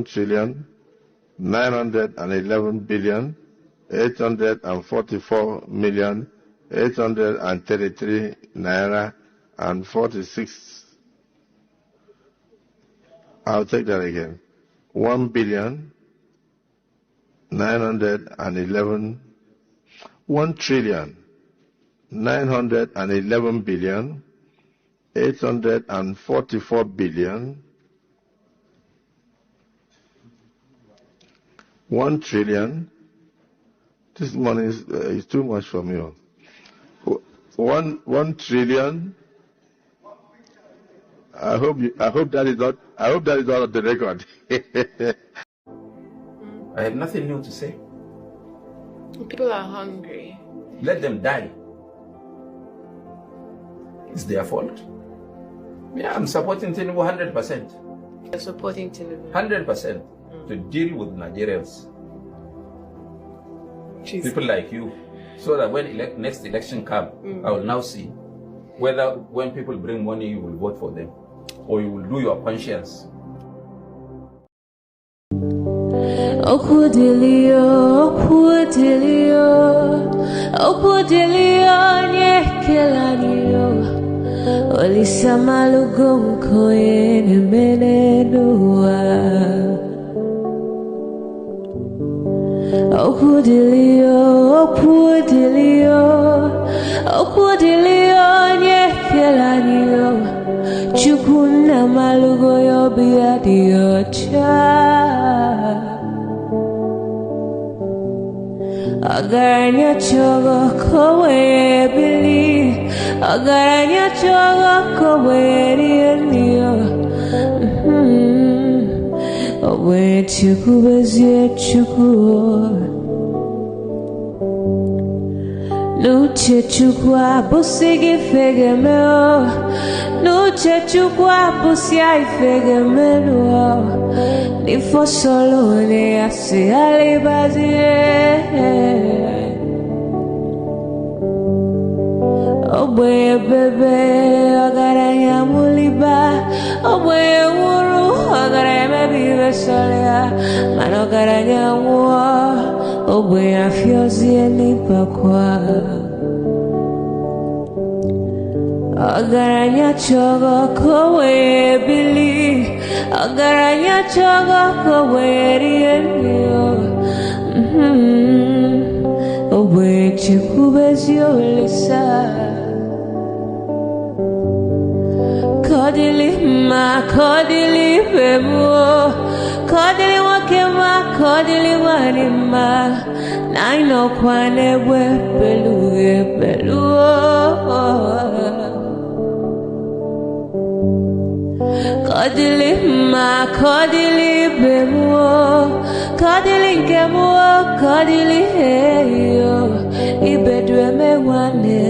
1,911,844,833 naira and 46. I'll take that again. 1,911,844,000,000. This money is too much for me. 1 trillion. I hope that is not on the record. I have nothing new to say. People are hungry. Let them die. It's their fault. Yeah, I'm supporting Tinubu 100%. You're supporting Tinubu 100% to deal with Nigerians. Jeez. People like you. So that when next election comes, I will now see whether when people bring money, you will vote for them or you will do your conscience. Okudilio, nyekelanio. Olisa malugo mkoyene menenua. Okudilio, nyekelanio. Chukuna malugo yobia diocha. Agaranya chogo kowe bili. Agaranya chogo kowe rienio. Owe chuku bezie chuku. Nuche chukwa busigi fegemeo. Nuche chukwa busia ifegemeo. Nifo solo ne asi alibazie. Oboye bebe agaranya muliba. Oboye wuru agaranya mebibe solea. Mano agaranya mua. Oboye afiozi enipakwa. Agaranya chogo kowe bili. Agaranya chogo kowe rienio. Oboye chikubezio lisa. Kodili ma, kodili bemo. Kodili wakema, kodili wanima. Naino kwane we pelu. Kodili ma, kodili bemo. Kodili kemo, kodili heyo. Ibedwe me wane,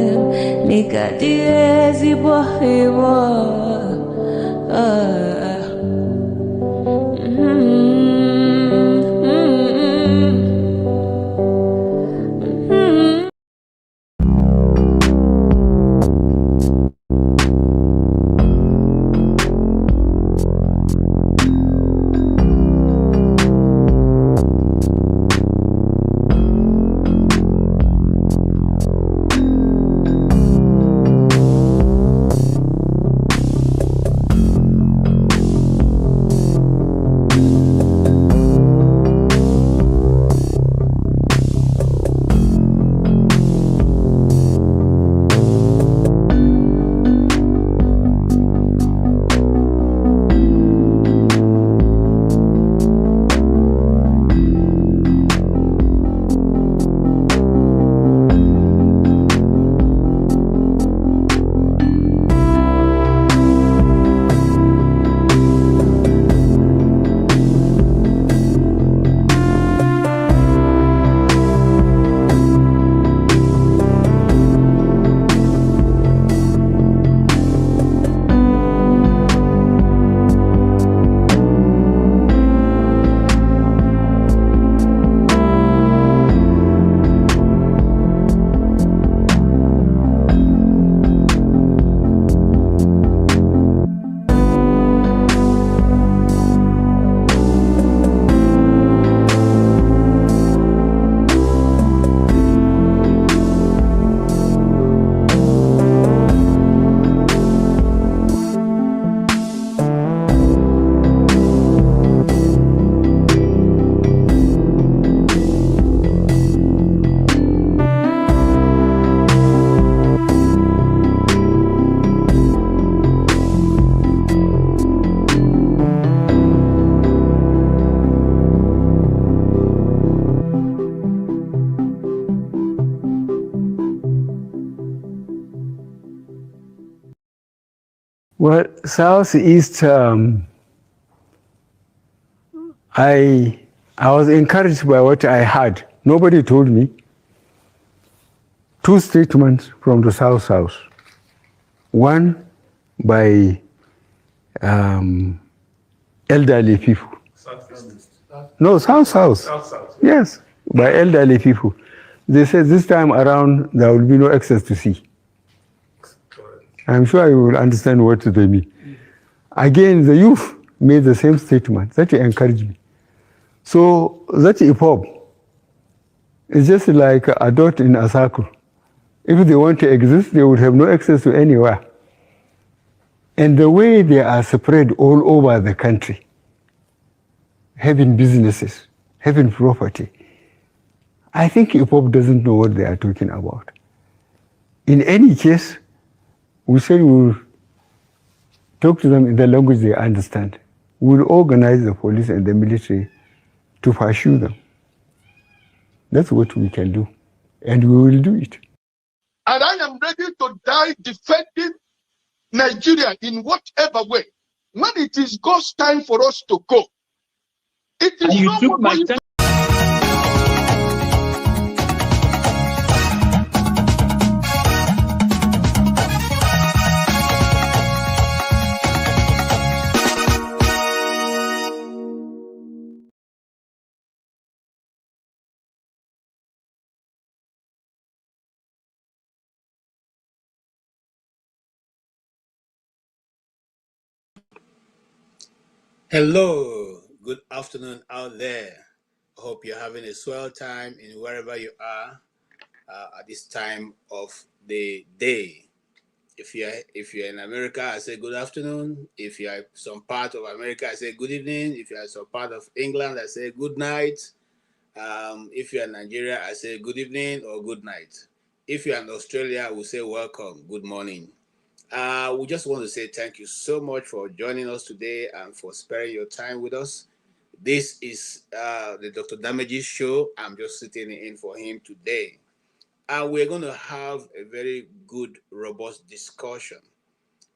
nikadie zibo heyo. Well, Southeast, I was encouraged by what I heard. Nobody told me. Two statements from the South. One by elderly people. No, South. Yes, by elderly people. They said this time around there will be no access to sea. I'm sure you will understand what they mean. Again, the youth made the same statement. That encouraged me. So that EPOB is just like a dot in a circle. If they want to exist, they would have no access to anywhere. And the way they are spread all over the country, having businesses, having property, I think EPOB doesn't know what they are talking about. In any case, we said we'll talk to them in the language they understand. We'll organize the police and the military to pursue them. That's what we can do. And we will do it. And I am ready to die defending Nigeria in whatever way. When it is God's time for us to go, it is you no took more my going time. Hello, good afternoon out there. I hope you're having a swell time in wherever you are at this time of the day. If you're in America, I say good afternoon. If you're some part of America, I say good evening. If you're some part of England, I say good night. If you're in Nigeria, I say good evening or good night. If you're in Australia, we say welcome, good morning. We just want to say thank you so much for joining us today and for sparing your time with us. This is the Dr. Damages show. I'm just sitting in for him today. And we're going to have a very good, robust discussion.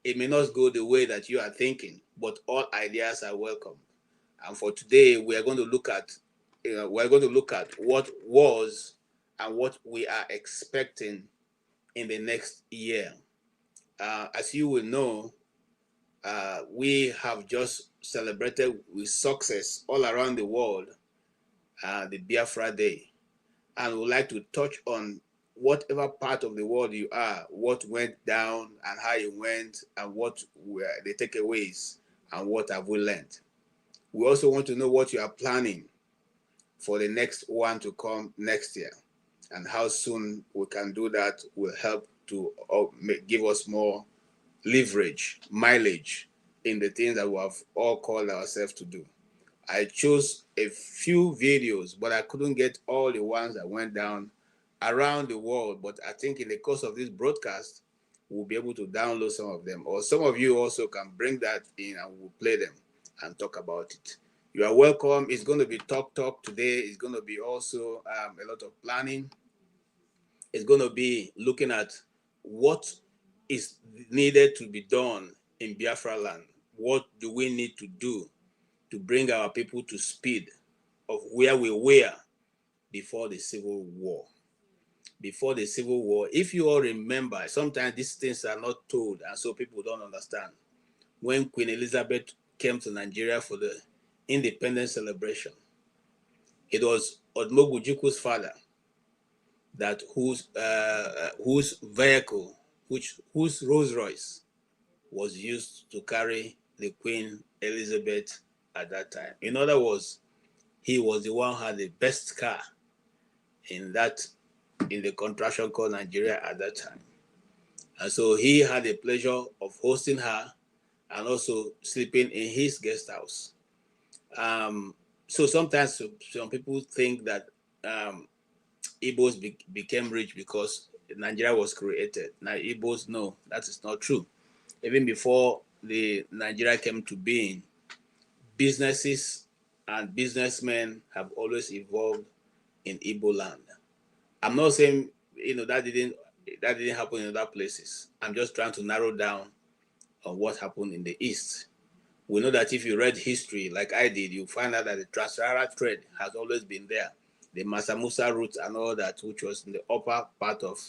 It may not go the way that you are thinking, but all ideas are welcome. And for today, we are going to look at what was and what we are expecting in the next year. As you will know, we have just celebrated with success all around the world the Biafra Day. And we'd like to touch on whatever part of the world you are, what went down and how it went, and what were the takeaways, and what have we learned. We also want to know what you are planning for the next one to come next year, and how soon we can do that will help to give us more leverage, mileage in the things that we have all called ourselves to do. I chose a few videos, but I couldn't get all the ones that went down around the world. But I think in the course of this broadcast, we'll be able to download some of them. Or some of you also can bring that in and we'll play them and talk about it. You are welcome. It's going to be talk today. It's going to be also a lot of planning. It's going to be looking at what is needed to be done in Biafra land. What do we need to do to bring our people to speed of where we were before the Civil War? Before the Civil War, if you all remember, sometimes these things are not told, and so people don't understand. When Queen Elizabeth came to Nigeria for the independence celebration, it was Odmogujuku's father that whose vehicle, whose Rolls Royce was used to carry the Queen Elizabeth at that time. In other words, he was the one who had the best car in the contraction called Nigeria at that time. And so he had the pleasure of hosting her and also sleeping in his guest house. So sometimes some people think that Igbos became rich because Nigeria was created. Now Igbos, no, that is not true. Even before the Nigeria came to being, businesses and businessmen have always evolved in Igbo land. I'm not saying that didn't happen in other places. I'm just trying to narrow down on what happened in the East. We know that if you read history like I did, you find out that the Trans-Saharan trade has always been there. The Mansa Musa route and all that, which was in the upper part of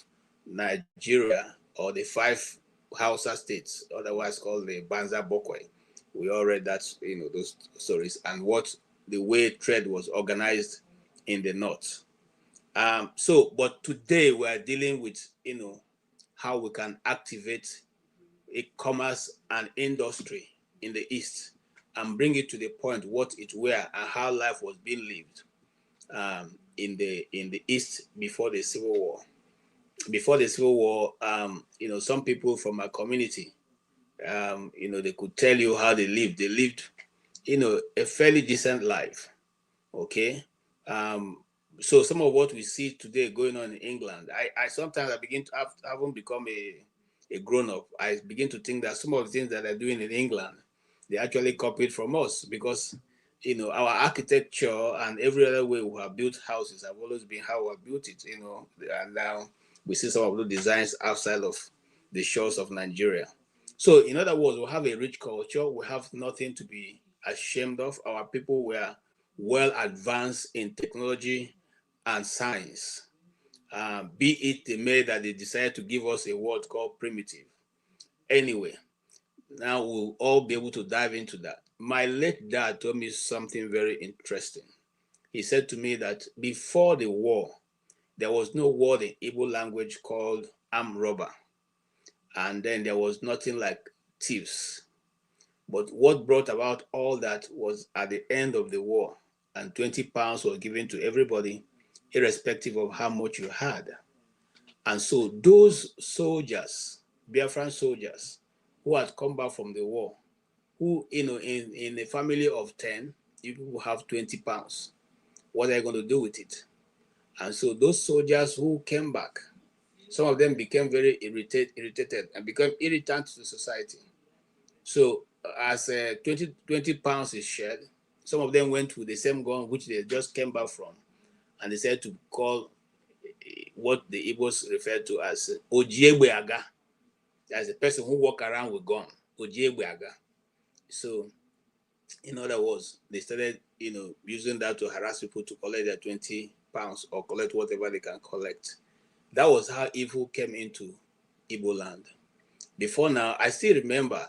Nigeria, or the 5 Hausa states, otherwise called the Banza Bokwe. We all read that, those stories, and what the way trade was organized in the north. But today we are dealing with, how we can activate a commerce and industry in the East and bring it to the point what it were and how life was being lived in the East before the Civil War. Before the Civil War, some people from our community, they could tell you how they lived. They lived, a fairly decent life. Okay. So some of what we see today going on in England, I sometimes begin to having become a grown-up, I begin to think that some of the things that they're doing in England, they actually copied from us, because our architecture and every other way we have built houses have always been how we have built it, and now we see some of the designs outside of the shores of Nigeria. So in other words, we have a rich culture. We have nothing to be ashamed of. Our people were well advanced in technology and science. Be it the way that they decided to give us a word called primitive. Anyway, now we'll all be able to dive into that. My late dad told me something very interesting. He said to me that before the war, there was no word in Igbo language called armed robber. And then there was nothing like thieves. But what brought about all that was at the end of the war, and 20 pounds was given to everybody, irrespective of how much you had. And so those soldiers, Biafran soldiers, who had come back from the war, who, in a family of 10, you people have 20 pounds. What are you going to do with it? And so those soldiers who came back, some of them became very irritated and became irritant to society. So as 20 pounds is shared, some of them went to the same gun which they just came back from, and they said to call what the Igbos refer to as Ojiegbe Aga. That's a person who walk around with gun, Ojiegbe Aga. So in other words, they started, using that to harass people to collect their 20 pounds or collect whatever they can collect. That was how evil came into Igbo land. Before now, I still remember,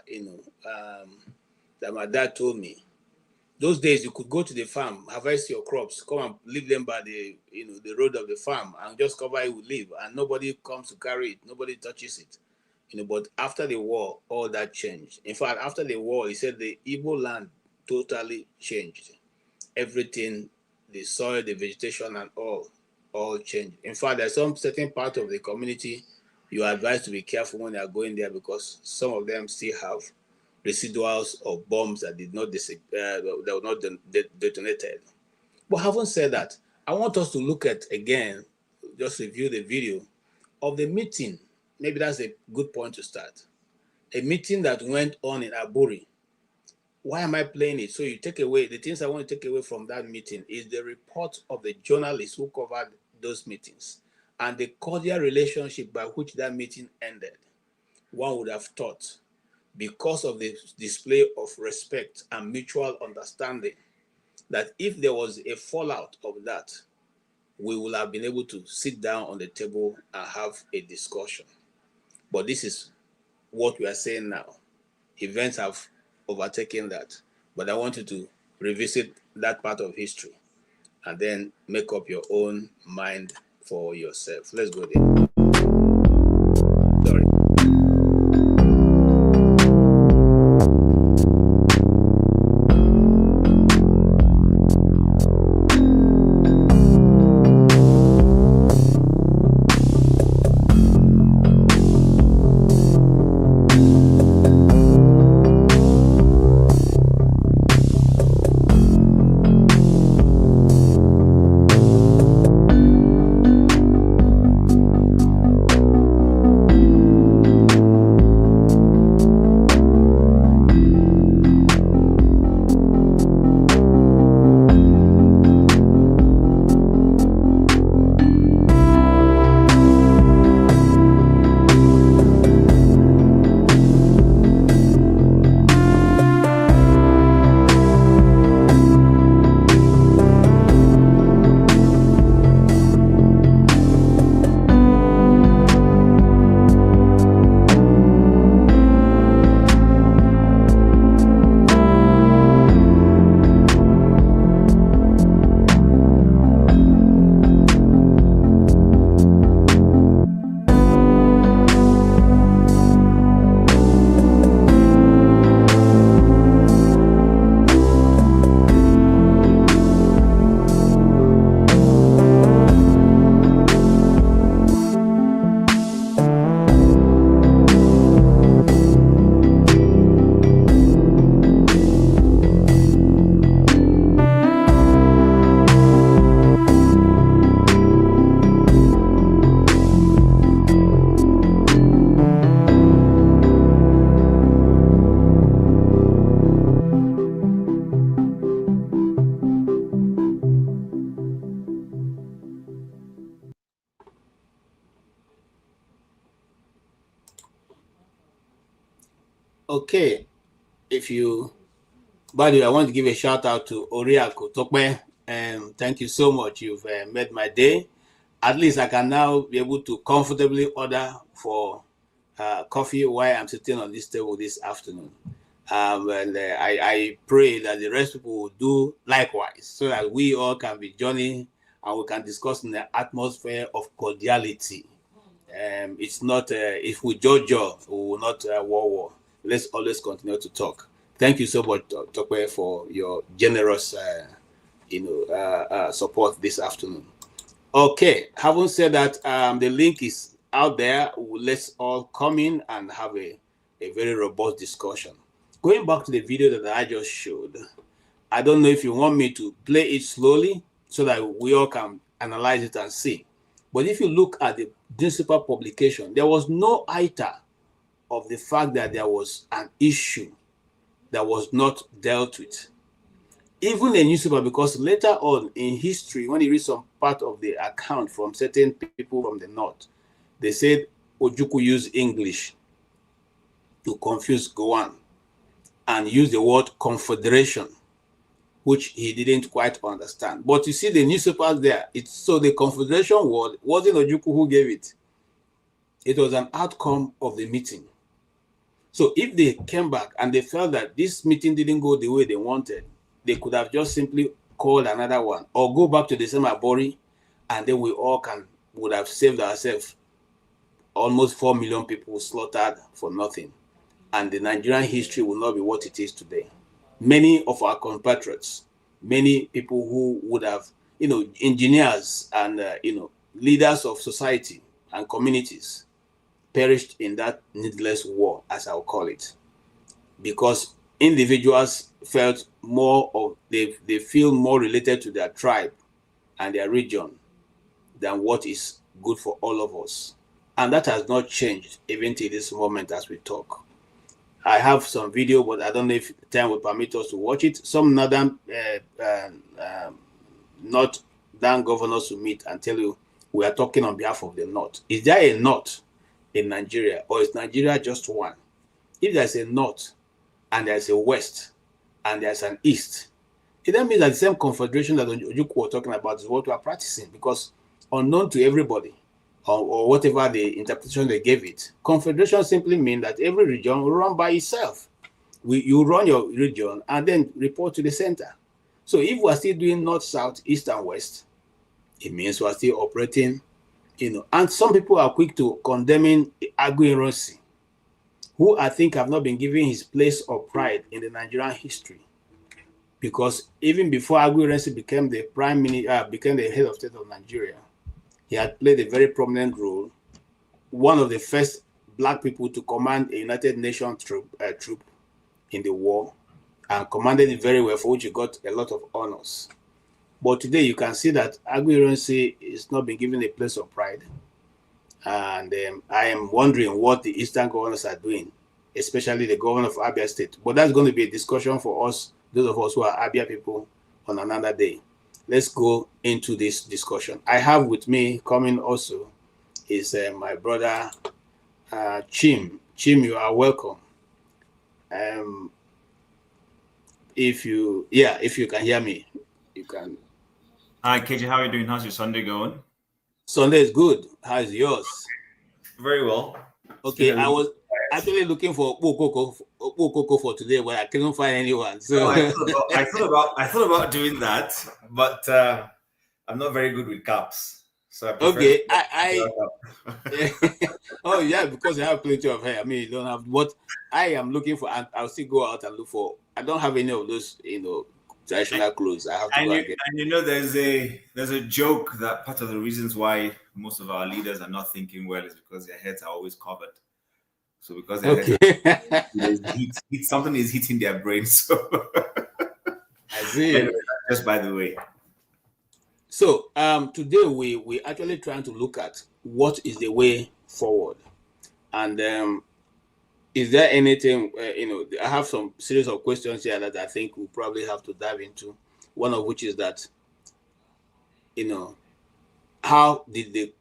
that my dad told me, those days you could go to the farm, harvest your crops, come and leave them by the road of the farm, and just cover it with leaf, and nobody comes to carry it, nobody touches it. But after the war, all that changed. In fact, after the war, he said the Igbo land totally changed. Everything, the soil, the vegetation, and all changed. In fact, there's some certain part of the community you are advised to be careful when you are going there, because some of them still have residuals of bombs that did not that were not detonated. But having said that, I want us to look at again, just review the video of the meeting. Maybe that's a good point to start. A meeting that went on in Aburi. Why am I playing it? So you take away, the things I want to take away from that meeting is the report of the journalists who covered those meetings and the cordial relationship by which that meeting ended. One would have thought, because of the display of respect and mutual understanding, that if there was a fallout of that, we would have been able to sit down on the table and have a discussion. But this is what we are saying now. Events have overtaken that. But I want you to revisit that part of history and then make up your own mind for yourself. Let's go there. Sorry. Okay, if you, by the way, I want to give a shout out to Oriako Tokwe, and thank you so much. You've made my day. At least I can now be able to comfortably order for coffee while I'm sitting on this table this afternoon. And I pray that the rest of people will do likewise, so that we all can be joining and we can discuss in the atmosphere of cordiality. It's not, if we judge, we will not war. Let's always continue to talk. Thank you so much, Tokwe, for your generous support this afternoon. Okay, having said that, the link is out there. Let's all come in and have a very robust discussion. Going back to the video that I just showed, I don't know if you want me to play it slowly so that we all can analyze it and see. But if you look at the newspaper publication, there was no iota of the fact that there was an issue that was not dealt with. Even a newspaper, because later on in history, when you read some part of the account from certain people from the north, they said Ojukwu used English to confuse Gowan and use the word confederation, which he didn't quite understand. But you see the newspapers there, so the confederation word wasn't Ojukwu who gave it. It was an outcome of the meeting. So if they came back and they felt that this meeting didn't go the way they wanted, they could have just simply called another one or go back to the same Aburi, and then we all would have saved ourselves almost 4 million people slaughtered for nothing. And the Nigerian history will not be what it is today. Many of our compatriots, many people who would have, engineers and, leaders of society and communities perished in that needless war, as I'll call it, because individuals felt they feel more related to their tribe and their region than what is good for all of us. And that has not changed even till this moment as we talk. I have some video, but I don't know if time will permit us to watch it. Some northern, northern governors will meet and tell you, we are talking on behalf of the North. Is there a North in Nigeria, or is Nigeria just one? If there's a North and there's a West and there's an East, it then means that the same confederation that Ojukwu was talking about is what we are practicing, because unknown to everybody, or whatever the interpretation they gave it, confederation simply means that every region will run by itself. You run your region and then report to the center. So if we're still doing north, south, east, and west, it means we're still operating, and some people are quick to condemning Aguiyi, who I think have not been given his place of pride in the Nigerian history. Because even before Aguiyi became the prime minister, became the head of state of Nigeria, he had played a very prominent role, one of the first black people to command a United Nations troop in the war, and commanded it very well, for which he got a lot of honors. But today you can see that Aguiyi is not being given a place of pride. And I am wondering what the Eastern governors are doing, especially the governor of Abia State. But that's going to be a discussion for us, those of us who are Abia people, on another day. Let's go into this discussion. I have with me coming also is my brother Chim. Chim, you are welcome. If you can hear me, you can. Hi, KJ, how are you doing? How's your Sunday going? Sunday is good. How's yours? Very well. Okay, I was actually looking for Okoko for today, but I couldn't find anyone. So I thought about doing that, but I'm not very good with caps. So I okay, oh yeah, because you have plenty of hair. I mean, you don't have what I am looking for, and I'll still go out and look for. I don't have any of those, traditional clothes. I have to go and get. And there's a joke that part of the reasons why most of our leaders are not thinking well is because their heads are always covered. So because their heads, something is hitting their brain. So I see. Anyway, just by the way. So today we actually trying to look at what is the way forward, and is there anything I have some series of questions here that I think we'll probably have to dive into. One of which is that how did the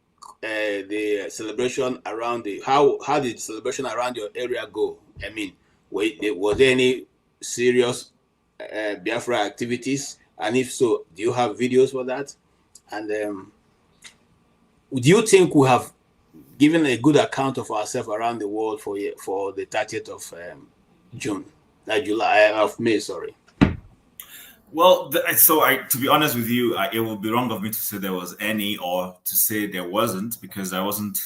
celebration around how did the celebration around your area go? I mean, Was there any serious Biafra activities? And if so, do you have videos for that? And do you think we have given a good account of ourselves around the world for the 30th of May, sorry? Well, to be honest with you, it would be wrong of me to say there was any, or to say there wasn't, because I wasn't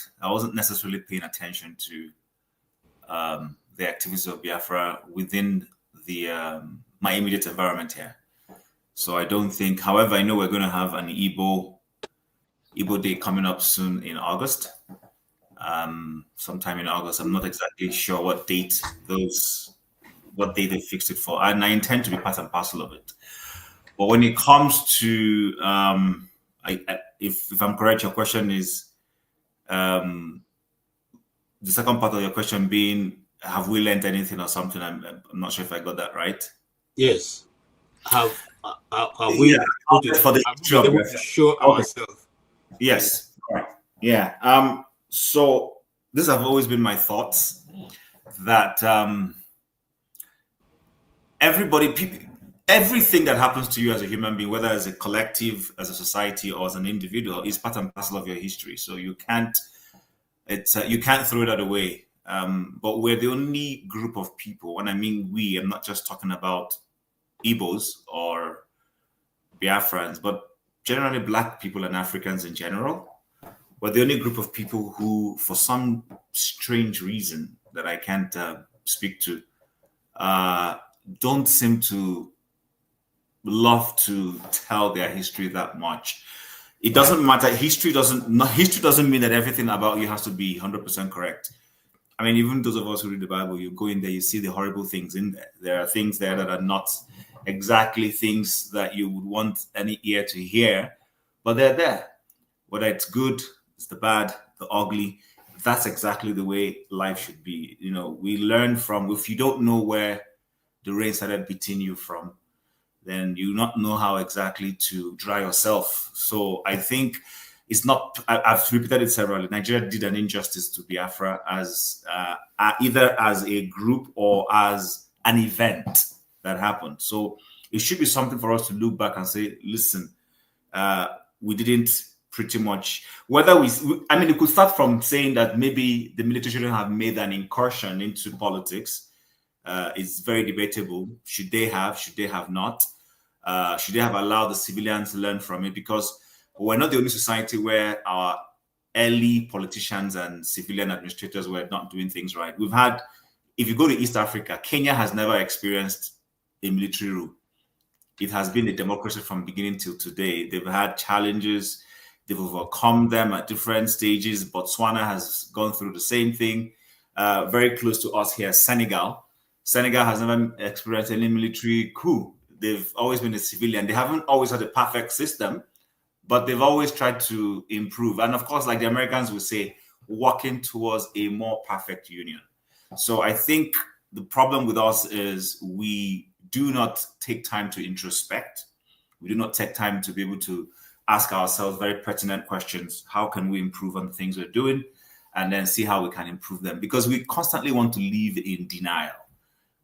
necessarily paying attention to the activities of Biafra within the my immediate environment here. So I don't think. However, I know we're going to have an Igbo Day coming up soon in August. Sometime in August. I'm not exactly sure what date they fixed it for, and I intend to be part and parcel of it. But when it comes to, if I'm correct, your question is the second part of your question being, have we learned anything or something? I'm not sure if I got that right. Yes. Have we put it for the show ourselves? Yes. Right. Yeah. So these have always been my thoughts that everything that happens to you as a human being, whether as a collective, as a society, or as an individual, is part and parcel of your history. So you can't throw that away. But we're the only group of people. When I mean we, I'm not just talking about Igbos or Biafrans, but generally Black people and Africans in general. We're the only group of people who, for some strange reason that I can't speak to, don't seem to love to tell their history that much. It doesn't matter. History doesn't mean that everything about you has to be 100% correct. I mean, even those of us who read the Bible, you go in there, you see the horrible things in there. There are things there that are not exactly things that you would want any ear to hear, but they're there. Whether it's good, it's the bad, the ugly, that's exactly the way life should be. You know, we learn from, if you don't know where the rain started beating you from, then you not know how exactly to dry yourself. So I think it's not, I've repeated it severally, Nigeria did an injustice to Biafra as either as a group or as an event that happened. So it should be something for us to look back and say, listen, we didn't pretty much, I mean, it could start from saying that maybe the military shouldn't have made an incursion into politics. It's very debatable. Should they have not? Should they have allowed the civilians to learn from it? Because we're not the only society where our early politicians and civilian administrators were not doing things right. We've had, if you go to East Africa, Kenya has never experienced a military rule. It has been a democracy from beginning till today. They've had challenges. They've overcome them at different stages. Botswana has gone through the same thing. Very close to us here, Senegal. Senegal has never experienced any military coup. They've always been a civilian. They haven't always had a perfect system, but they've always tried to improve. And of course, like the Americans would say, working towards a more perfect union. So I think the problem with us is we do not take time to introspect. We do not take time to be able to ask ourselves very pertinent questions. How can we improve on the things we're doing? And then see how we can improve them. Because we constantly want to live in denial.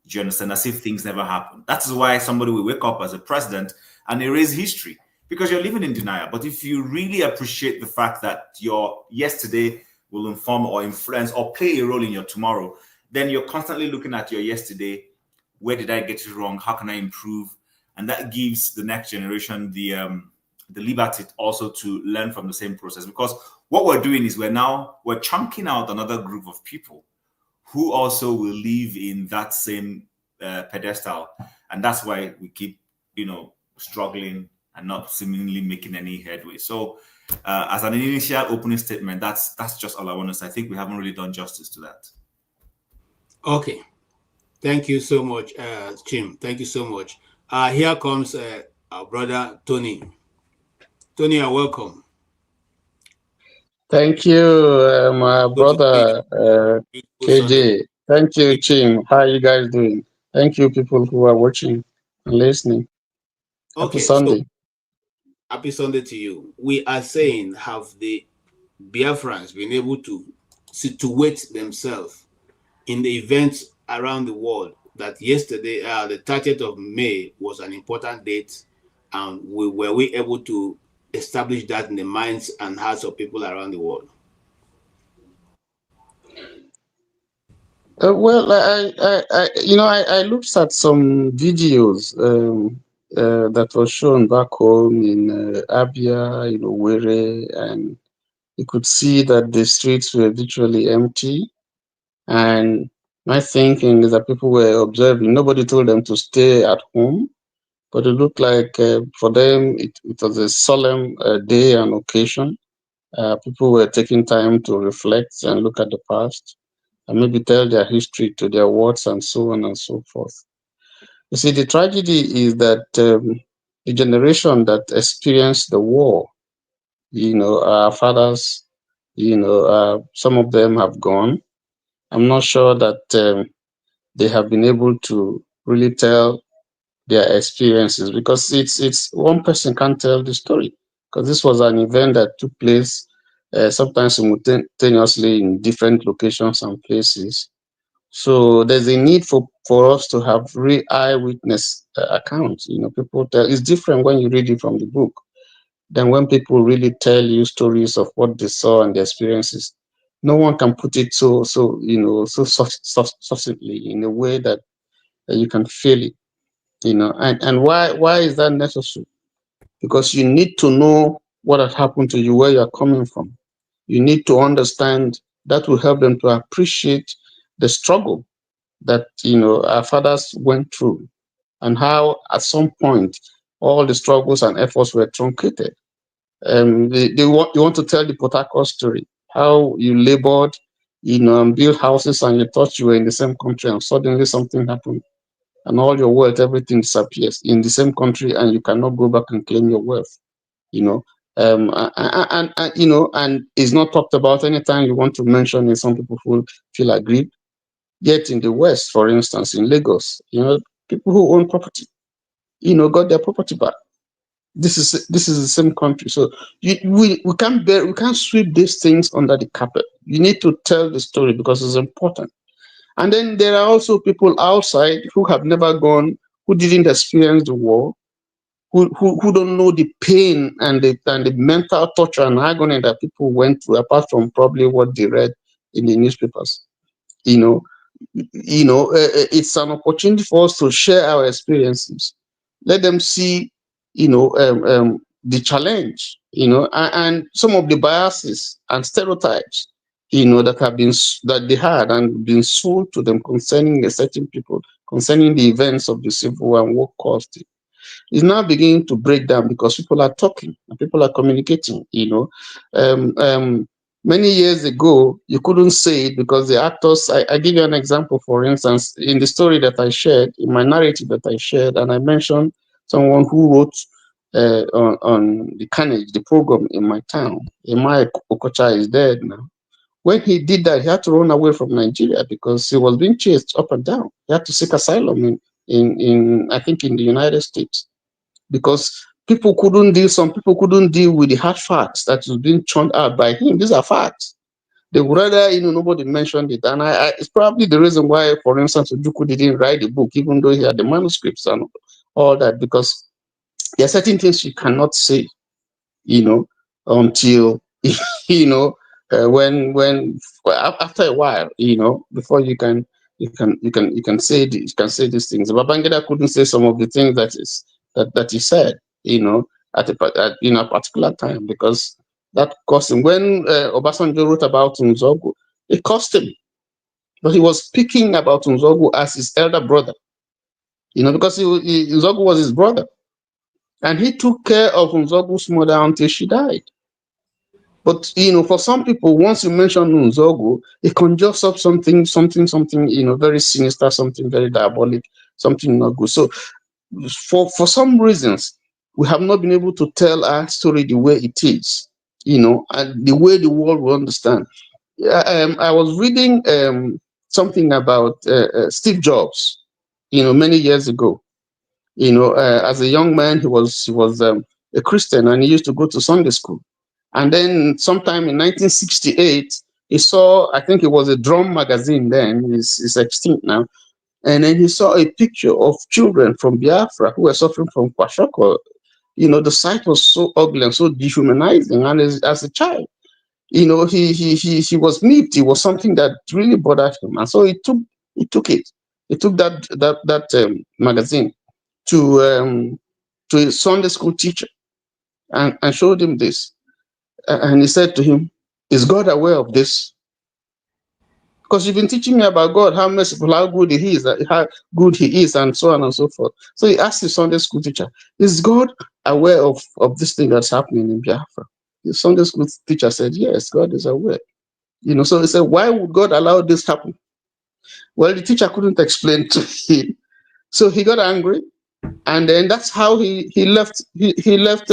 Do you understand? As if things never happened. That is why somebody will wake up as a president and erase history, because you're living in denial. But if you really appreciate the fact that your yesterday will inform or influence or play a role in your tomorrow, then you're constantly looking at your yesterday. Where did I get it wrong? How can I improve? And that gives the next generation the liberty also to learn from the same process. Because what we're doing is we're chunking out another group of people who also will live in that same pedestal. And that's why we keep, struggling and not seemingly making any headway. So as an initial opening statement, that's just all I want to say. I think we haven't really done justice to that. Okay. Thank you so much, Chim. Thank you so much. Here comes our brother, Tony. Tony, you're welcome. Thank you, my brother, KJ. Thank you, Chim. How are you guys doing? Thank you, people who are watching and listening. Okay, happy Sunday. So, happy Sunday to you. We are saying, have the Biafrans been able to situate themselves in the events around the world that yesterday, the 30th of May, was an important date, and were we able to establish that in the minds and hearts of people around the world? Well, I looked at some videos that was shown back home in Abia, Were, and you could see that the streets were virtually empty. And my thinking is that people were observing. Nobody told them to stay at home, but it looked like for them it was a solemn day and occasion. People were taking time to reflect and look at the past and maybe tell their history to their wards and so on and so forth. You see, the tragedy is that the generation that experienced the war, our fathers, some of them have gone. I'm not sure that they have been able to really tell their experiences, because it's one person can't tell the story, because this was an event that took place sometimes simultaneously in different locations and places. So there's a need for us to have real eyewitness accounts. People tell, it's different when you read it from the book than when people really tell you stories of what they saw and their experiences. No one can put it so succinctly in a way that you can feel it. And why is that necessary? Because you need to know what has happened to you, where you're coming from. You need to understand. That will help them to appreciate the struggle that our fathers went through, and how at some point all the struggles and efforts were truncated. You want to tell the Port Harcourt story, how you labored, and built houses, and you thought you were in the same country, and suddenly something happened, and all your wealth, everything disappears in the same country, and you cannot go back and claim your wealth. And it's not talked about anytime you want to mention it. Some people feel aggrieved. Yet in the West, for instance, in Lagos, people who own property, got their property back. This is the same country. So we can't sweep these things under the carpet. You need to tell the story because it's important. And then there are also people outside who have never gone, who didn't experience the war, who don't know the pain and the mental torture and agony that people went through, apart from probably what they read in the newspapers. It's an opportunity for us to share our experiences. Let them see, the challenge, and some of the biases and stereotypes, that they had and been sold to them concerning a certain people, concerning the events of the Civil War and what caused it. Is now beginning to break down because people are talking and people are communicating. Many years ago, you couldn't say it because the actors. I give you an example, for instance, in the story that I shared, in my narrative that I shared, and I mentioned someone who wrote on the carnage, the program in my town. Emma Okocha is dead now. When he did that, he had to run away from Nigeria because he was being chased up and down. He had to seek asylum in I think in the United States, because some people couldn't deal with the hard facts that was being churned out by him. These are facts. They would rather, nobody mentioned it. And it's probably the reason why, for instance, Ojukwu didn't write the book, even though he had the manuscripts and all that, because there are certain things you cannot say, until, when after a while, before you can say this, you can say these things. Babangida couldn't say some of the things that he said, at a particular time, because that cost him. When Obasanjo wrote about Nzogu, it cost him, but he was speaking about Nzogu as his elder brother, because Nzogu was his brother, and he took care of Nzogu's mother until she died. But for some people, once you mention Nzogu, it conjures up something, very sinister, something very diabolic, something not good. So, for some reasons, we have not been able to tell our story the way it is, and the way the world will understand. I was reading something about Steve Jobs, many years ago. As a young man, he was a Christian, and he used to go to Sunday school. And then sometime in 1968, he saw, I think it was a drum magazine then, it's extinct now. And then he saw a picture of children from Biafra who were suffering from kwashiorkor. You know, the sight was so ugly and so dehumanizing. And as a child, you know, he was miffed. It was something that really bothered him. And so he took it. He took that magazine to a Sunday school teacher and showed him this. And he said to him, "Is God aware of this? Because you've been teaching me about God, how merciful, how good He is, and so on and so forth." So he asked his Sunday school teacher, "Is God aware of this thing that's happening in Biafra?" The Sunday school teacher said, "Yes, God is aware." You know, so he said, "Why would God allow this happen?" Well, the teacher couldn't explain to him, so he got angry, and then that's how he left. He left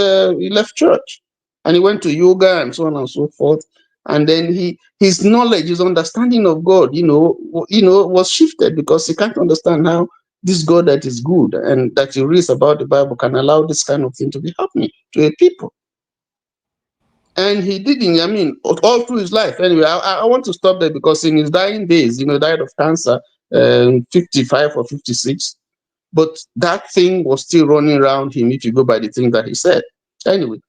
church, and he went to yoga and so on and so forth. And then his knowledge, his understanding of God, was shifted, because he can't understand how this God that is good and that he reads about the Bible can allow this kind of thing to be happening to a people. And he didn't, I mean, all through his life. Anyway, I want to stop there, because in his dying days, died of cancer, 55 or 56. But that thing was still running around him, if you go by the thing that he said. Anyway,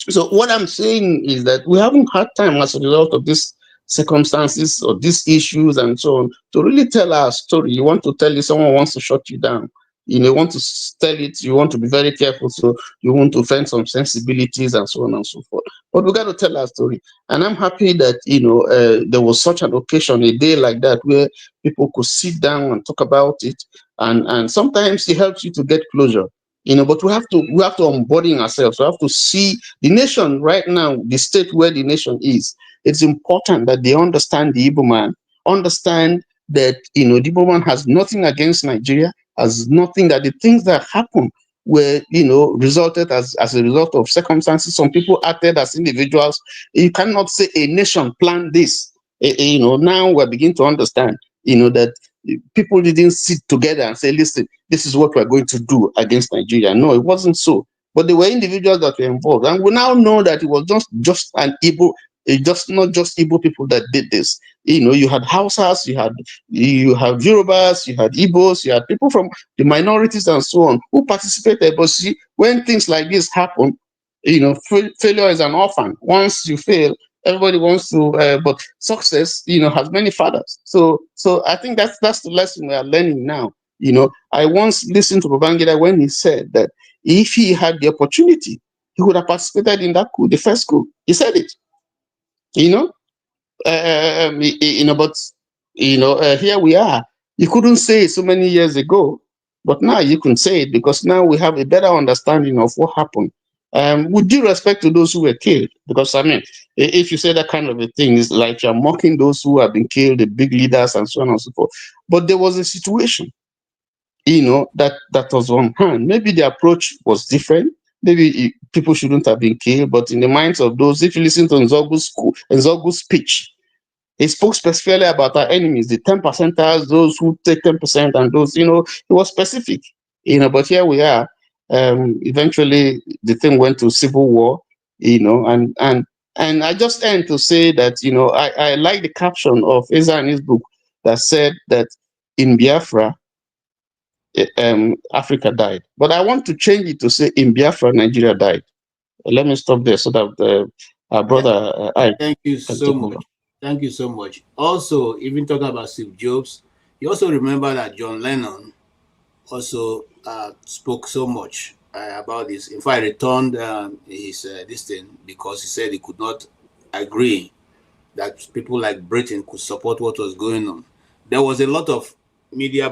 so what I'm saying is that we haven't had time, as a result of these circumstances or these issues and so on, to really tell our story. You want to tell it, someone wants to shut you down. You want to tell it, you want to be very careful, so you want to offend some sensibilities and so on and so forth. But we got to tell our story. And I'm happy that, there was such an occasion, a day like that, where people could sit down and talk about it. And sometimes it helps you to get closure. But we have to unburden ourselves. We have to see the nation right now, the state where the nation is. It's important that they understand the Igbo man, understand that the Igbo man has nothing against Nigeria, has nothing, that the things that happen were resulted as a result of circumstances. Some people acted as individuals. You cannot say a nation planned this. Now we're beginning to understand that people didn't sit together and say, "Listen, this is what we're going to do against Nigeria." No, it wasn't so. But there were individuals that were involved. And we now know that it was just an Igbo, not just Igbo people that did this. You had Hausas, you had Yorubas, you had Igbos, you had people from the minorities and so on who participated. But see, when things like this happen, failure is an orphan. Once you fail, everybody wants to, but success, has many fathers. So I think that's the lesson we are learning now. I once listened to Babangida when he said that if he had the opportunity, he would have participated in that coup, the first coup. He said it. But here we are. You couldn't say it so many years ago, but now you can say it, because now we have a better understanding of what happened. With due respect to those who were killed, because I mean, if you say that kind of a thing, it's like you're mocking those who have been killed, the big leaders and so on and so forth. But there was a situation, that was on hand. Maybe the approach was different. Maybe people shouldn't have been killed, but in the minds of those, if you listen to Nzogu's speech, he spoke specifically about our enemies, the 10%ers, those who take 10%, and those, it was specific, but here we are. Eventually the thing went to civil war, and I just end to say that, I like the caption of Eza in his book that said that in Biafra, Africa died. But I want to change it to say in Biafra, Nigeria died. Let me stop there so that our brother Thank you so much. Thank you so much. Also, even talking about Steve Jobs, you also remember that John Lennon also spoke so much about this. In fact, returned his this thing, because he said he could not agree that people like Britain could support what was going on. There was a lot of media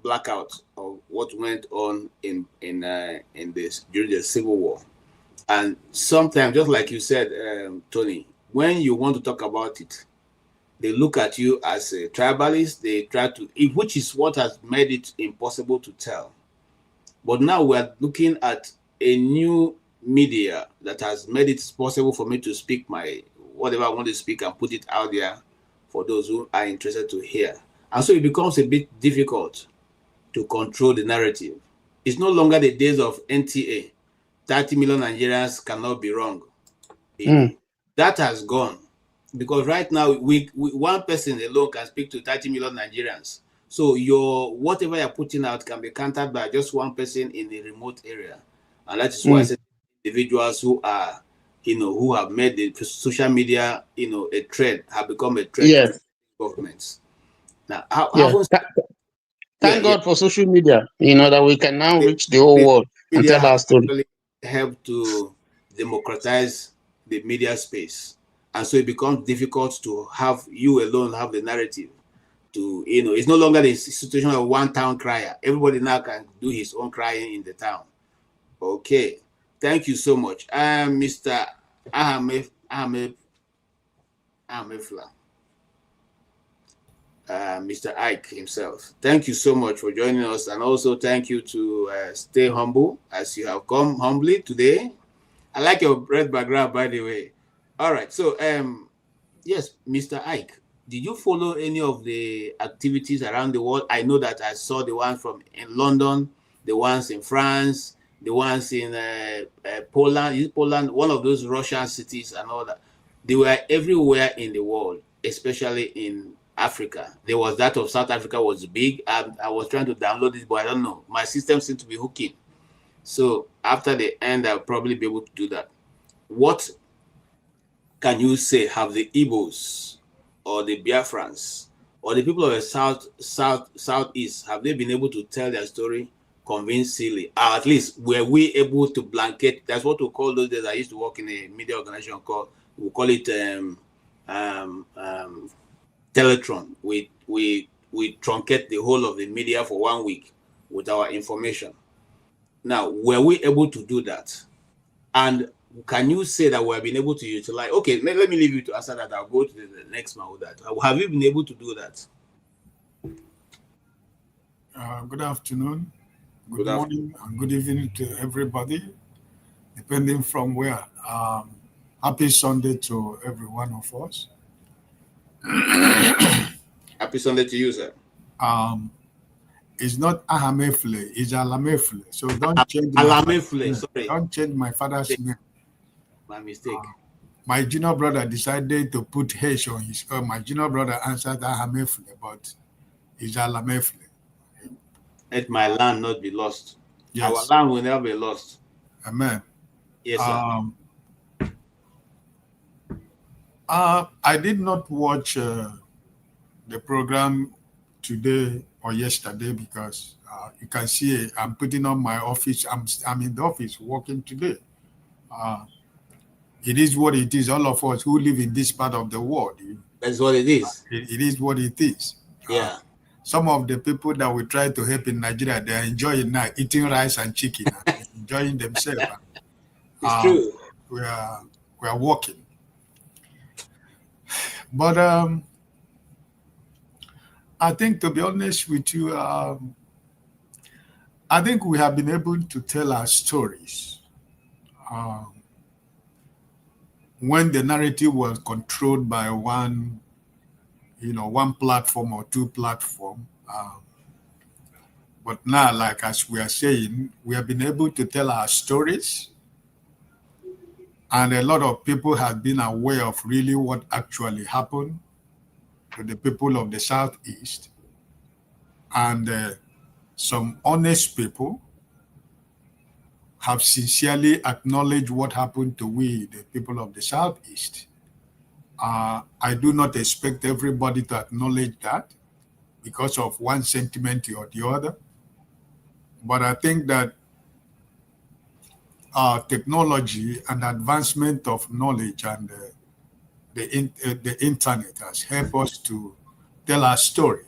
blackout of what went on in this during the Civil War. And sometimes, just like you said, Tony, when you want to talk about it, they look at you as a tribalist. They try to, which is what has made it impossible to tell. But now we're looking at a new media that has made it possible for me to speak whatever I want to speak and put it out there for those who are interested to hear. And so it becomes a bit difficult to control the narrative. It's no longer the days of NTA. 30 million Nigerians cannot be wrong. That has gone. because right now we one person alone can speak to 30 million Nigerians. So your whatever you're putting out can be countered by just one person in a remote area, and that is why I said individuals who are, who have made the social media, a threat, have become a threat to governments. Now, Thank God for social media, that we can now reach the whole world and tell our story. Really help to democratize the media space, and so it becomes difficult to have you alone have the narrative. It's no longer the situation of one town crier. Everybody now can do his own crying in the town. Okay, thank you so much, Mr. Ahmefla. Mr. Ike himself. Thank you so much for joining us, and also thank you to stay humble as you have come humbly today. I like your red background, by the way. All right, so yes, Mr. Ike, did you follow any of the activities around the world? I know that I saw the ones in London, the ones in France, the ones in Poland. Poland, one of those Russian cities and all that. They were everywhere in the world, especially in Africa. There was that of South Africa was big. I was trying to download it, but I don't know. My system seemed to be hooking. So after the end, I'll probably be able to do that. What can you say have the Igbos or the Biafrans or the people of the southeast, have they been able to tell their story convincingly? Or at least were we able to blanket? That's what we call those days. I used to work in a media organization we call it Teletron. We truncate the whole of the media for 1 week with our information. Now, were we able to do that? And can you say that we have been able to utilize? Okay, let me leave you to answer that. I'll go to the next man with that. Have you been able to do that? Good afternoon, good morning, and good evening to everybody, depending from where. Happy Sunday to every one of us. Happy Sunday to you, sir. It's not Ahamefle, it's Alamefle. So don't change Don't change my father's name. My mistake. My junior brother decided to put H on his own. My junior brother answered Ahamefle, but it's Alamefle. Let my land not be lost. Yes. Our land will never be lost. Amen. Yes, sir. I did not watch the program today or yesterday because you can see I'm putting on my office. I'm in the office working today. It is what it is. All of us who live in this part of the world. That's what it is. It is what it is. Yeah. Some of the people that we try to help in Nigeria, they're enjoying now, eating rice and chicken, and enjoying themselves. It's true. We are working. But I think, to be honest with you, I think we have been able to tell our stories. When the narrative was controlled by one platform or two platforms. But now, like as we are saying, we have been able to tell our stories. And a lot of people have been aware of really what actually happened to the people of the Southeast. And some honest people have sincerely acknowledged what happened to we, the people of the Southeast. I do not expect everybody to acknowledge that because of one sentiment or the other. But I think that technology and advancement of knowledge and the internet has helped us to tell our story.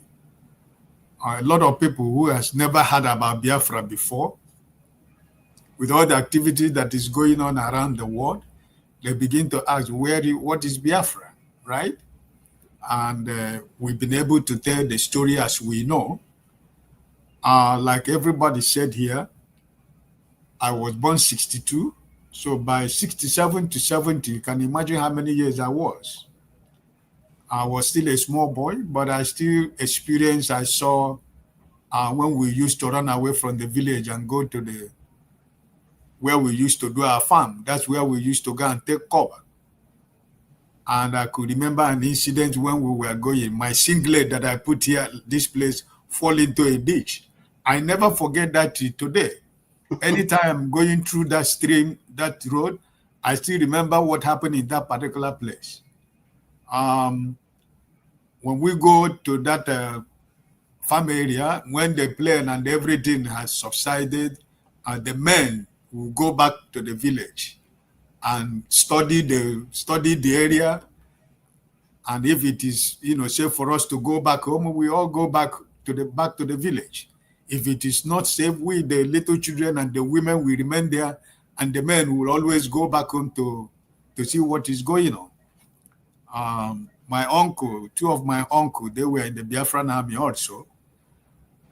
A lot of people who has never heard about Biafra before, with all the activity that is going on around the world, they begin to ask, what is Biafra, right? And we've been able to tell the story as we know. Like everybody said here, I was born 62. So by 67 to 70, you can imagine how many years I was. I was still a small boy, but I still experienced, I saw when we used to run away from the village and go to where we used to do our farm. That's where we used to go and take cover. And I could remember an incident when we were going. My singlet that I put here, this place, fall into a ditch. I never forget that till today. Anytime I'm going through that stream, that road, I still remember what happened in that particular place. When we go to that farm area, when the plane and everything has subsided, the men will go back to the village and study the area. And if it is, safe for us to go back home, we all go back to the village. If it is not safe, we, the little children and the women, will remain there, and the men will always go back home to see what is going on. My uncle, two of my uncle, they were in the Biafran army also.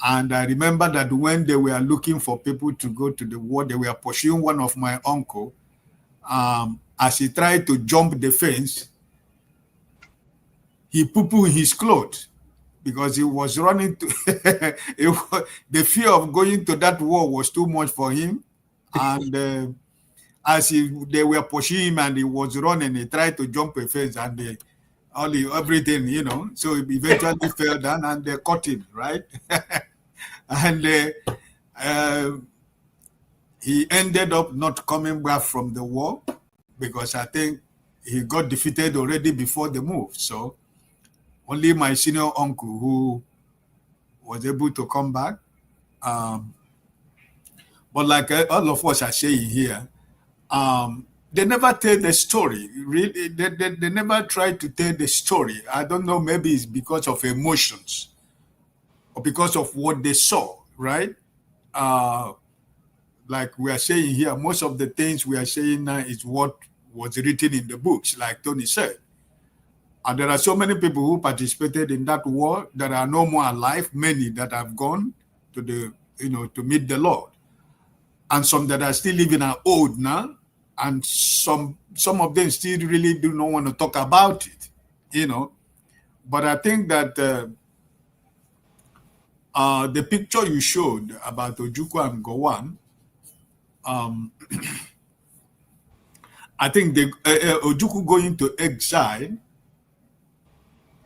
And I remember that when they were looking for people to go to the war, they were pursuing one of my uncle. As he tried to jump the fence, he poo-pooed his clothes because he was running to the fear of going to that war was too much for him. And as they were pushing him and he was running, he tried to jump a fence and everything, so he eventually fell down and they caught him, right? And he ended up not coming back from the war because I think he got defeated already before the move. So only my senior uncle who was able to come back. But like all of us are saying here, they never tell the story. Really, they never try to tell the story. I don't know, maybe it's because of emotions or because of what they saw, right? Like we are saying here, most of the things we are saying now is what was written in the books, like Tony said. And there are so many people who participated in that war that are no more alive, many that have gone to to meet the Lord. And some that are still living are old now, and some of them still really do not want to talk about it, But I think that the picture you showed about Ojukwu and Gowon, I think Ojukwu going to exile,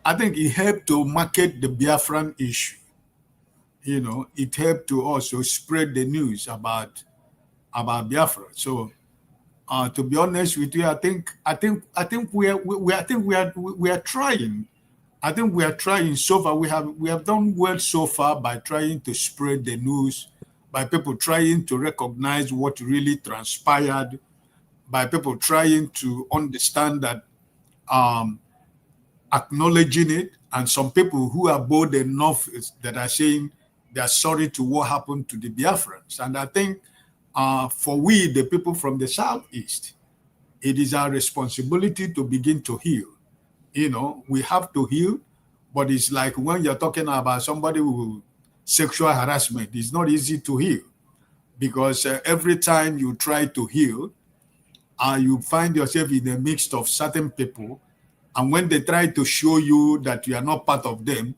I think it helped to market the Biafran issue. It helped to also spread the news about Biafra. So, to be honest with you, I think we are trying. I think we are trying so far. We have done well so far by trying to spread the news, by people trying to recognize what really transpired, by people trying to understand that, acknowledging it, and some people who are bold enough that are saying they are sorry to what happened to the Biafrans. And I think for we, the people from the Southeast, it is our responsibility to begin to heal. We have to heal, but it's like when you're talking about somebody with sexual harassment, it's not easy to heal because every time you try to heal, you find yourself in the midst of certain people. And when they try to show you that you are not part of them,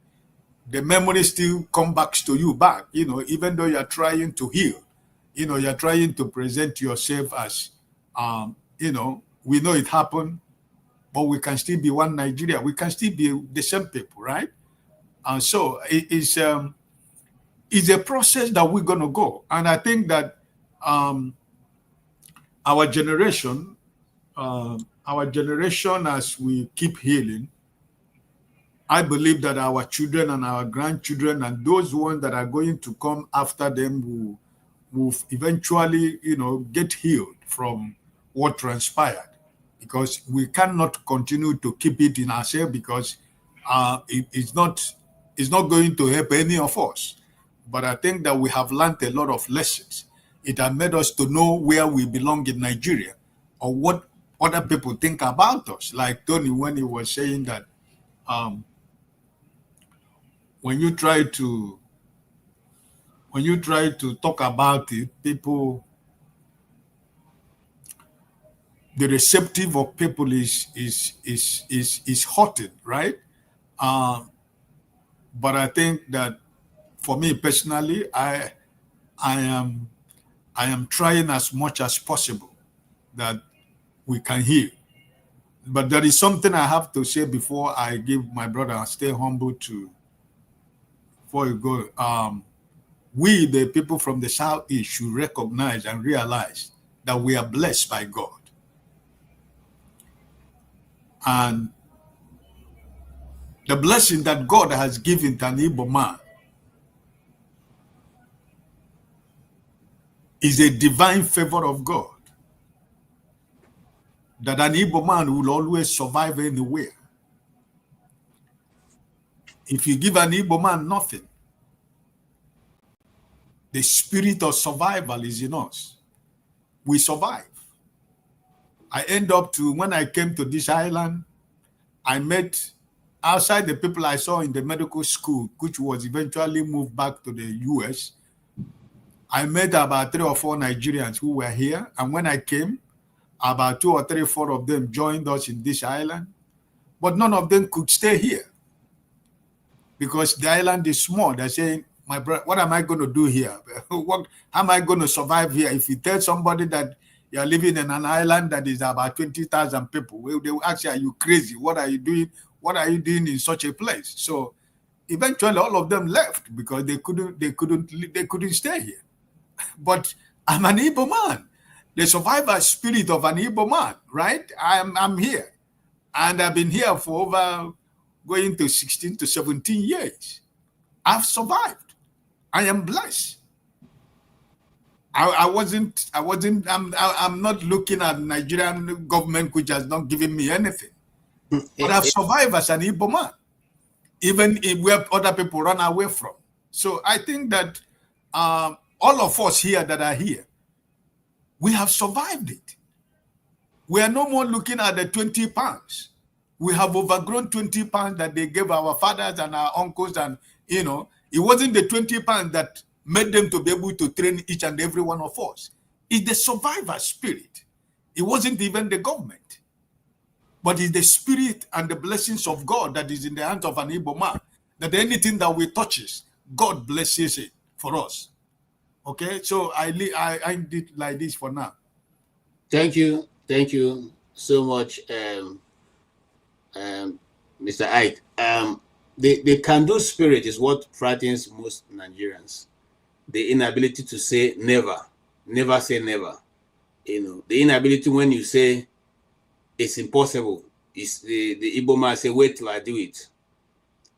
the memory still comes back to you back, even though you're trying to heal. You're trying to present yourself as, we know it happened, but we can still be one Nigeria. We can still be the same people, right? And so it's a process that we're going to go. And I think that our generation, as we keep healing, I believe that our children and our grandchildren and those ones that are going to come after them will eventually, get healed from what transpired, because we cannot continue to keep it in ourselves because it's not going to help any of us. But I think that we have learned a lot of lessons. It has made us to know where we belong in Nigeria or what other people think about us. Like Tony, when he was saying that when you try to talk about it, people, the receptive of people is hurting, right? But I think that for me personally, I am trying as much as possible that we can heal. But there is something I have to say before I give my brother stay humble to. Before you go, we, the people from the Southeast, should recognize and realize that we are blessed by God. And the blessing that God has given to an Igbo man is a divine favor of God. That an Igbo man will always survive anywhere. If you give an Igbo man nothing, the spirit of survival is in us. We survive. I end up to, when I came to this island, I met, outside the people I saw in the medical school, which was eventually moved back to the US, I met about 3 or 4 Nigerians who were here. And when I came, about 2 or 3, 4 of them joined us in this island. But none of them could stay here because the island is small. They're saying, my brother, what am I going to do here? How am I going to survive here? If you tell somebody that you're living in an island that is about 20,000 people, they will ask you, are you crazy? What are you doing? What are you doing in such a place? So eventually all of them left because they couldn't stay here. But I'm an Igbo man, the survivor spirit of an Igbo man, right? I'm here. And I've been here for over going to 16 to 17 years. I've survived. I am blessed. I'm not looking at Nigerian government which has not given me anything. But I've survived as an Igbo man, even where other people run away from. So I think that all of us here that are here, we have survived it. We are no more looking at the 20 pounds. We have overgrown 20 pounds that they gave our fathers and our uncles, and it wasn't the 20 pounds that made them to be able to train each and every one of us. It's the survivor spirit. It wasn't even the government, but it's the spirit and the blessings of God that is in the hands of an Igbo man, that anything that we touches, God blesses it for us. Okay, so I did like this for now. Thank you so much, Mr. Ike. The can-do spirit is what frightens most Nigerians. The inability to say never say never. The inability when you say it's impossible, is the Igbo man say, wait till I do it.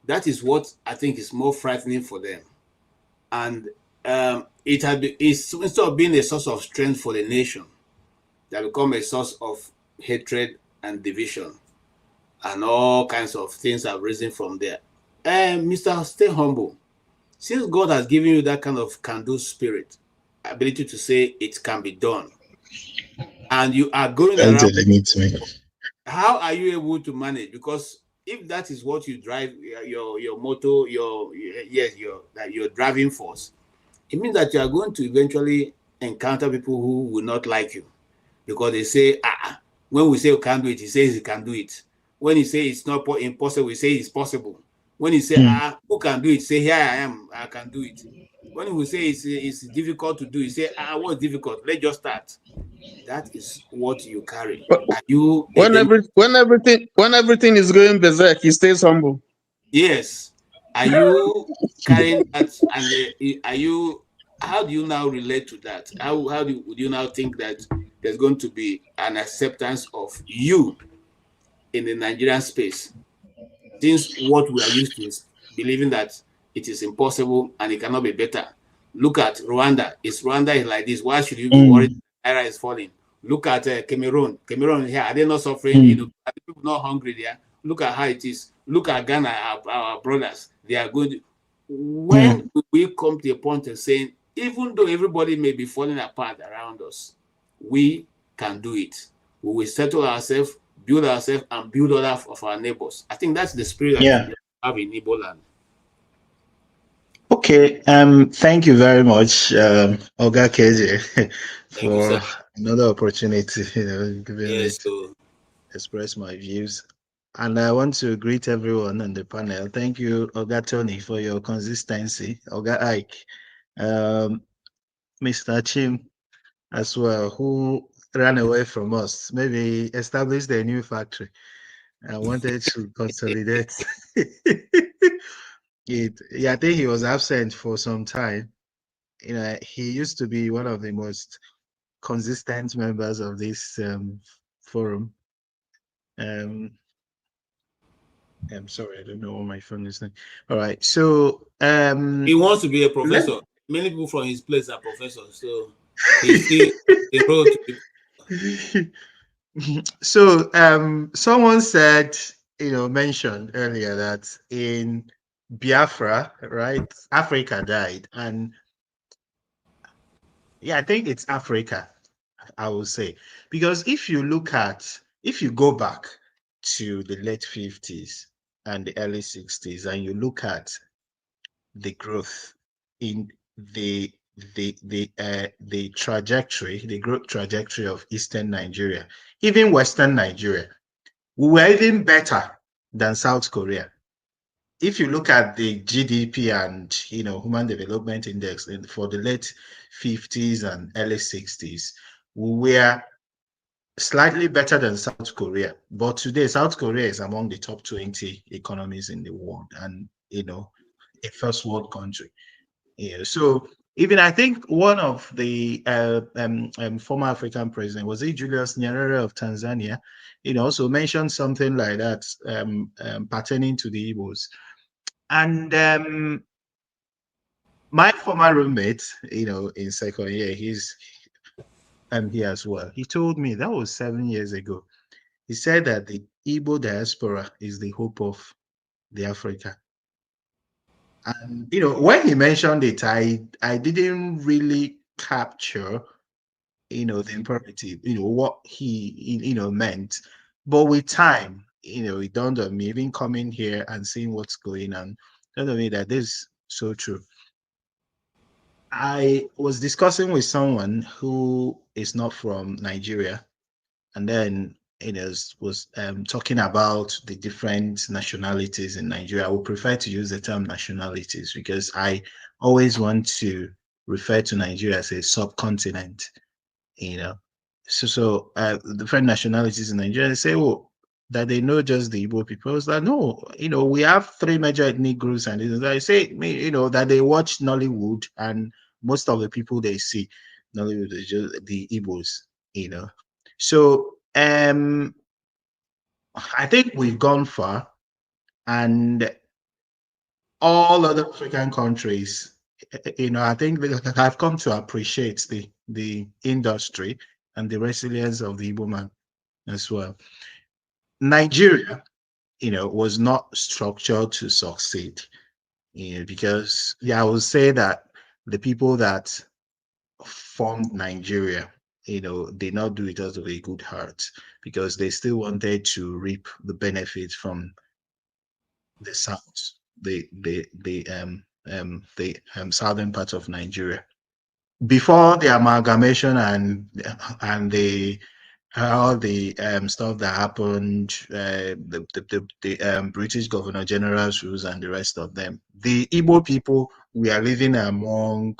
That is what I think is more frightening for them. And it's instead of being a source of strength for the nation, that become a source of hatred and division, and all kinds of things have risen from there. Mr. Stay humble. Since God has given you that kind of can-do spirit, ability to say it can be done, and you are going around, how are you able to manage? Because if that is what you drive, your motto, your driving force, it means that you are going to eventually encounter people who will not like you, because they say, when we say you can't do it, he says he can do it. When he say it's not impossible, we say it's possible. When he say, who can do it? Say, here I am, I can do it. When we say it's difficult to do, you say, what's difficult? Let's just start. That is what you carry. Are you when everything is going berserk, he stays humble. Yes. Are you carrying that? And how do you now relate to that? Would you now think that there's going to be an acceptance of you in the Nigerian space, since what we are used to is believing that it is impossible and it cannot be better? Look at Rwanda. Rwanda is like this. Why should you be worried? Naira is falling. Look at Cameroon. Cameroon here, are they not suffering? Are the people not hungry there? Look at how it is. Look at Ghana, our brothers. They are good. When we come to a point of saying, even though everybody may be falling apart around us, we can do it. We will settle ourselves, build ourselves, and build other of our neighbors. I think that's the spirit that we have in Igbo land. Okay, thank you very much, Oga KJ, for another opportunity, giving me to express my views. And I want to greet everyone on the panel. Thank you, Oga Tony, for your consistency. Oga Ike, Mr. Chim as well, who ran away from us. Maybe established a new factory and wanted to consolidate it. Yeah, I think he was absent for some time. You know, he used to be one of the most consistent members of this forum. I'm sorry, I don't know what my phone is saying. All right, so he wants to be a professor. Many people from his place are professors, so he's still a road to So someone said, mentioned earlier that in Biafra, right, Africa died. And yeah, I think it's Africa, I will say. Because if you go back to the late 50s and the early 60s, and you look at the growth in the trajectory, the growth trajectory of Eastern Nigeria, even Western Nigeria, we were even better than South Korea. If you look at the GDP and Human Development Index for the late 50s and early 60s, we were slightly better than South Korea. But today, South Korea is among the top 20 economies in the world, and a first world country. Yeah, so even I think one of the former African president, was it Julius Nyerere of Tanzania, also mentioned something like that pertaining to the Igbos. And my former roommate, in second year, he's here as well. He told me that was 7 years ago. He said that the Igbo diaspora is the hope of the Africa. And when he mentioned it, I didn't really capture the imperative, what he meant. But with time, it dawned on me, even coming here and seeing what's going on, dawned on me that this is so true. I was discussing with someone who is not from Nigeria, and then was talking about the different nationalities in Nigeria. I would prefer to use the term nationalities because I always want to refer to Nigeria as a subcontinent. So different nationalities in Nigeria, they say, oh, that they know just the Igbo people. I was like, no, we have 3 major ethnic groups, and I say, that they watch Nollywood, and most of the people they see Nollywood is just the Igbos. So I think we've gone far, and all other African countries, I think they have come to appreciate the industry and the resilience of the Igbo man as well. Nigeria, was not structured to succeed, because I would say that the people that formed Nigeria, did not do it out of a good heart, because they still wanted to reap the benefits from the south, the southern part of Nigeria. Before the amalgamation and the all the stuff that happened, the British Governor General's rules and the rest of them, the Igbo people were living among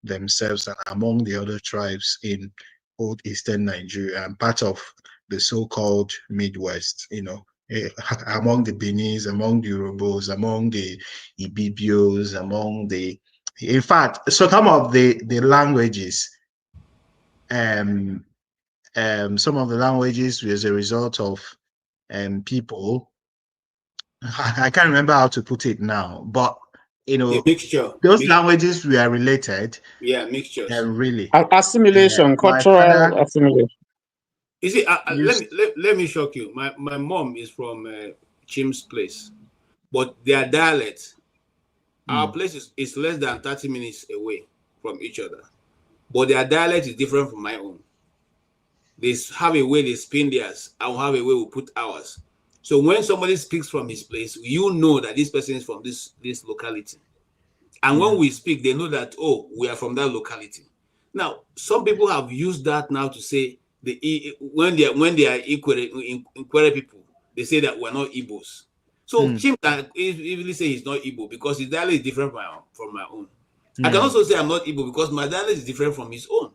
themselves and among the other tribes in old Eastern Nigeria and part of the so-called Midwest, among the Benis, among the Yorubos, among the Ibibios, in fact, so some of the languages, some of the languages was a result of people, I can't remember how to put it now, but mixture. Those languages were related. Yeah, mixtures. Really. Assimilation, cultural assimilation. You see, let me shock you. My mom is from Chim's place, but their dialect, our place is less than 30 minutes away from each other, but their dialect is different from my own. They have a way they spin theirs, and have a way we put ours. So when somebody speaks from his place, you know that this person is from this locality. And when we speak, they know that, oh, we are from that locality. Now, some people have used that now to say when they are Ikwere people, they say that we're not Igbos. So Chim can easily say he's not Igbo because his dialect is different from my own. I can also say I'm not Igbo because my dialect is different from his own.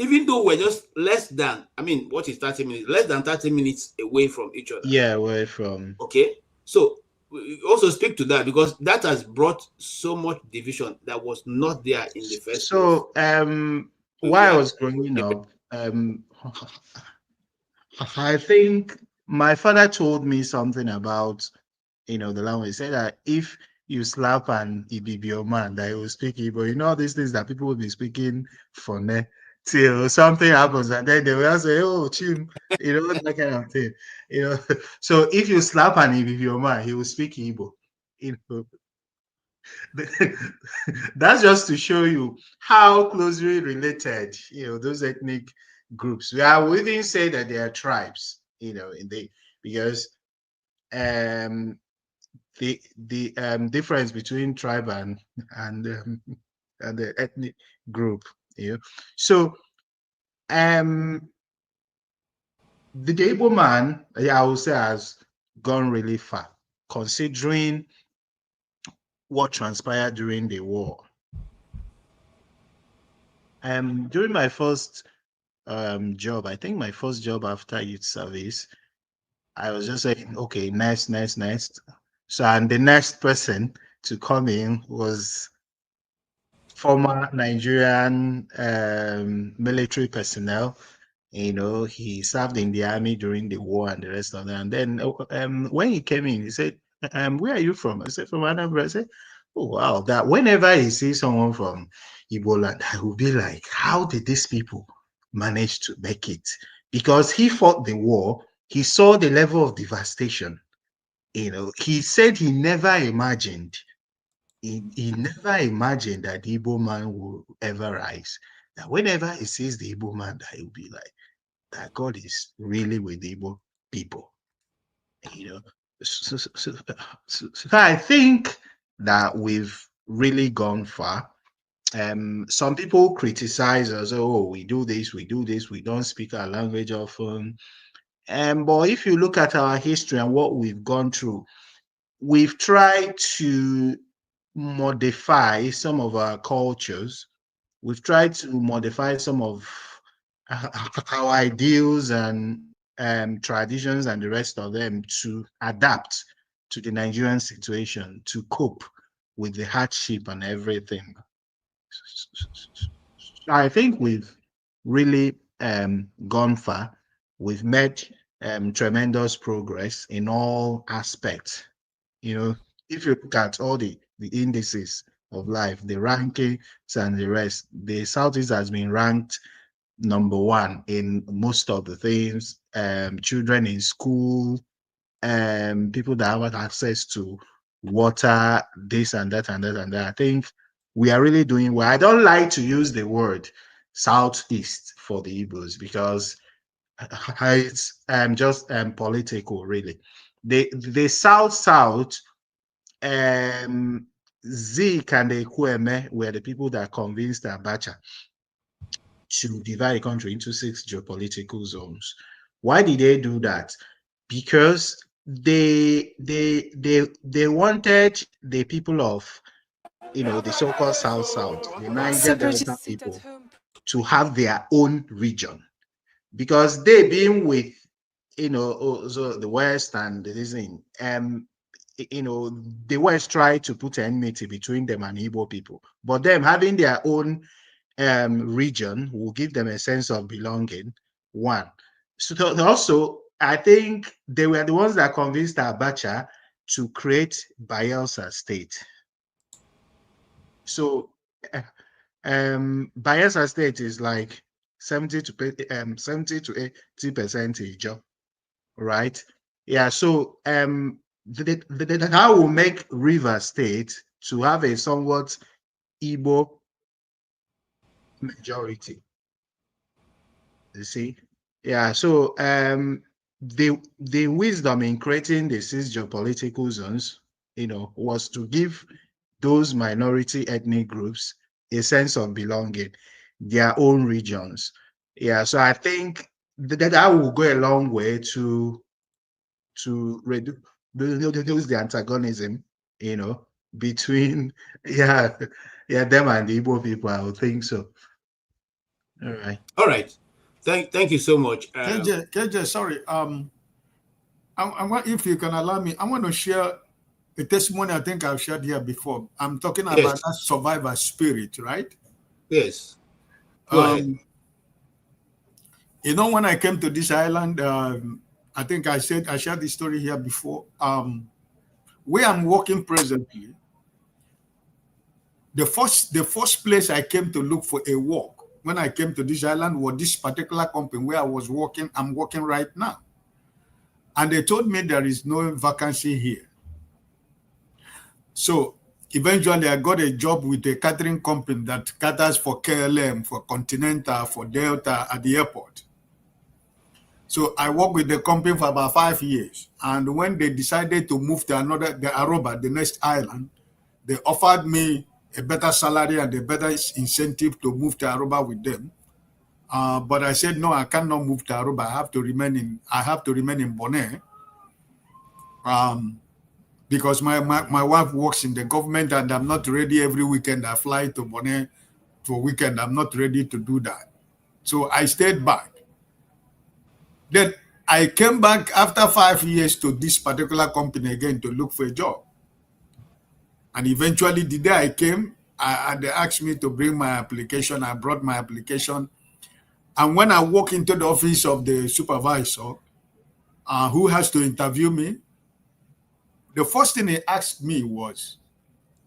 even though we're just less than, I mean, what is 30 minutes? Less than 30 minutes away from each other. Yeah, away from. Okay. So we also speak to that because that has brought so much division that was not there in the first place. So while I was growing up, I think my father told me something about, the language. He said that if you slap an Ibibio man, that he will speak Igbo. You know all these things that people will be speaking for ne till something happens, and then they will say, "Oh, Chim," that kind of thing. So if you slap an Ibibio man, he will speak Igbo. That's just to show you how closely related, those ethnic groups. We even say that they are tribes, because the difference between tribe and the ethnic group, So the Igbo man, I would say, has gone really far, considering what transpired during the war. During my first job, I think my first job after youth service, I was just saying, okay, next. So, and the next person to come in was former Nigerian military personnel. He served in the army during the war and the rest of that. And then when he came in, he said, "Where are you from?" I said, "From Anambra." I said, "Oh, wow." That whenever he sees someone from Igbo land, I will be like, how did these people manage to make it? Because he fought the war, he saw the level of devastation. He said he never imagined he never imagined that the Igbo man will ever rise. That whenever he sees the Igbo man, that he'll be like, that God is really with the Igbo people. So I think that we've really gone far. Some people criticize us, oh, we do this, we don't speak our language often. But if you look at our history and what we've gone through, we've tried to modify some of our cultures. We've tried to modify some of our ideals and traditions and the rest of them to adapt to the Nigerian situation, to cope with the hardship and everything. I think we've really gone far. We've made tremendous progress in all aspects. If you look at all the indices of life, the rankings and the rest, the Southeast has been ranked number one in most of the things. Children in school, people that have access to water, this and that and that and that. I think we are really doing well. I don't like to use the word Southeast for the Igbos because it's just political, really. The South, Zeke and the Ekweme were the people that convinced Abacha to divide the country into 6 geopolitical zones. Why did they do that? Because they wanted the people of the so-called South, the Niger Delta people, to have their own region, because they being with so the West and this thing, the West tried to put enmity between them and Igbo people, but them having their own region will give them a sense of belonging. One. So also, I think they were the ones that convinced Abacha to create Bayelsa State. So Bayelsa State is like 70 to 80% Ijaw, right? Yeah. So that will make River State to have a somewhat Igbo majority. You see, yeah. So the wisdom in creating the 6 geopolitical zones, was to give those minority ethnic groups a sense of belonging, their own regions. Yeah. So I think that will go a long way to reduce the antagonism, between them and the Igbo people. I would think so. All right. All right. Thank you so much. KJ, sorry. I want, if you can allow me, I want to share a testimony I think I've shared here before. I'm talking about that survivor spirit, right? Yes. Go ahead. You know, when I came to this island, I think I shared this story here before. Where I'm working presently, the first place I came to look for a work when I came to this island was this particular company where I was working. I'm working right now. And they told me there is no vacancy here. So eventually I got a job with a catering company that caters for KLM, for Continental, for Delta at the airport. So I worked with the company for about 5 years. And when they decided to move to the Aruba, the next island, they offered me a better salary and a better incentive to move to Aruba with them. But I said, no, I cannot move to Aruba. I have to remain in Bonaire. Because my wife works in the government and I'm not ready every weekend. I fly to Bonaire for a weekend. I'm not ready to do that. So I stayed back. Then I came back after 5 years to this particular company again to look for a job. And eventually the day I came, they asked me to bring my application. I brought my application. And when I walk into the office of the supervisor, who has to interview me, the first thing he asked me was,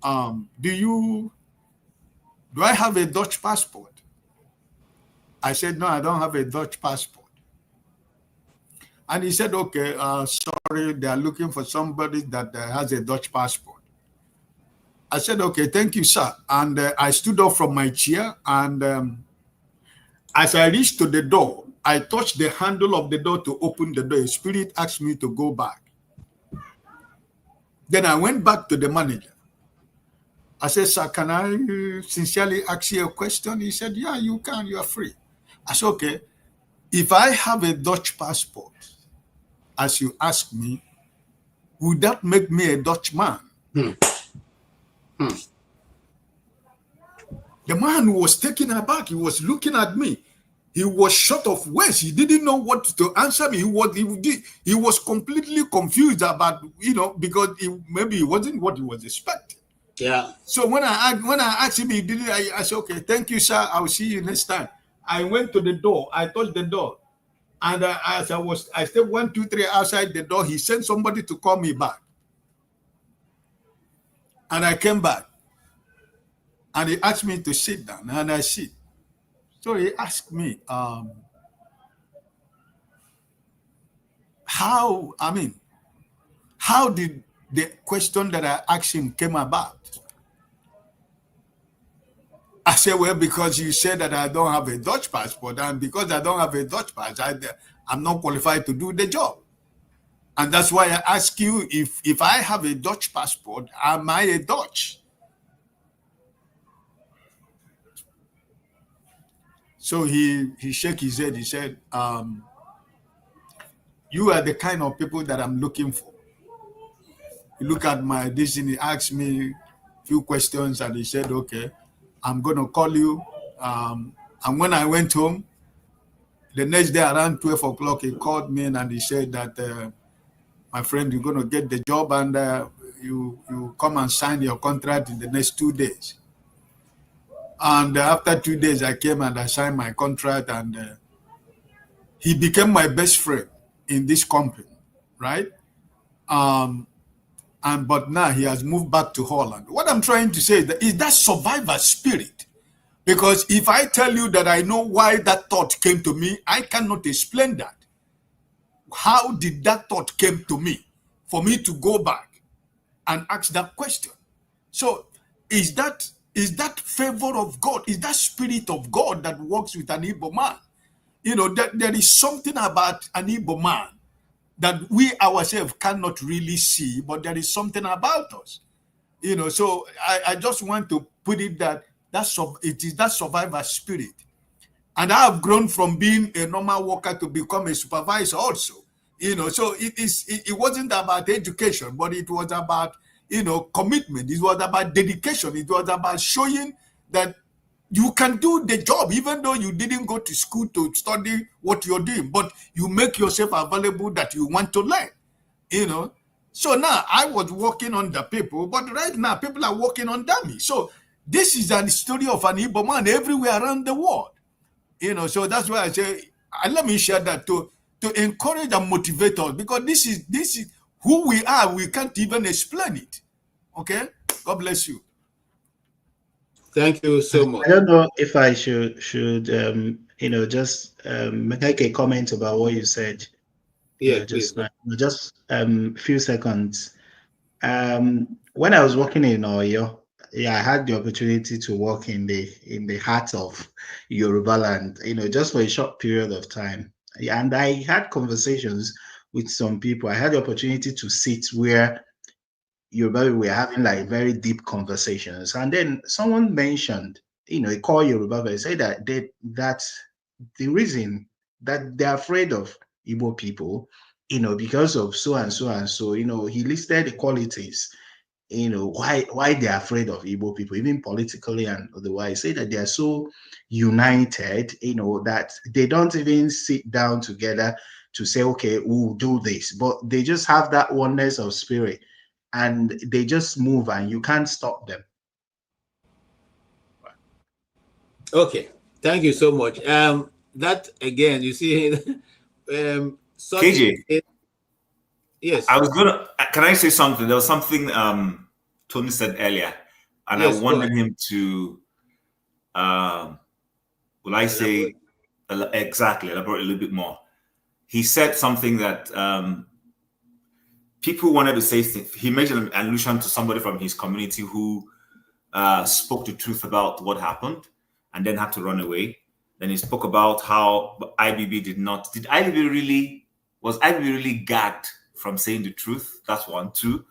do I have a Dutch passport? I said, no, I don't have a Dutch passport. And he said, okay, sorry, they are looking for somebody that has a Dutch passport. I said, okay, thank you, sir. And I stood up from my chair, and as I reached to the door, I touched the handle of the door to open the door. A spirit asked me to go back. Then I went back to the manager. I said, sir, can I sincerely ask you a question? He said, yeah, you can, you are free. I said, okay, if I have a Dutch passport, as you asked me, would that make me a Dutchman? The man was taken aback. He was looking at me. He was short of words. He didn't know what to answer me. He was completely confused about, because maybe it wasn't what he was expecting. Yeah. So when I asked him, I said, okay, thank you, sir. I'll see you next time. I went to the door. I touched the door. And as I stepped 1, 2, 3 outside the door, he sent somebody to call me back. And I came back. And he asked me to sit down, and I sit. So he asked me, how did the question that I asked him came about? I said, well, because you said that I don't have a Dutch passport, and because I don't have a Dutch passport, I'm not qualified to do the job. And that's why I ask you, if I have a Dutch passport, am I a Dutch? So he shook his head. He said, you are the kind of people that I'm looking for. He looked at my this and he asked me a few questions, and he said, okay, I'm going to call you. And when I went home, the next day around 12 o'clock, he called me and he said that, my friend, you're going to get the job, and you come and sign your contract in the next 2 days. And after 2 days, I came and I signed my contract, and he became my best friend in this company, right? But now he has moved back to Holland. What I'm trying to say is that survivor spirit. Because if I tell you that I know why that thought came to me, I cannot explain that. How did that thought came to me for me to go back and ask that question? So is that favor of God? Is that spirit of God that works with an Igbo man? There is something about an Igbo man that we ourselves cannot really see, but there is something about us. So I just want to put it that it is that survivor spirit. And I have grown from being a normal worker to become a supervisor also. So it wasn't about education, but it was about, commitment. It was about dedication. It was about showing that, you can do the job even though you didn't go to school to study what you're doing, but you make yourself available that you want to learn, you know. So now I was working on the people, but right now people are working on me. So this is a story of an Igbo man everywhere around the world, you know. So that's why I say, and let me share that to encourage and motivate us, because this is who we are. We can't even explain it. Okay, God bless you. Thank you so much. I don't know if I should you know, just make a comment about what you said. Yeah, just please. just few seconds. When I was working in Oyo, yeah, I had the opportunity to work in the heart of Yoruba land, you know, just for a short period of time. Yeah, and I had conversations with some people. I had the opportunity to sit where Yoruba we were having like very deep conversations, and then someone mentioned, you know, he called Yoruba and said that the reason that they're afraid of Igbo people, you know, because of so and so and so, you know, he listed the qualities, you know, why they're afraid of Igbo people, even politically and otherwise. Say that they're so united, you know, that they don't even sit down together to say, okay, we'll do this, but they just have that oneness of spirit, and they just move, and you can't stop them. Okay, thank you so much. That again, you see, KJ, yes. I was gonna. Can I say something? There was something Tony said earlier, and yes, I wanted him to. Will I say exactly? Elaborate a little bit more. He said something that people wanted to say. He made an allusion to somebody from his community who spoke the truth about what happened and then had to run away. Then he spoke about how IBB did not. Was IBB really gagged from saying the truth? That's one. Two,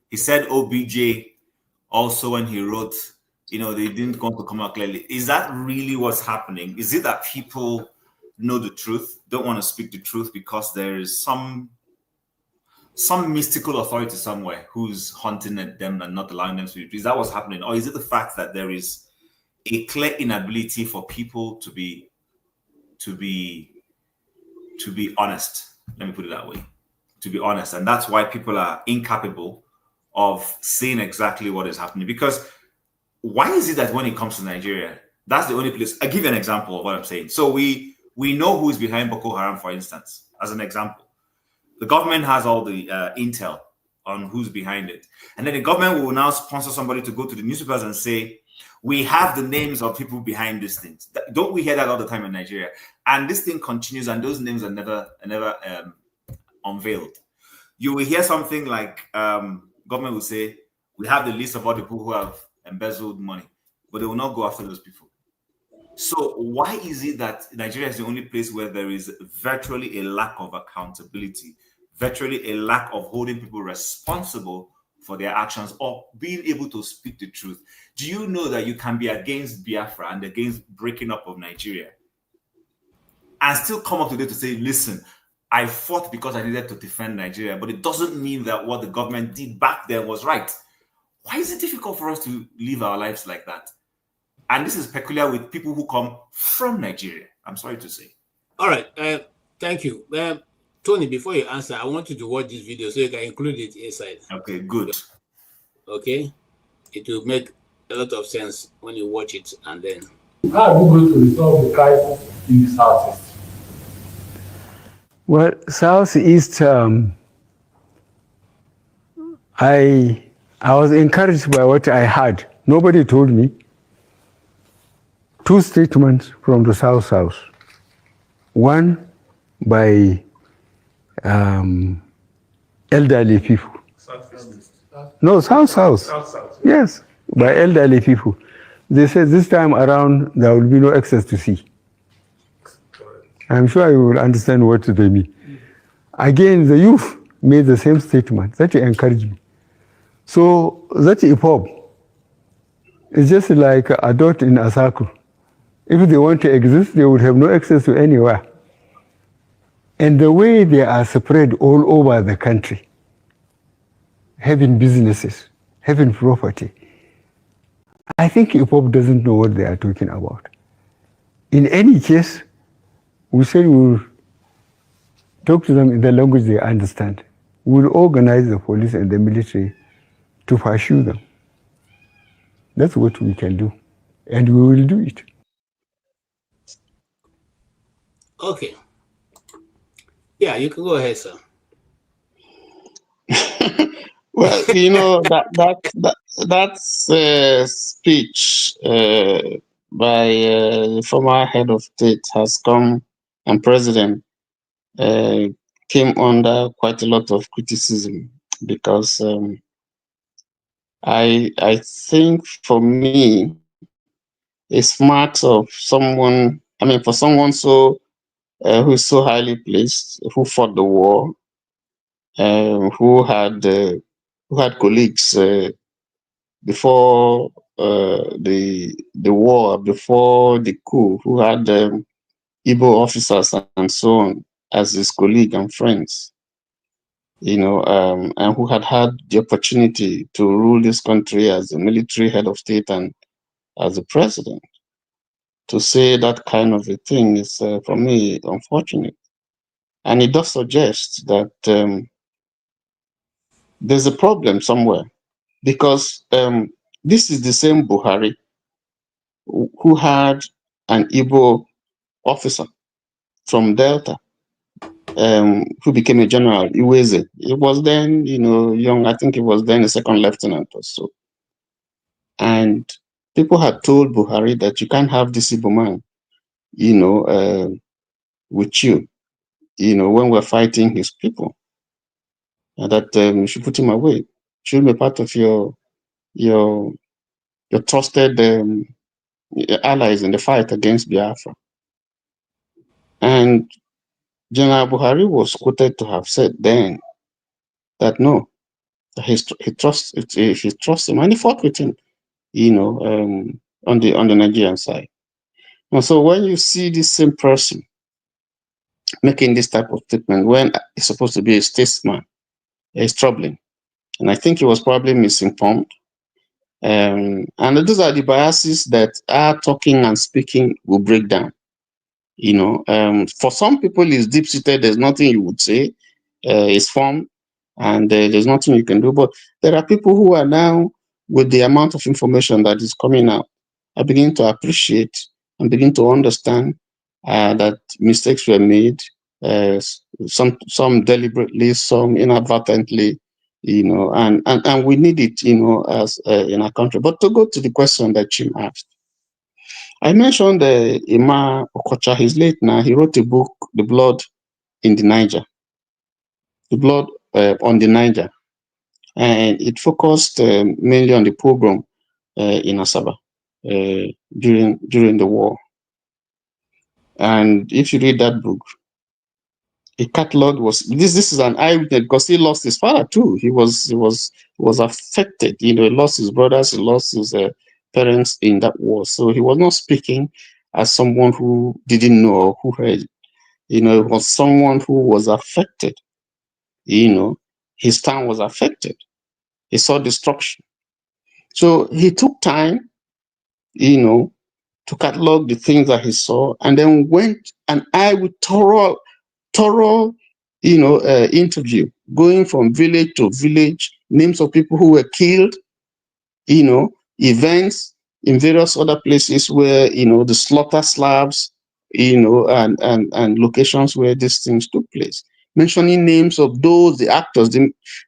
he said OBJ also, when he wrote, you know, they didn't want to come out clearly. Is that really what's happening? Is it that people know the truth, don't want to speak the truth because there is some mystical authority somewhere who's hunting at them and not allowing them to speak? Is that what's happening? Or is it the fact that there is a clear inability for people to be honest? Let me put it that way. To be honest. And that's why people are incapable of seeing exactly what is happening. Because why is it that when it comes to Nigeria, that's the only place? I'll give you an example of what I'm saying. So we know who is behind Boko Haram, for instance, as an example. The government has all the intel on who's behind it. And then the government will now sponsor somebody to go to the newspapers and say, we have the names of people behind these things. Don't we hear that all the time in Nigeria? And this thing continues, and those names are never unveiled. You will hear something like government will say, we have the list of all the people who have embezzled money, but they will not go after those people. So why is it that Nigeria is the only place where there is virtually a lack of accountability, virtually a lack of holding people responsible for their actions or being able to speak the truth? Do you know that you can be against Biafra and against breaking up of Nigeria and still come up today to say, listen, I fought because I needed to defend Nigeria, but it doesn't mean that what the government did back then was right? Why is it difficult for us to live our lives like that? And this is peculiar with people who come from Nigeria, I'm sorry to say. All right, thank you. Tony, before you answer, I want you to watch this video so you can include it inside. Okay, good. Okay? It will make a lot of sense when you watch it, and then... How are we going to resolve the crisis in the Southeast? Well, Southeast, I was encouraged by what I heard. Nobody told me. 2 statements from the South. One by elderly people. No, South. Yes, by elderly people. They said this time around there will be no access to sea. I'm sure you will understand what they mean. Again, the youth made the same statement. That encouraged me. So that EPOB is just like a dot in a circle. If they want to exist, they would have no access to anywhere. And the way they are spread all over the country, having businesses, having property, I think IPOP doesn't know what they are talking about. In any case, we said we'll talk to them in the language they understand. We'll organize the police and the military to pursue them. That's what we can do. And we will do it. Okay. Yeah, you can go ahead, sir. Well, you know, that's speech by the former head of state has come, and president came under quite a lot of criticism because I think for me it's marks of someone. I mean, for someone so who is so highly placed, who fought the war, who had colleagues before the war, before the coup, who had Igbo officers and so on as his colleague and friends, you know, and who had the opportunity to rule this country as a military head of state and as a president. To say that kind of a thing is, for me, unfortunate. And it does suggest that there's a problem somewhere, because this is the same Buhari who had an Igbo officer from Delta who became a general, Iweze. He was then, you know, young. I think he was then a second lieutenant or so. And people had told Buhari that you can't have this Igbo man, you know, with you, you know, when we're fighting his people, and that you should put him away. Should be part of your trusted allies in the fight against Biafra. And General Buhari was quoted to have said then that no, he trusts him, and he fought with him, you know, on the Nigerian side. And so when you see this same person making this type of statement when he's supposed to be a statesman, it's troubling. And I think he was probably misinformed. And those are the biases that our talking and speaking will break down. You know, for some people, it's deep-seated. There's nothing you would say. It's formed, and there's nothing you can do. But there are people who are now, with the amount of information that is coming out, I begin to appreciate and begin to understand that mistakes were made, some deliberately, some inadvertently, you know, and we need it, you know, as in our country. But to go to the question that Jim asked, I mentioned Ima Okocha. He's late now. He wrote a book, The Blood in the Niger, The Blood on the Niger, and it focused mainly on the pogrom in Asaba during the war. And if you read that book, a catalog was this is an eyewitness, because he lost his father too. He was affected. You know, he lost his brothers, he lost his parents in that war. So he was not speaking as someone who didn't know or who heard. You know, it was someone who was affected. You know, his town was affected. He saw destruction. So he took time, you know, to catalog the things that he saw, and then went and with thorough, you know, interview, going from village to village, names of people who were killed, you know, events in various other places where, you know, the slaughter slabs, you know, and locations where these things took place, mentioning names of the actors,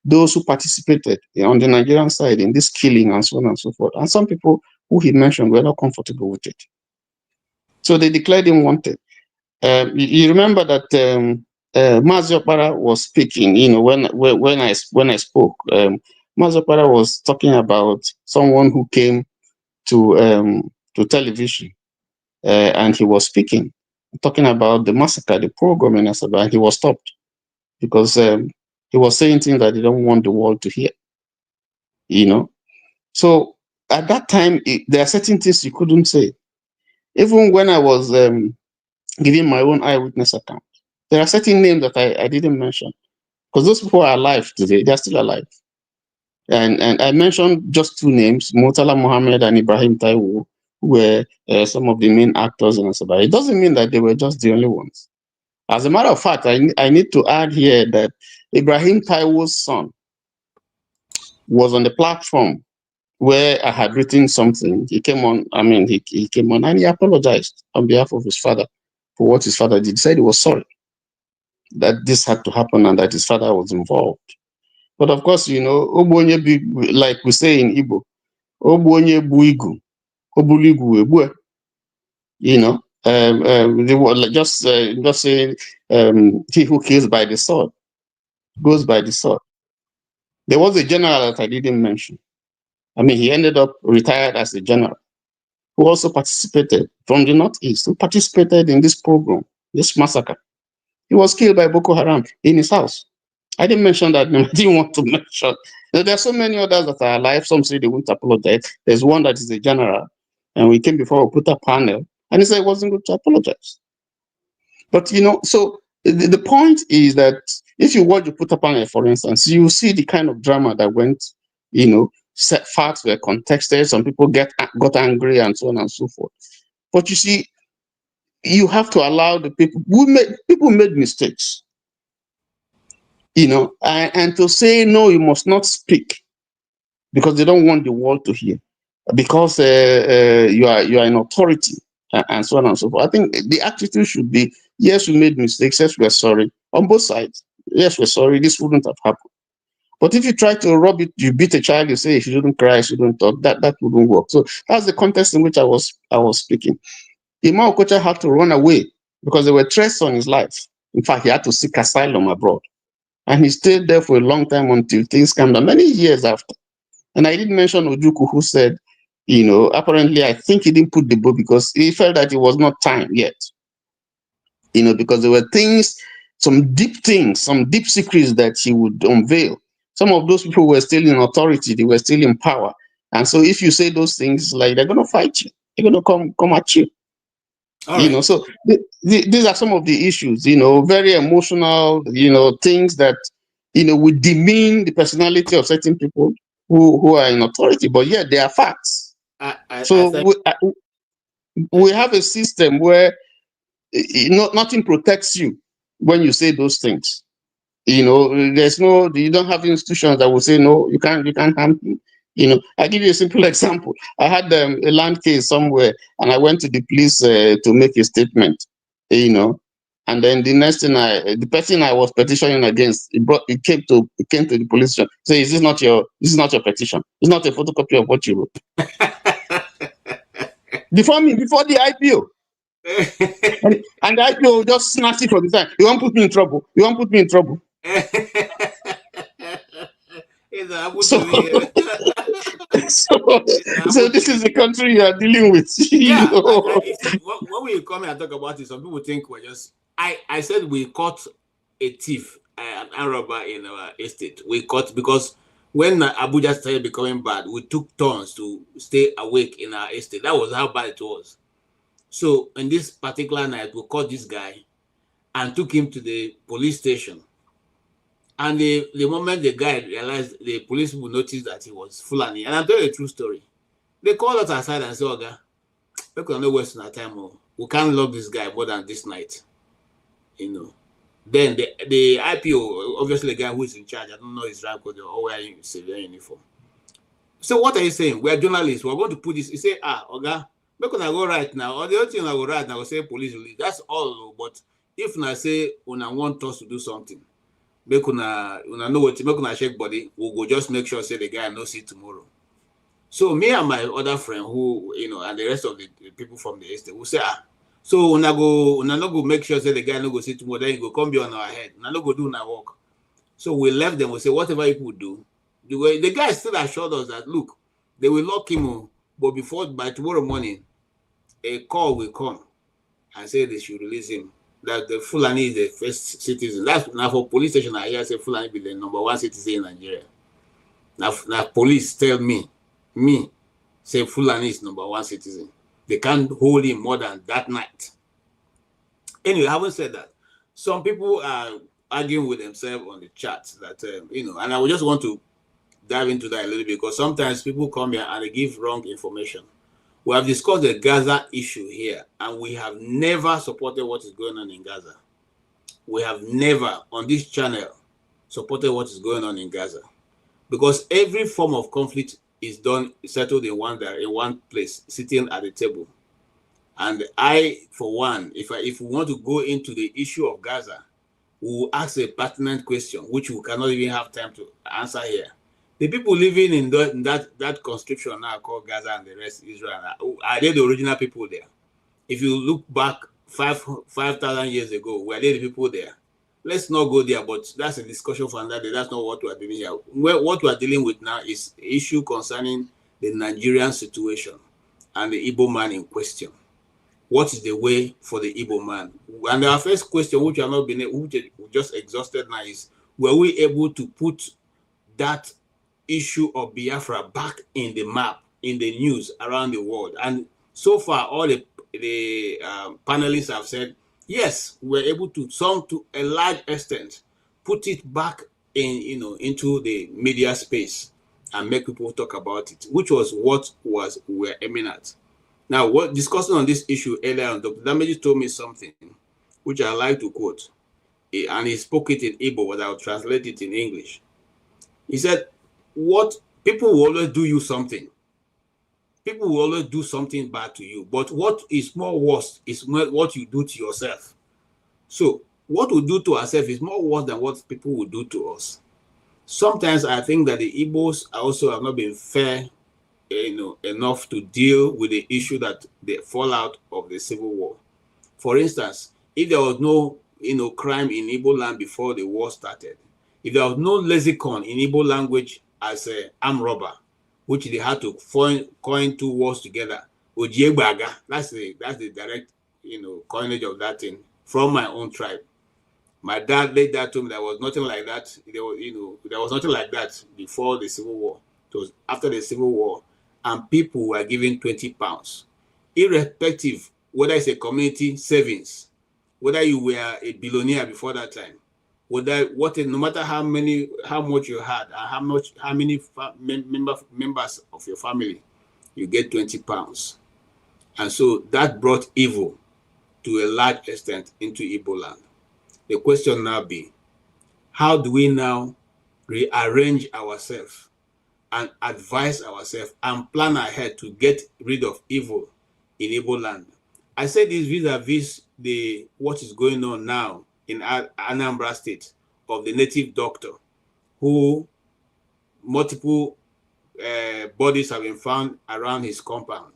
those who participated on the Nigerian side in this killing and so on and so forth. And some people who he mentioned were not comfortable with it. So they declared him wanted. You remember that Mazi Opara was speaking, you know, when I spoke, Mazi Opara was talking about someone who came to television, and he was speaking, talking about the massacre, the pogrom in Asaba, and he was stopped because he was saying things that they don't want the world to hear, you know. So at that time, there are certain things you couldn't say. Even when I was giving my own eyewitness account, there are certain names that I didn't mention, because those people are alive today. They're still alive. And I mentioned just two names, Murtala Mohammed and Ibrahim Taiwo, who were some of the main actors in Asaba. It doesn't mean that they were just the only ones. As a matter of fact, I need to add here that Ibrahim Taiwo's son was on the platform where I had written something. He came on, he came on and he apologized on behalf of his father for what his father did. He said he was sorry that this had to happen and that his father was involved. But of course, you know, like we say in Igbo, you know, they were just saying, he who kills by the sword goes by the sword. There was a general that I didn't mention. I mean, he ended up retired as a general who also participated from the Northeast, who participated in this program, this massacre. He was killed by Boko Haram in his house. I didn't mention that. I didn't want to mention. There are so many others that are alive. Some say they won't apologize. There's one that is a general, and we came before we put a panel, and he said it wasn't good to apologize. But, you know, so the point is that if you watch the put a panel, for instance, you see the kind of drama that went, you know, set facts were contested. Some people got angry and so on and so forth. But you see, you have to allow the people people made mistakes, you know, and to say no, you must not speak because they don't want the world to hear, because you are an authority and so on and so forth. I think the attitude should be, yes, we made mistakes, yes, we're sorry on both sides. Yes, we're sorry, this wouldn't have happened. But if you try to rub it, you beat a child, you say you shouldn't cry, you shouldn't talk, that wouldn't work. So that's the context in which I was speaking. Imam Okocha had to run away because there were threats on his life. In fact, he had to seek asylum abroad. And he stayed there for a long time until things came down, many years after. And I didn't mention Ojuku, who said, you know, apparently I think he didn't put the book because he felt that it was not time yet. You know, because there were things, some deep secrets that he would unveil. Some of those people were still in authority, they were still in power. And so if you say those things, like, they're going to fight you, they're going to come at you. You know, so these are some of the issues, you know, very emotional, you know, things that, you know, would demean the personality of certain people who are in authority, but yet they are facts. We have a system where nothing protects you when you say those things. You know, you don't have institutions that will say, no, you can't harm me. You know, I give you a simple example. I had a land case somewhere, and I went to the police to make a statement. You know, and then the next thing, the person I was petitioning against, it came to the police station. Say, this is not your petition. It's not a photocopy of what you wrote. Before the IPO. and the IPO just snatched it from the side. You won't put me in trouble. You won't put me in trouble. So this is the country you are dealing with. Yeah, when we come here and talk about it, some people think we're just. I said we caught a thief, an armed robber in our estate. We caught because when Abuja started becoming bad, we took turns to stay awake in our estate. That was how bad it was. So in this particular night, we caught this guy and took him to the police station. And the moment the guy realized, the police would notice that he was Fulani. And I'll tell you a true story. They called us aside and said, "Oga, we can no wasting our time. We can't lock this guy more than this night." You know. Then the IPO, obviously the guy who is in charge, I don't know his rank, because they're all wearing civilian uniform. So what are you saying? We are journalists. We're going to put this. You say, Oga, we're going to go right now. Or the other thing I will write now, will say police release. That's all. But if I say, when I want us to do something, make una know what to make una shake body, we'll go just make sure say the guy no see tomorrow. So me and my other friend who, you know, and the rest of the people from the estate will say, so una no go make sure say the guy no go see tomorrow, then he go come be on our head. Una no go do na work. So we left them, we say, whatever you could do. The guy still assured us that, look, they will lock him, but by tomorrow morning, a call will come and say they should release him. That the Fulani is the first citizen. That's now for police station. I hear say Fulani be the #1 citizen in Nigeria. Now police tell me, say Fulani is #1 citizen. They can't hold him more than that night. Anyway, having said that, some people are arguing with themselves on the chat that you know, and I would just want to dive into that a little bit, because sometimes people come here and they give wrong information. We have discussed the Gaza issue here, and we have never supported what is going on in Gaza. We have never on this channel supported what is going on in Gaza, because every form of conflict is settled in one place, sitting at the table. And I, for one, if we want to go into the issue of Gaza, we will ask a pertinent question, which we cannot even have time to answer here. The people living in that conscription now called Gaza and the rest of Israel, are they the original people there? If you look back 5,000 years ago, were they the people there? Let's not go there, but that's a discussion for another day. That's not what we are dealing here. What we are dealing with now is an issue concerning the Nigerian situation and the Igbo man in question. What is the way for the Igbo man? And our first question, which have not been, which we just exhausted now, is: were we able to put that issue of Biafra back in the map, in the news around the world? And so far, all the panelists have said, yes, we're able to, some to a large extent, put it back in, into the media space and make people talk about it, which was what we're aiming at. Now, discussing on this issue earlier on, Dr. Damaji told me something which I like to quote, and he spoke it in Igbo, but I'll translate it in English. He said, "What people will always do you something. People will always do something bad to you, but what is more worse is what you do to yourself. So, what we do to ourselves is more worse than what people will do to us." Sometimes I think that the Igbos also have not been fair, enough to deal with the issue that the fallout of the civil war. For instance, if there was no crime in Igbo land before the war started, if there was no lexicon in Igbo language as an armed robber, which they had to coin two words together, Ojiegbaga, that's the direct coinage of that thing from my own tribe. My dad laid that to me. There was nothing like that. There was nothing like that before the Civil War. It was after the Civil War, and people were given 20 pounds, irrespective whether it's a community savings, whether you were a billionaire before that time, no matter how much you had, and how many members of your family, you get 20 pounds. And so that brought evil to a large extent into Igbo land. The question now be, how do we now rearrange ourselves and advise ourselves and plan ahead to get rid of evil in Igbo land? I say this vis-a-vis what is going on now in Anambra State of the native doctor who multiple bodies have been found around his compound.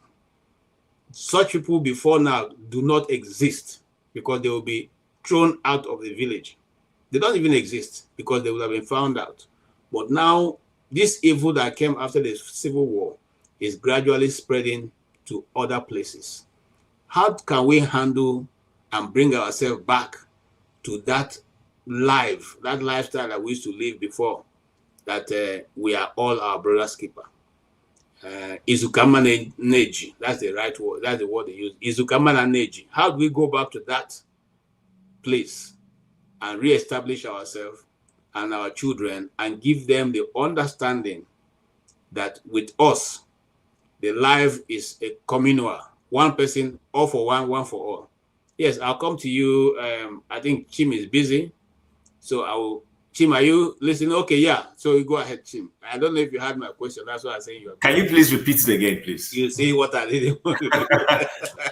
Such people before now do not exist because they will be thrown out of the village. They don't even exist because they would have been found out. But now this evil that came after the Civil War is gradually spreading to other places. How can we handle and bring ourselves back to that lifestyle that we used to live before, that we are all our brother's keeper? Izukama Neji, that's the right word, that's the word they use. Izukama Neji. How do we go back to that place and re-establish ourselves and our children and give them the understanding that with us, the life is a communal, one person, all for one, one for all. Yes, I'll come to you. I think Chim is busy. So Chim, are you listening? Okay, yeah. So you go ahead, Chim. I don't know if you heard my question. That's why I say you. Can you please repeat it again, please? You see what I did.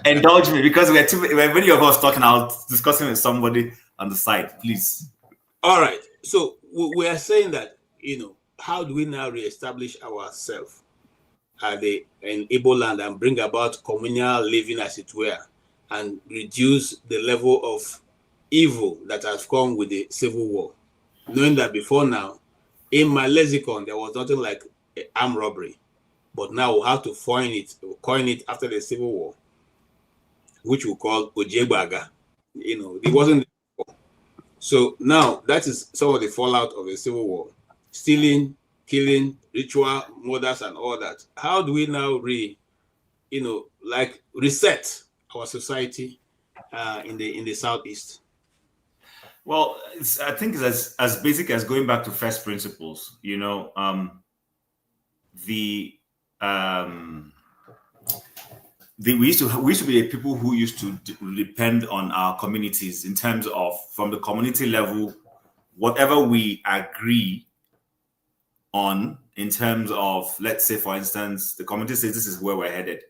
Indulge me, because we're many of us talking out, discussing with somebody on the side, please. All right. So we are saying that, how do we now reestablish ourselves in Igbo land and bring about communal living, as it were, and reduce the level of evil that has come with the Civil War? Knowing that before now, in my lexicon, there was nothing like armed robbery. But now we'll have to coin it after the Civil War, which we call Ojegbaga. It wasn't before. So now that is some of the fallout of the Civil War. Stealing, killing, ritual murders, and all that. How do we now reset our society in the Southeast? Well, I think it's as basic as going back to first principles. we used to be the people who used to depend on our communities in terms of, from the community level, whatever we agree on in terms of, let's say, for instance, the community says this is where we're headed.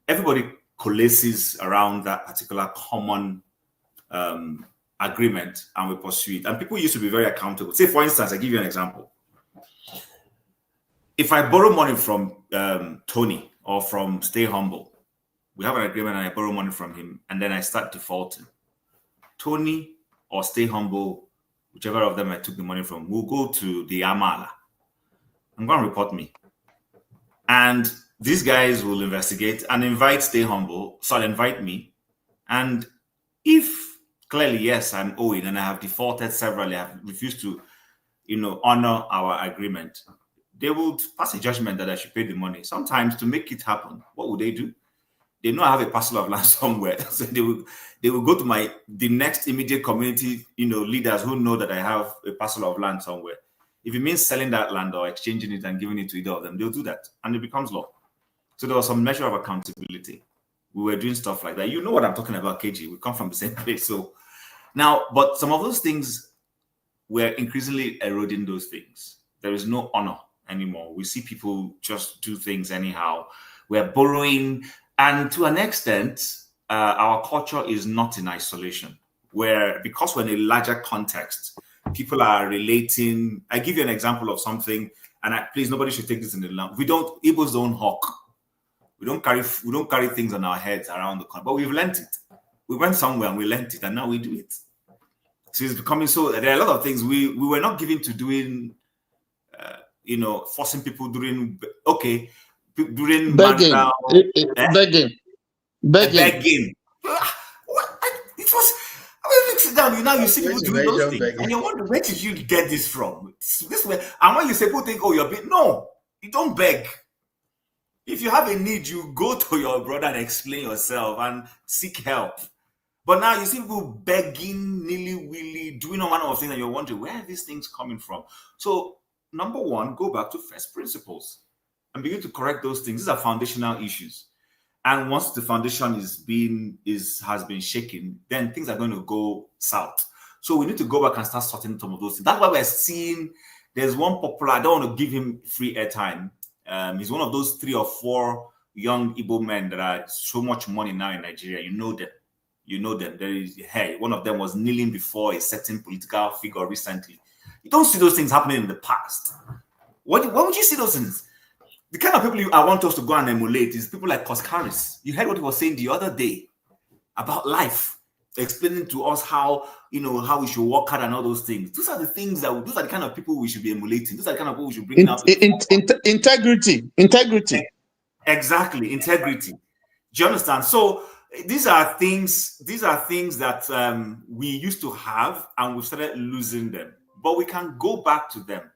Everybody coalesces around that particular common agreement, and we pursue it. And people used to be very accountable. Say, for instance, I give you an example. If I borrow money from Tony or from Stay Humble, we have an agreement and I borrow money from him, and then I start defaulting. Tony or Stay Humble, whichever of them I took the money from, will go to the Amala. I'm going to report me. And these guys will investigate and invite Stay Humble, so they'll invite me. And if clearly, yes, I'm owing and I have defaulted severally, I have refused to, honor our agreement, they will pass a judgment that I should pay the money. Sometimes to make it happen, what would they do? They know I have a parcel of land somewhere. So they will go to the next immediate community, leaders who know that I have a parcel of land somewhere. If it means selling that land or exchanging it and giving it to either of them, they'll do that. And it becomes law. So there was some measure of accountability. We were doing stuff like that. You know what I'm talking about, KG. We come from the same place. So now, but some of those things, we're increasingly eroding those things. There is no honor anymore. We see people just do things anyhow. We're borrowing. And to an extent, our culture is not in isolation, because we're in a larger context, people are relating. I give you an example of something, and please, nobody should take this in the land. Igbos don't hawk. We don't carry things on our heads around the country, but we've learned it. We went somewhere and we learned it, and now we do it. So it's becoming so. There are a lot of things we were not given to doing. Forcing people during begging. It was. When you sit down, you see people doing those things, and you wonder, where did you get this from? This way, and when you say people think, oh, you're big, no, you don't beg. If you have a need, you go to your brother and explain yourself and seek help. But now you see people begging, nilly-willy, doing all manner of things, and you're wondering, where are these things coming from? So, number one, go back to first principles and begin to correct those things. These are foundational issues. And once the foundation has been shaken, then things are going to go south. So we need to go back and start sorting some of those things. That's why we're seeing there's one popular, I don't want to give him free airtime. He's one of those 3 or 4 young Igbo men that are so much money now in Nigeria. You know them. There is, one of them was kneeling before a certain political figure recently. You don't see those things happening in the past. Why would you see those things? The kind of people I want us to go and emulate is people like Koskaris. You heard what he was saying the other day about life, explaining to us how we should work hard and all those things. Those are the kind of people we should be emulating. Those are the kind of people we should bring out. Integrity. Exactly, integrity. Do you understand? So these are things that we used to have, and we've started losing them. But we can go back to them.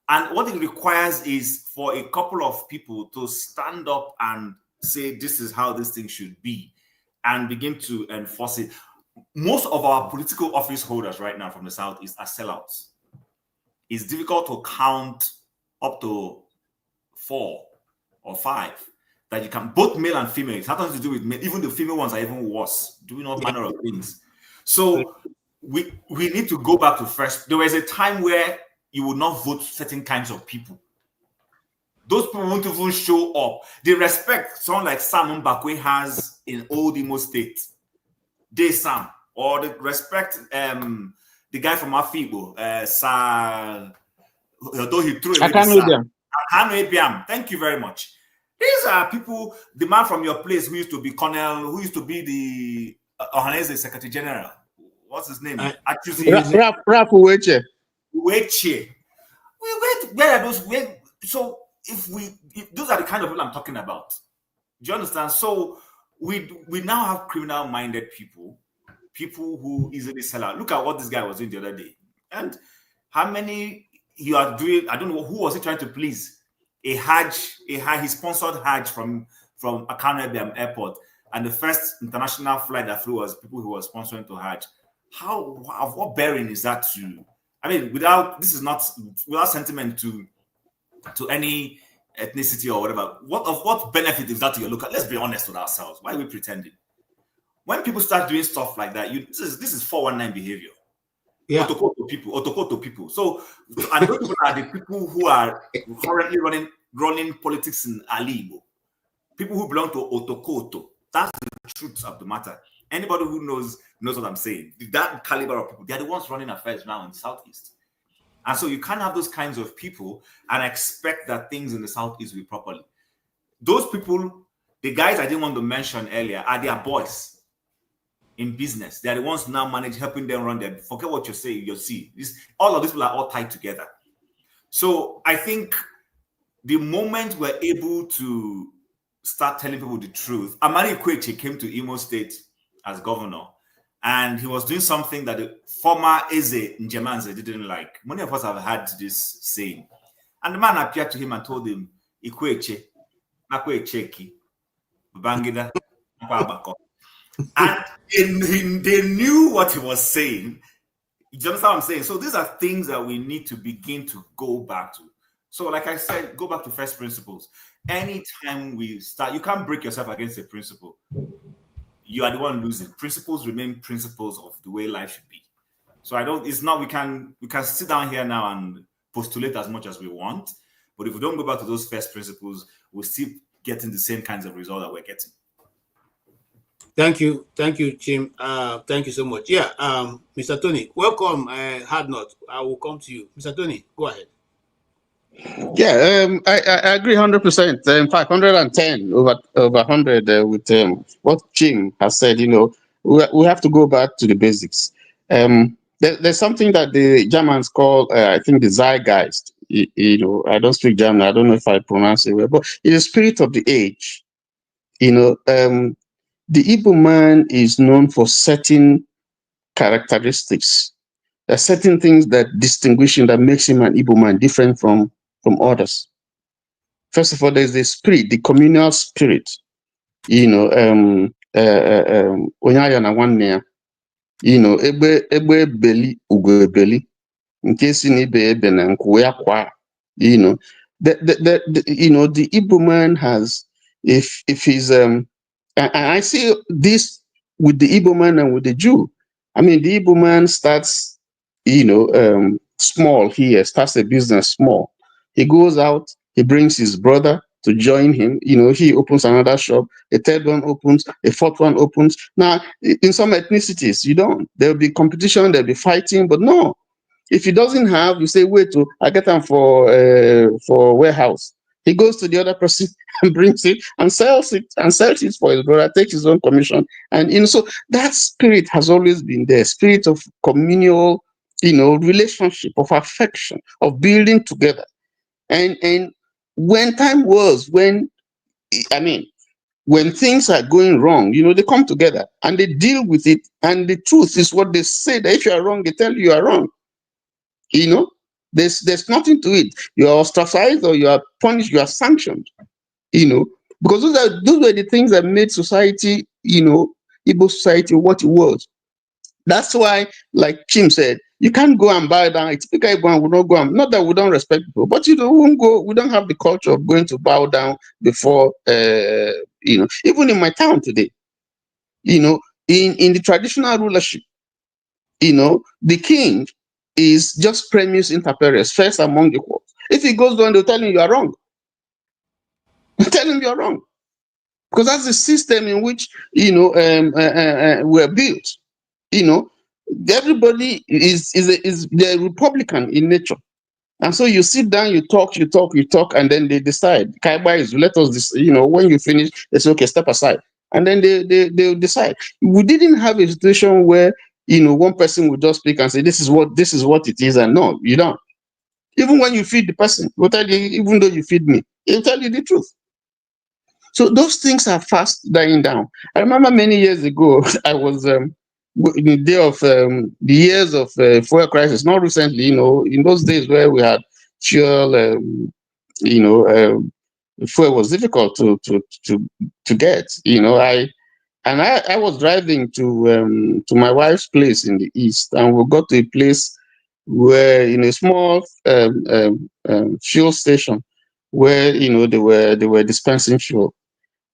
And what it requires is for a couple of people to stand up and say, this is how this thing should be, and begin to enforce it. Most of our political office holders right now from the Southeast are sellouts. It's difficult to count up to 4 or 5 that you can, both male and female. It has nothing to do with male. Even the female ones are even worse, doing all manner of things. So we need to go back to first. There was a time where you would not vote certain kinds of people. Those people won't even show up. They respect someone like Sam Mbakwe has in Old Imo State. They Sam. Or they respect the guy from Afibo, although he threw away Thank you very much. These are people, the man from your place who used to be Colonel, who used to be the Ohanese Secretary General. What's his name? Raf Uweche. Where are those? So if those are the kind of people I'm talking about. Do you understand? So we now have criminal-minded people who easily sell out. Look at what this guy was doing the other day, and how many you are doing. I don't know who was he trying to please. He sponsored Hajj from Akano Airport, and the first international flight that flew was people who were sponsoring to Hajj. What bearing is that to? I mean, without sentiment to any ethnicity or whatever, what benefit is that to your local? Let's be honest with ourselves. Why are we pretending? When people start doing stuff like that, this is 419 behavior. Yeah. Otokoto people. So, and those people are the people who are currently running politics in Igbo. People who belong to Otokoto. That's the truth of the matter. Anybody who knows what I'm saying. That caliber of people, they're the ones running affairs now in the Southeast. And so you can't have those kinds of people and expect that things in the Southeast will be properly. Those people, the guys I didn't want to mention earlier, are their boys in business. They are the ones now helping them run them. Forget what you're saying, you'll see. All of these people are all tied together. So I think the moment we're able to start telling people the truth, Amari Kweche came to Imo State as governor, and he was doing something that the former Eze Njemanze didn't like. Many of us have had this saying. And the man appeared to him and told him, Ikweche, Nakwecheki, Bangida, Kwabako. And they knew what he was saying. You understand what I'm saying? So these are things that we need to begin to go back to. So like I said, go back to first principles. Anytime we start, you can't break yourself against a principle. You are the one losing. Principles remain principles of the way life should be. So we can sit down here now and postulate as much as we want. But if we don't go back to those first principles, we'll still getting the same kinds of results that we're getting. Thank you, Chim. Thank you so much. Yeah, Mr. Tony, welcome. Hard Not. I will come to you, Mr. Tony. Go ahead. Yeah, I agree 100%. In fact, 110 over 100 with what Chim has said. You know, we have to go back to the basics. There's something that the Germans call, I think, the Zeitgeist. You know, I don't speak German. I don't know if I pronounce it well, but it's the spirit of the age. You know, the Igbo man is known for certain characteristics. There are certain things that distinguish him, that makes him an Igbo man different from others. First of all, there's the spirit, the communal spirit. You know, onyaya na nwanne, you know, ebe beli ugo beli, in case you need ebe na nkuwe akwa. You know, the Igbo man has, if he's and I see this with the Igbo man and with the Jew. I mean, the Igbo man starts, you know, small here, starts a business small. He goes out, he brings his brother to join him. You know, he opens another shop, a third one opens, a fourth one opens. Now, in some ethnicities, you don't. There'll be competition, there'll be fighting, but no. If he doesn't have, you say, wait, I get them for warehouse. He goes to the other person and brings it and sells it for his brother, takes his own commission. And, you know, so that spirit has always been there, spirit of communal, you know, relationship, of affection, of building together. And when things are going wrong, you know, they come together and they deal with it. And the truth is what they say, that if you are wrong, they tell you are wrong. You know, there's nothing to it. You are ostracized or you are punished, you are sanctioned, you know, because those were the things that made society, you know, Igbo society what it was. That's why, like Chim said, you can't go and bow down. A typical Igbo would not go and, not that we don't respect people, but you know, we don't have the culture of going to bow down before, you know, even in my town today, you know, in the traditional rulership, you know, the king is just primus inter pares, first among equals. If he goes down, they'll tell him you are wrong. Tell him you're wrong. Because that's the system in which, you know, we're built. You know, everybody is they're Republican in nature. And so you sit down, you talk, and then they decide. Kaiba is, let us, you know, when you finish, they say, okay, step aside. And then they'll decide. We didn't have a situation where, you know, one person would just speak and say, this is what it is, and no, you don't. Even when you feed the person, will tell you, even though you feed me, he'll tell you the truth. So those things are fast dying down. I remember many years ago, I was in the day of the years of fuel crisis, not recently, you know, in those days where we had fuel, you know, fuel was difficult to get, you know. I was driving to my wife's place in the east, and we got to a place where, in a small fuel station, where they were dispensing fuel.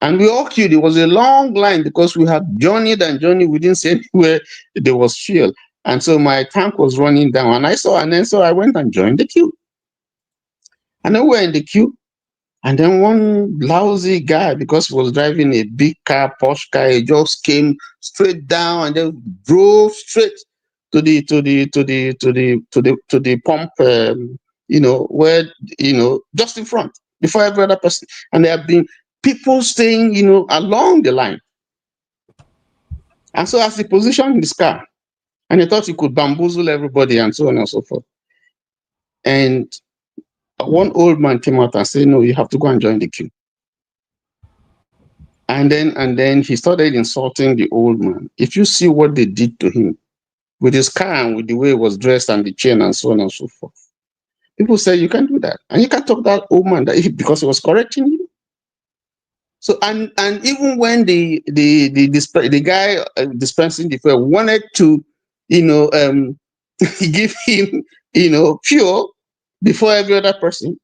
And we all queued. It was a long line because we had journeyed and journeyed. We didn't see anywhere there was fuel. And so my tank was running down. And I saw, and then so I went and joined the queue. And then we were in the queue. And then one lousy guy, because he was driving a big car, Porsche car, he just came straight down and then drove straight to the pump, where, just in front, before every other person. And there have been people staying, along the line. And so as he positioned his car, and he thought he could bamboozle everybody and so on and so forth. And one old man came out and said, no, you have to go and join the queue. And then he started insulting the old man. If you see what they did to him with his car and with the way he was dressed and the chain and so on and so forth, people say you can't do that. And you can't talk that old man because he was correcting you. So and even when the guy dispensing the fuel wanted to, give him, fuel before every other person,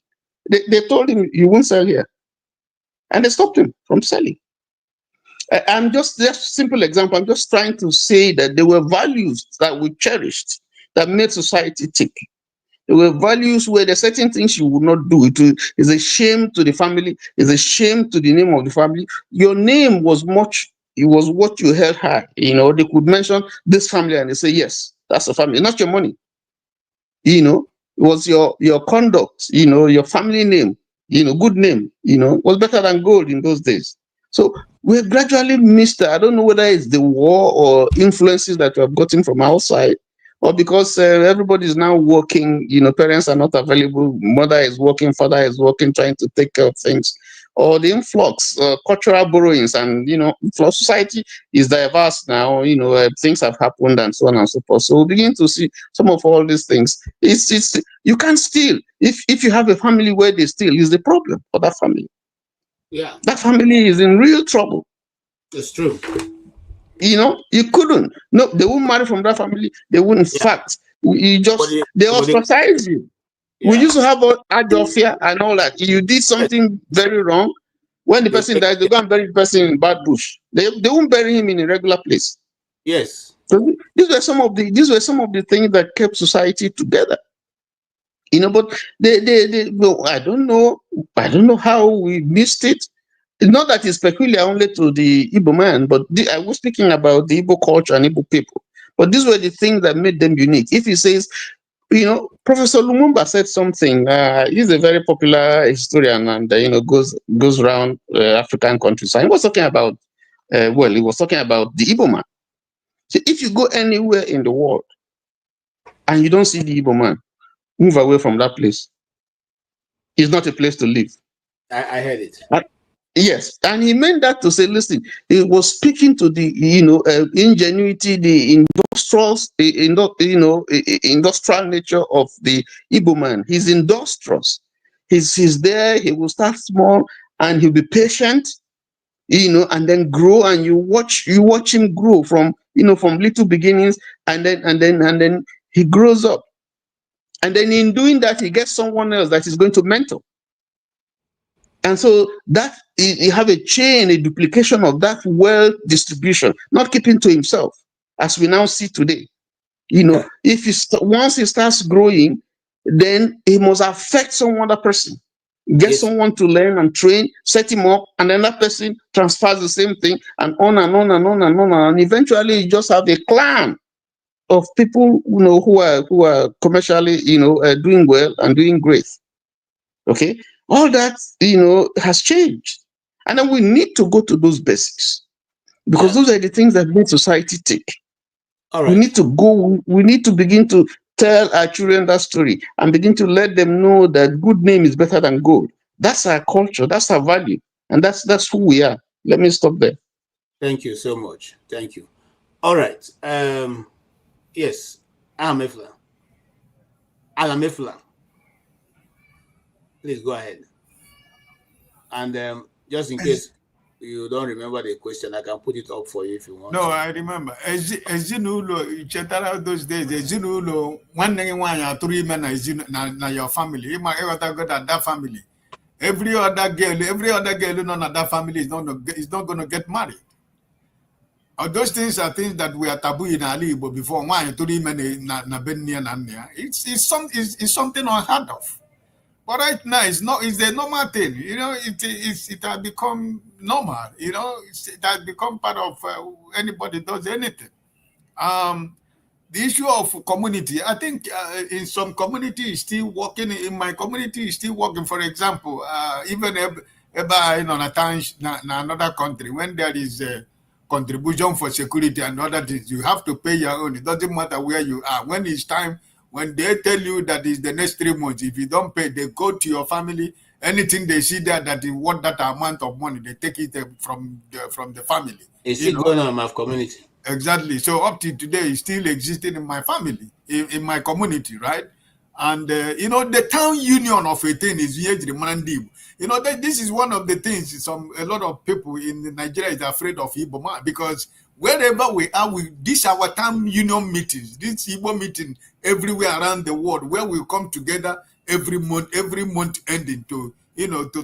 they told him you won't sell here, and they stopped him from selling. I'm just simple example. I'm just trying to say that there were values that we cherished that made society tick. There were values where there are certain things you would not do. It is a shame to the family. It's a shame to the name of the family. Your name was it was what you held high. They could mention this family and they say, yes, that's a family, not your money. It was your conduct, your family name, good name, was better than gold in those days. So we've gradually missed that. I don't know whether it's the war or influences that we have gotten from outside, or because everybody is now working, parents are not available, mother is working, father is working, trying to take care of things, or the influx, cultural borrowings, and, society is diverse now, things have happened and so on and so forth. So we begin to see some of all these things. It's you can't steal. If you have a family where they steal, is the problem for that family. Yeah. That family is in real trouble. It's true. You couldn't. No, they won't marry from that family. They wouldn't. In fact, they ostracize you. Yeah. We used to have Adolfia and all that. You did something very wrong. When the person dies, they go and bury the person in bad bush. They won't bury him in a regular place. Yes. So these were some of the things that kept society together. But I don't know how we missed it. It's not that it's peculiar only to the Igbo man, but I was speaking about the Igbo culture and Igbo people. But these were the things that made them unique. If he says, Professor Lumumba said something. He's a very popular historian and, goes around African countries. And he was talking about, he was talking about the Igbo man. So if you go anywhere in the world and you don't see the Igbo man, move away from that place. It's not a place to live. I heard it. Yes, and he meant that to say, listen, he was speaking to the, ingenuity, the industrial nature of the Igbo man. He's industrious. He's there. He will start small, and he'll be patient, and then grow. And you watch him grow from little beginnings, and then he grows up, and then in doing that, he gets someone else that is going to mentor. And so that you have a chain, a duplication of that wealth distribution, not keeping to himself, as we now see today. If once he starts growing, then he must affect some other person, get someone to learn and train, set him up, and then that person transfers the same thing, and on and on and on and on, and eventually you just have a clan of people who are commercially doing well and doing great. Okay. All that, has changed. And then we need to go to those basics, because those are the things that make society tick. All right. We need to begin to tell our children that story and begin to let them know that good name is better than gold. That's our culture. That's our value. And that's who we are. Let me stop there. Thank you so much. Thank you. All right. Yes, Alamefla. Please go ahead. And just in case you don't remember the question, I can put it up for you if you want. No, I remember. Ezinulo, chetara those days. Ezinulo, one thing one ya three men na your family. You might ever got that family. Every other girl in another family is not going to get married. Those things are things that we are taboo in Ali Igbo before. It's something unheard of. But right now, it's a normal thing. You know, it has become normal. You know, it has become part of anybody does anything. The issue of community, I think in some community is still working. In my community is still working. For example, even in another country, when there is a contribution for security and other things, you have to pay your own. It doesn't matter where you are. When it's time, when they tell you that is the next 3 months, if you don't pay, they go to your family. Anything they see there that is worth that amount of money, they take it from the family. It's still going on in my community. Exactly. So up to today, it's still existing in my family, in my community, right? And the town union of a thing is Ndigbo. This is one of the things a lot of people in Nigeria is afraid of Igbo man, because wherever we are, this our town union meetings, this Igbo meeting everywhere around the world, where we come together every month ending to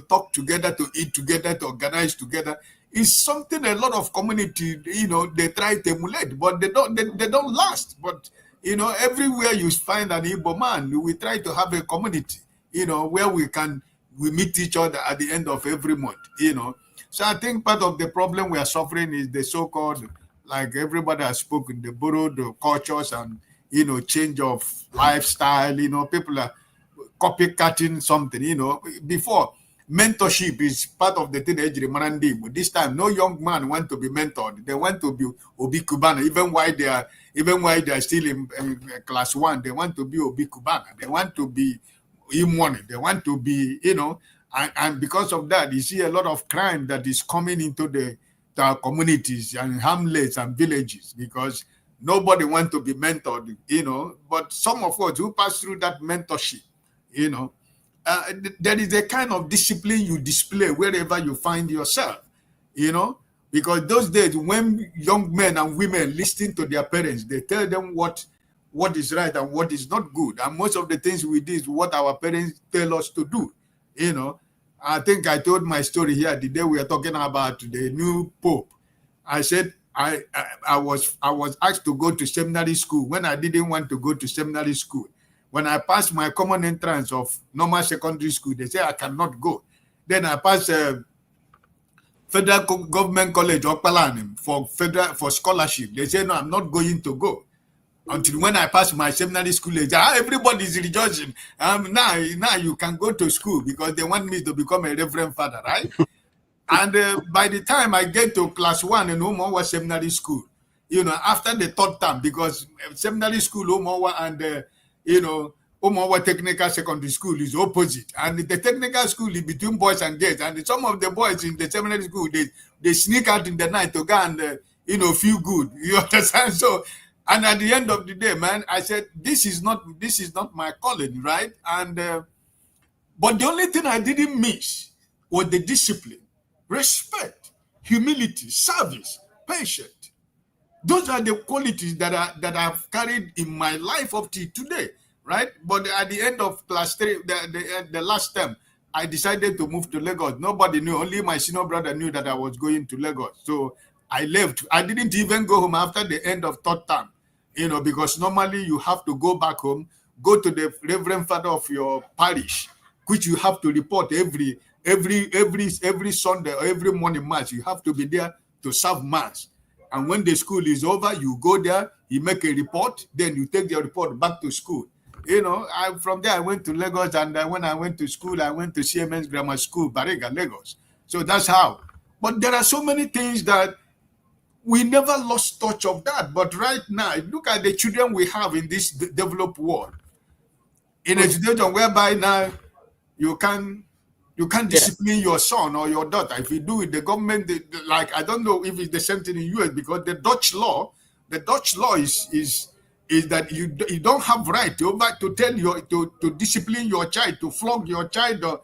talk together, to eat together, to organize together. Is something a lot of community, they try to emulate, but they don't last. But everywhere you find an Igbo man, we try to have a community, where we meet each other at the end of every month, So I think part of the problem we are suffering is the so-called, like everybody has spoken, the borrowed cultures and change of lifestyle. People are copycatting something. Before, mentorship is part of the thing. But this time, no young man want to be mentored. They want to be Obi Kubana, even while they are still in class 1. They want to be Obi Kubana. They want to be Imwani. They want to be, and because of that, you see a lot of crime that is coming into our communities and hamlets and villages, because nobody wants to be mentored, But some of us who pass through that mentorship, there is a kind of discipline you display wherever you find yourself, because those days when young men and women listen to their parents, they tell them what is right and what is not good. And most of the things we do is what our parents tell us to do, I think I told my story here the day we were talking about the new Pope. I said I was asked to go to seminary school when I didn't want to go to seminary school. When I passed my common entrance of normal secondary school, they say I cannot go. Then I passed Federal Government College Okpalanim for scholarship. They say no, I'm not going to go. Until when I passed my seminary school, they say, everybody is rejoicing. Now you can go to school because they want me to become a reverend father, right? And by the time I get to class 1 in Umowa Seminary School, after the 3rd term, because seminary school Umowa and Umowa Technical Secondary School is opposite, and the technical school is between boys and girls, and some of the boys in the seminary school they sneak out in the night to go and feel good. You understand? So, and at the end of the day, man, I said this is not my calling, right? And but the only thing I didn't miss was the discipline, respect, humility, service, patience. Those are the qualities that I've carried in my life up to today, right? But at the end of class 3, the last term, I decided to move to Lagos. Nobody knew. Only my senior brother knew that I was going to Lagos. So I left. I didn't even go home after the end of 3rd term, because normally you have to go back home, go to the reverend father of your parish, which you have to report every Sunday or every morning mass. You have to be there to serve mass. And when the school is over, you go there, you make a report, then you take the report back to school. From there I went to Lagos, and when I went to school, I went to CMS Grammar School, Bariga, Lagos. So that's how. But there are so many things that we never lost touch of that. But right now, look at the children we have in this developed world. In a situation whereby now you can discipline your son or your daughter. If you do it, the government, I don't know if it's the same thing in US, because the Dutch law is that you don't have right to tell to discipline your child, to flog your child, or,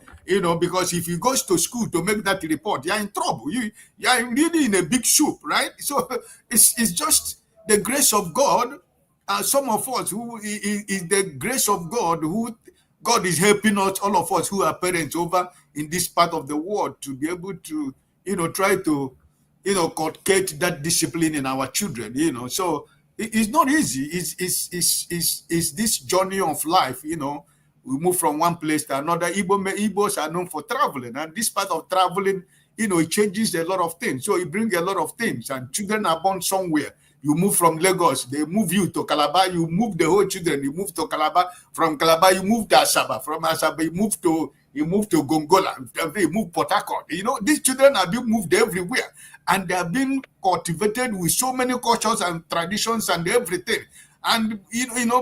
because if he goes to school to make that report, you're in trouble. You're really in a big soup, right? So it's just the grace of God. Some of us who is the grace of God, who God is helping us, all of us who are parents, over in this part of the world to be able to, try to, cultivate that discipline in our children, So it's not easy. It's this journey of life, We move from one place to another. Igbos are known for traveling, and this part of traveling, it changes a lot of things. So it brings a lot of things, and children are born somewhere. You move from Lagos, they move you to Calabar, you move the whole children, you move to Calabar. From Calabar, you move to Asaba. From Asaba, you move to Gongola, you move Port Harcourt. These children are being moved everywhere, and they are being cultivated with so many cultures and traditions and everything. And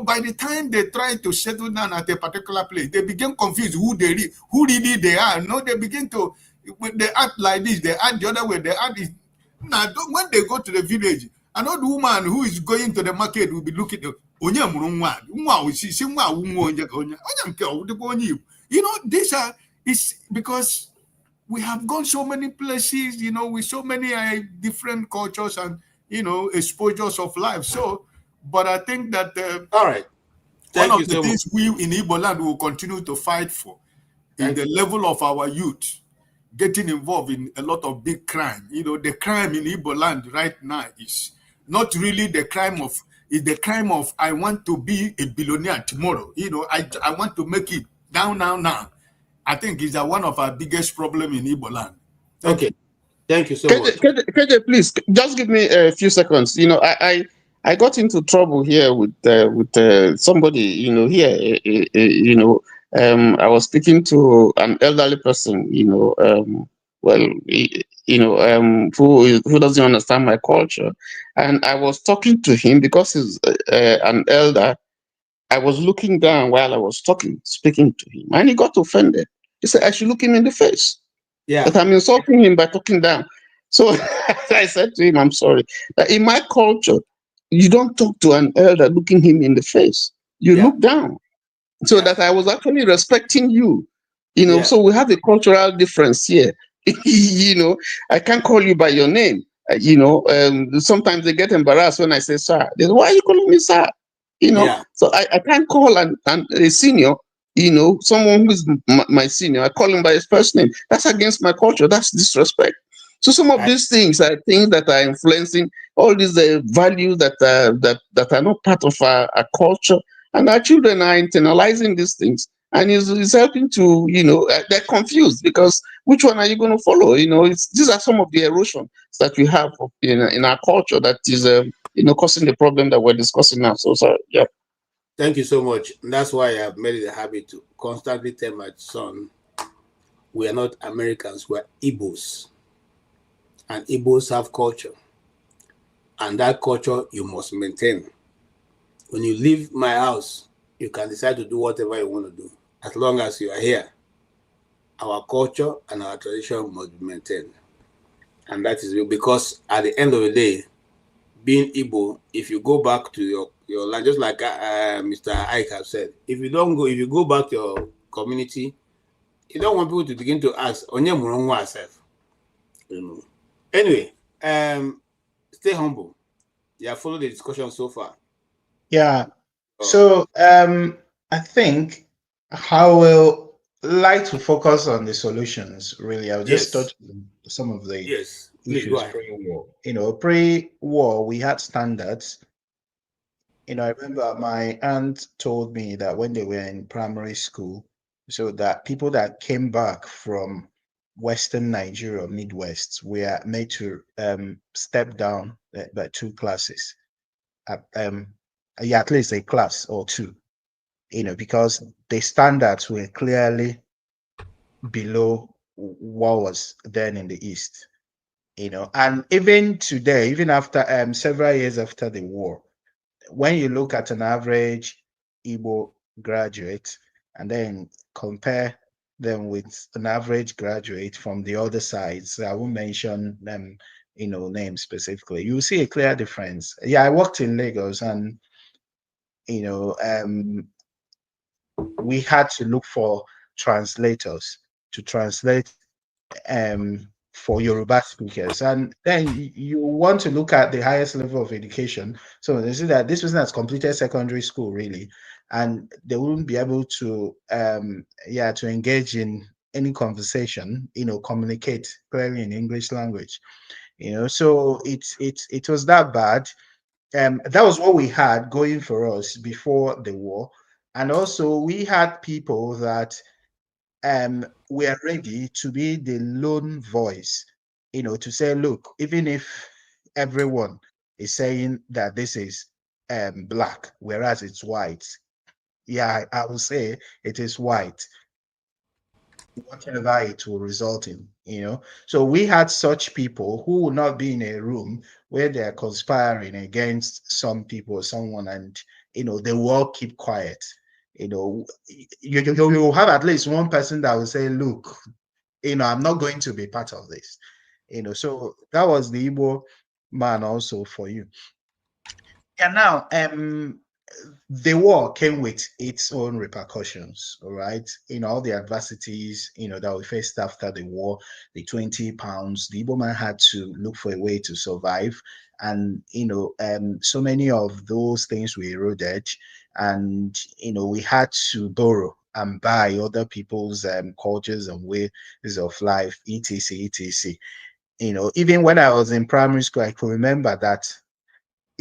by the time they try to settle down at a particular place, they begin confused who really they are. They begin to, they act like this, they act the other way, they act this. Now, when they go to the village, another woman who is going to the market will be looking at these are, it's because we have gone so many places, with so many different cultures and, exposures of life. So, but I think that all right. One of the things we in Igbo land will continue to fight for is the level of our youth getting involved in a lot of big crime. The crime in Igbo land right now is not really the crime of, it's the crime of I want to be a billionaire tomorrow. I want to make it down now. I think is one of our biggest problem in Igbo land. Thank you so much. KJ, please just give me a few seconds. I got into trouble here with somebody. Here. I was speaking to an elderly person. Who doesn't understand my culture, and I was talking to him because he's an elder. I was looking down while I was speaking to him, and he got offended. He said I should look him in the face. Yeah. That I'm insulting him by talking down. So I said to him, I'm sorry. That in my culture, you don't talk to an elder looking him in the face. You look down. So that I was actually respecting you. So we have a cultural difference here. I can't call you by your name. Sometimes they get embarrassed when I say sir. They say, why are you calling me sir? So I can't call a senior, someone who is my senior. I call him by his first name. That's against my culture. That's disrespect. So some of these things I think that are influencing all these values that are not part of our culture, and our children are internalizing these things, and it's helping to, they're confused because which one are you going to follow? These are some of the erosion that we have in our culture that is, causing the problem that we're discussing now. So sorry, yeah. Thank you so much. And that's why I've made it a habit to constantly tell my son, we are not Americans, we're Igbos. And Igbos have culture. And that culture you must maintain. When you leave my house, you can decide to do whatever you want to do. As long as you are here, our culture and our tradition must be maintained. And that is because at the end of the day, being Igbo, if you go back to your land, just like Mr. Ike has said, if you go back to your community, you don't want people to begin to ask, Onye Murongwa self. Anyway, stay humble. You have followed the discussion so far. Yeah. So I think I will like to focus on the solutions. Really, I'll just touch some of the issues pre-war. Pre-war we had standards. I remember my aunt told me that when they were in primary school, so that people that came back from Western Nigeria, Midwest, were made to step down by 2 classes. At least a class or 2, because the standards were clearly below what was then in the East, and even today, even after several years after the war, when you look at an average Igbo graduate and then compare them with an average graduate from the other sides, I won't mention them, names specifically, you see a clear difference. Yeah, I worked in Lagos, and we had to look for translators to translate for Yoruba speakers, and then you want to look at the highest level of education. So they see that this person has completed secondary school, really, and they wouldn't be able to to engage in any conversation, communicate clearly in English language. So it was that bad. That was what we had going for us before the war. And also we had people that were ready to be the lone voice, to say, look, even if everyone is saying that this is black, whereas it's white, yeah, I will say it is white, whatever it will result in. So we had such people who will not be in a room where they're conspiring against some people or someone, and they will all keep quiet. You will have at least one person that will say, look, I'm not going to be part of this. So that was the Igbo man also for you. And now the war came with its own repercussions, all right? All the adversities, that we faced after the war, the 20 pounds, the Igbo man had to look for a way to survive. And, so many of those things were eroded. And, we had to borrow and buy other people's cultures and ways of life, etc., etc. Even when I was in primary school, I could remember that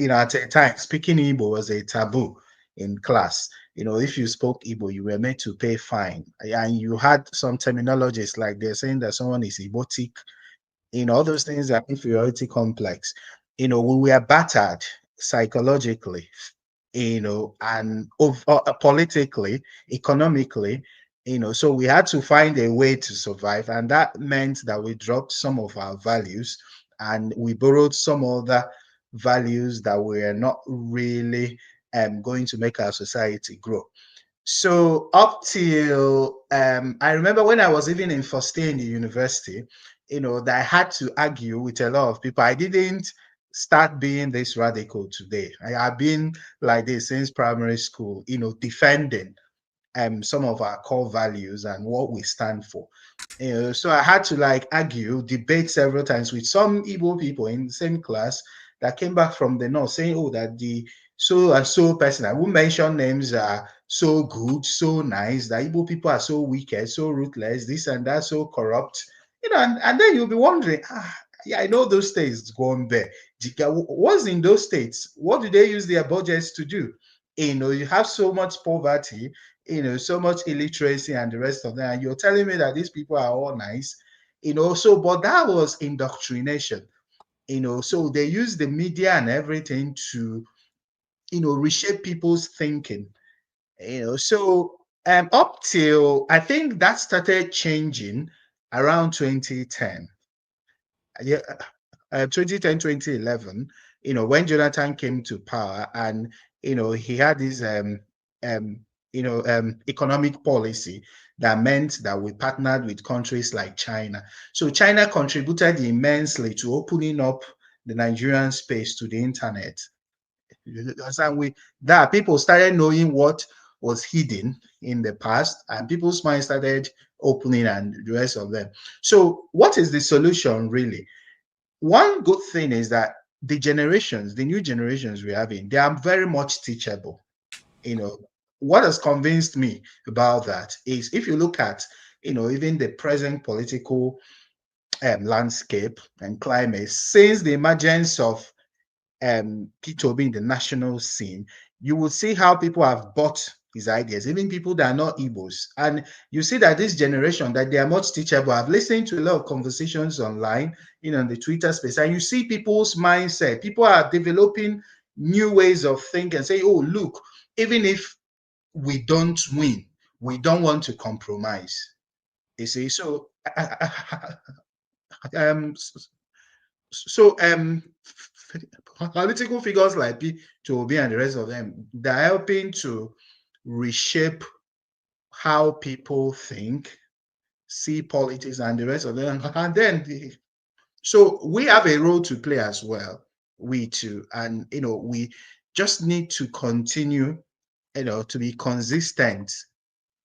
at a time, speaking Igbo was a taboo in class. If you spoke Igbo, you were meant to pay fine. And you had some terminologies like they're saying that someone is Igbotic, all those things are inferiority complex. We were battered psychologically, and politically, economically, so we had to find a way to survive. And that meant that we dropped some of our values and we borrowed some other values that were not really going to make our society grow. So up till I remember when I was even in first year in the university, that I had to argue with a lot of people. I didn't start being this radical today. I have been like this since primary school, defending some of our core values and what we stand for. So I had to argue, debate several times with some Igbo people in the same class that came back from the north saying, oh, that the so and so person, I won't mention names, are so good, so nice, that Igbo people are so wicked, so ruthless, this and that, so corrupt. And then you'll be wondering, yeah, I know those states going there. What's in those states? What do they use their budgets to do? You have so much poverty, so much illiteracy and the rest of that. And you're telling me that these people are all nice, but that was indoctrination, so they use the media and everything to, reshape people's thinking, so up till I think that started changing around 2010. Yeah, 2010, 2011, when Jonathan came to power, and he had this economic policy that meant that we partnered with countries like China. So China contributed immensely to opening up the Nigerian space to the internet. And that people started knowing what was hidden in the past, and people's minds started opening, and the rest of them. So what is the solution really? One good thing is that the new generations we're having, they are very much teachable. What has convinced me about that is if you look at, even the present political landscape and climate, since the emergence of P2B in the national scene, you will see how people have bought his ideas, even people that are not Igbos. And you see that this generation, that they are much teachable. I've listened to a lot of conversations online, in the Twitter space, and you see people's mindset. People are developing new ways of thinking and say, oh, look, even if we don't win, we don't want to compromise. You see, so political figures like P2B and the rest of them, they're helping to reshape how people think, see politics, and the rest of them. And then, so we have a role to play as well. We too, and we just need to continue, to be consistent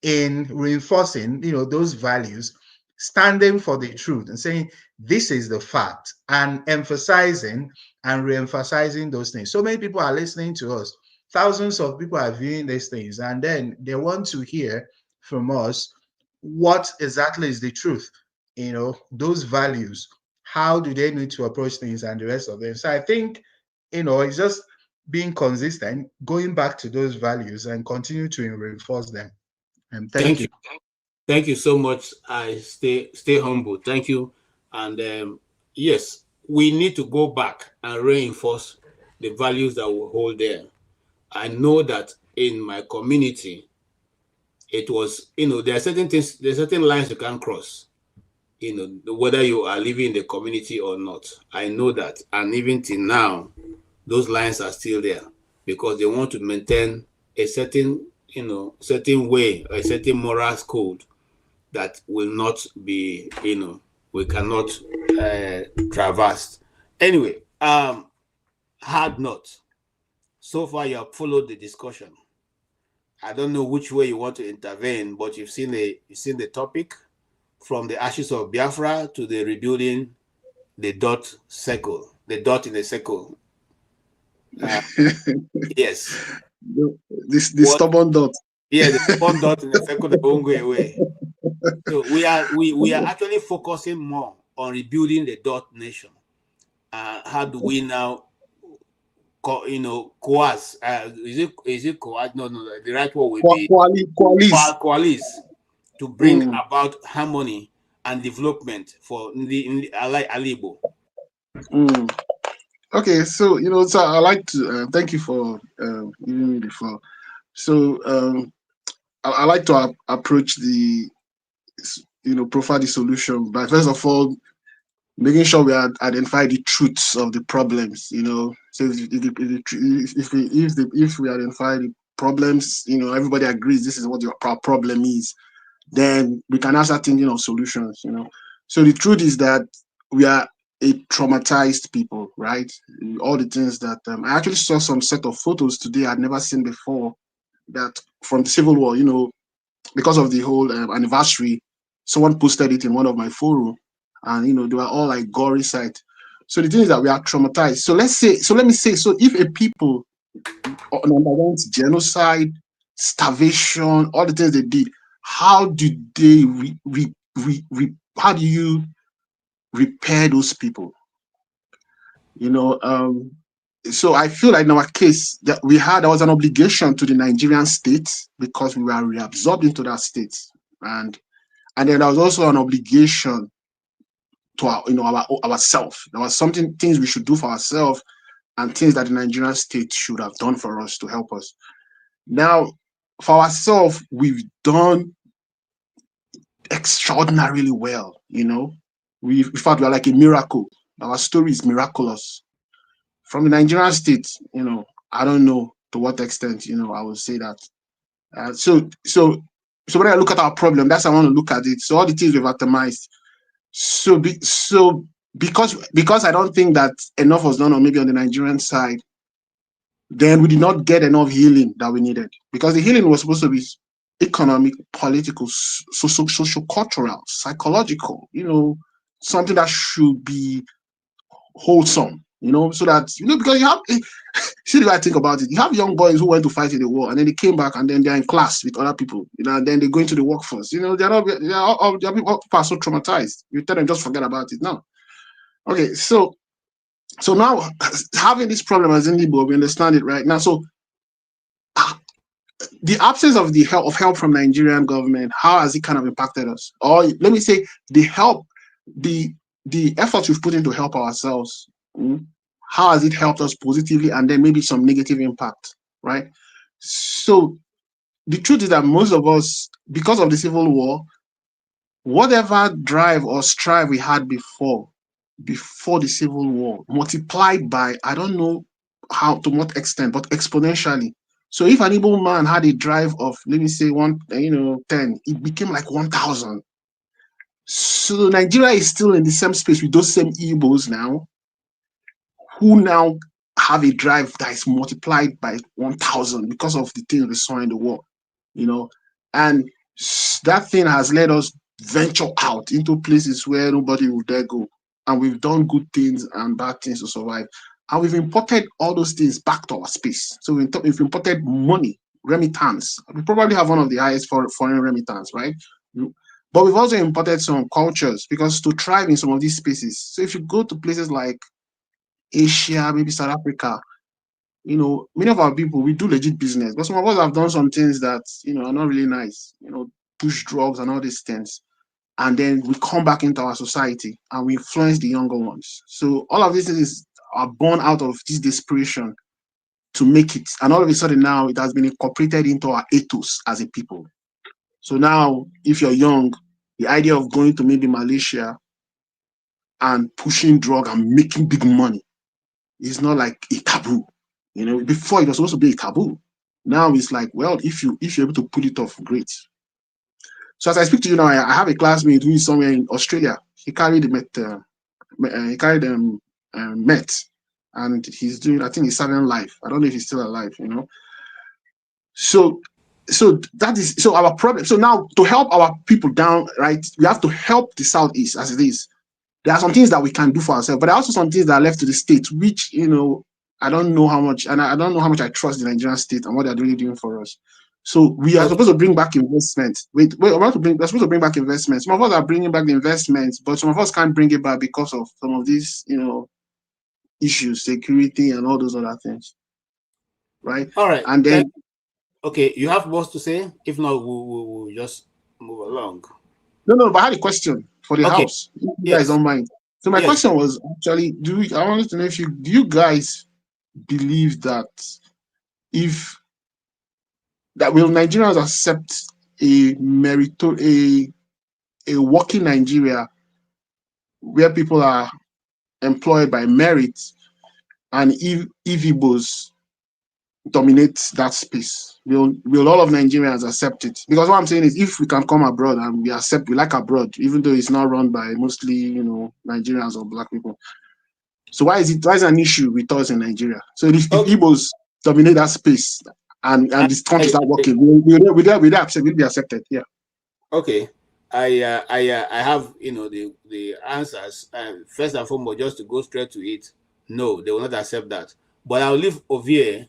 in reinforcing, those values, standing for the truth and saying this is the fact, and emphasizing and re-emphasizing those things. So many people are listening to us. Thousands of people are viewing these things, and then they want to hear from us what exactly is the truth? Those values, how do they need to approach things and the rest of them. So I think, it's just being consistent, going back to those values and continue to reinforce them. And thank you. Thank you so much. I stay humble. Thank you. And yes, we need to go back and reinforce the values that we hold there. I know that in my community, it was, there are certain things, there are certain lines you can't cross, whether you are living in the community or not. I know that. And even till now, those lines are still there because they want to maintain a certain, certain way, a certain moral code that will not be, we cannot traverse. Anyway, hard not. So far, you have followed the discussion. I don't know which way you want to intervene, but you've seen the topic from the ashes of Biafra to the rebuilding the dot circle, the dot in the circle. Yes. The stubborn dot. Yeah, the stubborn dot in the circle that won't go away. So we are actually focusing more on rebuilding the dot nation. How do we now, coerce? Is it coerce? No. The right word would be coalesce to bring about harmony and development for the Igbo. Okay, so so I like to thank you for giving me the floor. So I like to approach the profile the solution by first of all making sure we identify the truths of the problems. So if we identify the problems, everybody agrees this is what your problem is, then we can now start thinking of solutions. So the truth is that we are a traumatized people, right? All the things that I actually saw some set of photos today I'd never seen before, that from the Civil War, because of the whole anniversary, someone posted it in one of my forums, and they were all like gory sight. So the thing is that we are traumatized. So let me say, so if a people underwent genocide, starvation, all the things they did, how do they how do you repair those people? So I feel like in our case that there was an obligation to the Nigerian state because we were reabsorbed into that state, and then there was also an obligation to ourselves. There was things we should do for ourselves, and things that the Nigerian state should have done for us to help us. Now, for ourselves, we've done extraordinarily well. In fact, we are like a miracle. Our story is miraculous. From the Nigerian state, I don't know to what extent, I will say that. So when I look at our problem, that's how I want to look at it. So all the things we've atomized. So because I don't think that enough was done, or maybe on the Nigerian side, then we did not get enough healing that we needed. Because the healing was supposed to be economic, political, social, cultural, psychological, something that should be wholesome, so that, because you have, see the way I think about it, you have young boys who went to fight in the war and then they came back and then they're in class with other people, and then they go into the workforce, people are so traumatized. You tell them just forget about it now. Okay, so now having this problem as Ndigbo, we understand it right now. So the absence of help from Nigerian government, how has it kind of impacted us? Or let me say the efforts we've put in to help ourselves, how has it helped us positively, and then maybe some negative impact, right? So the truth is that most of us, because of the Civil War, whatever drive or strive we had before the Civil War, multiplied by, I don't know how, to what extent, but exponentially. So if an Igbo man had a drive of, let me say 10, it became like 1,000. So Nigeria is still in the same space with those same Igbos now, who now have a drive that is multiplied by 1,000 because of the things we saw in the war, and that thing has led us venture out into places where nobody will dare go, and we've done good things and bad things to survive, and we've imported all those things back to our space. So we've imported money, remittance. We probably have one of the highest foreign remittance, right? But we've also imported some cultures because to thrive in some of these spaces. So if you go to places like Asia, maybe South Africa, you know, many of our people, we do legit business, but some of us have done some things that, you know, are not really nice, you know, push drugs and all these things. And then we come back into our society and we influence the younger ones. So all of these things are born out of this desperation to make it. And all of a sudden now it has been incorporated into our ethos as a people. So now if you're young, the idea of going to maybe Malaysia and pushing drug and making big money is not like a taboo. You know, before it was supposed to be a taboo. Now it's like, well, if you're able to pull it off, great. So as I speak to you now, I have a classmate who is somewhere in Australia. He carried Met, and he's doing. I think he's serving life. I don't know if he's still alive. You know. So that is so our problem. So now to help our people down, right? We have to help the Southeast as it is. There are some things that we can do for ourselves, but there are also some things that are left to the state, which, you know, I don't know how much, and I don't know how much I trust the Nigerian state and what they're really doing for us. So we are supposed to bring back investment. We're supposed to bring back investment. Some of us are bringing back the investments, but some of us can't bring it back because of some of these, you know, issues, security and all those other things. Right? All right. And then okay, you have more to say? If not, we'll just move along. No, but I had a question for the house. You guys don't mind. So my question was actually, I wanted to know if do you guys believe that will Nigerians accept a working Nigeria where people are employed by merit, and if Igbos dominate that space, will all of Nigerians accept it? Because what I'm saying is, if we can come abroad and we like abroad, even though it's not run by mostly, you know, Nigerians or black people. So why is it an issue with us in Nigeria? So if Igbos dominate that space and this country start working, will be accepted? Yeah. Okay. I have, you know, the answers. First and foremost, just to go straight to it, no, they will not accept that. But I'll leave Ovie,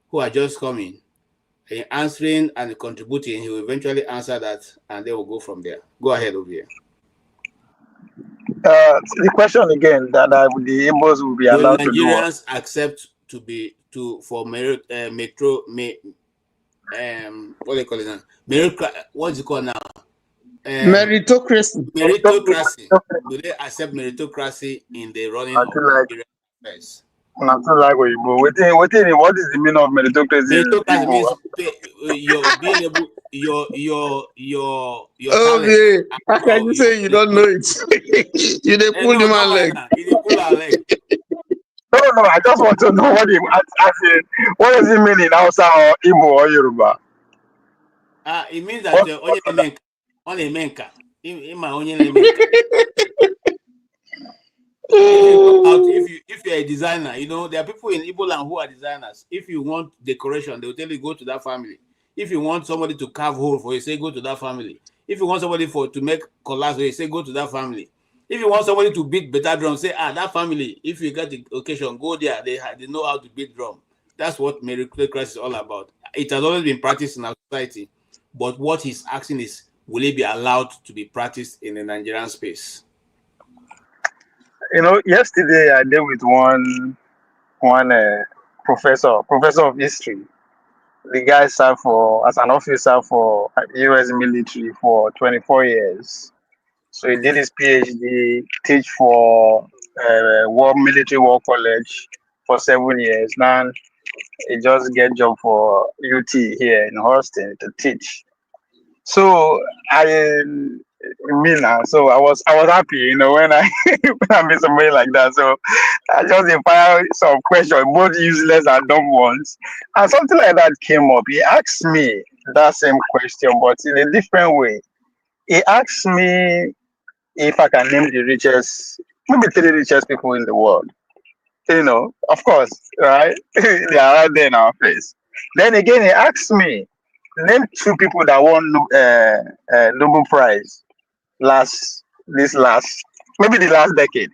who are just coming, answering and contributing. He will eventually answer that, and they will go from there. Go ahead, Ovie. The question again, that the Igbos will be allowed to do what? Nigerians accept for metro what do they call it now? What's it called now? Meritocracy. Meritocracy. Do they accept meritocracy in the running of Nigeria affairs? Not like what is the meaning of meritocracy? Meritocracy means you're being able your talent. How can you say you don't know it? You didn't pull the man leg. You didn't pull our leg. No, I just want to know what does it mean in Hausa or Igbo or Yoruba? It means that only menka. If you're a designer, you know, there are people in Igbo land who are designers. If you want decoration, they will tell you go to that family. If you want somebody to carve hole for you, say go to that family. If you want somebody to make collage for you, say go to that family. If you want somebody to beat better drum, say that family. If you get the occasion, go there. They know how to beat drum. That's what meritocracy is all about. It has always been practiced in our society, but what he's asking is, will it be allowed to be practiced in the Nigerian space? You know, yesterday I dealt with one professor of history. The guy served as an officer for U.S. military for 24 years. So he did his PhD, teach for military war college for 7 years. Now he just get job for UT here in Houston to teach. So so I was happy, you know, when I meet somebody like that. So I just inquired some questions, both useless and dumb ones, and something like that came up. He asked me that same question, but in a different way. He asked me if I can name the maybe 3 richest people in the world. You know, of course, right? They are right there in our face. Then again, he asked me, name 2 people that won Nobel Prize maybe the last decade.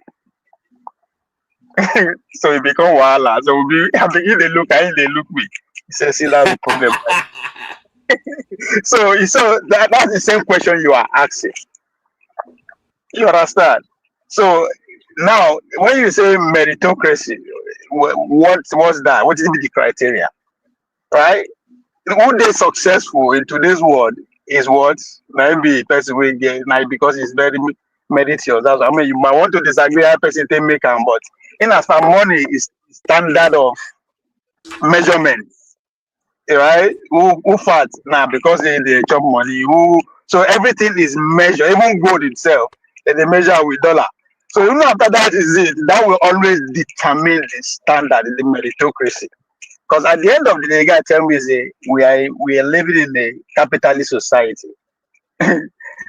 So it become Wahala. So I begin to look at him, they look me. He says, see, that's the problem. So that's the same question you are asking. You understand? So now, when you say meritocracy, what's that? What is the criteria, right? Who they successful in today's world is what maybe person will get because it's very meritorious. That's, I mean, you might want to disagree how person they make them, but in as far money is standard of measurement, right? Who fat now because they chop money? Who so everything is measured, even gold itself, and they measure with dollar. So even after that is it, that will always determine the standard in the meritocracy. Because at the end of the day, the guy tell me say we are living in a capitalist society.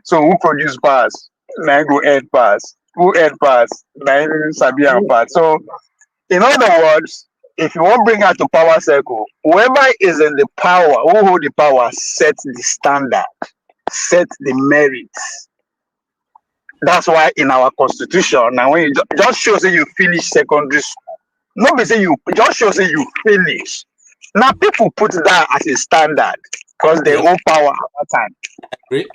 So who produce pass? Now go add pass. Who add pass? Now sabi and pass. So in other words, if you want to bring out to power circle, whoever is in the power, who hold the power, set the standard, set the merits. That's why in our constitution, now when you just show say you finish secondary school, nobody say you just show say you finish. Now people put that as a standard because they own power at that time. Great.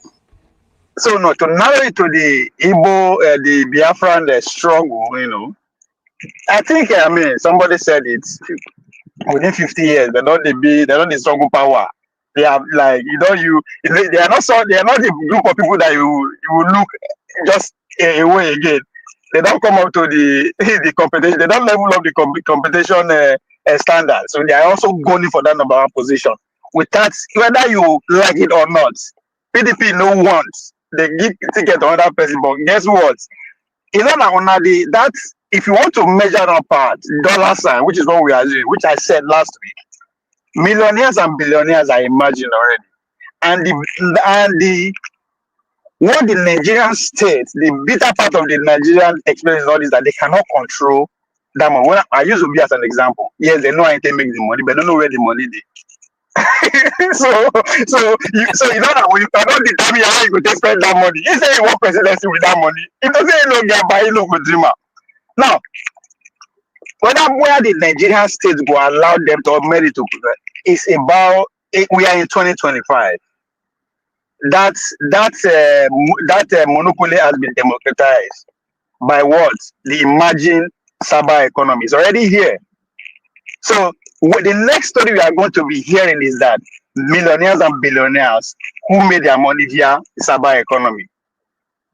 So no, to narrow it to the Igbo, the Biafran struggle, you know, I think I mean somebody said it within 50 years they don't struggle power. They have like they are not the group of people that you will look just away again. They don't come up to the the competition. They don't level up the competition standard. So they are also going for that number one position. With that, whether you like it or not, PDP no wants. They give ticket to another person, but guess what? In that if you want to measure that part, dollar sign, which is what we are doing, which I said last week, millionaires and billionaires are emerging already, and the what the Nigerian state, the bitter part of the Nigerian experience is that they cannot control that money. When I use Obi as an example, yes, they know how to make the money, but they don't know where the money is. so you know that when you cannot determine how you go spend that money, you say you want presidency with that money. It doesn't no get by no good dreamer. Now, where the Nigerian state will allow them to merit to is about we are in 2025. That monopoly has been democratized by what? The emerging cyber economy is already here. So the next story we are going to be hearing is that millionaires and billionaires who made their money via cyber economy,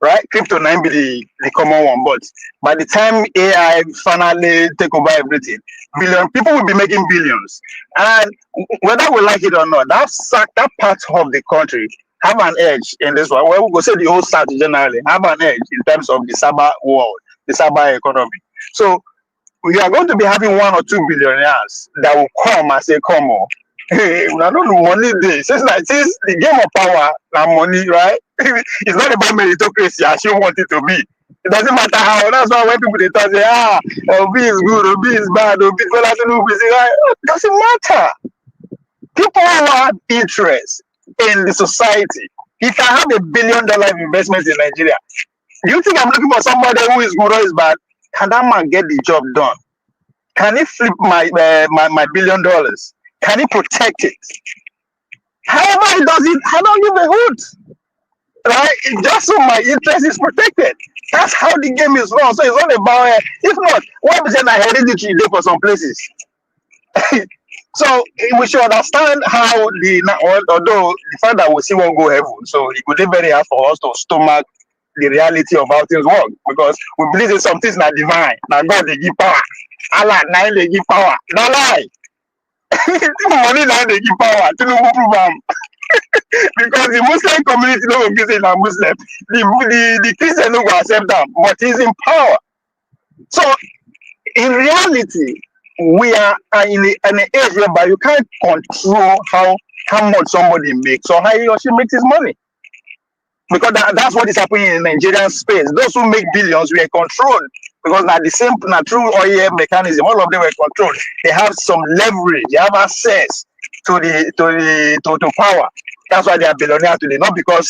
right? Crypto now be the common one, but by the time AI finally take over everything, people will be making billions. And whether we like it or not, that part of the country have an edge in this one. Well, we go say the whole South generally have an edge in terms of the cyber world, the cyber economy. So we are going to be having 1 or 2 billionaires that will come and say, come on. Hey, I don't know money day. Since the game of power and money, right? It's not about meritocracy as you want it to be. It doesn't matter how. That's why when people they talk, say, Obi is good, Obi is bad, Obi is bad, it doesn't matter. People who have interest in the society. If I have $1 billion investment in Nigeria, do you think I'm looking for somebody who is good or is bad? Can that man get the job done? Can he flip my $1 billion? Can he protect it? However he does it, I don't give a hoot. Right? Just so my interest is protected. That's how the game is run. So it's all about if not, what is I hereditary there for some places? So we should understand how although the fact that we see one go heaven, so it would be very hard for us to stomach the reality of how things work because we believe that some things are divine. Now God they give power. Allah now they give power. No lie. Money now they give power. Because the Muslim community no go say na Muslim. The Christian no go accept them, but he's in power. So in reality, we are in an age whereby you can't control how much somebody makes or how he or she makes his money. Because that's what is happening in Nigerian space. Those who make billions were controlled because now the same true oil mechanism, all of them were controlled. They have some leverage, they have access to power. That's why they are billionaires today, not because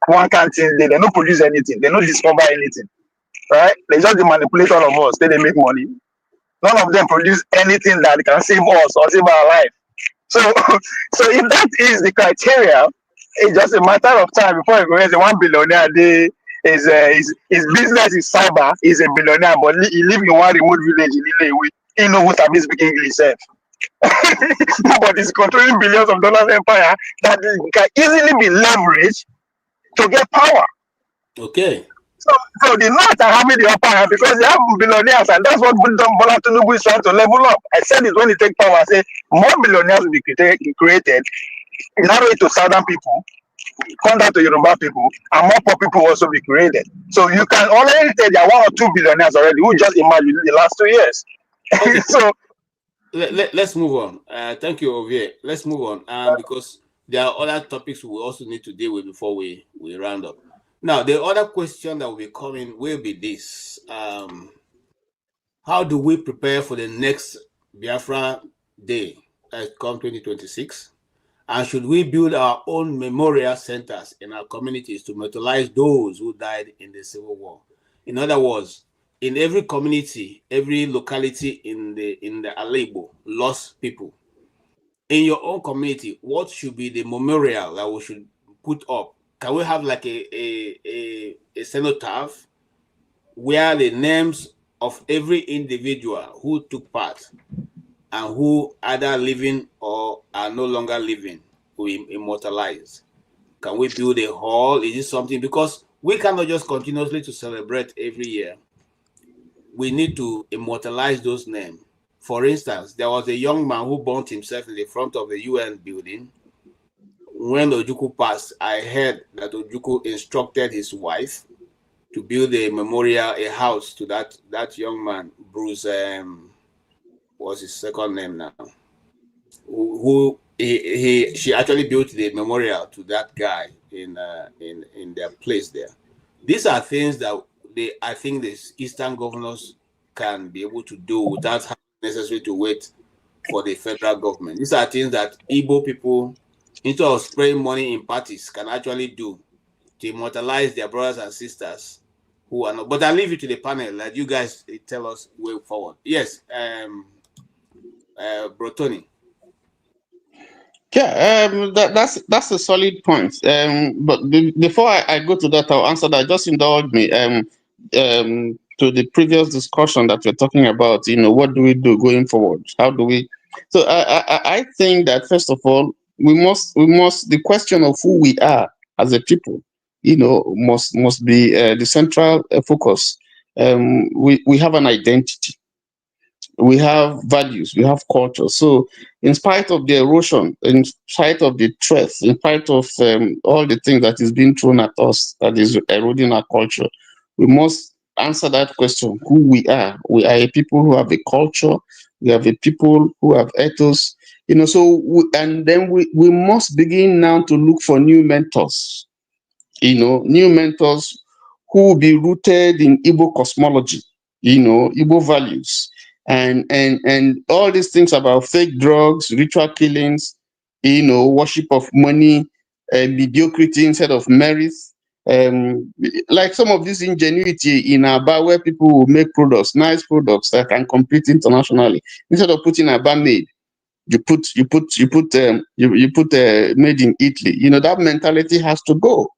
one can't they don't produce anything, they don't discover anything. Right? They just manipulate all of us, then they make money. None of them produce anything that can save us or save our life. So if that is the criteria, it's just a matter of time before you go as a 1 billionaire his business is cyber. He's a billionaire, but he live in one remote village in Ilewe. He know what I speak English. But he's controlling billions of dollars empire that can easily be leveraged to get power. Okay. So the North are having the upper hand because they have billionaires, and that's what Bola Tinubu is trying to level up. I said it when he take power. I say more billionaires will be created narrow it to southern people, come down to Yoruba people, and more poor people also be created. So you can already tell there are 1 or 2 billionaires already who just emerged in the last 2 years. Okay. So let's move on. Thank you, Ovie. Let's move on because there are other topics we also need to deal with before we round up. Now, the other question that will be coming will be this. How do we prepare for the next Biafra Day come 2026? And should we build our own memorial centers in our communities to memorialize those who died in the Civil War? In other words, in every community, every locality in the Ndigbo lost people. In your own community, what should be the memorial that we should put up? Can we have like a cenotaph where the names of every individual who took part and who either living or are no longer living will be immortalized? Can we build a hall? Is it something? Because we cannot just continuously to celebrate every year. We need to immortalize those names. For instance, there was a young man who burnt himself in the front of the UN building. When Ojukwu passed, I heard that Ojukwu instructed his wife to build a memorial, a house to that young man, Bruce. What's his second name now? She actually built the memorial to that guy in their place there. These are things that I think the Eastern governors can be able to do without having necessary to wait for the federal government. These are things that Igbo people, instead of spraying money in parties, can actually do to immortalize their brothers and sisters who are not. But I'll leave it to the panel. Let you guys tell us way forward. Yes, Bro Tony. Yeah, that's a solid point. But before I go to that, I'll answer that. Just indulge me. To the previous discussion that we're talking about, what do we do going forward? How do we? So I think that first of all, we must the question of who we are as a people, must be the central focus. We have an identity. We have values, we have culture. So in spite of the erosion, in spite of the threat, in spite of all the things that is being thrown at us that is eroding our culture, we must answer that question, who we are. We are a people who have a culture, we have a people who have ethos, and then we must begin now to look for new mentors, new mentors who will be rooted in Igbo cosmology, Igbo values. And all these things about fake drugs, ritual killings, worship of money, mediocrity instead of merit, like some of this ingenuity in Aba where people will make products, nice products that can compete internationally. Instead of putting Aba made, you put made in Italy. That mentality has to go.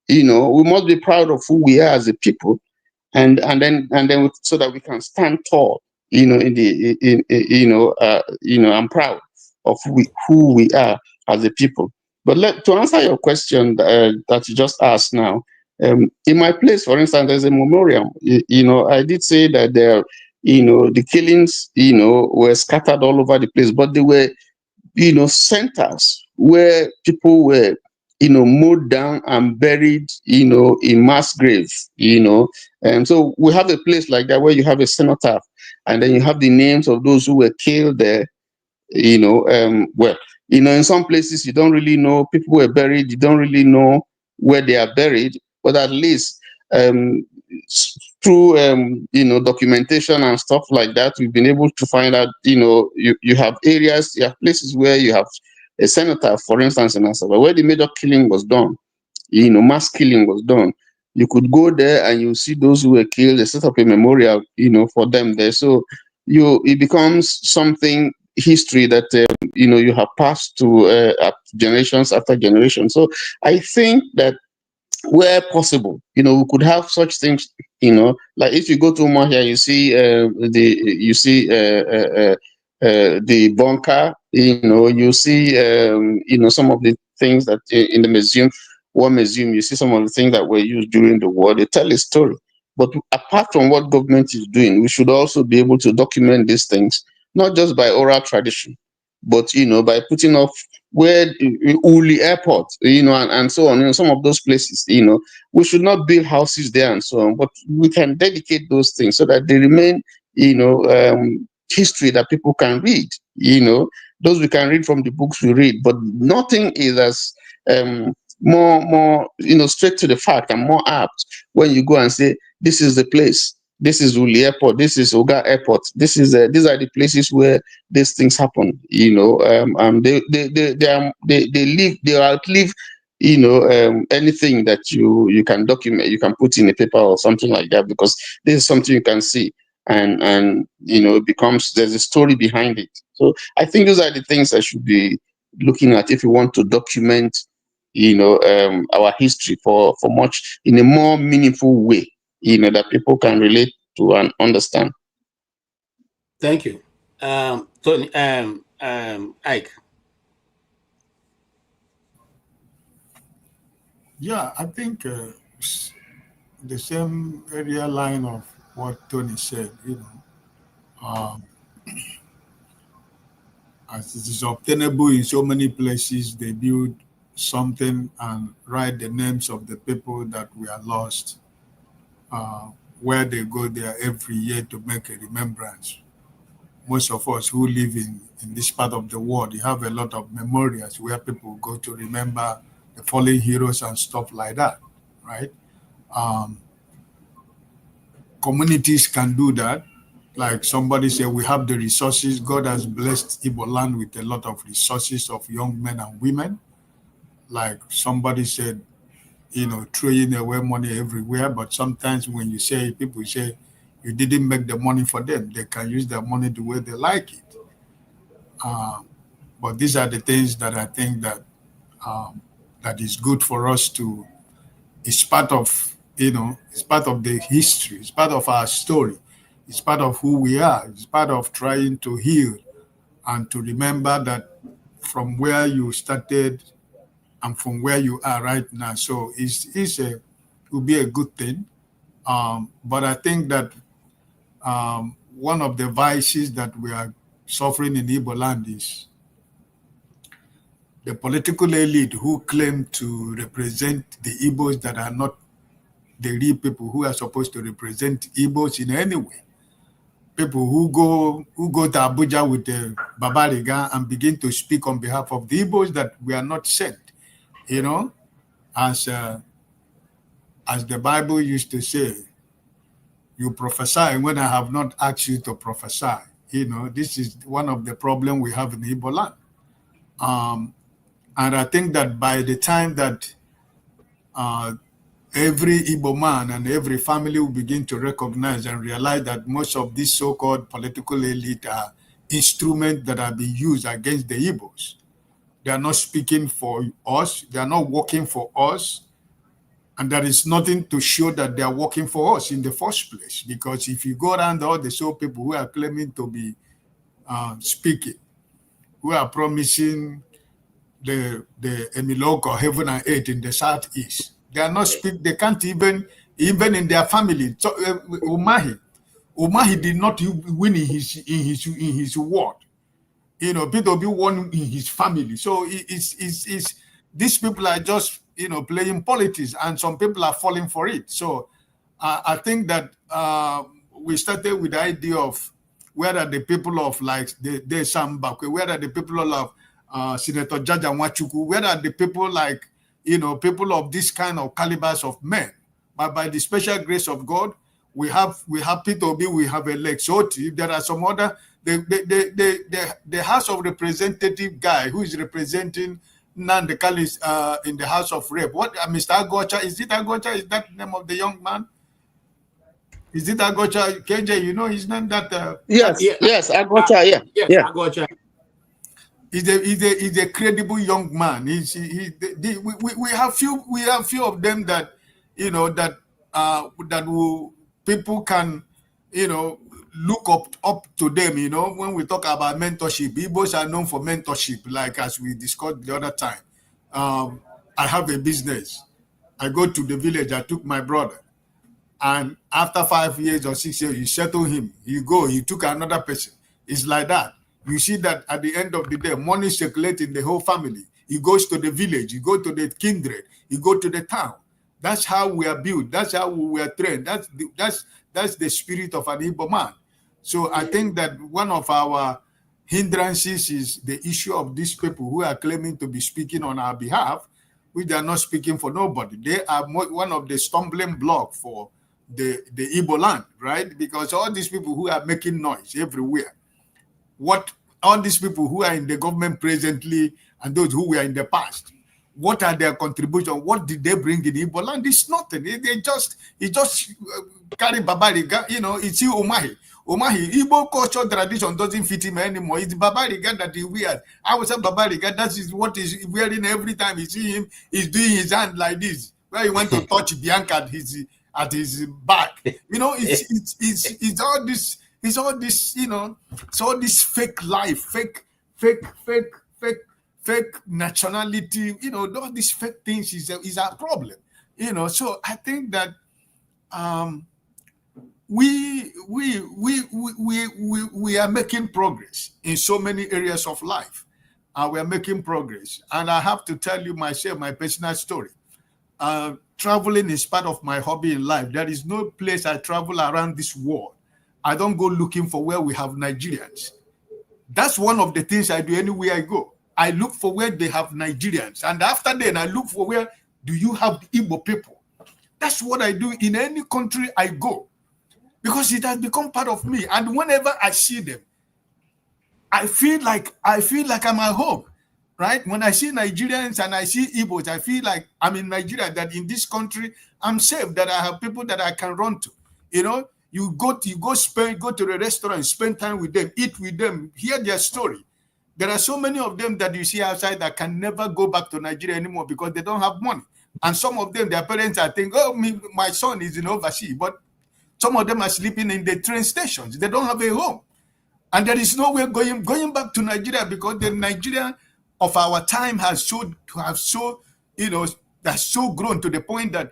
We must be proud of who we are as a people, and then so that we can stand tall. I'm proud of who we are as a people. But to answer your question that you just asked now, in my place, for instance, there's a memorial. I did say that there, the killings, were scattered all over the place, but they were, centers where people were, mowed down and buried, in mass graves, and so we have a place like that where you have a cenotaph. And then you have the names of those who were killed there, in some places you don't really know people were buried, you don't really know where they are buried, but at least through documentation and stuff like that, we've been able to find out, you have areas, you have places where you have a cenotaph, for instance, in Asaba, where the major killing was done, mass killing was done. You could go there and you see those who were killed. They set up a memorial, for them there. So it becomes something history that you have passed to generations after generation. So I think that where possible, we could have such things, like if you go to Umahia, you see the bunker, you see some of the things that in the war museum, you see some of the things that were used during the war. They tell a story. But apart from what government is doing, we should also be able to document these things, not just by oral tradition, but by putting off where Uli Airport, and so on, some of those places, we should not build houses there and so on, but we can dedicate those things so that they remain, history that people can read, those we can read from the books we read, but nothing is as more straight to the fact and more apt when you go and say, this is the place, this is Uli Airport, this is Oga Airport, these are the places where these things happen. They outlive anything that you can document, you can put in a paper or something like that, because this is something you can see, and it becomes, there's a story behind it. So I think those are the things I should be looking at if you want to document our history for much in a more meaningful way, that people can relate to and understand. Thank you. Tony, Ike. Yeah, I think the same area line of what Tony said, as it is obtainable in so many places, they build something and write the names of the people that were lost, where they go there every year to make a remembrance. Most of us who live in this part of the world, you have a lot of memorials where people go to remember the fallen heroes and stuff like that, right? Communities can do that. Like somebody said, we have the resources. God has blessed Igbo land with a lot of resources of young men and women. Like somebody said, throwing away money everywhere. But sometimes when you say, people say, you didn't make the money for them, they can use their money the way they like it. But these are the things that I think that that is good for us to, it's part of, it's part of the history, it's part of our story, it's part of who we are, it's part of trying to heal and to remember that from where you started and from where you are right now. So it will be a good thing. But I think that one of the vices that we are suffering in Igbo land is the political elite who claim to represent the Igbos that are not the real people who are supposed to represent Igbos in any way. People who go to Abuja with the Babariga and begin to speak on behalf of the Igbos that we are not sent, as the Bible used to say, you prophesy when I have not asked you to prophesy. This is one of the problems we have in the Igbo land. And I think that by the time that every Igbo man and every family will begin to recognize and realize that most of these so-called political elite are instruments that are being used against the Igbos. They are not speaking for us. They are not working for us. And there is nothing to show that they are working for us in the first place. Because if you go around all the so people who are claiming to be speaking, who are promising the Emiloko, heaven and earth in the southeast, they are not speak. They can't even in their family. So Umahi did not win in his ward. Peter Obi won in his family. So it's these people are just playing politics, and some people are falling for it. So I think that we started with the idea of where are the people of like the Sambakwe, where are the people of Senator Jaja Nwachukwu, where are the people like people of this kind of calibers of men. But by the special grace of God, we have Peter Obi, we have elect. So if there are some other the House of Representative guy who is representing Nandekalis in the House of Rep. What Mr. Agocha, is it Agocha? Is that the name of the young man? Is it Agocha? KJ, his name that yes, Agocha, yeah. Agocha. He's a credible young man. We have few of them that that will people can look up to them. When we talk about mentorship, Igbos are known for mentorship. Like as we discussed the other time, I have a business. I go to the village. I took my brother, and after 5 years or 6 years, you settle him. You took another person. It's like that. You see that at the end of the day, money circulates in the whole family. He goes to the village, you go to the kindred, you go to the town. That's how we are built. That's how we are trained. That's the spirit of an Igbo man. So I think that one of our hindrances is the issue of these people who are claiming to be speaking on our behalf, which are not speaking for nobody. They are one of the stumbling block for the Igbo land, right? Because all these people who are making noise everywhere, what all these people who are in the government presently and those who were in the past, what are their contribution? What did they bring in Igbo land? It's nothing. It just carry Babariga, it's you Omahi. Igbo culture tradition doesn't fit him anymore. It's Babariga that he wears. I was a Babariga, that is what he's wearing every time you see him. He's doing his hand like this, where he went to touch Bianca at his back. It's all this. It's all this, it's all this fake life, fake nationality, all these fake things is our problem, So I think that we are making progress in so many areas of life. We are making progress, and I have to tell you myself my personal story. Traveling is part of my hobby in life. There is no place I travel around this world I don't go looking for where we have Nigerians. That's one of the things I do anywhere I go. I look for where they have Nigerians. And after then, I look for where do you have Igbo people. That's what I do in any country I go. Because it has become part of me. And whenever I see them, I feel like I'm at home. Right? When I see Nigerians and I see Igbos, I feel like I'm in Nigeria, that in this country, I'm safe, that I have people that I can run to. You go to the restaurant, spend time with them, eat with them, hear their story. There are so many of them that you see outside that can never go back to Nigeria anymore because they don't have money. And some of them, their parents are thinking, oh, my son is in overseas, but some of them are sleeping in the train stations. They don't have a home. And there is no way going back to Nigeria because the Nigeria of our time has so grown to the point that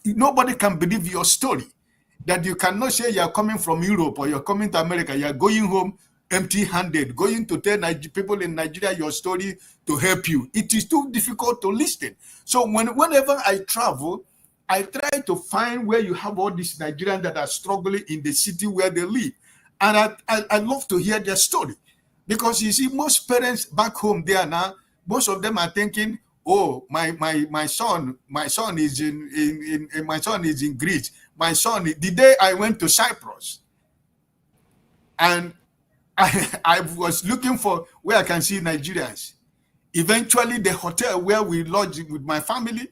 nobody can believe your story. That you cannot say you are coming from Europe or you're coming to America, you are going home empty-handed, going to tell people in Nigeria your story to help you. It is too difficult to listen. So whenever I travel, I try to find where you have all these Nigerians that are struggling in the city where they live. And I love to hear their story. Because you see, most parents back home there now, most of them are thinking, oh, my son is in Greece. The day I went to Cyprus, and I was looking for where I can see Nigerians. Eventually, the hotel where we lodged with my family,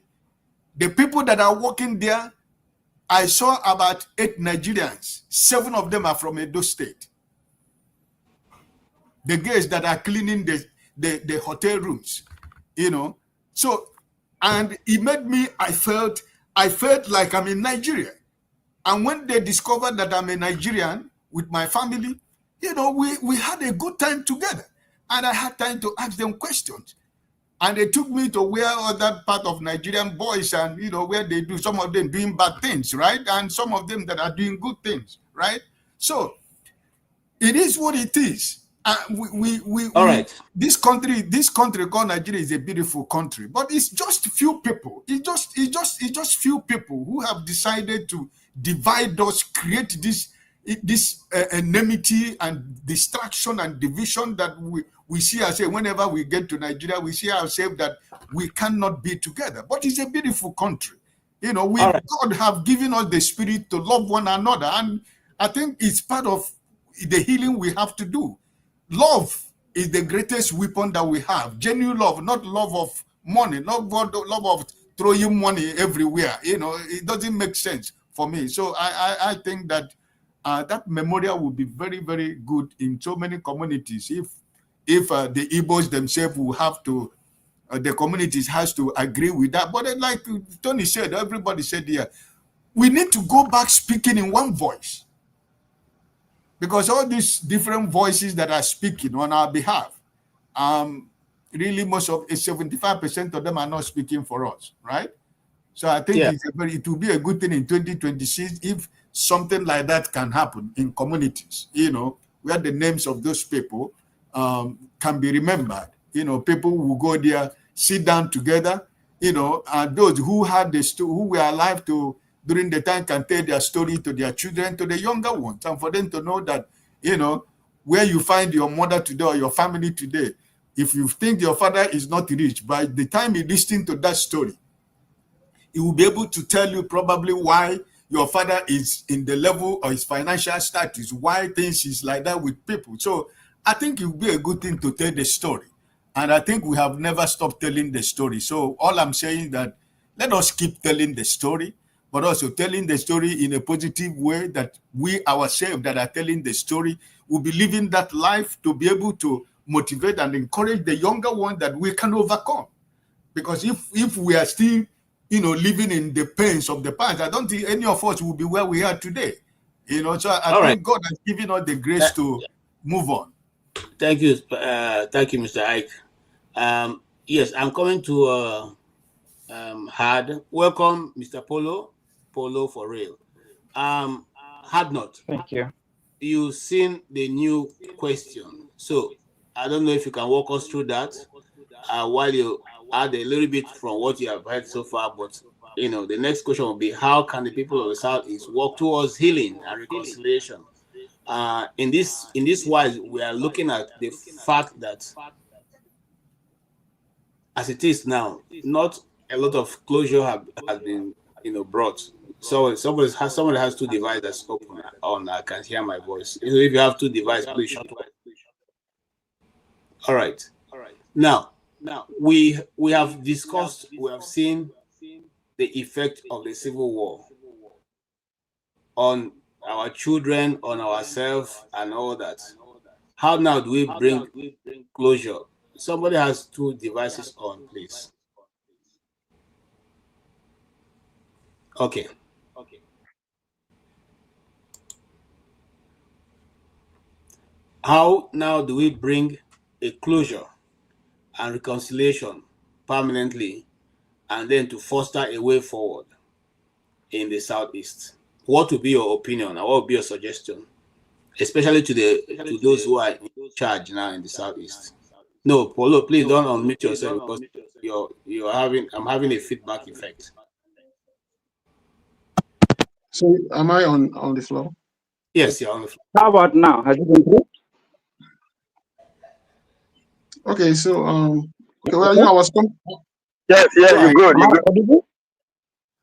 the people that are working there, I saw about 8 Nigerians. 7 of them are from Edo State. The guys that are cleaning the hotel rooms, So, and it made me, I felt like I'm in Nigeria. And when they discovered that I'm a Nigerian with my family, we had a good time together. And I had time to ask them questions. And they took me to where other part of Nigerian boys and, where they do, some of them doing bad things, right? And some of them that are doing good things, right? So it is what it is. All right. This country called Nigeria is a beautiful country, but it's just few people. It's just few people who have decided to divide us, create this enmity and distraction and division that we see ourselves. Whenever we get to Nigeria, we see ourselves that we cannot be together. But it's a beautiful country. God have given us the spirit to love one another, and I think it's part of the healing we have to do. Love is the greatest weapon that we have. Genuine love, not love of money, not love of throwing money everywhere. It doesn't make sense for me. So I think that that memorial would be very, very good in so many communities if if the Igbos themselves will have to, the communities has to agree with that. But then, like Tony said, everybody said here, we need to go back speaking in one voice. Because all these different voices that are speaking on our behalf, really most of 75% of them are not speaking for us, right? So I think it will be a good thing in 2026 if something like that can happen in communities, where the names of those people can be remembered. People will go there, sit down together, and those who had who were alive during the time can tell their story to their children, to the younger ones, and for them to know that, where you find your mother today or your family today, if you think your father is not rich, by the time you listen to that story, he will be able to tell you probably why your father is in the level of his financial status, why things is like that with people. So I think it will be a good thing to tell the story. And I think we have never stopped telling the story. So all I'm saying is that let us keep telling the story, but also telling the story in a positive way, that we ourselves that are telling the story will be living that life to be able to motivate and encourage the younger one that we can overcome. Because if we are still living in the pains of the past, I don't think any of us will be where we are today. So I think God has given us the grace to move on. Thank you, Mr. Ike. Yes, I'm coming to Hard. Welcome, Mr. Polo for real. Hard not. Thank you. You've seen the new question, so I don't know if you can walk us through that while you add a little bit from what you have heard so far. But the next question will be, how can the people of the Southeast work towards healing and reconciliation? In this wise, we are looking at the fact that as it is now, not a lot of closure has been brought. So somebody has two devices open on. I can hear my voice. If you have two devices, please shut up. All right. Now we have discussed, we have seen the effect of the Civil War on our children, on ourselves, and all that. How now do we bring closure? Somebody has two devices on, please. Okay. How now do we bring a closure and reconciliation permanently, and then to foster a way forward in the Southeast? What would be your opinion, and what would be your suggestion, especially to those who are in charge now in the Southeast? No, Polo, please don't unmute yourself, because I'm having a feedback effect. So am I on the floor? Yes, you're on the floor. How about now? Has it improved? Okay, so okay, well, I was yes, you're good. You're good.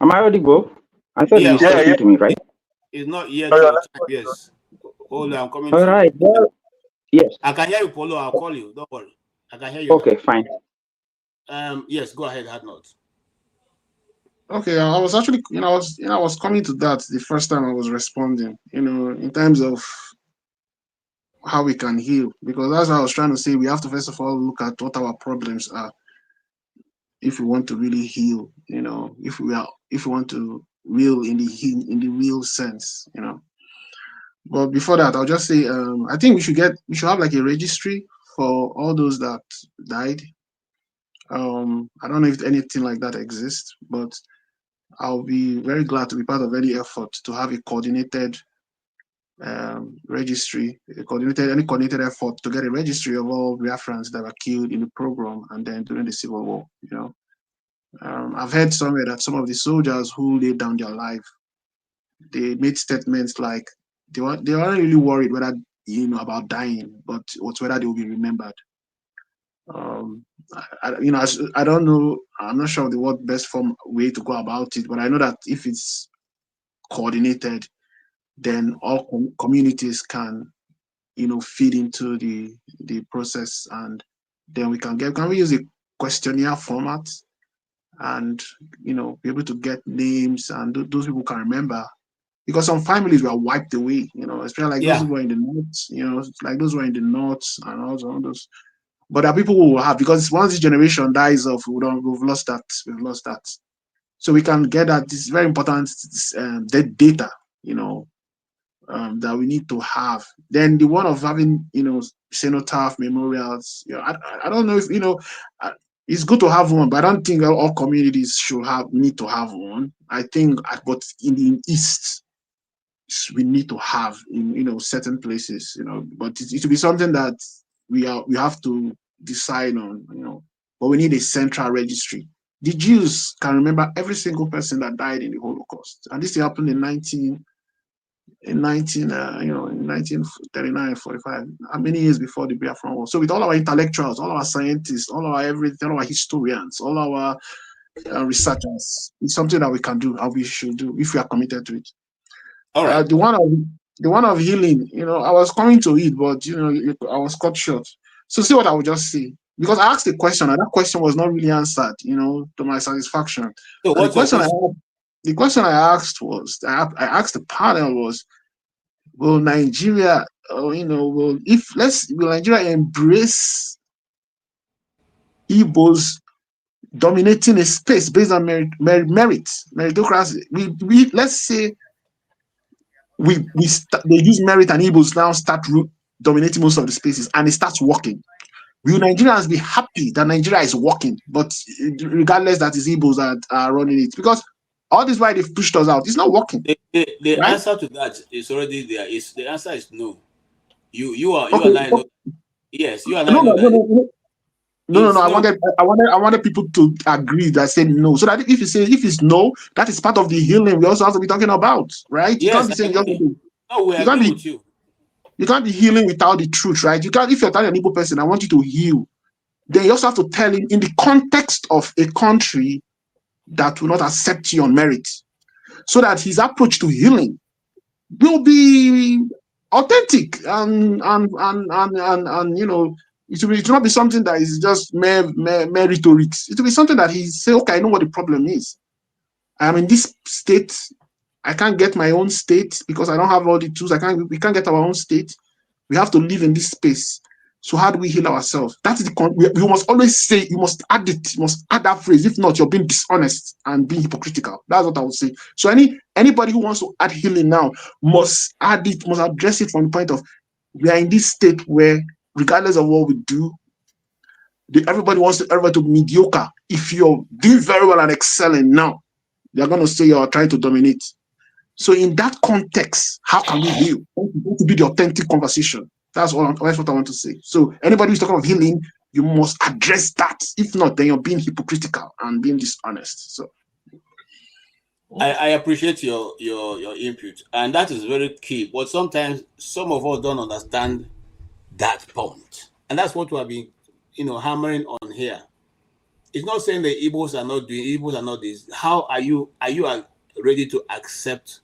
Am I audible? I thought you were speaking to me, right? It's not yet your time. Yes. Hold on, I'm coming. All right. Well, yes. I can hear you, Polo. I'll call you. Don't worry. I can hear you. Okay, fine. Yes, go ahead, Hadnot. Okay, I was actually, I was coming to that the first time I was responding, in terms of how we can heal, because that's what I was trying to say. We have to first of all look at what our problems are if we want to really heal, if we want to heal in the real sense, But before that, I'll just say, I think we should have like a registry for all those that died. I don't know if anything like that exists, but I'll be very glad to be part of any effort to have a coordinated registry, any coordinated effort to get a registry of all Biafrans that were killed in the program and then during the Civil War. I've heard somewhere that some of the soldiers who laid down their life, they made statements like they weren't really worried whether about dying, but whether they will be remembered. I don't know. I'm not sure of the best way to go about it, but I know that if it's coordinated, then all communities can, feed into the process, and then we use a questionnaire format, and be able to get names, and those people can remember, because some families were wiped away, especially like those who were in the north, like those who were in the north and all those. But there are people who will have, because once this generation dies off, we've lost that. We've lost that. So we can get that. This is very important data, that we need to have. Then the one of having, cenotaph memorials. I don't know if it's good to have one, but I don't think all communities need to have one. I think, but in the East, we need to have in certain places, but it will be something that we have to decide on, but we need a central registry. The Jews can remember every single person that died in the Holocaust, and this happened in 1939, 45, how many years before the Biafra War. So with all our intellectuals, all our scientists, all our everything, all our historians, all our researchers, it's something that we can do and we should do if we are committed to it. All right. The one of healing, I was coming to it, but I was cut short. So see what I would just say, because I asked a question and that question was not really answered, to my satisfaction. So the question I asked was, I asked the panel was, will Nigeria, will Nigeria embrace Igbos dominating a space based on meritocracy? Let's say they use merit and Igbos now start dominating most of the spaces and it starts working. Will Nigerians be happy that Nigeria is working, but regardless that is Igbos that are running it? Because all this why they've pushed us out, it's not working. The right? Answer to that is already there. The answer is no. You and I know. Yes, you and I know that. No. I wanted people to agree that said no, so that if it's no, that is part of the healing we also have to be talking about, right? Yes, you can't be saying we agree with you. You can't be healing without the truth, right? You can't. If you're telling an Igbo person, I want you to heal, then you also have to tell him in the context of a country that will not accept you on merit, so that his approach to healing will be authentic and it will not be something that is just mere rhetoric. It will be something that he say, okay, I know what the problem is. I am in this state. I can't get my own state because I don't have all the tools. We can't get our own state. We have to live in this space. So how do we heal ourselves? That is we must always say, you must add it, you must add that phrase. If not, you're being dishonest and being hypocritical. That's what I would say. So anybody who wants to add healing now must add it, must address it from the point of, we are in this state where regardless of what we do, everybody wants everybody to be mediocre. If you're doing very well and excelling now, they're going to say you're trying to dominate. So in that context, how can we heal? It to be the authentic conversation. That's what I want to say. So anybody who's talking about healing, you must address that. If not, then you're being hypocritical and being dishonest. So I appreciate your input, and that is very key. But sometimes some of us don't understand that point, and that's what we have been, hammering on here. It's not saying the Igbos are not doing, Igbos are not this. How are you ready to accept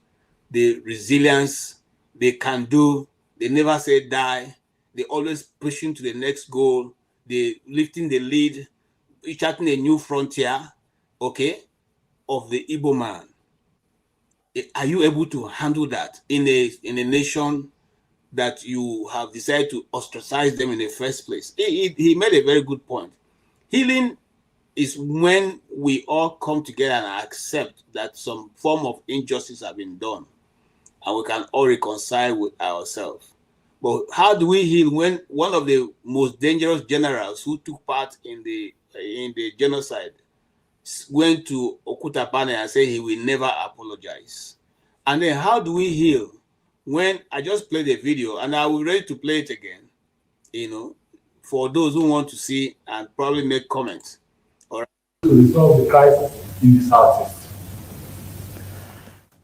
the resilience they can do? They never say die. They always pushing to the next goal. They lifting the lead, charting a new frontier, okay, of the Igbo man. Are you able to handle that in a nation that you have decided to ostracize them in the first place? He made a very good point. Healing is when we all come together and accept that some form of injustice has been done, and we can all reconcile with ourselves. But how do we heal when one of the most dangerous generals who took part in the genocide went to Okutabane and said he will never apologize? And then how do we heal when I just played a video and I will be ready to play it again, for those who want to see and probably make comments. All right. To resolve the crisis in the Southeast.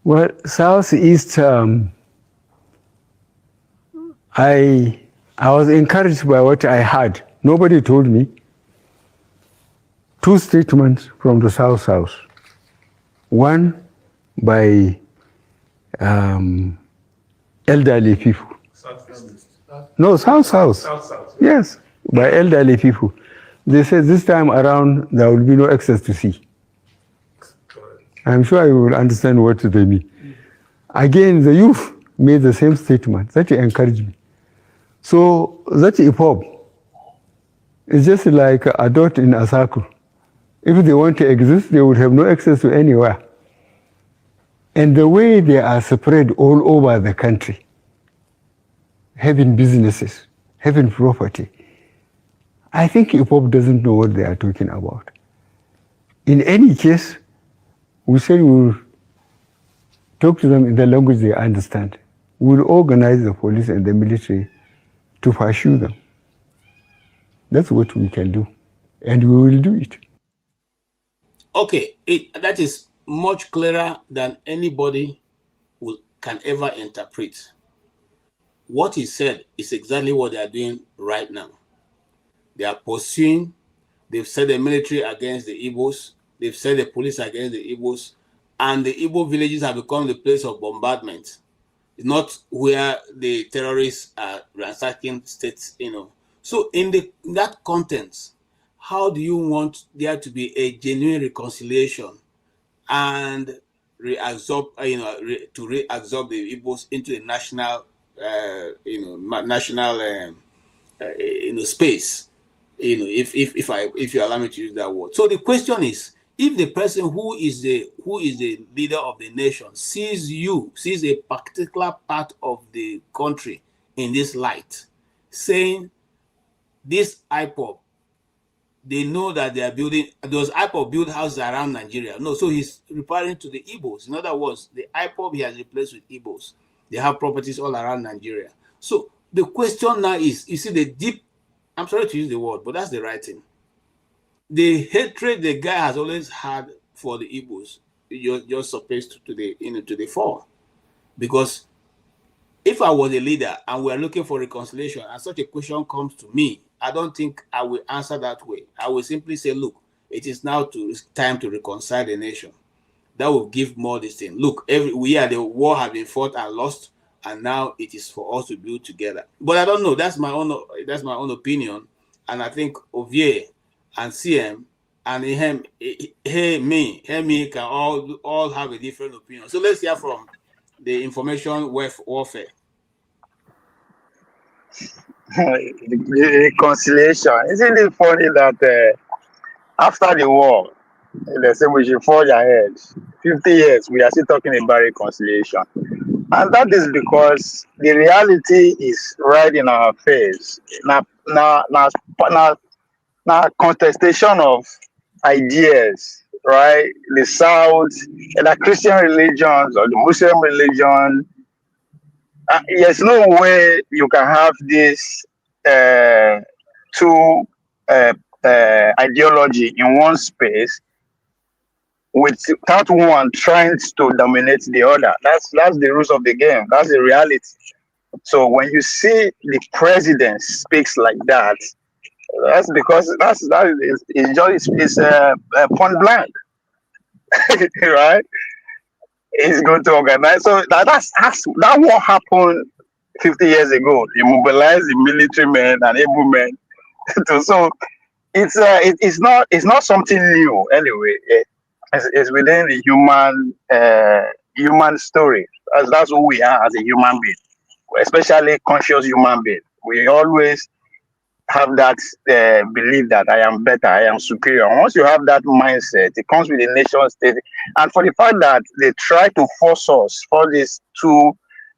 Well, Southeast, I was encouraged by what I heard. Nobody told me. 2 statements from the South. One by elderly people. No, South. Yes, by elderly people. They said this time around there will be no access to sea. I'm sure you will understand what they mean. Again, the youth made the same statement. That encouraged me. So that EPOB, It's just like a dot in a circle. If they want to exist, they would have no access to anywhere. And the way they are spread all over the country, having businesses, having property, I think IPOP doesn't know what they are talking about. In any case, we said we'll talk to them in the language they understand. We'll organize the police and the military to pursue them. That's what we can do. And we will do it. Okay, that is much clearer than anybody can ever interpret. What he said is exactly what they are doing right now. They are pursuing, they've set the military against the Igbos, they've set the police against the Igbos, and the Igbo villages have become the place of bombardment. It's not where the terrorists are ransacking states, So in that context, how do you want there to be a genuine reconciliation and to reabsorb the Igbos into the national, space? If you allow me to use that word. So the question is, if the person who is the leader of the nation sees a particular part of the country in this light, saying this IPOP, they know that they are building, those IPOP build houses around Nigeria. No, so he's referring to the Igbos. In other words, the IPOP he has replaced with Igbos. They have properties all around Nigeria. So the question now is, you see the deep, I'm sorry to use the word, but that's the right thing. The hatred the guy has always had for the Igbos, you're supposed to the fore. Because if I was a leader and we're looking for reconciliation and such a question comes to me, I don't think I will answer that way. I will simply say, look, it is now time to reconcile the nation. That will give more this thing. Look, the war has been fought and lost, and now it is for us to build together. But I don't know. That's my own opinion. And I think Ovie and CM and me can all have a different opinion. So let's hear from the information warfare. Reconciliation. Isn't it funny that after the war, they say we should forge ahead? 50 years, we are still talking about reconciliation. And that is because the reality is right in our face. Now contestation of ideas, right? The South, the Christian religions or the Muslim religion. There's no way you can have this two ideology in one space without one trying to dominate the other. That's the rules of the game. That's the reality. So when you see the president speaks like that, that's because it's point blank, right? He's going to organize. So that what happened 50 years ago. He mobilized the military men and able men. So it's not something new anyway. It's within the human story. That's who we are as a human being, especially conscious human being. We always have that belief that I am better, I am superior. And once you have that mindset, it comes with the nation state. And for the fact that they try to force us for these two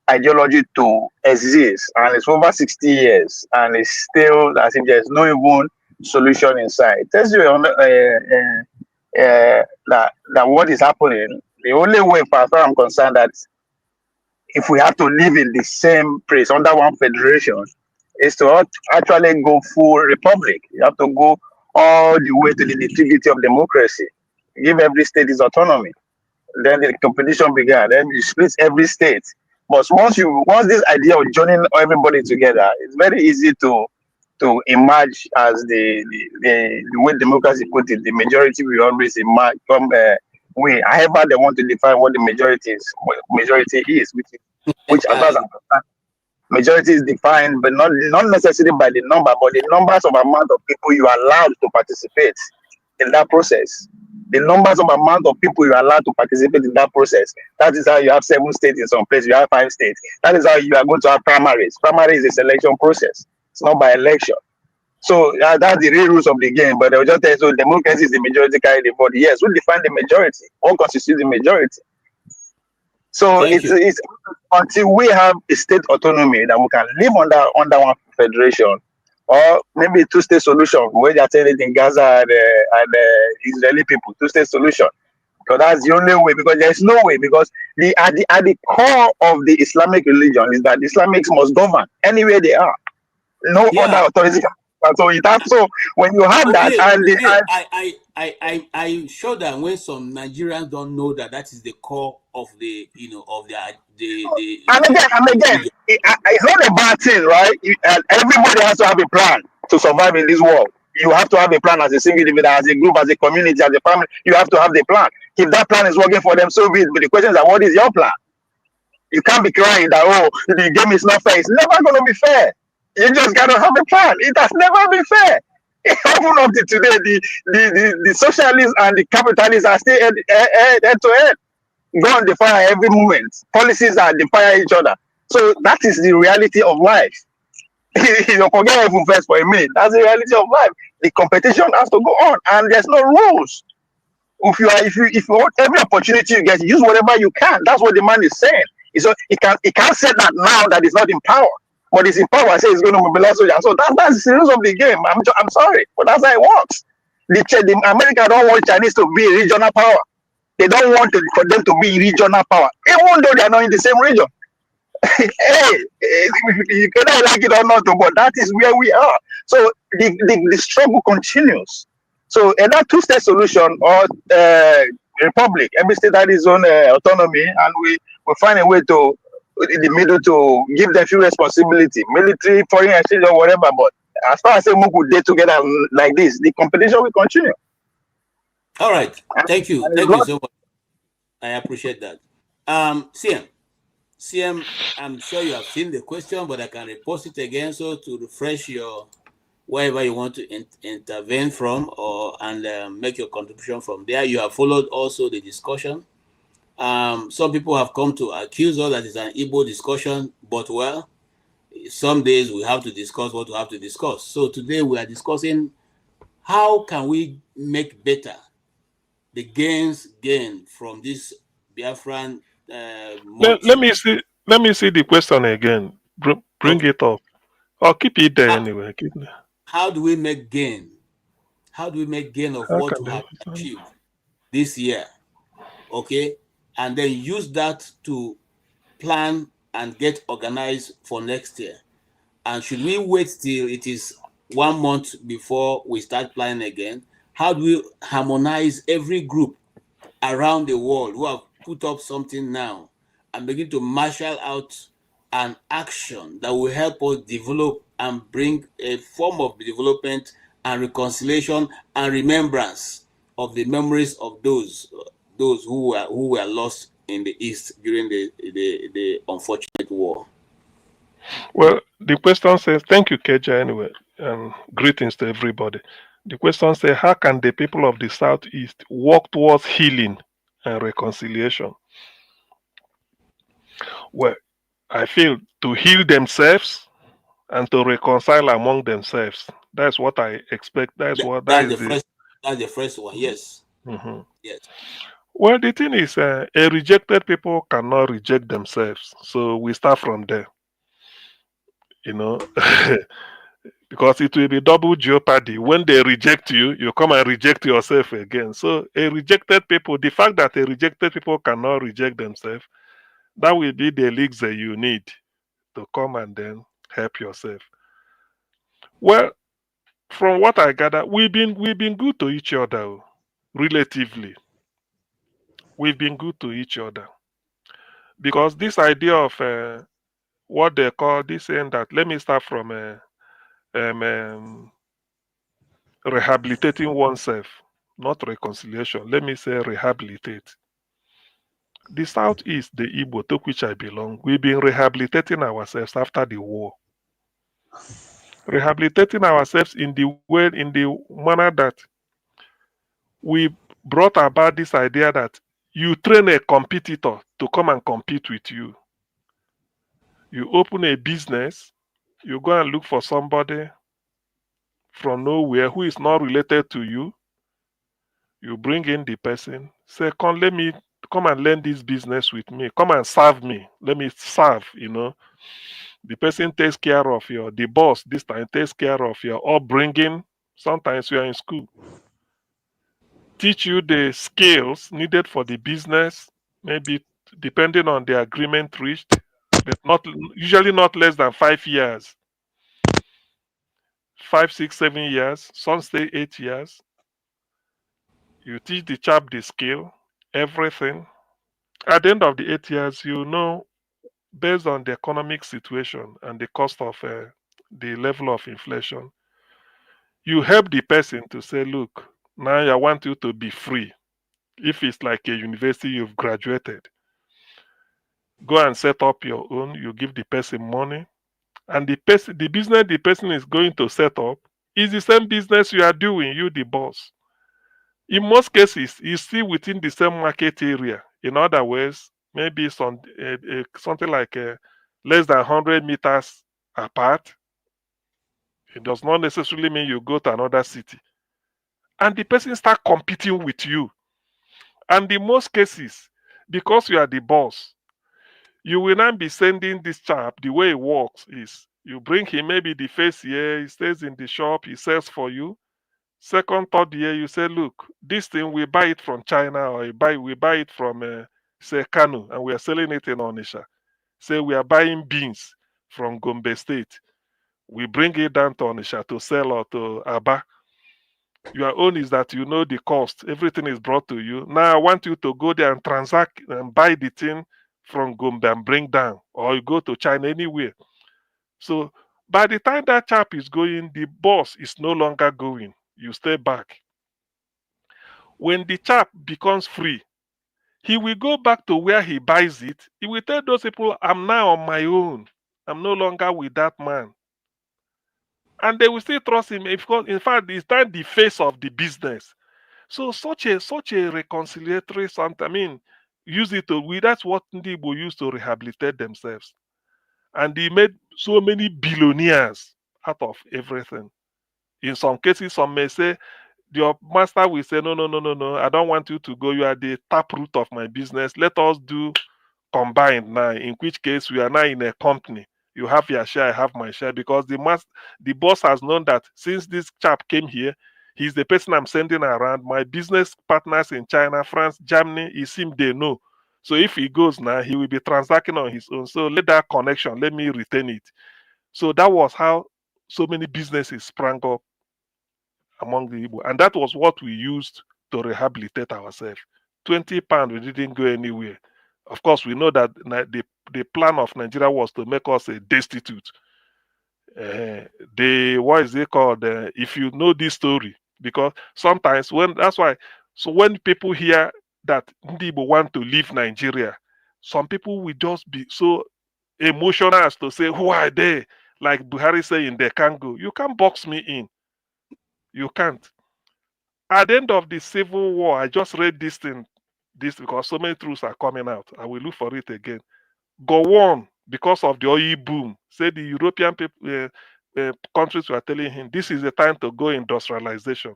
ideology to exist, and it's over 60 years, and it's still as if there's no even solution inside. It tells you that what is happening, the only way, as far as I'm concerned, that if we have to live in the same place under one federation, is to actually go full republic. You have to go all the way to the nativity of democracy. Give every state its autonomy. Then the competition began. Then you split every state. But once this idea of joining everybody together, it's very easy to emerge as the way democracy put it. The majority will always emerge from way. However, they want to define what the majority is, which as far as I'm concerned, majority is defined, but not necessarily by the number, but the numbers of amount of people you are allowed to participate in that process. The numbers of amount of people you are allowed to participate in that process. That is how you have 7 states in some places, you have 5 states. That is how you are going to have primaries. Primary is a selection process. It's not by election. So that's the real rules of the game. But they will just tell you, so democracy is the majority carry the vote. Yes, who define the majority? What constitutes the majority? So it's until we have a state autonomy that we can live under one federation, or maybe two-state solution where they are telling it in Gaza and Israeli people, two-state solution. Because that's the only way, because there's no way, because at the core of the Islamic religion is that the Islamics must govern anywhere they are. No other authority can. So when you have that, I show that when some Nigerians don't know that is the core of the and again, it's not a bad thing, right? Everybody has to have a plan to survive in this world. You have to have a plan as a single individual, as a group, as a community, as a family. You have to have the plan. If that plan is working for them, so be it. But the question is, what is your plan? You can't be crying that, oh, the game is not fair. It's never going to be fair. You just got to have a plan. It has never been fair. Even up to today, the socialists and the capitalists are still head to head. Go on the fire every moment. Policies are define each other. So that is the reality of life. You forget everything first for a minute. That's the reality of life. The competition has to go on, and there's no rules. If you want every opportunity you get, use whatever you can. That's what the man is saying. So it can't say that now that it's not in power, but it's in power. I say it's going to mobilize soldiers. So that's the rules of the game. I'm sorry, but that's how it works. The America don't want Chinese to be a regional power. They don't want for them to be regional power, even though they are not in the same region. Hey, you cannot like it or not, but that is where we are. So the struggle continues. So another two-state solution or republic, every state has its own autonomy, and we find a way to in the middle to give them few responsibility, military, foreign exchange, or whatever. But as far as we could day together like this, the competition will continue. All right, thank you so much. I appreciate that. CM, I'm sure you have seen the question, but I can repost it again so to refresh your wherever you want to intervene from and make your contribution from there. You have followed also the discussion. Some people have come to accuse us that it's an Igbo discussion, but well, some days we have to discuss what we have to discuss. So today we are discussing how can we make better the gains gained from this Biafran. Let me see the question again. Bring it up. Or keep it there anyway. How do we make gain? How do we make gain of what we have achieved this year? Okay, and then use that to plan and get organized for next year. And should we wait till it is 1 month before we start planning again? How do we harmonize every group around the world who have put up something now and begin to marshal out an action that will help us develop and bring a form of development and reconciliation and remembrance of the memories of those who were lost in the East during the unfortunate war? Well, the question says, thank you, Keja, anyway, and greetings to everybody. The question says, how can the people of the Southeast work towards healing and reconciliation? Well, I feel to heal themselves and to reconcile among themselves. That's what I expect. That's the first one, yes. Mm-hmm. Yes. Well, the thing is, a rejected people cannot reject themselves. So we start from there. You know, because it will be double jeopardy. When they reject you, you come and reject yourself again. So a rejected people, the fact that a rejected people cannot reject themselves, that will be the elixir you need to come and then help yourself. Well, from what I gather, we've been good to each other, relatively. We've been good to each other. Because this idea of what they call this saying that, let me start from rehabilitating oneself, not reconciliation. Let me say rehabilitate. The Southeast, the Igbo, to which I belong, we've been rehabilitating ourselves after the war. Rehabilitating ourselves in the manner that we brought about this idea that you train a competitor to come and compete with you. You open a business, you go and look for somebody from nowhere who is not related to you. You bring in the person, say, come and learn this business with me. Come and serve me. Let me serve, The person takes care of the boss this time takes care of your upbringing. Sometimes you are in school. Teach you the skills needed for the business, maybe depending on the agreement reached, but usually not less than 5 years. 5, 6, 7 years, some say 8 years. You teach the chap the skill, everything. At the end of the 8 years, based on the economic situation and the cost of the level of inflation, you help the person to say, look, now I want you to be free. If it's like a university you've graduated, go and set up your own. You give the person money, and the business the person is going to set up is the same business you are doing, you the boss. In most cases, it's still within the same market area. In other words, maybe something like less than 100 meters apart. It does not necessarily mean you go to another city. And the person start competing with you. And in most cases, because you are the boss, you will not be sending this chap. The way it works is you bring him maybe the first year, he stays in the shop, he sells for you. Second, third year, you say, look, this thing, we buy it from China, or we buy it from, say, Kanu, and we are selling it in Onisha. Say we are buying beans from Gombe State. We bring it down to Onisha to sell, or to Aba. Your own is that you know the cost. Everything is brought to you. Now I want you to go there and transact and buy the thing from Gombe and bring down, or you go to China, anywhere. So by the time that chap is going, the boss is no longer going. You stay back. When the chap becomes free, he will go back to where he buys it. He will tell those people, I'm now on my own. I'm no longer with that man. And they will still trust him, because in fact, he's not the face of the business. So such a reconciliatory something, I mean, that's what Ndigbo used to rehabilitate themselves. And they made so many billionaires out of everything. In some cases, some may say, your master will say, no, I don't want you to go. You are the taproot of my business. Let us do combined now, in which case we are now in a company. You have your share, I have my share, because the boss has known that since this chap came here, he's the person I'm sending around. My business partners in China, France, Germany, it's him they know. So if he goes now, he will be transacting on his own. So let that connection, let me retain it. So that was how so many businesses sprang up among the Igbo. And that was what we used to rehabilitate ourselves. 20 pounds, we didn't go anywhere. Of course, we know that the plan of Nigeria was to make us a destitute. What is it called? If you know this story, because sometimes when people hear that Ndigbo want to leave Nigeria, some people will just be so emotional as to say, who are they? Like Buhari saying, they can't go. You can't box me in. You can't. At the end of the Civil War, I just read this because so many truths are coming out. I will look for it again. Go on, because of the oil boom. Say the European people, countries were telling him, this is the time to go industrialization.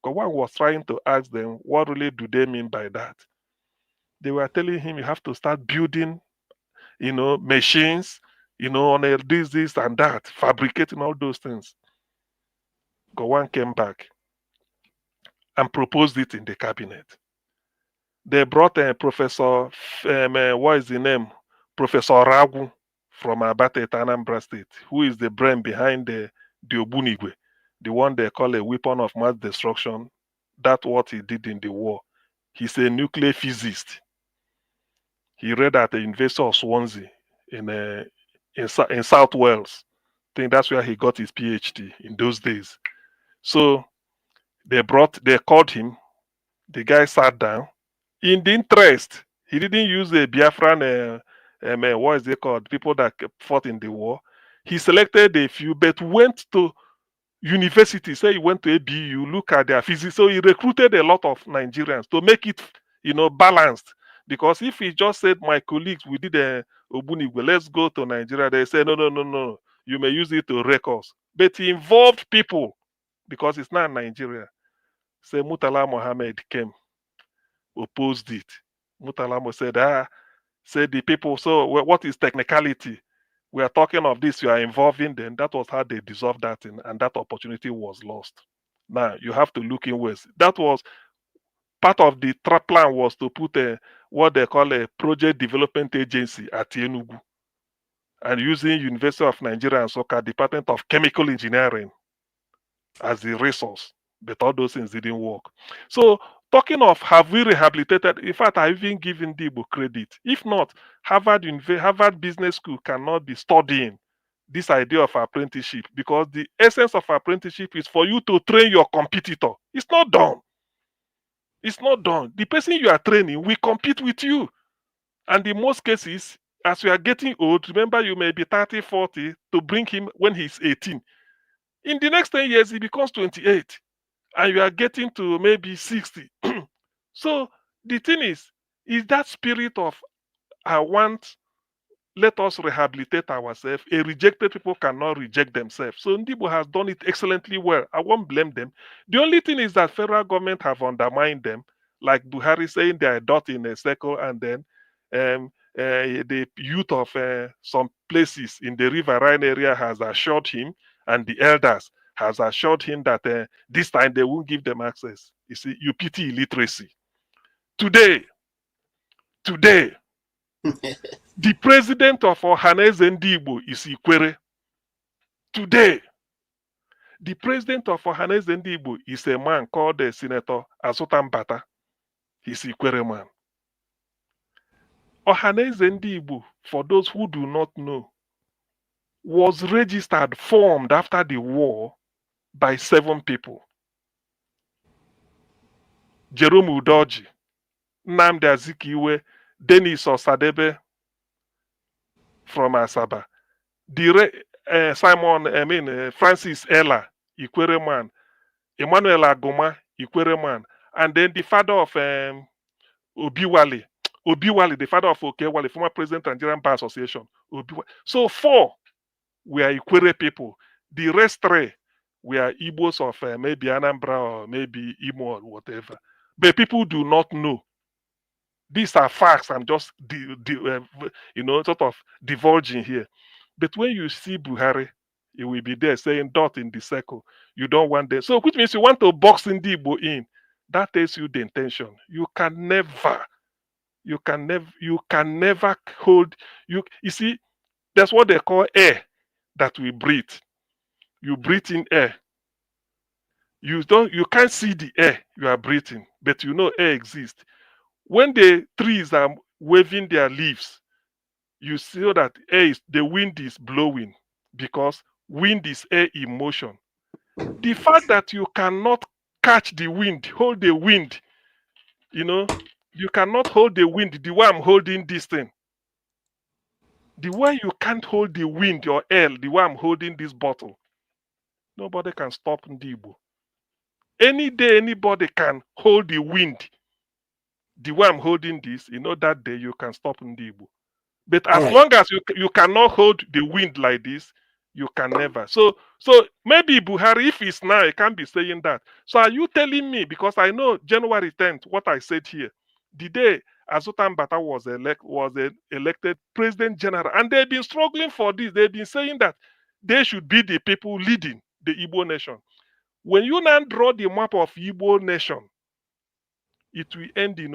Gowon was trying to ask them, what really do they mean by that? They were telling him, you have to start building, machines, on this and that, fabricating all those things. Gowon came back and proposed it in the cabinet. They brought Professor, what is the name? Professor Ragu from Abate, Anambra State, who is the brain behind the Obunigwe, the one they call a weapon of mass destruction. That's what he did in the war. He's a nuclear physicist. He read at the University of Swansea in South Wales. I think that's where he got his PhD in those days. So they called him. The guy sat down. In the interest, he didn't use a Biafran, what is it called? People that fought in the war. He selected a few, but went to university. Say he went to ABU, look at their physics. So he recruited a lot of Nigerians to make it, balanced. Because if he just said, my colleagues, we did a Obunigwe, let's go to Nigeria, they say, no, you may use it to wreck us. But he involved people because it's not Nigeria. Say Murtala Mohammed came, opposed it. Murtala Mohammed said the people, so what is technicality? We are talking of this, you are involving them. That was how they dissolved that thing, and that opportunity was lost. Now you have to look in ways. That was part of the plan was to put what they call a project development agency at Enugu, and using University of Nigeria and Soka Department of Chemical Engineering as the resource, but all those things didn't work. So talking of have we rehabilitated, in fact, I even given Ndigbo credit. If not, Harvard Business School cannot be studying this idea of apprenticeship, because the essence of apprenticeship is for you to train your competitor. It's not done. It's not done. The person you are training will compete with you. And in most cases, as you are getting old, remember you may be 30, 40, to bring him when he's 18. In the next 10 years, he becomes 28. And you are getting to maybe 60. So the thing is that spirit of let us rehabilitate ourselves. A rejected people cannot reject themselves. So Ndigbo has done it excellently well. I won't blame them. The only thing is that federal government have undermined them, like Buhari saying they are dot in a circle, and then the youth of some places in the riverine area has assured him, and the elders has assured him that this time they won't give them access. You see, you pity illiteracy. Today, the president of Ohaneze Ndigbo is Ikwere. Today, the president of Ohaneze Ndigbo is a man called Senator Azutan Bata. He's Ikwere man. Ohaneze Ndigbo, for those who do not know, was registered, formed after the war by 7 people. Jerome Udoji, Nnamdi Azikiwe, Dennis Osadebe from Asaba, Francis Ella, Ikwere man, Emmanuel Agoma, Ikwere man, and then the father of Obiwale, the father of Okewale, former president of Nigerian Bar Association. So 4 were Ikwere people. The rest 3 were Igbos of maybe Anambra or maybe Imo or whatever. But people do not know. These are facts. I'm just, sort of divulging here. But when you see Buhari, he will be there saying dot in the circle. You don't want that. So which means you want to box Ndigbo in. That tells you the intention. You can never hold, you see, that's what they call air that we breathe. You breathe in air. You can't see the air you are breathing, but you know air exists. When the trees are waving their leaves, you see that the wind is blowing, because wind is air in motion. The fact that you cannot catch the wind, hold the wind, you cannot hold the wind the way I'm holding this thing. The way you can't hold the wind or air the way I'm holding this bottle, nobody can stop Ndigbo. Any day, anybody can hold the wind the way I'm holding this, that day you can stop Ndigbo. But as long as you cannot hold the wind like this, you can never. So maybe Buhari, if he's now, he can't be saying that. So are you telling me, because I know January 10th, what I said here, the day Azutan Bata was elected President General, and they've been struggling for this. They've been saying that they should be the people leading the Igbo nation. When you now draw the map of Igbo nation, it will end in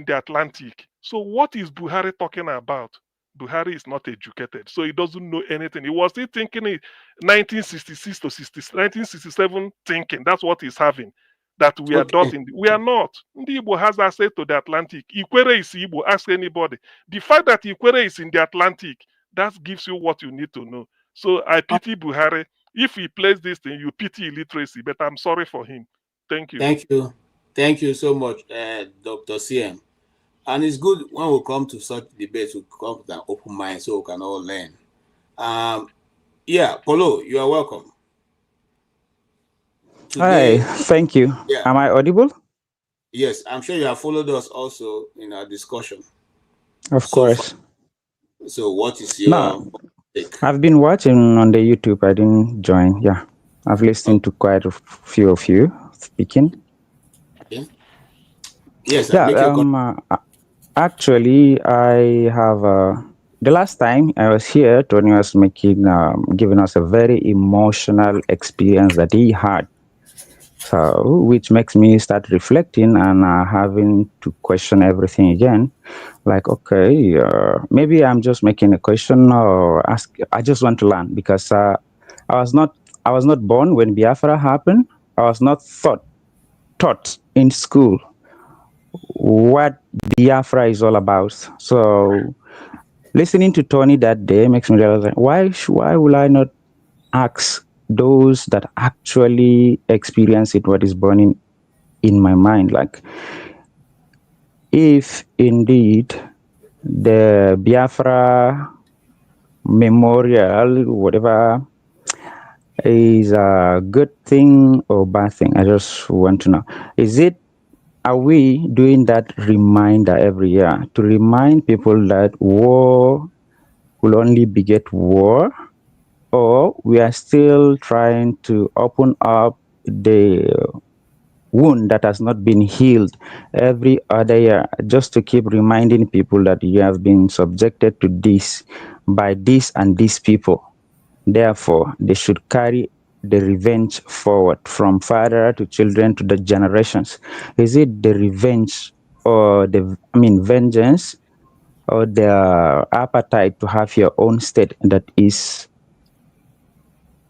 the Atlantic. So what is Buhari talking about? Buhari is not educated, so he doesn't know anything. He was still thinking in 1966 to 1967 thinking. That's what he's having. That we are not. We are not. Ndigbo has access to the Atlantic. Ikwere is Igbo. Ask anybody. The fact that Ikwere is in the Atlantic, that gives you what you need to know. So I pity Buhari. If he plays this thing, you pity illiteracy. But I'm sorry for him. Thank you. Thank you. Thank you so much, Dr. CM. And it's good when we come to such debates, we come with an open mind so we can all learn. Polo, you are welcome. Today, hi, thank you. Yeah. Am I audible? Yes, I'm sure you have followed us also in our discussion. Of course. So what is your take? I've been watching on the YouTube. I didn't join. Yeah. I've listened to quite a few of you speaking. Okay. Yes, Yeah, actually, I have, the last time I was here, Tony was giving us a very emotional experience that he had. So, which makes me start reflecting and having to question everything again. Like, okay, maybe I'm just making a question or I just want to learn because I was not born when Biafra happened. I was not taught in school what Biafra is all about. So listening to Tony that day makes me realize why will I not ask those that actually experience it what is burning in my mind, like if indeed the Biafra memorial, whatever, is a good thing or bad thing. I just want to know. Are we doing that reminder every year to remind people that war will only beget war, or we are still trying to open up the wound that has not been healed every other year, just to keep reminding people that you have been subjected to this by this and these people. Therefore, they should carry the revenge forward from father to children to the generations. Is it the revenge or vengeance or the appetite to have your own state that is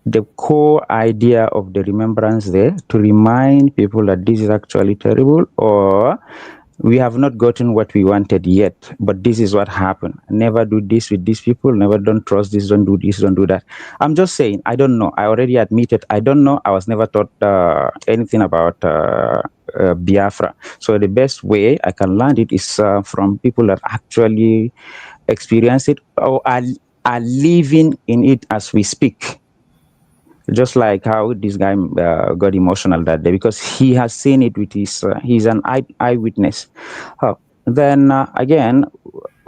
the core idea of the remembrance there, to remind people that this is actually terrible, or we have not gotten what we wanted yet, but this is what happened. Never do this with these people, never, don't trust this, don't do this, don't do that. I'm just saying, I don't know. I already admitted, I don't know. I was never taught anything about Biafra. So the best way I can learn it is from people that actually experience it or are living in it as we speak. Just like how this guy got emotional that day because he has seen it with his, he's an eyewitness. Then again,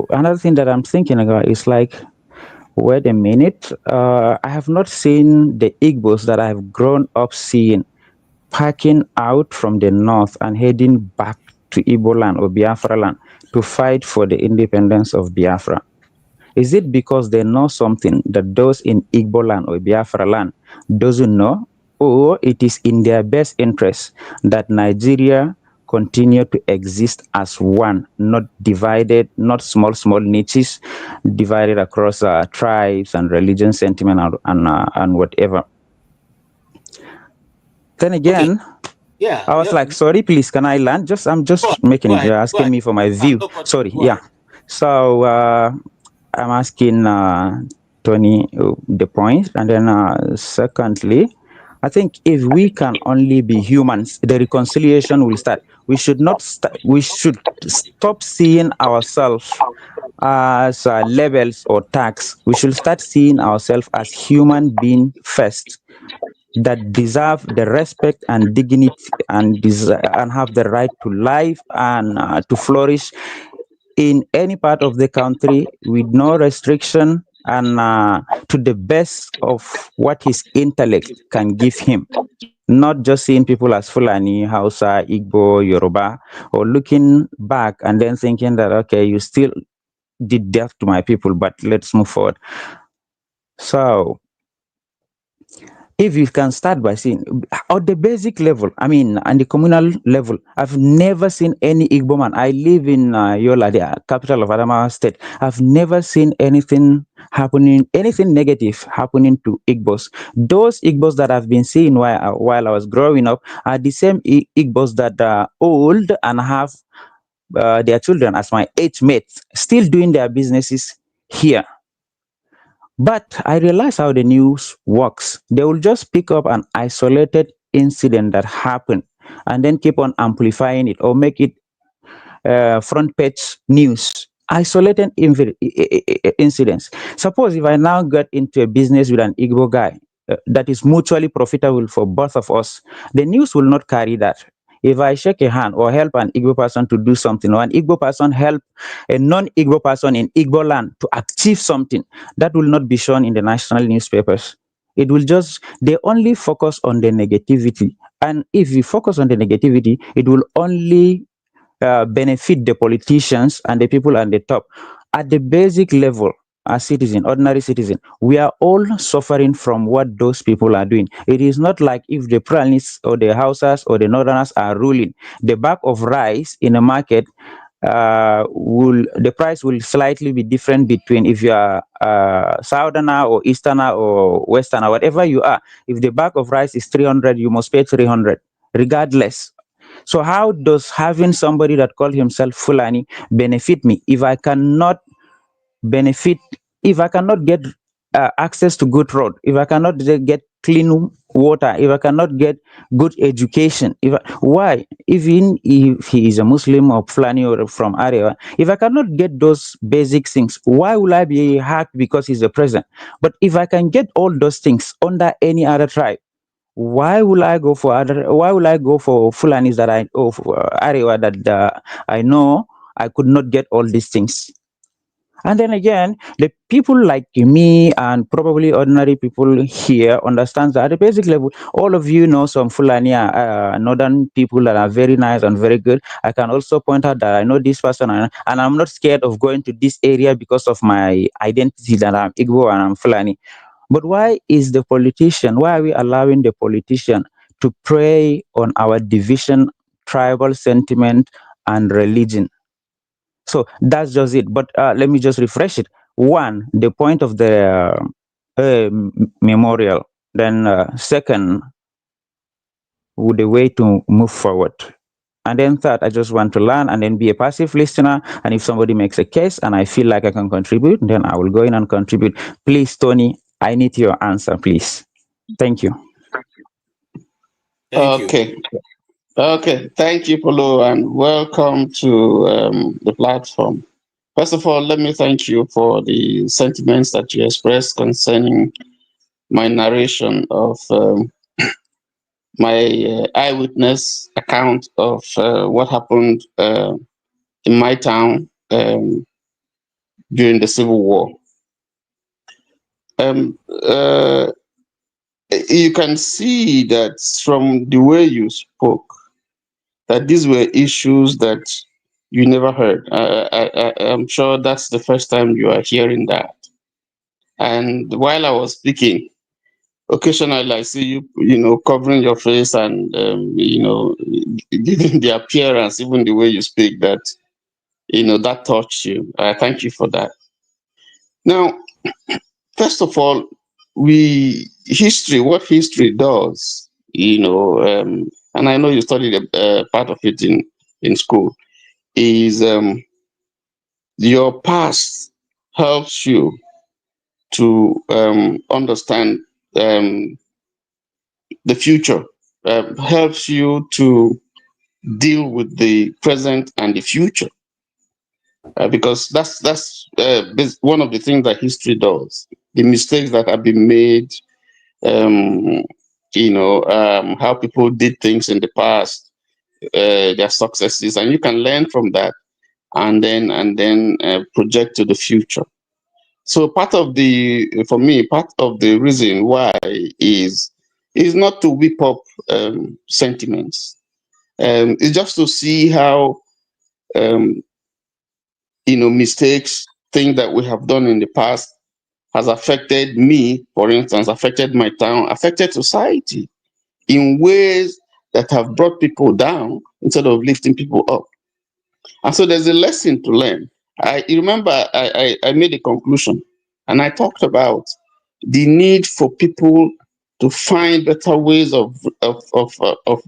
another thing that I'm thinking about is like, wait a minute, I have not seen the Igbos that I've grown up seeing packing out from the north and heading back to Igbo land or Biafra land to fight for the independence of Biafra. Is it because they know something that those in Igbo land or Biafra land doesn't know, or it is in their best interest that Nigeria continue to exist as one, not divided, not small niches, divided across tribes and religion sentiment and whatever? Then again, yeah, I was like, sorry, please, can I land? I'm just making it. You're asking me for my view. Sorry, yeah. So I'm asking Tony the point, and then secondly, I think if we can only be humans, the reconciliation will start. We should not. We should stop seeing ourselves as labels or tags. We should start seeing ourselves as human beings first, that deserve the respect and dignity and have the right to life and to flourish in any part of the country with no restriction and to the best of what his intellect can give him. Not just seeing people as Fulani, Hausa, Igbo, Yoruba, or looking back and then thinking that, okay, you still did death to my people, but let's move forward. So if you can start by seeing at the basic level, I mean, on the communal level, I've never seen any Igbo man. I live in Yola, the capital of Adamawa State. I've never seen anything happening, anything negative happening to Igbos. Those Igbos that I've been seeing while I was growing up are the same Igbos that are old and have their children as my age mates, still doing their businesses here. But I realize how the news works. They will just pick up an isolated incident that happened and then keep on amplifying it or make it front page news. Isolated incidents. Suppose if I now get into a business with an Igbo guy that is mutually profitable for both of us, the news will not carry that. If I shake a hand or help an Igbo person to do something, or an Igbo person help a non-Igbo person in Igbo land to achieve something, that will not be shown in the national newspapers. It will just, they only focus on the negativity. And if you focus on the negativity, it will only benefit the politicians and the people at the top. At the basic level, as citizen, ordinary citizen, we are all suffering from what those people are doing. It is not like if the Fulanis or the Hausas or the Northerners are ruling. The bag of rice in a market the price will slightly be different between if you are southerner or easterner or westerner, whatever you are. If the bag of rice is 300, you must pay 300 regardless. So how does having somebody that call himself Fulani benefit me if I cannot benefit, if I cannot get access to good road, if I cannot get clean water, if I cannot get good education? Why? Even if he is a Muslim or Fulani or from area, if I cannot get those basic things, why will I be hacked because he's a president? But if I can get all those things under any other tribe, why will I go for Fulanis that I area that I know I could not get all these things? And then again, the people like me and probably ordinary people here understands that at the basic level, all of you know some Fulani northern people that are very nice and very good. I can also point out that I know this person and I'm not scared of going to this area because of my identity that I'm Igbo and I'm Fulani. But why are we allowing the politician to prey on our division, tribal sentiment, and religion? So that's just it. But let me just refresh it. One, the point of the memorial. Then second, the way to move forward. And then third, I just want to learn and then be a passive listener. And if somebody makes a case and I feel like I can contribute, then I will go in and contribute. Please, Tony, I need your answer, please. Thank you. Okay. Thank you, Polo, and welcome to the platform. First of all, let me thank you for the sentiments that you expressed concerning my narration of my eyewitness account of what happened in my town during the Civil War. You can see that from the way you spoke, that these were issues that you never heard. I'm sure that's the first time you are hearing that. And while I was speaking, occasionally I see you, covering your face and, giving the appearance, even the way you speak, that, that touched you. I thank you for that. Now, first of all, what history does, and I know you studied a part of it in school, is your past helps you to understand the future, helps you to deal with the present and the future, because that's one of the things that history does. The mistakes that have been made, how people did things in the past, their successes, and you can learn from that, and then project to the future. So part of the reason why is not to whip up sentiments. It's just to see how mistakes, things that we have done in the past has affected me, for instance, affected my town, affected society in ways that have brought people down instead of lifting people up. And so there's a lesson to learn. I made a conclusion, and I talked about the need for people to find better ways of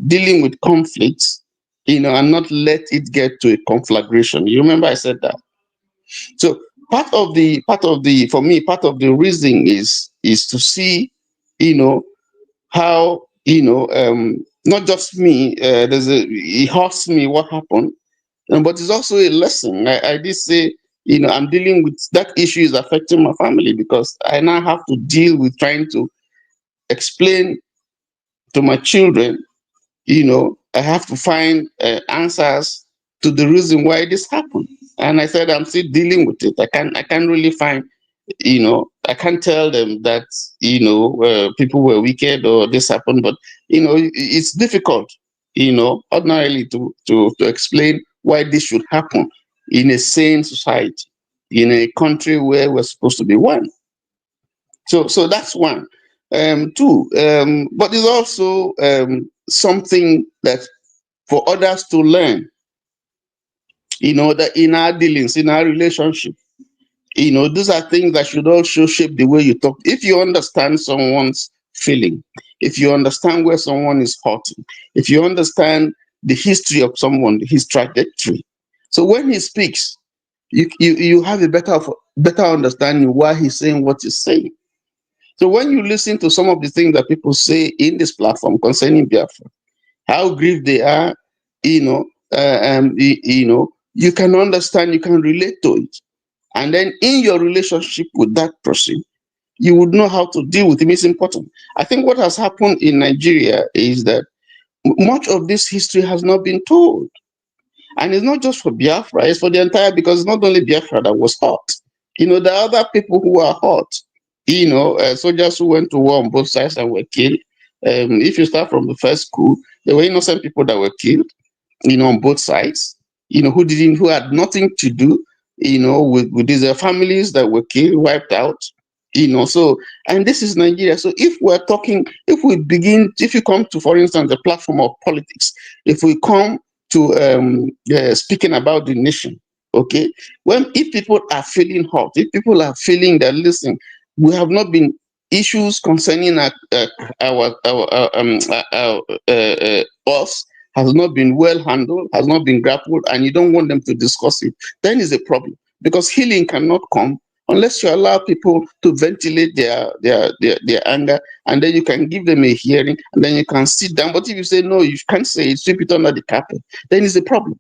dealing with conflicts, and not let it get to a conflagration. You remember I said that. So part of the reason is to see, how, not just me. It hurts me what happened, but it's also a lesson. I did say, I'm dealing with that issue is affecting my family, because I now have to deal with trying to explain to my children, I have to find answers to the reason why this happened. And I said, I'm still dealing with it. I can't really find You know, I can't tell them that, you know, people were wicked or this happened, but, you know, it's difficult, you know, ordinarily to explain why this should happen in a sane society, in a country where we're supposed to be one. So that's one. Two, but it's also something that for others to learn, you know, that in our dealings, in our relationship, you know, these are things that should also shape the way you talk. If you understand someone's feeling, if you understand where someone is hurting, if you understand the history of someone, his trajectory, so when he speaks, you have a better understanding why he's saying what he's saying. So when you listen to some of the things that people say in this platform concerning Biafra, how grieved they are, you know, you know, you can understand, you can relate to it. And then in your relationship with that person, you would know how to deal with him. It's important. I think what has happened in Nigeria is that much of this history has not been told. And it's not just for Biafra, it's for the entire, because it's not only Biafra that was hot. You know, there are other people who are hot. You know, soldiers who went to war on both sides and were killed. If you start from the first coup, there were innocent people that were killed, you know, on both sides, you know, who had nothing to do, you know, with these families that were killed, wiped out, you know. So, and this is Nigeria. So if we're talking, if you come to, for instance, the platform of politics, if we come to speaking about the nation, okay, if people are feeling hot, if people are feeling that, listen, we have not been issues concerning us has not been well handled, has not been grappled, and you don't want them to discuss it, then is a problem. Because healing cannot come unless you allow people to ventilate their anger, and then you can give them a hearing, and then you can sit down. But if you say, no, you can't say it, sweep it under the carpet, then it's a problem.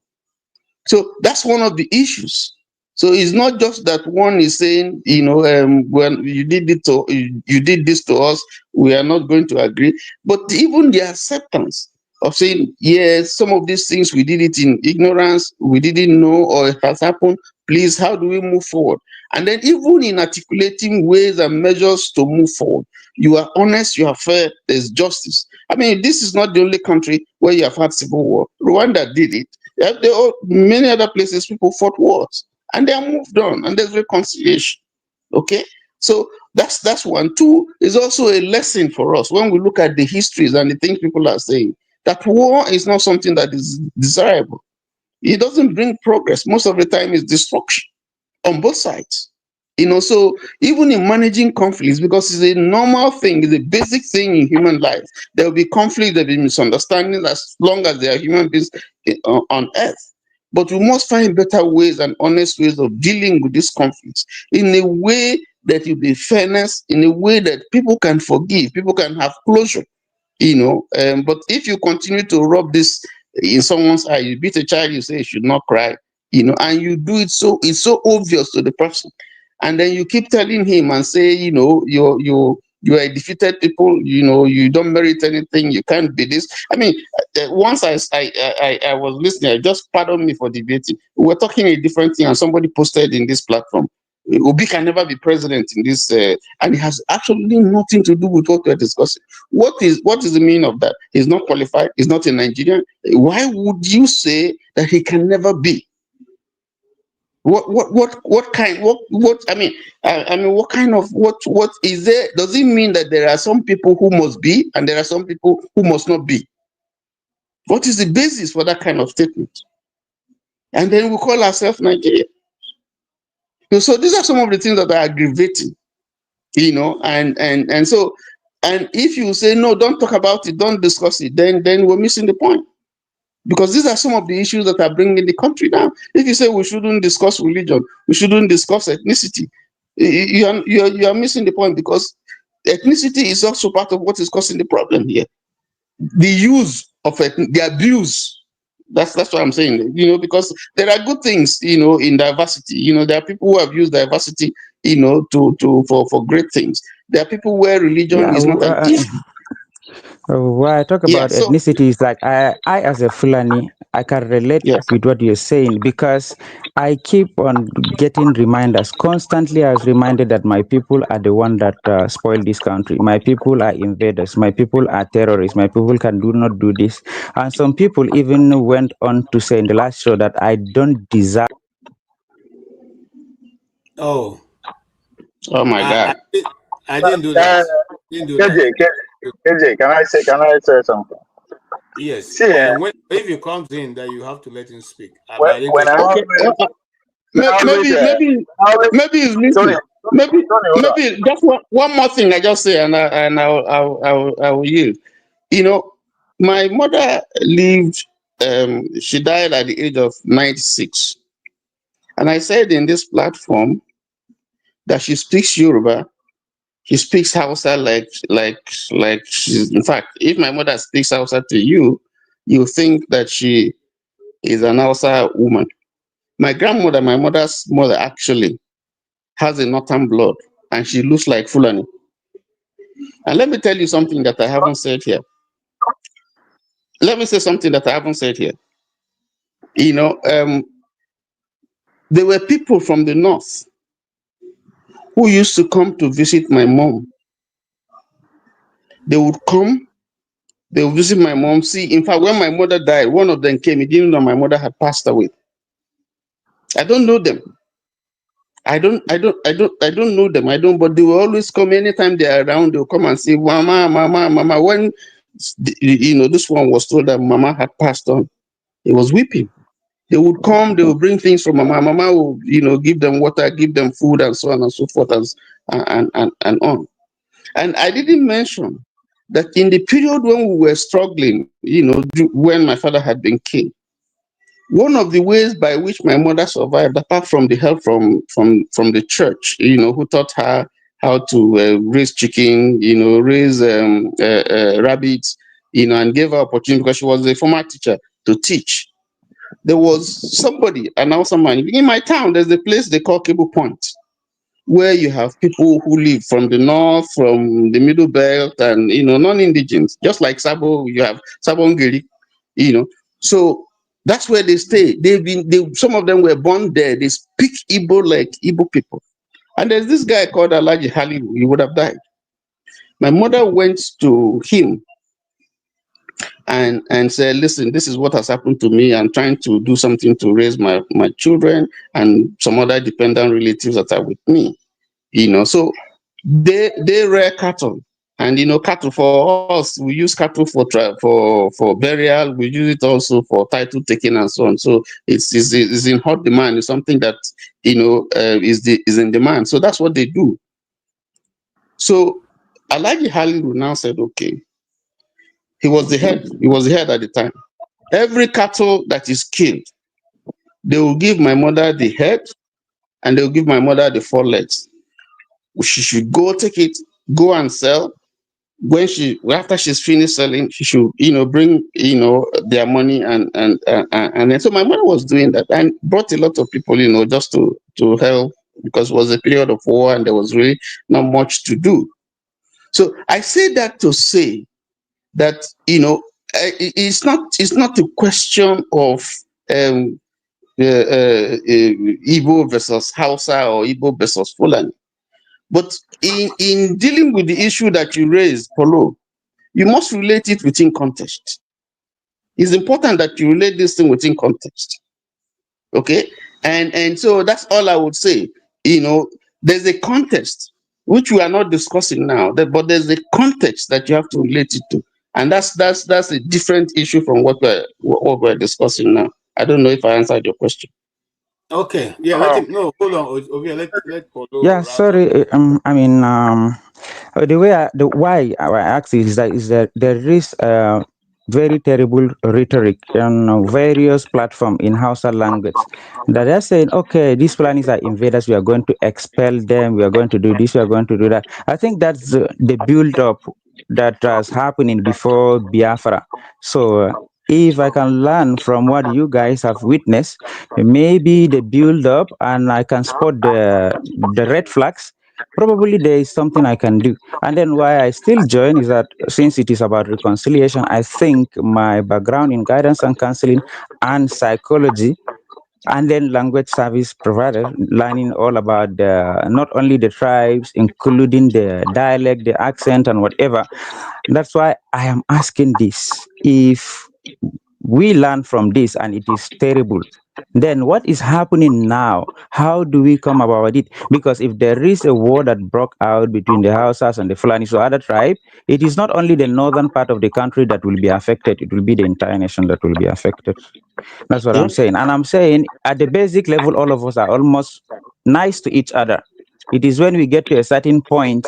So that's one of the issues. So it's not just that one is saying, you know, when you did this to us, we are not going to agree. But even the acceptance of saying, yes, some of these things we did it in ignorance, we didn't know, or it has happened. Please, how do we move forward? And then even in articulating ways and measures to move forward, you are honest, you are fair, there's justice. I mean, this is not the only country where you have had civil war. Rwanda did it. Many other places people fought wars and they are moved on and there's reconciliation. Okay, so that's one. Two is also a lesson for us when we look at the histories and the things people are saying, that war is not something that is desirable. It doesn't bring progress. Most of the time it's destruction on both sides. You know, so even in managing conflicts, because it's a normal thing, it's a basic thing in human life, there will be conflict, there will be misunderstanding as long as there are human beings on earth. But we must find better ways and honest ways of dealing with these conflicts in a way that will be fairness, in a way that people can forgive, people can have closure, you know. But if you continue to rub this in someone's eye, you beat a child, you say you should not cry, you know, and you do it so it's so obvious to the person, and then you keep telling him and say, you know, you are a defeated people, you know, you don't merit anything, you can't be this. I mean, once I was listening, just pardon me for debating, we were talking a different thing, and somebody posted in this platform, Obi can never be president in this, and it has absolutely nothing to do with what we're discussing. What is the meaning of that? He's not qualified. He's not a Nigerian. Why would you say that he can never be? What kind? What? I mean, what kind of what is there? Does it mean that there are some people who must be and there are some people who must not be? What is the basis for that kind of statement? And then we call ourselves Nigeria. So these are some of the things that are aggravating, you know, and so, and if you say no, don't talk about it, don't discuss it, then we're missing the point, because these are some of the issues that are bringing the country down. If you say we shouldn't discuss religion, we shouldn't discuss ethnicity, you are missing the point, because ethnicity is also part of what is causing the problem here. The use of the abuse. That's what I'm saying, you know, because there are good things, you know, in diversity. You know, there are people who have used diversity, you know, for great things. There are people where religion is not an issue. When I talk Yeah. about So ethnicities, like I as a Fulani, I can relate yes. with what you're saying because I keep on getting reminders. Constantly, I was reminded that my people are the one that spoil this country. My people are invaders. My people are terrorists. My people can do not do this. And some people even went on to say in the last show that I don't deserve. Oh, Oh my I, God. I, I didn't do that. Didn't do that. KJ, can I say something? Yes. See, When if he comes in, that you have to let him speak. But I didn't when take I it. Okay. always, when I always, Maybe maybe he's Tony, listening. Maybe hold on. maybe just one more thing I just say, and I will yield. You know, my mother lived. She died at the age of 96, and I said in this platform that she speaks Yoruba. She speaks Hausa like she's. In fact, if my mother speaks Hausa to you, you think that she is an Hausa woman. My grandmother, my mother's mother, actually has a northern blood, and she looks like Fulani. And let me tell you something that I haven't said here. Let me say something that I haven't said here. You know, there were people from the north who used to come to visit my mom. They would come, they would visit my mom. See, in fact, when my mother died, one of them came. He didn't know my mother had passed away. I don't know them. I don't know them. I don't, but they will always come anytime they are around. They'll come and say, Mama, Mama, Mama. When this one was told that Mama had passed on, he was weeping. They would come, they would bring things from Mama. Mama will, give them water, give them food, and so on and so forth, and on. And I didn't mention that in the period when we were struggling, when my father had been killed, one of the ways by which my mother survived, apart from the help from the church, who taught her how to raise chicken, raise rabbits, and gave her opportunity because she was a former teacher to teach. There was somebody, an awesome man in my town. There's a place they call Cable Point, where you have people who live from the north, from the middle belt, and non-indigens, just like Sabo. You have Sabongeri, so that's where they stay. Some of them were born there. They speak Igbo like Igbo people. And there's this guy called Alaji Halilu. He would have died. My mother went to him and said, listen, this is what has happened to me. I'm trying to do something to raise my children and some other dependent relatives that are with me. So they rear cattle. And cattle for us, we use cattle for burial. We use it also for title taking and so on. So it's in hot demand. It's something that is in demand. So that's what they do. So Alhaji Halilu now said, okay, he was the head. He was the head at the time. Every cattle that is killed, they will give my mother the head, and they will give my mother the 4 legs. She should go take it, go and sell. After she's finished selling, she should bring their money and then so my mother was doing that and brought a lot of people just to help, because it was a period of war and there was really not much to do. So I say that to say that it's not a question of Igbo versus Hausa or Igbo versus Fulani. But in dealing with the issue that you raised, Paulo, you must relate it within context. It's important that you relate this thing within context. Okay? And so that's all I would say. There's a context which we are not discussing now, but there's a context that you have to relate it to. And that's a different issue from what we're discussing now. I don't know if I answered your question. Okay. Yeah, let him no, hold on. Okay, let Paulo. Yeah, sorry. The why I ask is that there is very terrible rhetoric on various platforms in Hausa language that they're saying, okay, these Fulanis are invaders, we are going to expel them, we are going to do this, we are going to do that. I think that's the build-up that was happening before Biafra. So if I can learn from what you guys have witnessed, maybe the build-up, and I can spot the red flags, probably there is something I can do. And then why I still join is that since it is about reconciliation, I think my background in guidance and counseling and psychology, and then language service provider, learning all about not only the tribes, including the dialect, the accent, and whatever. That's why I am asking this. If we learn from this and it is terrible, then what is happening now? How do we come about it? Because if there is a war that broke out between the Hausas and the Fulanis or other tribe, it is not only the northern part of the country that will be affected, it will be the entire nation that will be affected. That's what I'm saying. And I'm saying at the basic level, all of us are almost nice to each other. It is when we get to a certain point,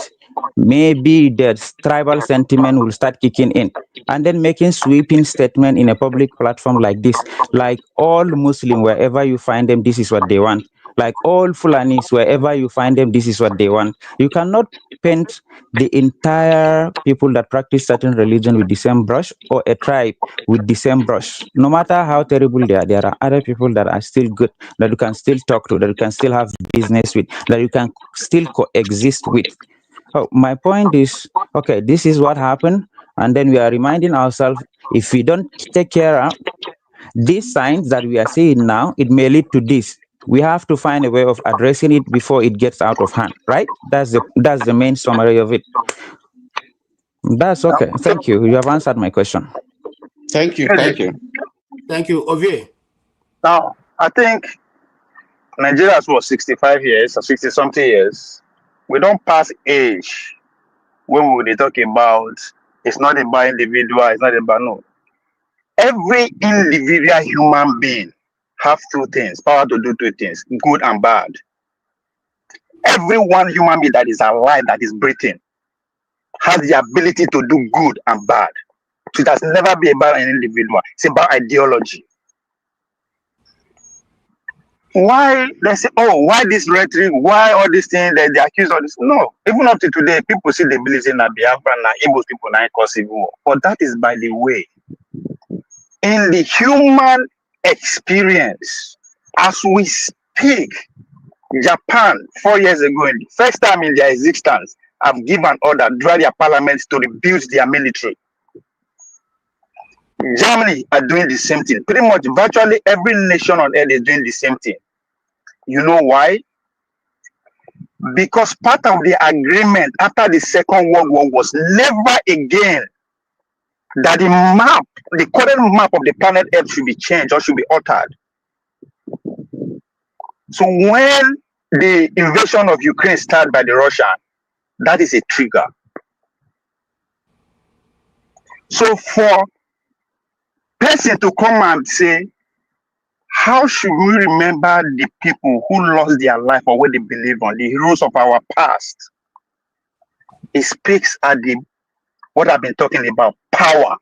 maybe the tribal sentiment will start kicking in, and then making sweeping statement in a public platform like this, like all Muslim, wherever you find them, this is what they want. Like all Fulanis, wherever you find them, this is what they want. You cannot paint the entire people that practice certain religion with the same brush, or a tribe with the same brush. No matter how terrible they are, there are other people that are still good, that you can still talk to, that you can still have business with, that you can still coexist with. Oh, my point is, okay, this is what happened, and then we are reminding ourselves, if we don't take care of these signs that we are seeing now, it may lead to this. We have to find a way of addressing it before it gets out of hand, right? That's the main summary of it. That's okay. Thank you. You have answered my question. Thank you. Thank you. Thank you, Ovie. Now, I think Nigeria was 65 years or 60 something years. We don't pass age when we talk about it's not about individual, it's not about no. Every individual human being have two things, power to do two things, good and bad. Every one human being that is alive, that is breathing, has the ability to do good and bad. So it has never been about an individual. It's about ideology. Why they say, oh, why this rhetoric? Why all these things that they accuse all this? No, even up to today, people see the believe in Biafra and Igbo people now cause civil war. But that is by the way. In the human experience, as we speak, Japan 4 years ago, in the first time in their existence, have given order, drive their parliaments to rebuild their military. Germany are doing the same thing. Pretty much virtually every nation on earth is doing the same thing. You know why? Because part of the agreement after the Second World War was never again that the map, the current map of the planet Earth should be changed or should be altered. So when the invasion of Ukraine started by the Russian, that is a trigger. So for person to come and say, how should we remember the people who lost their life or what they believe on, the heroes of our past? It speaks at the what I've been talking about, power.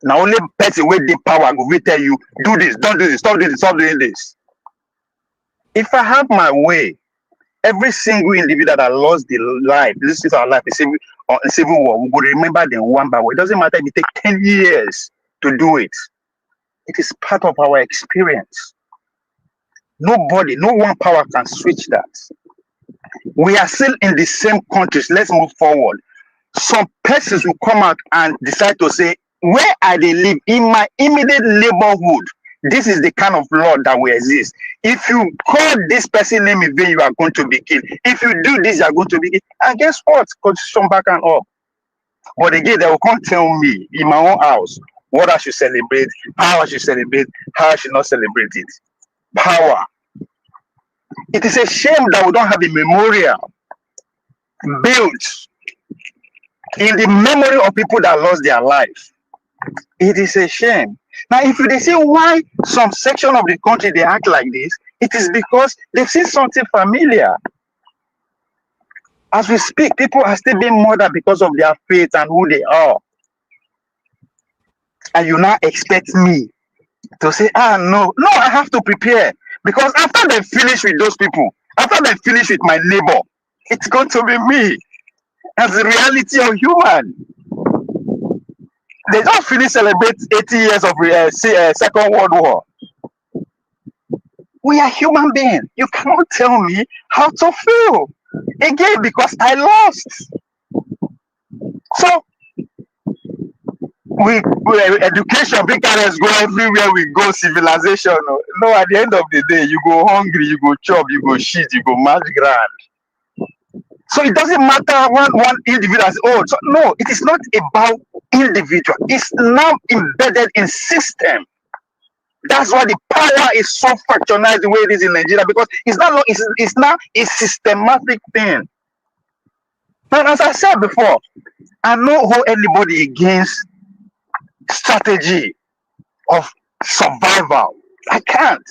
Now only person with the power will tell you, do this, don't do this, stop doing this, stop doing this. If I have my way, every single individual that lost their life, this is our life, in civil war, we will remember them one by one. It doesn't matter if it takes 10 years to do it. It is part of our experience. Nobody, no one power can switch that. We are still in the same countries. Let's move forward. Some persons will come out and decide to say, where I live, in my immediate neighborhood, this is the kind of law that will exist. If you call this person name in vain, you are going to be killed. If you do this, you are going to be killed. And guess what? Constitution back and up. But again, they will come tell me in my own house what I should celebrate, how I should celebrate, how I should not celebrate it. Power. It is a shame that we don't have a memorial built in the memory of people that lost their life. It is a shame. Now, if they say why some section of the country they act like this, it is because they've seen something familiar. As we speak, people are still being murdered because of their faith and who they are. And you now expect me to say, no, I have to prepare. Because after they finish with those people, after they finish with my neighbor, it's going to be me. As the reality of human. They just finished celebrate 80 years of Second World War. We are human beings. You cannot tell me how to feel. Again, because I lost. So we education, big carrots go everywhere we go, civilization. No, at the end of the day, you go hungry, you go chop, you go shit, you go match grand. So it doesn't matter one individual as oh so no, it is not about individual, it's now embedded in system. That's why the power is so fractionized the way it is in Nigeria, because it's not it's now a systematic thing. And as I said before, I don't hold anybody against strategy of survival. I can't.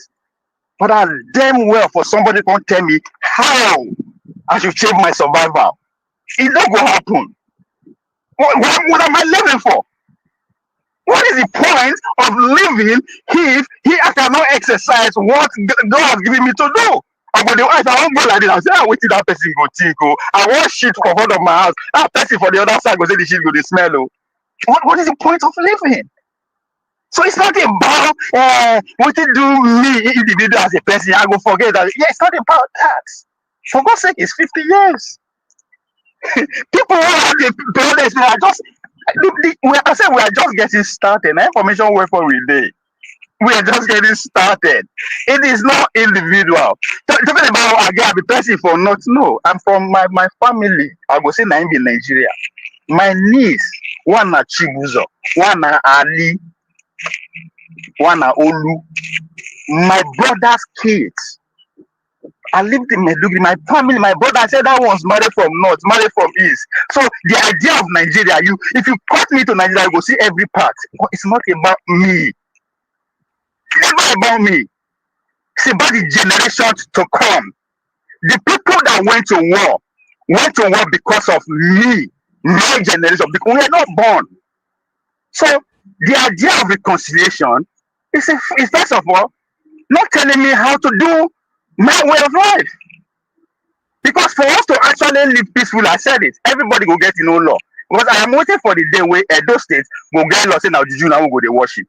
But I damn well for somebody to come tell me how I should change my survival. It not gonna happen. What am I living for? What is the point of living if I cannot exercise what God has given me to do? I go, if I won't go like this, I say, wait till that person go think. Oh, I want shit for front of my house. That person for the other side go say the shit go the smell. Oh. What is the point of living? So it's not about what to do me individual as a person. I go forget that. Yeah, it's not about that. For God's sake, it's 50 years. People who have the experience are just. I said we are just getting started. Information way for a day. We are just getting started. It is not individual. Talking about again, the person for not no. I'm from my family. I go say I'm in Nigeria. My niece, one na Chibuzo, one na Ali, one na Olu. My brother's kids. I lived in Medugri. My family, my brother said that one's married from north, married from east. So the idea of Nigeria, if you cut me to Nigeria, you go see every part. But it's not about me. It's not about me. It's about the generations to come. The people that went to war because of me, my generation, because we are not born. So the idea of reconciliation is first of all, not telling me how to do my way of life. Because for us to actually live peacefully, I said it, everybody will get law. Because I am waiting for the day where Edo State will get law saying now Juju now will go to worship.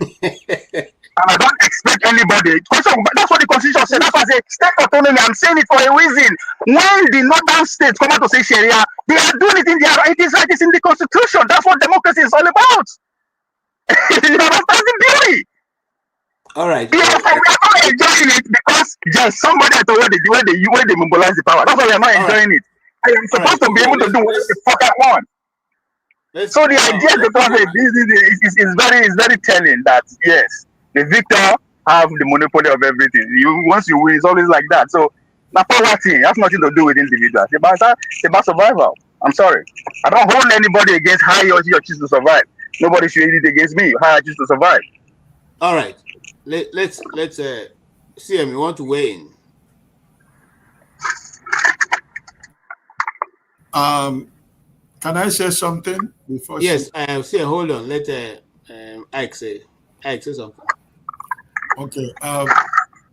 And I don't expect anybody. That's what the constitution said. That's why I say state autonomy. I'm saying it for a reason. When the northern states come out to say Sharia, they are doing it in their right. It is right. It's in the constitution. That's what democracy is all about. You understand the beauty? All right. Yes, we are not enjoying it because there's somebody at the way they mobilize the power. That's why we are not enjoying it. I am supposed to be able to do whatever the fuck I want. So the idea is very telling that yes, the victor have the monopoly of everything. Once you win, it's always like that. So now poverty has nothing to do with individuals. It's about survival. I'm sorry. I don't hold anybody against how you choose to survive. Nobody should use it against me. How I choose to survive. All right. Let's see. You want to weigh in? Can I say something before? Yes. See. Hold on. Let Ike say something. Okay.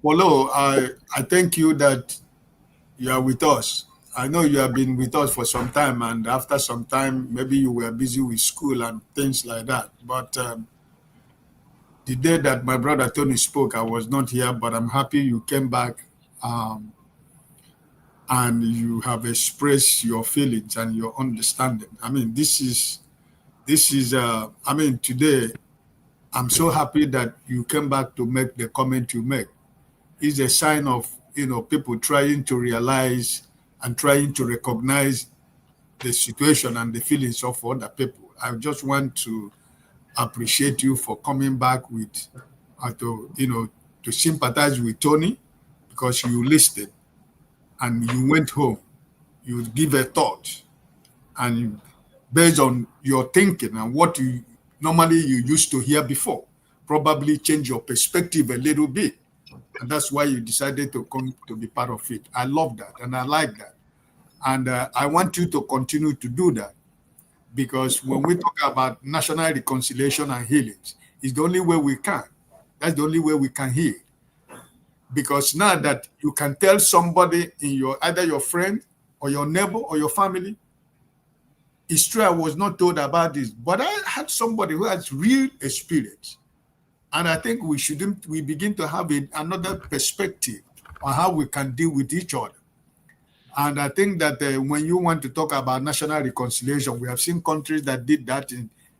Polo, I thank you that you are with us. I know you have been with us for some time, and after some time, maybe you were busy with school and things like that. But the day that my brother Tony spoke, I was not here, but I'm happy you came back and you have expressed your feelings and your understanding. I mean, this is today, I'm so happy that you came back to make the comment you make. It's a sign of, people trying to realize and trying to recognize the situation and the feelings of other people. I just want to appreciate you for coming back with, to sympathize with Tony, because you listened and you went home. You give a thought, and based on your thinking and what you normally used to hear before, probably change your perspective a little bit. And that's why you decided to come to be part of it. I love that and I like that. And I want you to continue to do that, because when we talk about national reconciliation and healings, it's the only way we can. That's the only way we can heal. Because now that you can tell somebody in either your friend or your neighbor or your family, it's true, I was not told about this, but I had somebody who has real experience. And I think we begin to have another perspective on how we can deal with each other. And I think that when you want to talk about national reconciliation, we have seen countries that did that.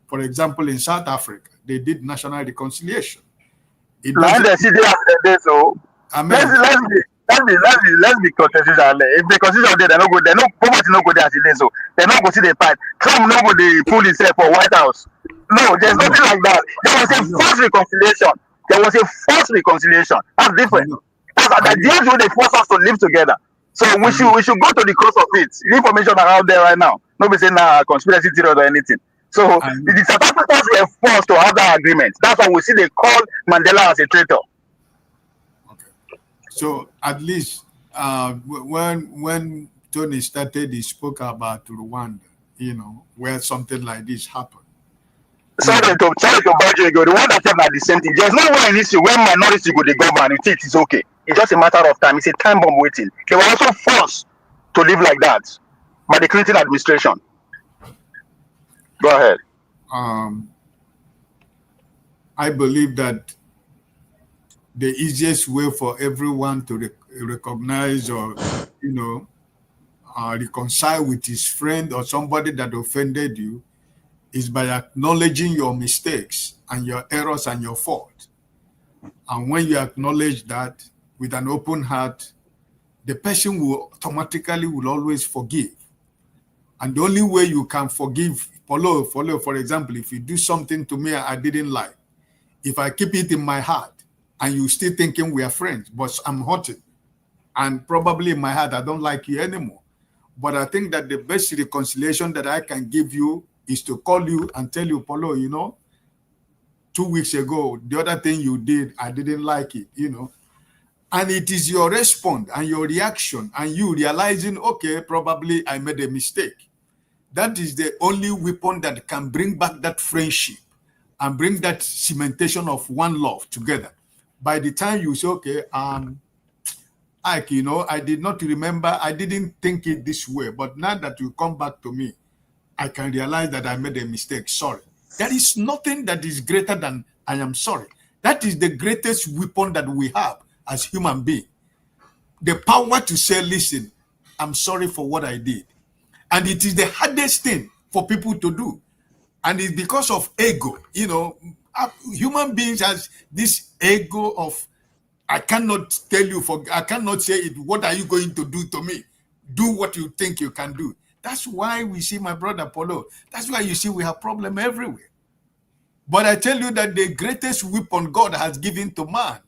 For example, in South Africa, they did national reconciliation. It doesn't. Amen. Let's be constitutional. If the constitution there, they no go. They no poverty no go there as it is. So they no go see the fight. Trump no go the pull himself for White House. No, there's nothing like that. There was a forced reconciliation. There was a forced reconciliation. That's different. That's the deals where they force us to live together. So we should go to the cause of it. The information are out there right now. Nobody saying conspiracy theory or anything. So the South Africans were forced to have that agreement. That's why we see they call Mandela as a traitor. So at least when Tony started, he spoke about Rwanda, where something like this happened. Sorry to budge you. The one that said like the same thing. There's no way in history when minority go the government, you think it's okay. It's just a matter of time. It's a time bomb waiting. They were also forced to live like that by the Clinton administration. Go ahead. I believe that the easiest way for everyone to recognize or, reconcile with his friend or somebody that offended you is by acknowledging your mistakes and your errors and your fault. And when you acknowledge that with an open heart, the person will always forgive. And the only way you can forgive, for example, if you do something to me I didn't like, if I keep it in my heart and you still thinking we are friends, but I'm hurting, and probably in my heart I don't like you anymore. But I think that the best reconciliation that I can give you is to call you and tell you, Polo, 2 weeks ago, the other thing you did, I didn't like it, And it is your response and your reaction and you realizing, okay, probably I made a mistake. That is the only weapon that can bring back that friendship and bring that cementation of one love together. By the time you say, okay, Ike, I did not remember, I didn't think it this way, but now that you come back to me, I can realize that I made a mistake. Sorry. There is nothing that is greater than I am sorry. That is the greatest weapon that we have as human beings. The power to say, listen, I'm sorry for what I did. And it is the hardest thing for people to do. And it's because of ego. Human beings has this ego of, I cannot tell you, I cannot say it. What are you going to do to me? Do what you think you can do. That's why we see, my brother Polo, that's why you see we have problem everywhere. But I tell you that the greatest weapon God has given to man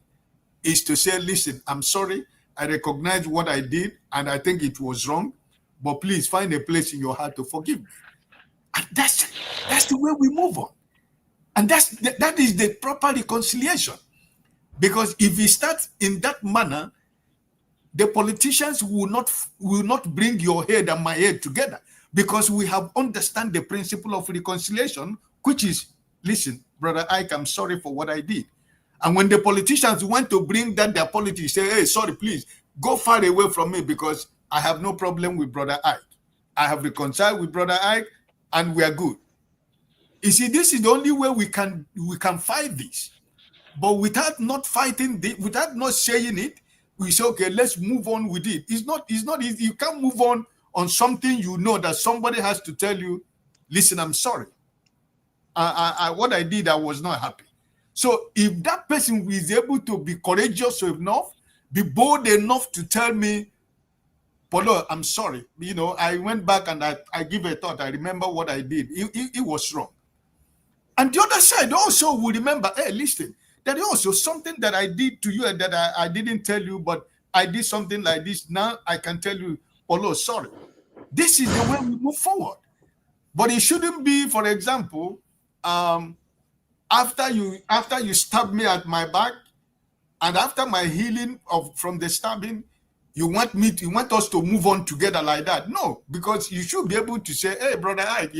is to say, listen, I'm sorry. I recognize what I did and I think it was wrong, but please find a place in your heart to forgive me. And that's the way we move on. And that is the proper reconciliation. Because if we start in that manner, the politicians will not bring your head and my head together, because we have understand the principle of reconciliation, which is, listen, brother Ike, I'm sorry for what I did. And when the politicians want to bring that their politics, say, hey, sorry, please, go far away from me because I have no problem with brother Ike. I have reconciled with brother Ike and we are good. You see, this is the only way we can fight this. But without not fighting, without not saying it, we say, okay, let's move on with it. It's not easy. You can't move on something that somebody has to tell you, listen, I'm sorry. What I did, I was not happy. So if that person is able to be courageous enough, be bold enough to tell me, Polo, I'm sorry. I went back and I give a thought. I remember what I did. It was wrong. And the other side also will remember, hey, listen, there is also something that I did to you and that I didn't tell you, but I did something like this. Now I can tell you, Polo, sorry. This is the way we move forward. But it shouldn't be, for example, after you stab me at my back, and after my healing from the stabbing, you want us to move on together like that. No, because you should be able to say, hey, brother Ike,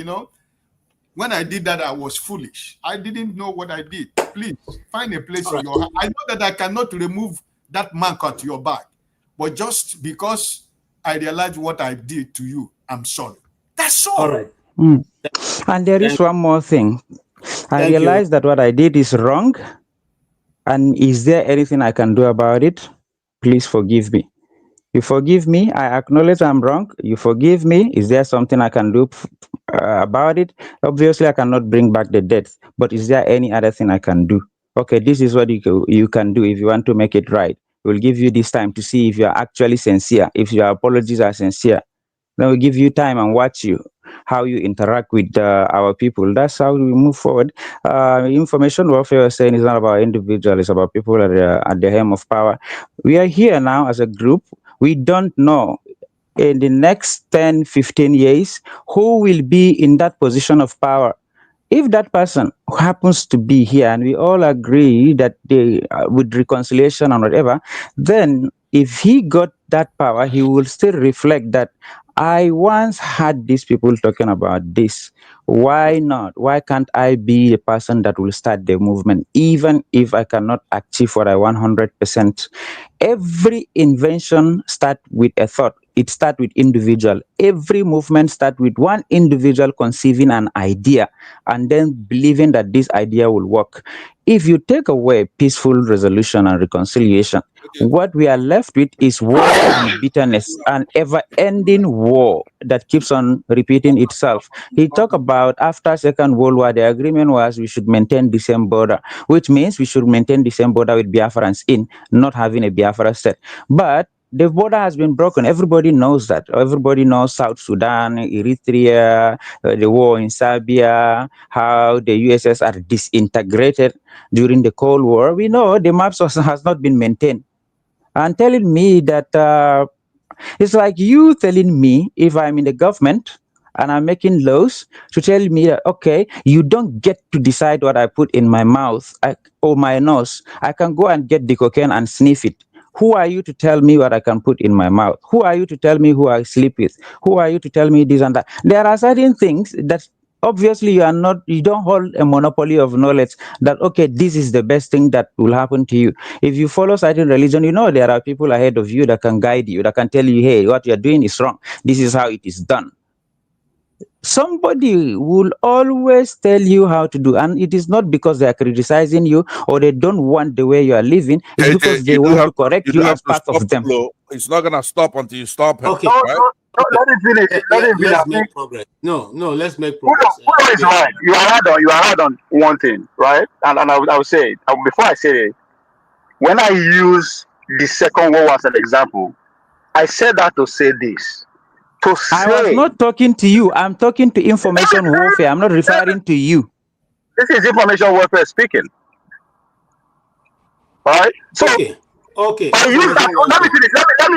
when I did that, I was foolish. I didn't know what I did. Please find a place in your heart. I know that I cannot remove that mark at your back, but just because I realized what I did to you, I'm sorry. That's all. All right. And there is one more thing. I realized that what I did is wrong. And is there anything I can do about it? Please forgive me. You forgive me. I acknowledge I'm wrong. You forgive me. Is there something I can do about it? Obviously, I cannot bring back the debt, but is there any other thing I can do? Okay, this is what you can do if you want to make it right. We'll give you this time to see if you are actually sincere, if your apologies are sincere. Then we'll give you time and watch you, how you interact with our people. That's how we move forward. Information warfare is saying is not about individuals, it's about people at the helm of power. We are here now as a group. We don't know in the next 10, 15 years who will be in that position of power. If that person happens to be here and we all agree that they with reconciliation and whatever, then if he got that power, he will still reflect that I once had these people talking about this. Why not? Why can't I be the person that will start the movement, even if I cannot achieve what I 100%? Every invention starts with a thought. It starts with individual. Every movement starts with one individual conceiving an idea and then believing that this idea will work. If you take away peaceful resolution and reconciliation, what we are left with is war and bitterness, an ever-ending war that keeps on repeating itself. He talked about after Second World War, the agreement was we should maintain the same border, which means we should maintain the same border with Biafrans in, not having a Biafra state. But the border has been broken. Everybody knows that. Everybody knows South Sudan, Eritrea, the war in Serbia, how the USS are disintegrated during the Cold War. We know the maps has not been maintained. And telling me that it's like you telling me if I'm in the government and I'm making laws to tell me that, okay, you don't get to decide what I put in my mouth or my nose. I can go and get the cocaine and sniff it. Who are you to tell me what I can put in my mouth? Who are you to tell me who I sleep with? Who are you to tell me this and that? There are certain things that obviously you don't hold a monopoly of knowledge that, okay, this is the best thing that will happen to you. If you follow certain religion, you know there are people ahead of you that can guide you, that can tell you, hey, what you're doing is wrong. This is how it is done. Somebody will always tell you how to do, and it is not because they are criticizing you or they don't want the way you are living. It's because they want to correct you off path of them. It's not gonna stop until you stop him. Okay. Right? Let it finish. Let's make progress. No, let's make progress. Udo is right. You are right on one thing, right? And I will say it. Before I say it, when I use the Second World War as an example, I said that to say this. I was not talking to you. I'm talking to information warfare. I'm not referring to you. This is information warfare speaking. All right? So, okay. I use that.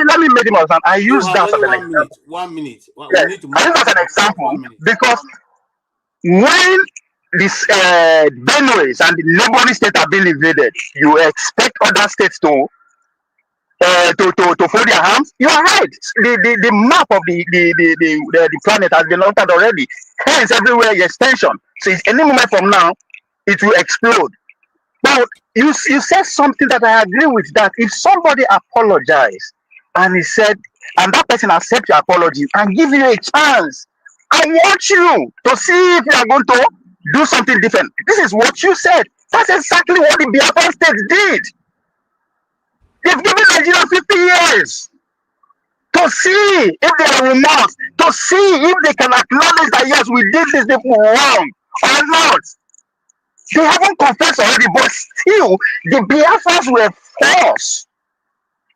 Let me make him understand. I use that as an example. 1 minute. Yes, I use that as an example because when this Benue's and the neighboring states are being invaded, you expect other states to fold their hands. You are right. The map of the planet has been altered already. Hence, everywhere extension. So, any moment from now, it will explode. But you said something that I agree with. That if somebody apologized and he said, and that person accepts your apology and give you a chance, I want you to see if you are going to do something different. This is what you said. That's exactly what the Biafra state did. They've given Nigeria 50 years to see if they are remorse, to see if they can acknowledge that yes, we did these people wrong or not. They haven't confessed already, but still, the Biafrans were forced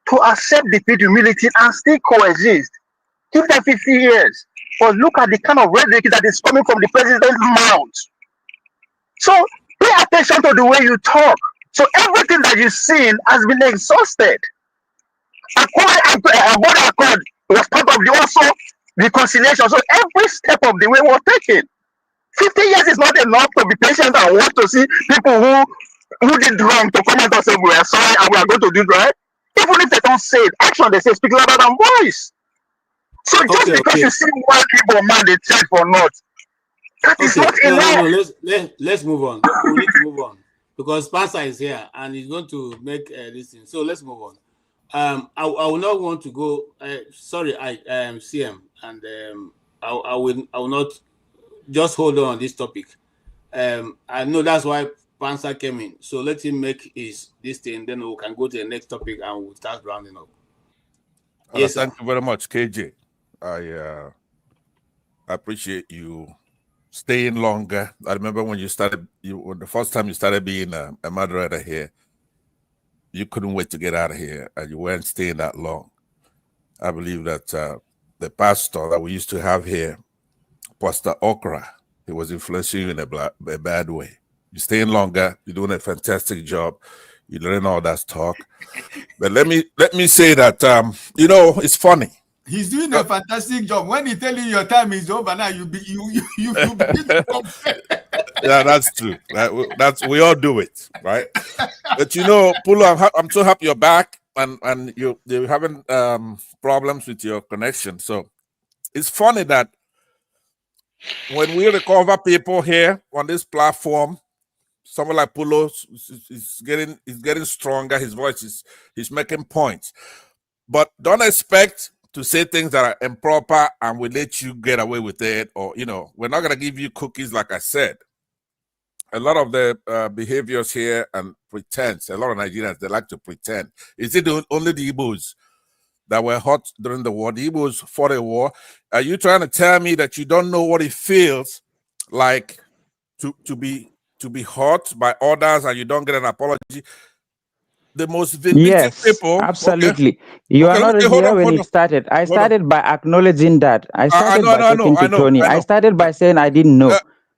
to accept defeat, humility, and still coexist. Give them 50 years. But look at the kind of rhetoric that is coming from the president's mouth. So pay attention to the way you talk. So everything that you've seen has been exhausted. Aburi Accord was part of the also reconciliation. So every step of the way was taken. 50 years is not enough to be patient and want to see people who did wrong to come out and say we are sorry and we are going to do right. Even if they don't say it, action they say speak louder than voice. So just because you see one people man they check for not, that is not enough. No, let's move on. We need to move on because Spencer is here and he's going to make this thing. So let's move on. I will not want to go. Sorry, I CM and I will not. Just hold on this topic. I know that's why Pansa came in. So let him make this thing, then we can go to the next topic and we'll start rounding up. Yes, thank you very much, KJ. I appreciate you staying longer. I remember when you started, the first time you started being a moderator here, you couldn't wait to get out of here, and you weren't staying that long. I believe that the pastor that we used to have here, Pastor Okra, he was influencing you in a bad way. You're staying longer. You're doing a fantastic job. You learn all that talk. But let me say that it's funny. He's doing a fantastic job. When he tell you your time is over, now you begin to complain. Yeah, that's true. That's we all do it, right? But Pulo, I'm so happy you're back, and you're having problems with your connection. So it's funny that when we recover people here on this platform, someone like Pulo is getting stronger. His voice he's making points, but don't expect to say things that are improper and we let you get away with it, or we're not gonna give you cookies. Like I said, a lot of the behaviors here and pretense. A lot of Nigerians, they like to pretend. Is it only the Igbos that were hot during the war? The Igbos fought a war. Are you trying to tell me that you don't know what it feels like to be hurt by others and you don't get an apology? The most vindictive people. Absolutely. Okay. You are not here when it started. I started by acknowledging that. I started by talking to Tony. I started by saying I didn't know.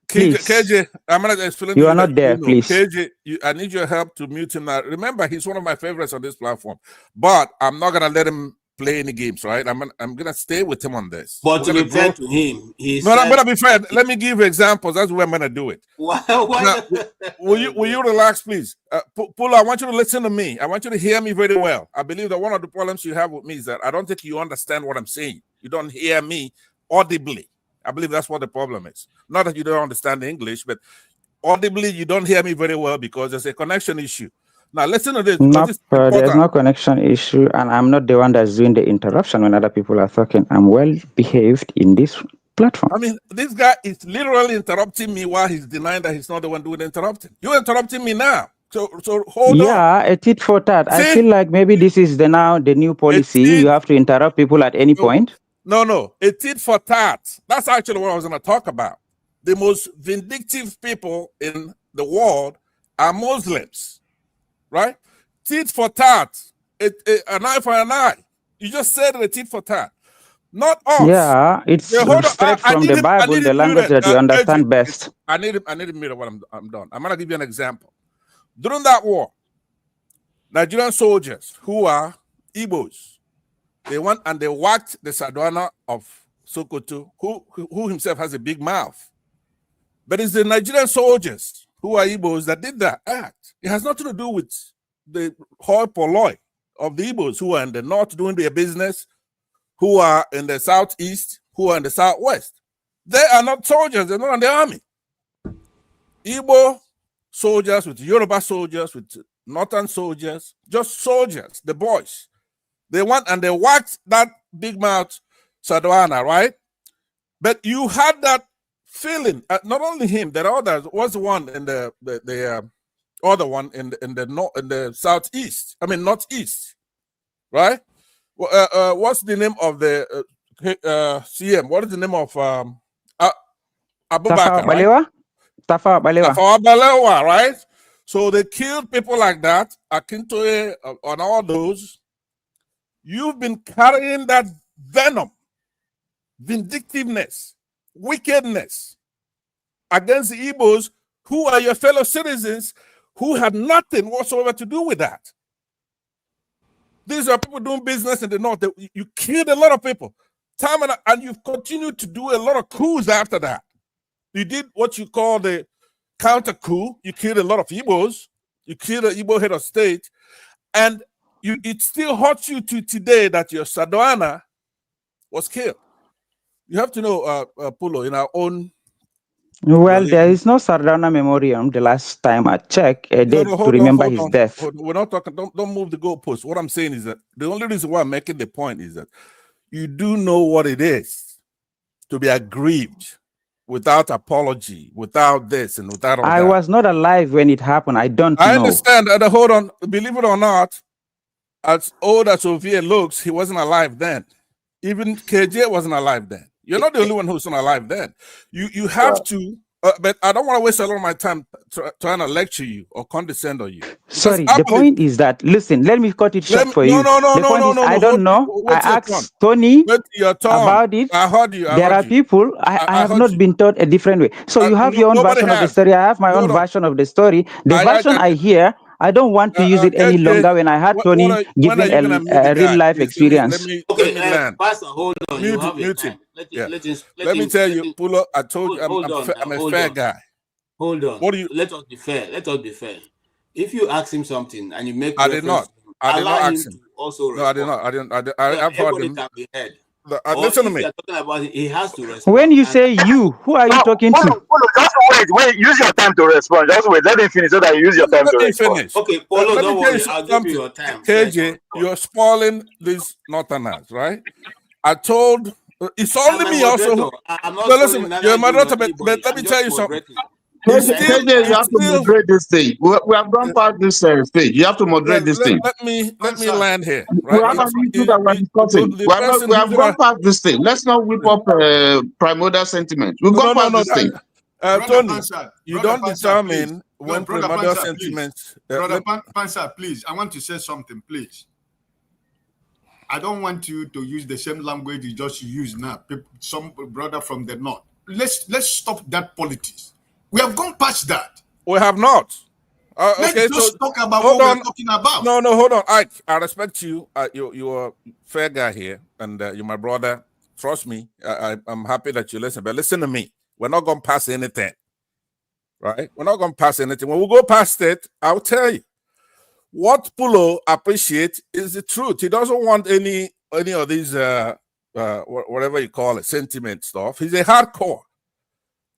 Please. KJ, I'm going to explain. You are not there, please. KJ, I need your help to mute him now. Remember, he's one of my favorites on this platform. But I'm not going to let him play any games, right? I'm gonna stay with him on this. But to be fair to him, I'm gonna be fair. Let me give you examples. That's where I'm gonna do it. Now, will you relax, please? Pulo, I want you to listen to me. I want you to hear me very well. I believe that one of the problems you have with me is that I don't think you understand what I'm saying. You don't hear me audibly. I believe that's what the problem is. Not that you don't understand English, but audibly you don't hear me very well because there's a connection issue. Now listen to this. There's no connection issue, and I'm not the one that's doing the interruption when other people are talking. I'm well behaved in this platform. I mean, this guy is literally interrupting me while he's denying that he's not the one doing the interrupting. You're interrupting me now. So hold on. Yeah, a tit for tat. See? I feel like maybe this is the new policy. You have to interrupt people at any point. No. A tit for tat. That's actually what I was going to talk about. The most vindictive people in the world are Muslims. Right? Tit for tat. An eye for an eye. You just said a tit for tat. Not us. Yeah, it's straight from the Bible, the language that you understand best. I need to mirror what I'm done. I'm going to give you an example. During that war, Nigerian soldiers who are Igbos, they went and they whacked the Sardauna of Sokoto, who himself has a big mouth. But it's the Nigerian soldiers who are Igbos that did that act. It has nothing to do with the hoi polloi of the Igbos who are in the north doing their business, who are in the southeast, who are in the southwest. They are not soldiers. They're not in the army. Igbo soldiers with Yoruba soldiers, with northern soldiers, just soldiers, the boys. They went and they whacked that big mouth Sardauna, right? But you had that feeling, not only him, that others was the one in the other one in the southeast. I mean northeast, right? What's the name of the CM? What is the name of Abubakar? Right? Tafawa Balewa, right? So they killed people like that, Akintoye, on all those. You've been carrying that venom, vindictiveness, wickedness against the Igbos, who are your fellow citizens, who had nothing whatsoever to do with that. These are people doing business in the north. You killed a lot of people. And you've continued to do a lot of coups after that. You did what you call the counter coup. You killed a lot of Igbos. You killed an Igbo head of state. And it still hurts you to today that your Sardauna was killed. You have to know, Pulo, in our own. Well, there is no Sardauna memoriam. The last time I checked, a date to remember his death. We're not talking. Don't move the goalpost. What I'm saying is that the only reason why I'm making the point is that you do know what it is to be aggrieved without apology, without this and without all that. I was not alive when it happened. I don't know. I understand. Hold on. Believe it or not, as old as Sophia looks, he wasn't alive then. Even KJ wasn't alive then. You're not the only one who's not alive then. You have to, but I don't want to waste a lot of my time trying to lecture you or condescend on you. Sorry, the point is that, listen, let me cut it short for you. The point is, I don't know. I asked Tony about it. I heard you. There are people, I have not been taught a different way. So you have your own version of the story. I have my own version of the story. The version I hear, I don't want to use it any longer when I had Tony giving a real life experience. Pastor, hold on. Mute him. Let me tell you, Pulo, I told you I'm a fair guy. Hold on. What do you? Let us be fair. Let us be fair. If you ask him something and you make I did not ask him. Also no, I did not. I've heard him. Can be heard. Listen to me. Talking about it, he has to respond. When you say you, who are you talking to? Just wait. Use your time to respond. Just wait. Let him finish so that you use your time to respond. Finish. Okay, Polo, don't worry. I'll give you your time. KJ, you're spoiling these Northerners, right? I told. It's only me also. I'm not listen, you're a moderator, but let me tell you something. KJ, you have to moderate this thing. We have gone past this stage. You have to moderate this thing. Let me land here. Right? We have gone past this thing. Let's not whip up primordial sentiment. We've gone past this thing. Tony, you don't determine when primordial sentiments. Brother Pansa, please, I want to say something, please. I don't want you to use the same language you just use now. Some brother from the north. Let's stop that politics. We have gone past that. We have not. Let's just talk about what we're talking about. No, hold on. I respect you. You're a fair guy here, and you're my brother. Trust me. I'm happy that you listen. But listen to me. We're not going to pass anything. Right? We're not going to pass anything. When we go past it, I'll tell you. What Pulo appreciates is the truth. He doesn't want any of these whatever you call it, sentiment stuff. He's a hardcore.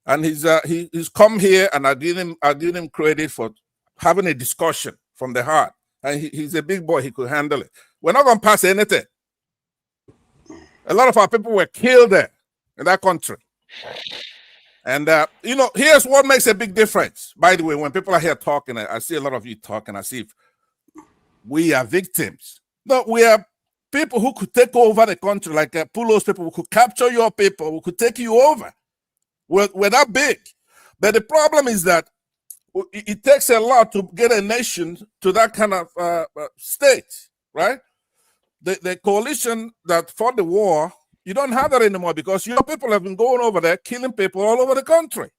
And he's come here, and I give him credit for having a discussion from the heart. And he's a big boy; he could handle it. We're not going to pass anything. A lot of our people were killed there in that country, and here's what makes a big difference. By the way, when people are here talking, I see a lot of you talking as if we are victims. No, we are people who could take over the country, like Pulo's people, who could capture your people, who could take you over. We're that big. But the problem is that it takes a lot to get a nation to that kind of state, right? The coalition that fought the war, you don't have that anymore because your people have been going over there, killing people all over the country,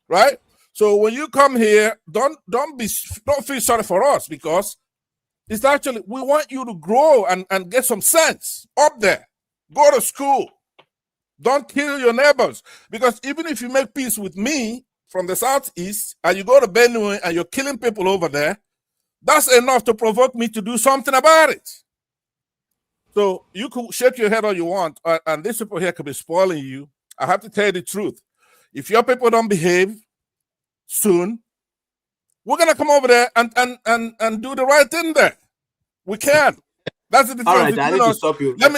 right? So when you come here, don't feel sorry for us because it's actually, we want you to grow and get some sense up there. Go to school. Don't kill your neighbors. Because even if you make peace with me from the southeast and you go to Benue and you're killing people over there, that's enough to provoke me to do something about it. So you can shake your head all you want, and these people here could be spoiling you. I have to tell you the truth. If your people don't behave soon, we're gonna come over there and do the right thing there. We can. That's the difference. All right, I need to stop you. Let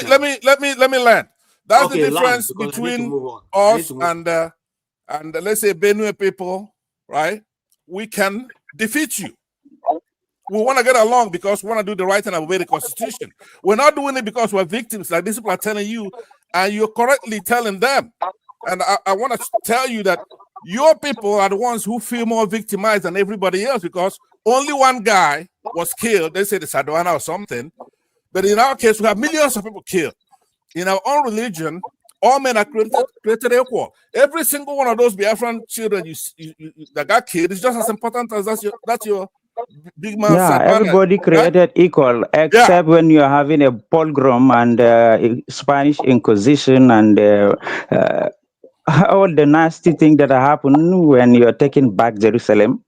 me land. That's the difference between us and let's say Benue people, right? We can defeat you. We want to get along because we want to do the right thing and obey the Constitution. We're not doing it because we're victims, like these people are telling you, and you're correctly telling them. And I want to tell you that your people are the ones who feel more victimized than everybody else because only one guy was killed. They say the Sadwana or something. But in our case, we have millions of people killed. In our own religion, all men are created equal. Every single one of those Biafran children that got killed is just as important as that's your big man. Yeah, everybody created equal, except when you're having a pogrom and Spanish Inquisition and all the nasty things that happen when you're taking back Jerusalem.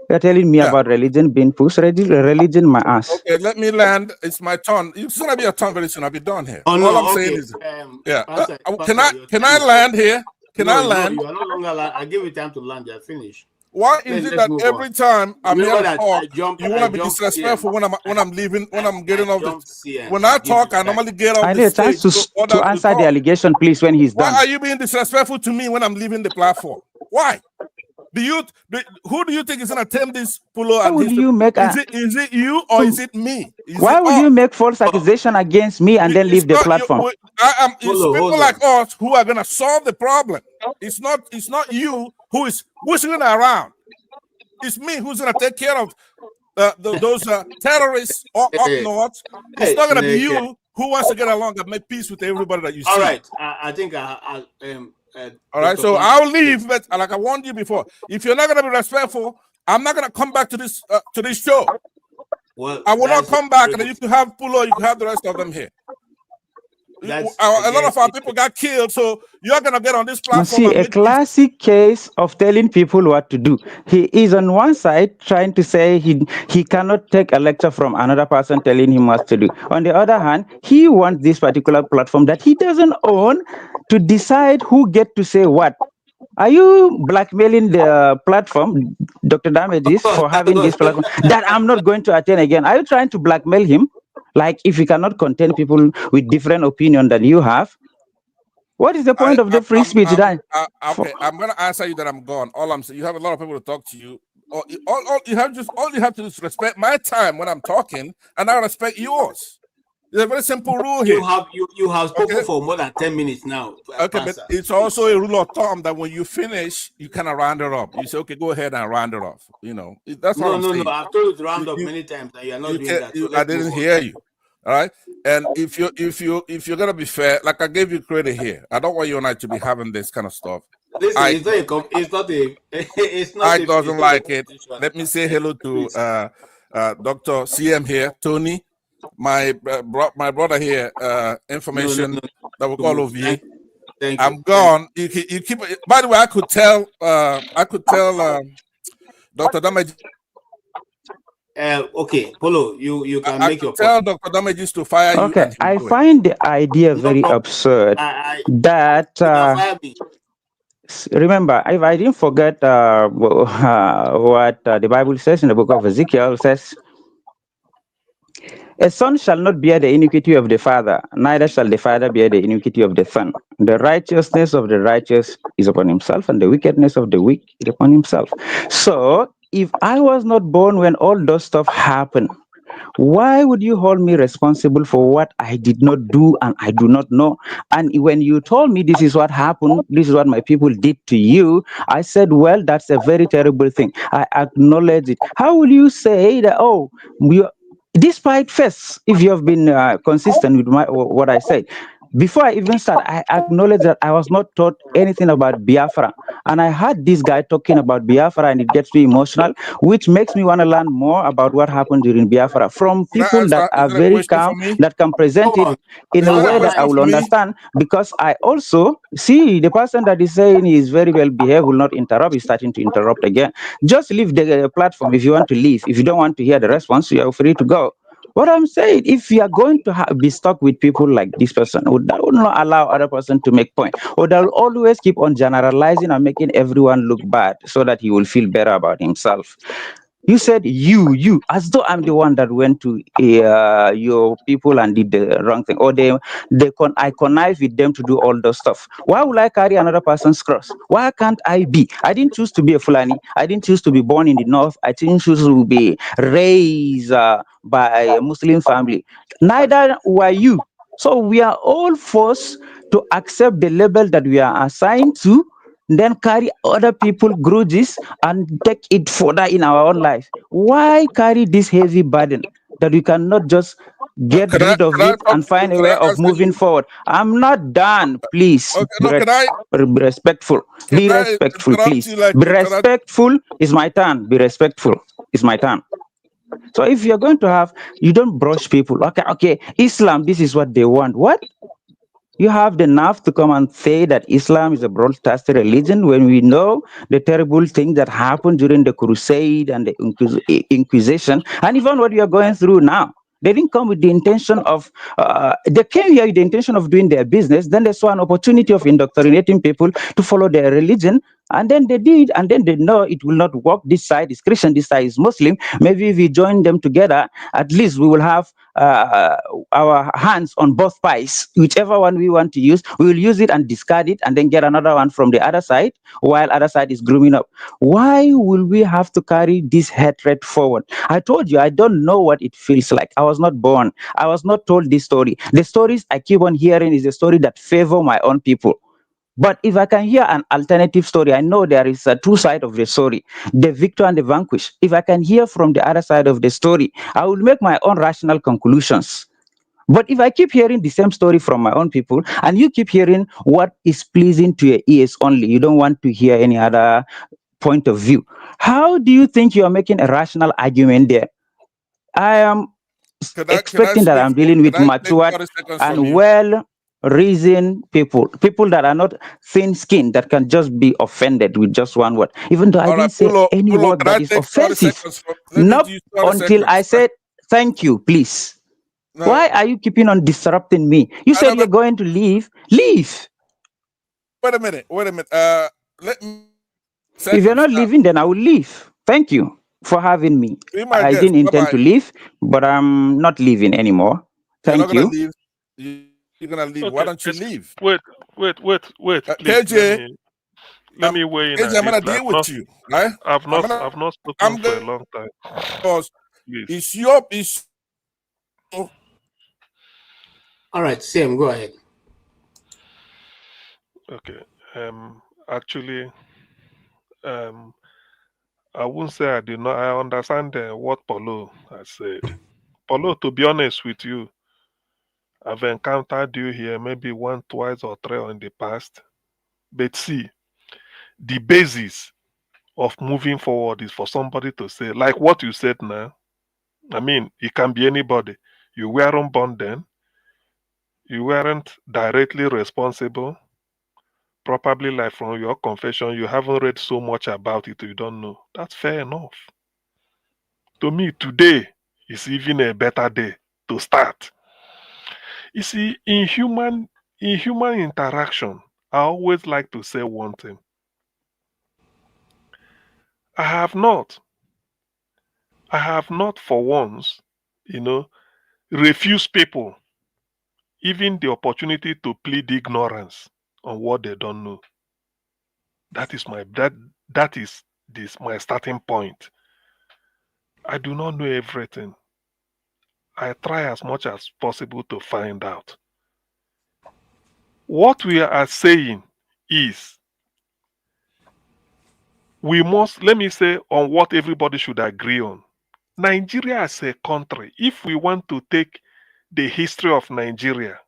You're telling me about religion being pushed. Religion, my ass. Okay, let me land. It's my turn. It's gonna be a turn very soon. I'll be done here. Oh, all I'm saying is, Pastor, can I land here? Can I land? No, you are no longer land. I give you time to land. You're finished. Why is it that every time I'm here to talk, you want to be disrespectful when I'm leaving, when I'm getting off the... When I talk, I normally get off the stage. I need a chance to answer the allegation, please, when he's done. Why are you being disrespectful to me when I'm leaving the platform? Why? Who do you think is going to tame this Pulo? Why will you make is it you or is it me? Why will you make false accusation against me and then leave the platform? It's people like us who are going to solve the problem. It's not you who is whistling around. It's me who's going to take care of those terrorists up north. It's not going to be you who wants to get along and make peace with everybody that you see. All right, I think all right, so I'll leave, but like I warned you before, if you're not going to be respectful, I'm not going to come back to this show. Well, I will not come back, and if you have Pulo, you can have the rest of them here. A lot of our people got killed, so you're going to get on this platform. You see, a classic case of telling people what to do. He is on one side trying to say he cannot take a lecture from another person telling him what to do. On the other hand, he wants this particular platform that he doesn't own to decide who get to say what. Are you blackmailing the platform, Dr. Damages, for having this platform that I'm not going to attend again? Are you trying to blackmail him? Like, if you cannot contain people with different opinion than you have, what is the point of the free speech? Okay, I'm going to answer you that I'm gone. All I'm saying, you have a lot of people to talk to you. All you have to do is respect my time when I'm talking, and I respect yours. It's a very simple rule here. You have spoken for more than 10 minutes now. Okay, but it's also a rule of thumb that when you finish, you kind of round it up. You say, okay, go ahead and round it off. You know, that's what I'm saying. No. I've told you to round up many times, and you're not doing that. So I didn't hear you. All right, and if you're gonna be fair, like I gave you credit here, I don't want you and I to be having this kind of stuff. Listen, I doesn't like it. Let me say hello to Dr. CM here, Tony, my brother here. Information that we call over here. I'm gone. You keep. By the way, I could tell Dr. Damage. Okay, Polo, you can make your tell point. Dr. Damages to fire you. Okay, I find the idea very absurd that remember, if I didn't forget what the Bible says in the book of Ezekiel, says, a son shall not bear the iniquity of the father, neither shall the father bear the iniquity of the son. The righteousness of the righteous is upon himself, and the wickedness of the wicked is upon himself. So, if I was not born when all those stuff happened, why would you hold me responsible for what I did not do and I do not know? And when you told me this is what happened, this is what my people did to you, I said, well, that's a very terrible thing. I acknowledge it. How will you say that, oh, despite first, if you have been consistent with what I said, before I even start, I acknowledge that I was not taught anything about Biafra. And I heard this guy talking about Biafra, and it gets me emotional, which makes me want to learn more about what happened during Biafra from people that are very calm, that can present it in a way that I will understand. Because I also see the person that is saying he is very well behaved, will not interrupt, is starting to interrupt again. Just leave the platform if you want to leave. If you don't want to hear the response, you are free to go. What I'm saying, if you are going to be stuck with people like this person, that would not allow other person to make point, or they'll always keep on generalizing and making everyone look bad so that he will feel better about himself. You said you, as though I'm the one that went to your people and did the wrong thing, or I connive with them to do all those stuff. Why would I carry another person's cross? Why can't I be? I didn't choose to be a Fulani. I didn't choose to be born in the north. I didn't choose to be raised by a Muslim family. Neither were you. So we are all forced to accept the label that we are assigned to, then carry other people's grudges and take it further in our own life. Why carry this heavy burden that we cannot just get rid of it and find a way of moving forward? I'm not done. Please be respectful. Be respectful, please. Be respectful. It's my turn. Be respectful. It's my turn. So if you're going to have, you don't brush people. Okay, Islam, this is what they want. What? You have the nerve to come and say that Islam is a broadcast religion when we know the terrible thing that happened during the Crusade and the Inquisition, and even what we are going through now. They didn't come with the intention of, they came here with the intention of doing their business. Then they saw an opportunity of indoctrinating people to follow their religion. And then they did, and then they know it will not work. This side is Christian, this side is Muslim. Maybe if we join them together, at least we will have our hands on both pies. Whichever one we want to use, we will use it and discard it, and then get another one from the other side, while other side is grooming up. Why will we have to carry this hatred forward? I told you, I don't know what it feels like. I was not born. I was not told this story. The stories I keep on hearing is a story that favor my own people. But if I can hear an alternative story, I know there is a two sides of the story, the victor and the vanquished. If I can hear from the other side of the story, I will make my own rational conclusions. But if I keep hearing the same story from my own people, and you keep hearing what is pleasing to your ears only, you don't want to hear any other point of view, how do you think you are making a rational argument there? I am expecting that I'm dealing with Can I take matured 30 seconds from and you? well-reasoned people that are not thin-skinned, that can just be offended with just one word, even though I All right, didn't say any Pulo, word can I that is take 30 offensive. seconds from, let me Nope, use 30 until I seconds. said thank you, please. No, Why are you keeping on disrupting me? You said you're going to leave. Leave. Wait a minute. Let me If you're not leaving, then I will leave. Thank you for having me. Be my I guest. didn't intend Bye-bye. to leave, but I'm not leaving anymore. You're not Thank gonna you. leave. You're gonna leave. Okay, Why don't you leave? Wait, please. KJ, Let me weigh in KJ, on I'm gonna this. deal with you, right? I've not spoken for a long time. Because Please. it's your All right, Sam, go ahead. Okay. Actually, I won't say I did not. I understand what Paulo has said. Paulo, to be honest with you, I've encountered you here maybe once, twice, or three in the past. But see, the basis of moving forward is for somebody to say, like what you said now. I mean, it can be anybody. You weren't born then. You weren't directly responsible. Probably like from your confession, you haven't read so much about it, you don't know. That's fair enough. To me, today is even a better day to start. You see, in human interaction, I always like to say one thing. I have not for once, refused people even the opportunity to plead ignorance on what they don't know. That is my my starting point. I do not know everything. I try as much as possible to find out. What we are saying is we must, let me say, on what everybody should agree on. Nigeria as a country, if we want to take the history of Nigeria,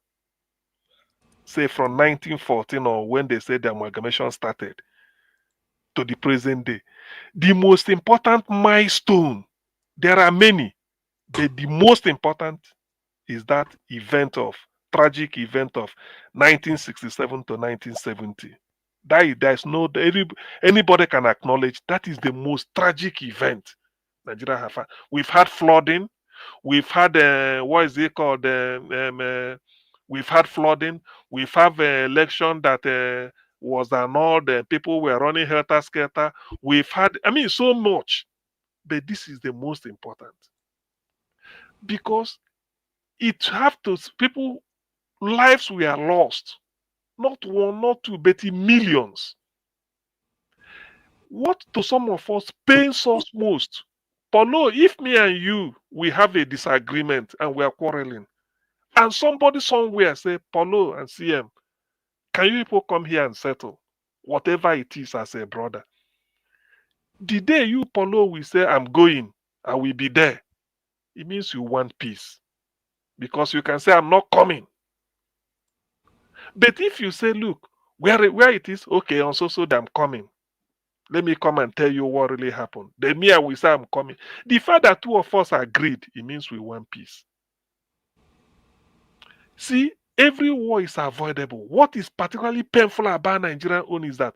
say from 1914 or when they said the amalgamation started, to the present day, the most important milestone, there are many, but the most important is that tragic event of 1967 to 1970. There's no, anybody can acknowledge that is the most tragic event Nigeria have had. We've had flooding, we've had what is it called? We've had flooding, we've had an election that was annulled, people were running helter skelter. We've had, I mean, so much, but this is the most important because it have to people lives were lost, not one, not two, but in millions. What to some of us pains us most? Paulo, if me and you we have a disagreement and we are quarreling, and somebody somewhere say, Paulo and CM, can you people come here and settle whatever it is as a brother? The day you, Paulo, will say, I'm going, I will be there, it means you want peace. Because you can say, I'm not coming. But if you say, look, where it is, okay, on so I'm coming. Let me come and tell you what really happened. Then me, I will say I'm coming. The fact that two of us agreed, it means we want peace. See, every war is avoidable. What is particularly painful about Nigerian own is that,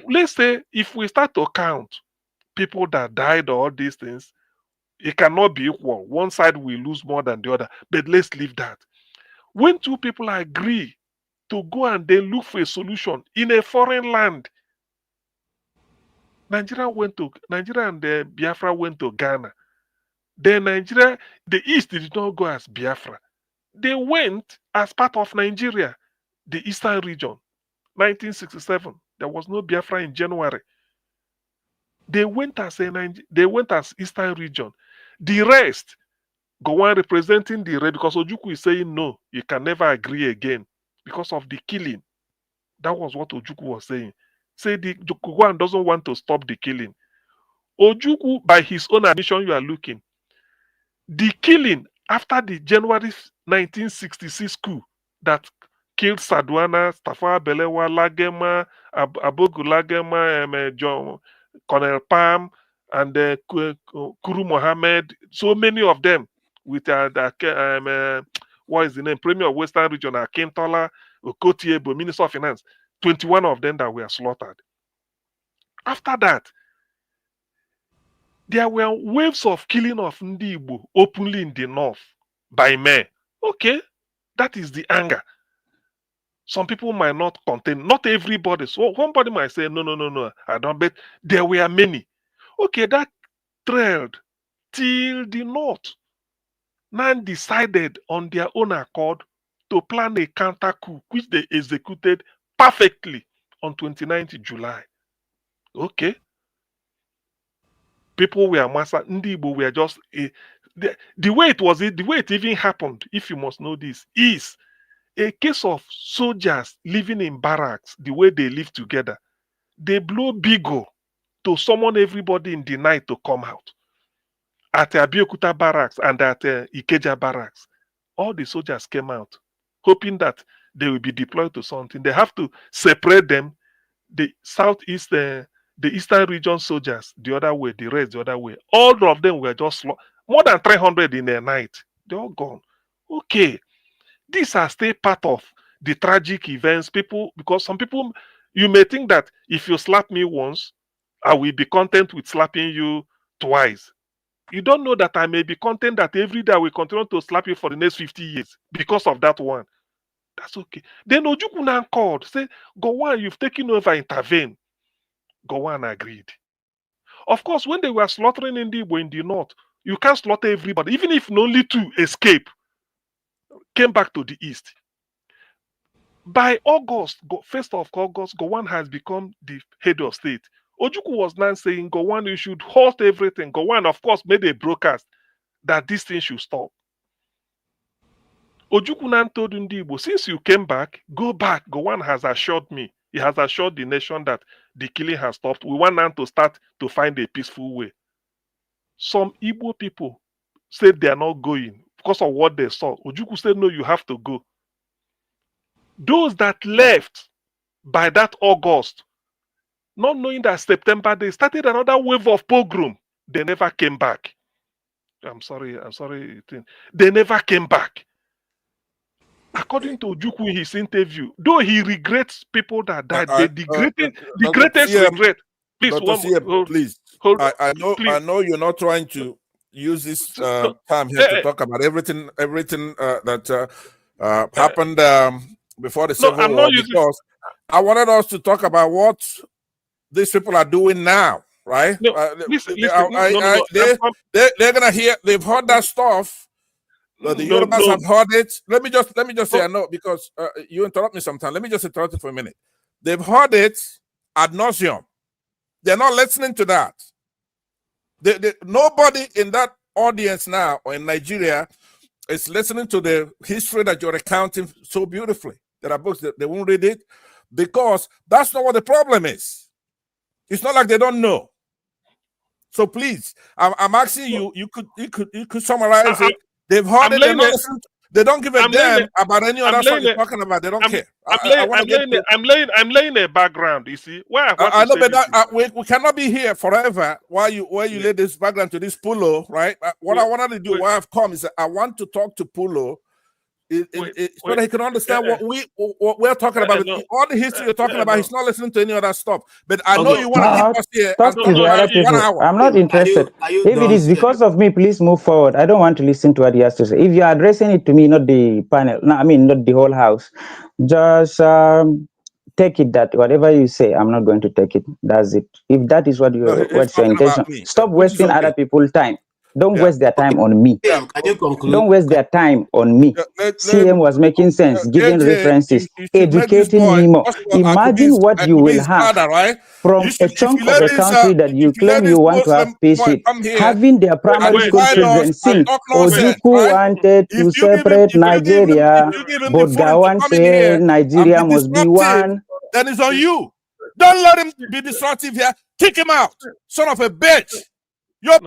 let's say, if we start to count people that died or all these things, it cannot be equal. One side will lose more than the other. But let's leave that. When two people agree to go and then look for a solution in a foreign land, Nigeria and Biafra went to Ghana. Then Nigeria, the East did not go as Biafra. They went as part of Nigeria, the Eastern region. 1967, there was no Biafra in January. They went as Eastern region. The rest, go on representing the rest, because Ojukwu is saying no, you can never agree again because of the killing. That was what Ojukwu was saying. Say the Gowon doesn't want to stop the killing. Ojukwu, by his own admission, you are looking. The killing after the January 1966 coup that killed Sadwana, Tafawa Balewa, Lagema, Abogu Lagema, John, Colonel Palm, and Kuru Mohammed, so many of them with what is the name? Premier of Western Region, Akintola, Okotiebo, Minister of Finance, 21 of them that were slaughtered. After that, there were waves of killing of Ndigbo openly in the north by men. Okay, that is the anger. Some people might not contain, not everybody. So somebody might say, no, I don't bet. There were many. Okay, that trailed till the north. Now decided on their own accord to plan a counter coup, which they executed perfectly on 29th July. Okay. People were massacred. Ndigbo were just the way it even happened, if you must know this, is a case of soldiers living in barracks, the way they live together. They blow bigo to summon everybody in the night to come out. At Abeokuta barracks and at Ikeja barracks, all the soldiers came out, hoping that they will be deployed to something. They have to separate them. The southeast, the Eastern region soldiers the other way, the rest the other way. All of them were just more than 300 in a night. They're all gone. Okay. These are still part of the tragic events. People, because some people, you may think that if you slap me once, I will be content with slapping you twice. You don't know that I may be content that every day I will continue to slap you for the next 50 years because of that one. That's okay. Then Ojukwu now called, say, Gowon, you've taken over, intervene. Gowon agreed. Of course, when they were slaughtering Ndigbo in the north, you can't slaughter everybody, even if only two escape, came back to the east. By August, 1st of August, Gowon has become the head of state. Ojukwu was now saying, Gowon, you should halt everything. Gowon, of course, made a broadcast that this thing should stop. Ojukwu now told Ndigbo, since you came back, go back. Gowon has assured me, he has assured the nation that the killing has stopped. We want now to start to find a peaceful way. Some Igbo people said they are not going because of what they saw. Ojukwu said, no, you have to go. Those that left by that August, not knowing that September, they started another wave of pogrom. They never came back. I'm sorry. They never came back. According to Ojukwu in his interview, though he regrets people that died, the greatest regret. Please, hold on. I know you're not trying to use this time here to talk about everything that happened before the Civil War, because I wanted us to talk about what these people are doing now, right? No, they're gonna hear. They've heard that stuff. The Yorubas have heard it. Let me just say I know, because you interrupt me sometimes. Let me just interrupt you for a minute. They've heard it ad nauseum. They're not listening to that. Nobody in that audience now or in Nigeria is listening to the history that you're recounting so beautifully. There are books that they won't read it, because that's not what the problem is. It's not like they don't know. So please, I'm asking you. You could summarize it. They've heard it. They don't give a damn about any other stuff you're talking about. They don't care. I'm laying a background. You see, I know, but we cannot be here forever while you lay this background to this Pulo, right? What I wanted to do, why I've come, is that I want to talk to Pulo, so that he can understand what we're talking about. All the history you're talking about, he's not listening to any other stuff. But I know you want to keep us here. Talk to the other people. 1 hour. I'm not interested. If it is because of me, please move forward. I don't want to listen to what he has to say. If you are addressing it to me, not the panel, no, I mean not the whole house, just 10 take it that whatever you say, I'm not going to take it. That's it. If that is what what's your intention, stop wasting other people's time. Don't waste their time on me. Can you conclude? Don't waste their time on me. CM was making sense, giving references, educating me more. Imagine what you will have from a chunk of a country that you claim you want to have peace with, having their primary school children sing, Ojukwu wanted to separate Nigeria, but Gawan said Nigeria must be one. Then it's on you. Don't let him be destructive here. Kick him out, son of a bitch. No.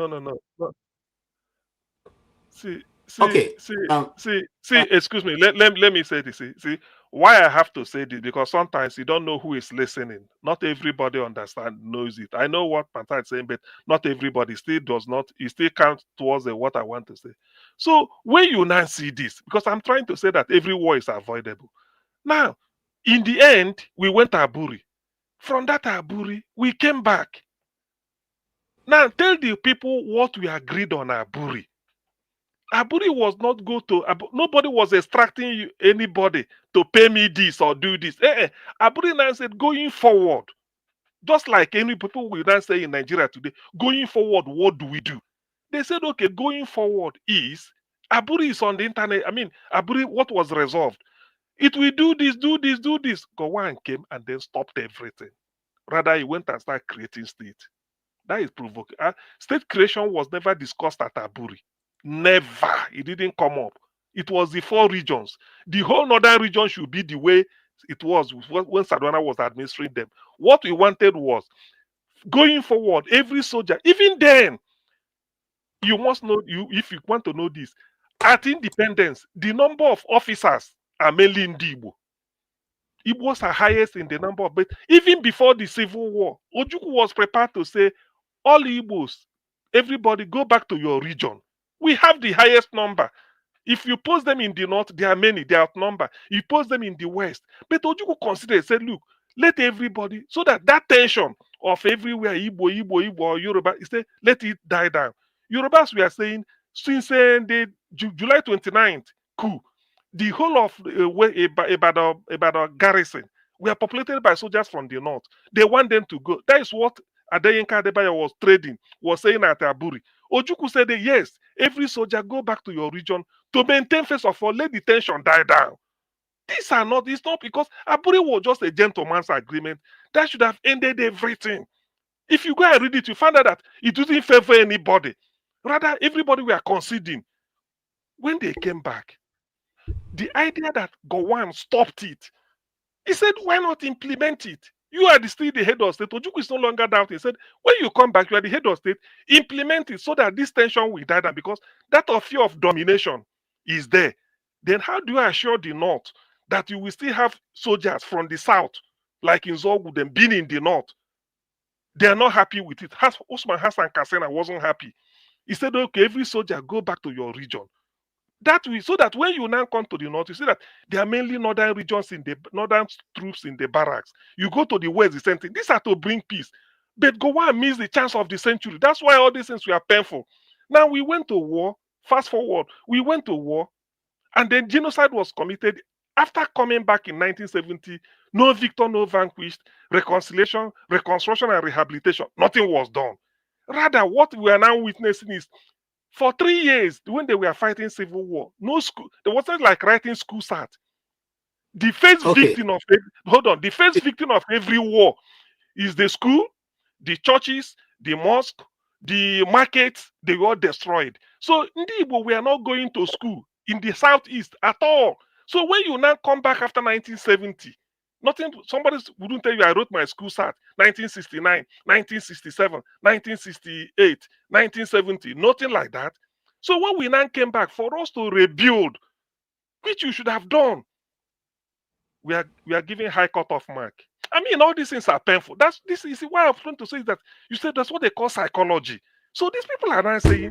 See, Okay. excuse me. Let me say this. See, why I have to say this, because sometimes you don't know who is listening. Not everybody knows it. I know what Panta is saying, but not everybody still does not. It still counts towards what I want to say. So when you now see this, because I'm trying to say that every war is avoidable. Now, in the end, we went to Aburi. From that Aburi, we came back. Now tell the people what we agreed on Aburi. Aburi was not go to, nobody was extracting anybody to pay me this or do this. Aburi now said, going forward, just like any people will now say in Nigeria today, going forward, what do we do? They said, okay, going forward is, Aburi is on the internet. I mean, Aburi, what was resolved? It will do this, do this, do this. Gowon came and then stopped everything. Rather, he went and started creating state. That is provoking. State creation was never discussed at Aburi. Never. It didn't come up. It was the 4 regions. The whole northern region should be the way it was when Sardauna was administering them. What we wanted was, going forward, every soldier, even then, you must know, if you want to know this, at independence, the number of officers are mainly Ndigbo. Igbos are highest in the number of, but even before the Civil War, Ojukwu was prepared to say, all Igbos, everybody go back to your region. We have the highest number. If you post them in the north, there are many, they are outnumbered. You post them in the west. But Ojukwu considered, said, look, let everybody, so that tension of everywhere, Igbo, or Yoruba, he said, let it die down. Yorubas, we are saying, since the July 29th coup, the whole of Ibadan garrison were populated by soldiers from the north. They want them to go. That is what Adeyinka Adebayo was saying at Aburi. Ojukwu said, yes, every soldier go back to your region to maintain, first of all, let the tension die down. It's not because Aburi was just a gentleman's agreement. That should have ended everything. If you go and read it, you find out that it didn't favor anybody. Rather, everybody were conceding. When they came back, the idea that Gowon stopped it, he said, why not implement it? You are still the head of state. Ojukwu is no longer doubting. He said, when you come back, you are the head of state. Implement it so that this tension will die down, because that fear of domination is there. Then how do you assure the north that you will still have soldiers from the south, like in Zogu, them being in the north? They are not happy with it. Usman Hassan Kassena wasn't happy. He said, okay, every soldier go back to your region. That way, so that when you now come to the north, you see that there are mainly northern regions in the northern troops in the barracks. You go to the west, the same thing. These are to bring peace. But Gowon missed the chance of the century. That's why all these things were painful. Now we went to war. Fast forward, we went to war, and then genocide was committed. After coming back in 1970, no victor, no vanquished, reconciliation, reconstruction, and rehabilitation, nothing was done. Rather, what we are now witnessing is, for 3 years, when they were fighting civil war, no school, there wasn't like writing school start. The first victim of the first victim of every war is the school, the churches, the mosque, the markets. They were destroyed. So Ndigbo were not going to school in the southeast at all. So when you now come back after 1970, nothing, somebody wouldn't tell you I wrote my school start 1969, 1967, 1968, 1970, nothing like that. So when we now came back, for us to rebuild, which you should have done, we are giving high cutoff mark. I mean, all these things are painful. This is why I'm trying to say that you said that's what they call psychology. So these people are now saying,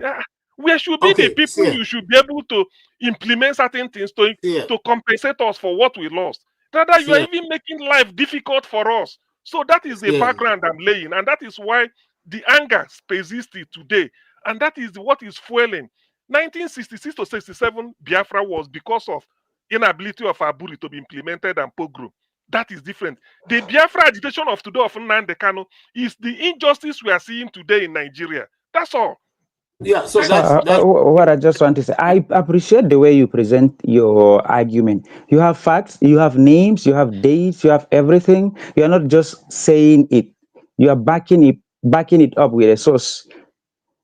we should be the people you should be able to implement certain things to compensate us for what we lost. Rather, you are even making life difficult for us. So that is the background I'm laying, and that is why the anger persists today, and that is what is fueling. 1966 to 67 Biafra was because of inability of Aburi to be implemented and pogrom. That is different. The Biafra agitation of today of Nnamdi Kanu is the injustice we are seeing today in Nigeria. That's all. Yeah, so what I just want to say, I appreciate the way you present your argument. You have facts, you have names, you have dates, you have everything. You are not just saying it. You are backing it up with a source.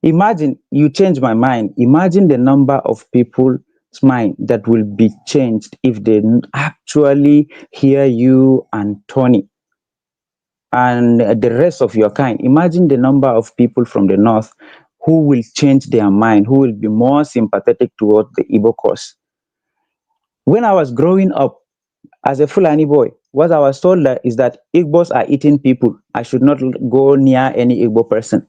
Imagine you change my mind. Imagine the number of people's mind that will be changed if they actually hear you and Tony and the rest of your kind. Imagine the number of people from the north who will change their mind, who will be more sympathetic towards the Igbo cause. When I was growing up as a Fulani boy, what I was told is that Igbos are eating people. I should not go near any Igbo person.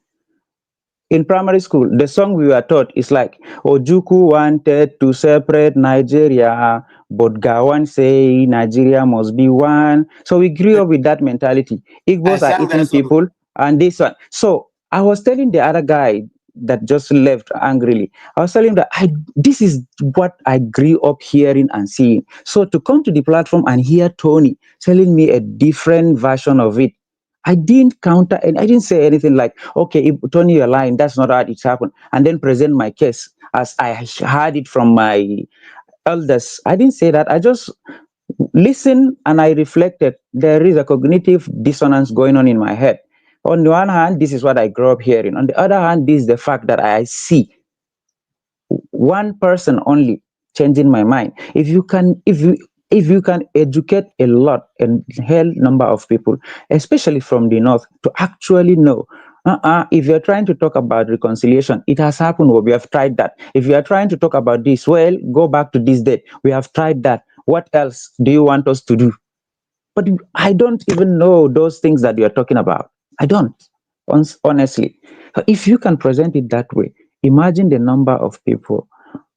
In primary school, the song we were taught is like, Ojuku wanted to separate Nigeria, but Gawan say Nigeria must be one. So we grew up with that mentality. Igbos are eating people and this one. So I was telling the other guy that just left angrily, I was telling him that this is what I grew up hearing and seeing. So to come to the platform and hear Tony telling me a different version of it, I didn't counter and I didn't say anything like, okay, Tony, you're lying, that's not how it happened, and then present my case as I heard it from my elders. I didn't say that. I just listened and I reflected. There is a cognitive dissonance going on in my head. On the one hand, this is what I grew up hearing. On the other hand, this is the fact that I see one person only changing my mind. If you can educate a lot, a hell number of people, especially from the north, to actually know, if you're trying to talk about reconciliation, it has happened. We have tried that. If you are trying to talk about this, well, go back to this date. We have tried that. What else do you want us to do? But I don't even know those things that you're talking about. I don't, honestly. If you can present it that way, imagine the number of people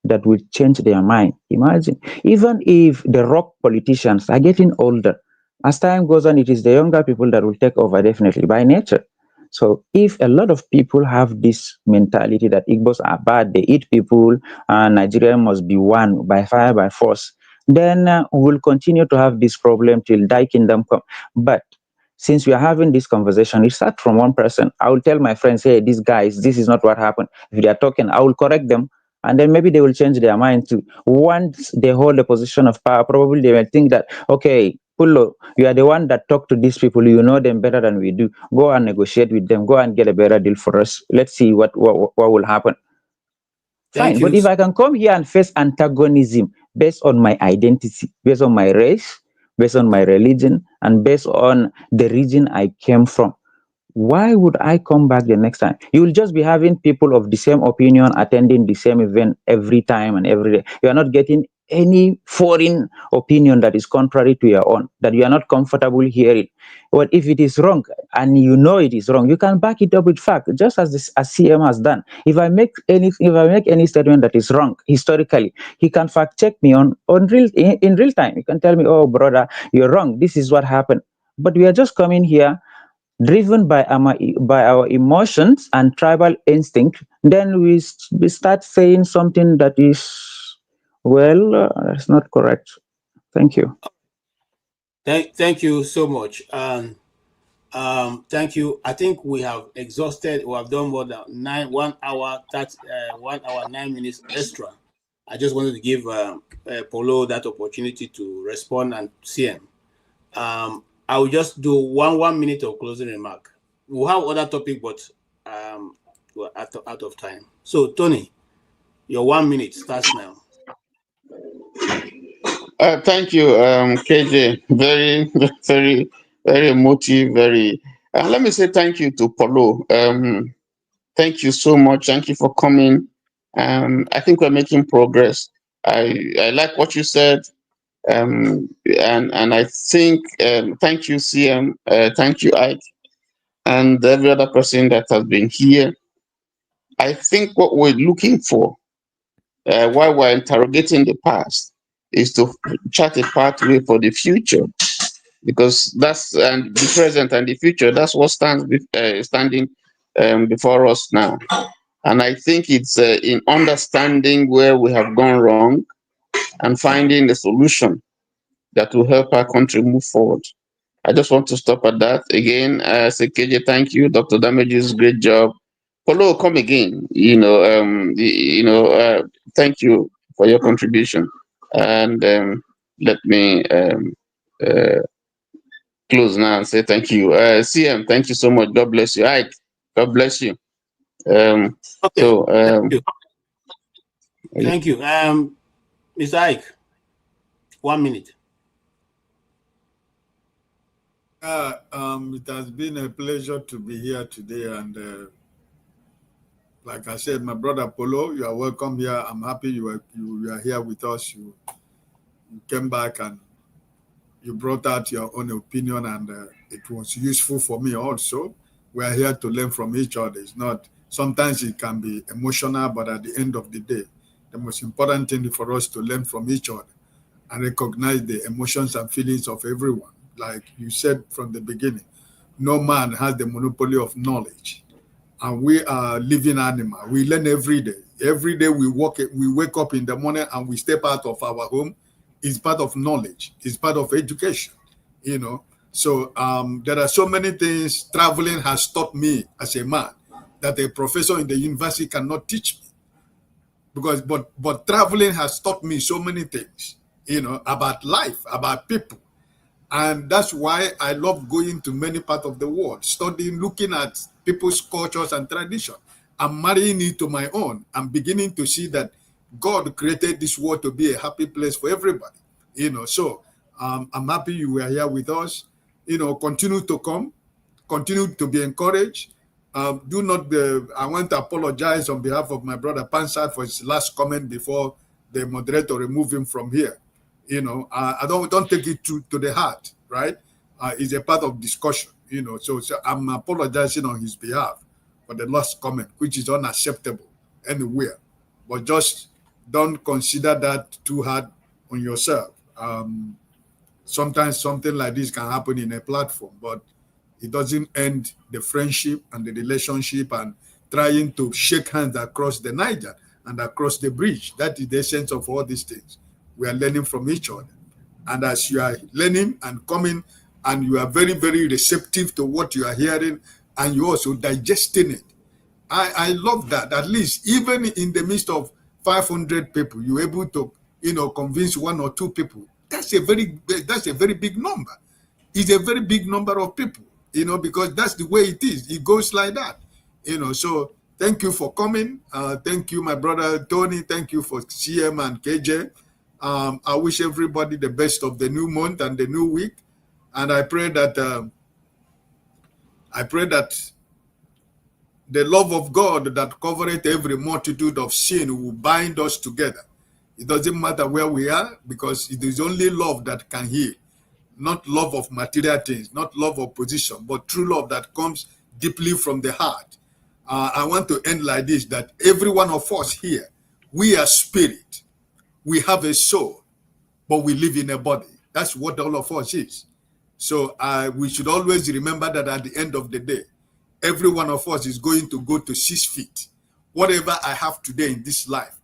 that will change their mind. Imagine, even if the rock politicians are getting older, as time goes on, it is the younger people that will take over definitely by nature. So if a lot of people have this mentality that Igbos are bad, they eat people, and Nigeria must be won by fire, by force, then we'll continue to have this problem till thy kingdom come. But since we are having this conversation, it starts from one person. I will tell my friends, hey, these guys, this is not what happened. If they are talking, I will correct them. And then maybe they will change their mind too. Once they hold a position of power, probably they will think that, okay, Pullo, you are the one that talk to these people. You know them better than we do. Go and negotiate with them. Go and get a better deal for us. Let's see what will happen. Fine. But if I can come here and face antagonism based on my identity, based on my race, based on my religion, and based on the region I came from, why would I come back the next time? You will just be having people of the same opinion attending the same event every time and every day. You are not getting any foreign opinion that is contrary to your own, that you are not comfortable hearing. But if it is wrong and you know it is wrong, you can back it up with fact, just as CM has done. If I make any statement that is wrong historically, he can fact check me in real time. He can tell me, oh brother, you're wrong. This is what happened. But we are just coming here driven by our emotions and tribal instinct, then we start saying something that is, well, it's not correct. Thank you. Thank you so much. Thank you. I think we have exhausted. We have done more than 1 hour, 1 hour, 9 minutes extra. I just wanted to give Polo that opportunity to respond and CM. I will just do one minute of closing remark. We'll have other topic, but we're out of time. So Tony, your 1 minute starts now. Thank you, KJ. Very, very, very emotive. Very. Let me say thank you to Polo. Thank you so much. Thank you for coming. I think we're making progress. I like what you said. And I think thank you, CM. Thank you, Ike, and every other person that has been here. I think what we're looking for while we're interrogating the past is to chart a pathway for the future, because that's and the present and the future. That's what standing before us now. And I think it's in understanding where we have gone wrong and finding the solution that will help our country move forward. I just want to stop at that. Again, say KJ, thank you. Dr. Damages, great job. Follow, come again. Thank you for your contribution. And let me close now and say thank you. CM, thank you so much. God bless you. Ike, God bless you. Okay. So, thank you. Thank you. Mr. Ike, 1 minute. It has been a pleasure to be here today. And like I said, my brother Polo, you are welcome here. I'm happy you are here with us. You came back and you brought out your own opinion, and it was useful for me also. We are here to learn from each other. It's not, sometimes it can be emotional, but at the end of the day, the most important thing is for us to learn from each other and recognize the emotions and feelings of everyone. Like you said from the beginning, no man has the monopoly of knowledge. And we are living animals. We learn every day. Every day we wake up in the morning and we step out of our home. It's part of knowledge. It's part of education, So there are so many things traveling has taught me as a man that a professor in the university cannot teach me. But traveling has taught me so many things, about life, about people. And that's why I love going to many parts of the world, studying, looking at people's cultures and tradition. I'm marrying it to my own. I'm beginning to see that God created this world to be a happy place for everybody. So I'm happy you were here with us. Continue to come, continue to be encouraged. I want to apologize on behalf of my brother Pansat for his last comment before the moderator removed him from here. I don't take it to the heart, right? It's a part of discussion, So I'm apologizing on his behalf for the last comment, which is unacceptable anywhere. But just don't consider that too hard on yourself. Sometimes something like this can happen in a platform, but it doesn't end the friendship and the relationship and trying to shake hands across the Niger and across the bridge. That is the essence of all these things. We are learning from each other. And as you are learning and coming, and you are very, very receptive to what you are hearing, and you also digesting it. I love that. At least, even in the midst of 500 people, you're able to, convince one or two people. That's a very big number. It's a very big number of people, because that's the way it is. It goes like that, So thank you for coming. Thank you, my brother Tony. Thank you for CM and KJ. I wish everybody the best of the new month and the new week, and I pray that the love of God that covereth every multitude of sin will bind us together. It doesn't matter where we are, because it is only love that can heal. Not love of material things, not love of position, but true love that comes deeply from the heart. I want to end like this, that every one of us here, we are spirit. We have a soul, but we live in a body. That's what all of us is. So we should always remember that at the end of the day, every one of us is going to go to 6 feet. Whatever I have today in this life,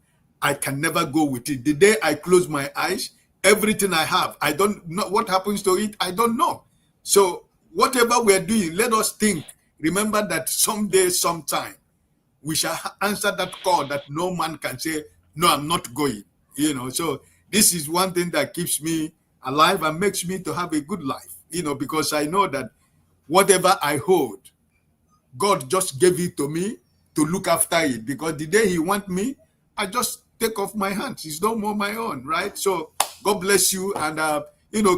I can never go with it. The day I close my eyes, everything I have, I don't know what happens to it. I don't know. So whatever we're doing, let us think, remember that someday, sometime, we shall answer that call that no man can say, no, I'm not going. So this is one thing that keeps me alive and makes me to have a good life, because I know that whatever I hold, God just gave it to me to look after it, because the day he wants me, I just take off my hands. It's no more my own, right? So God bless you, and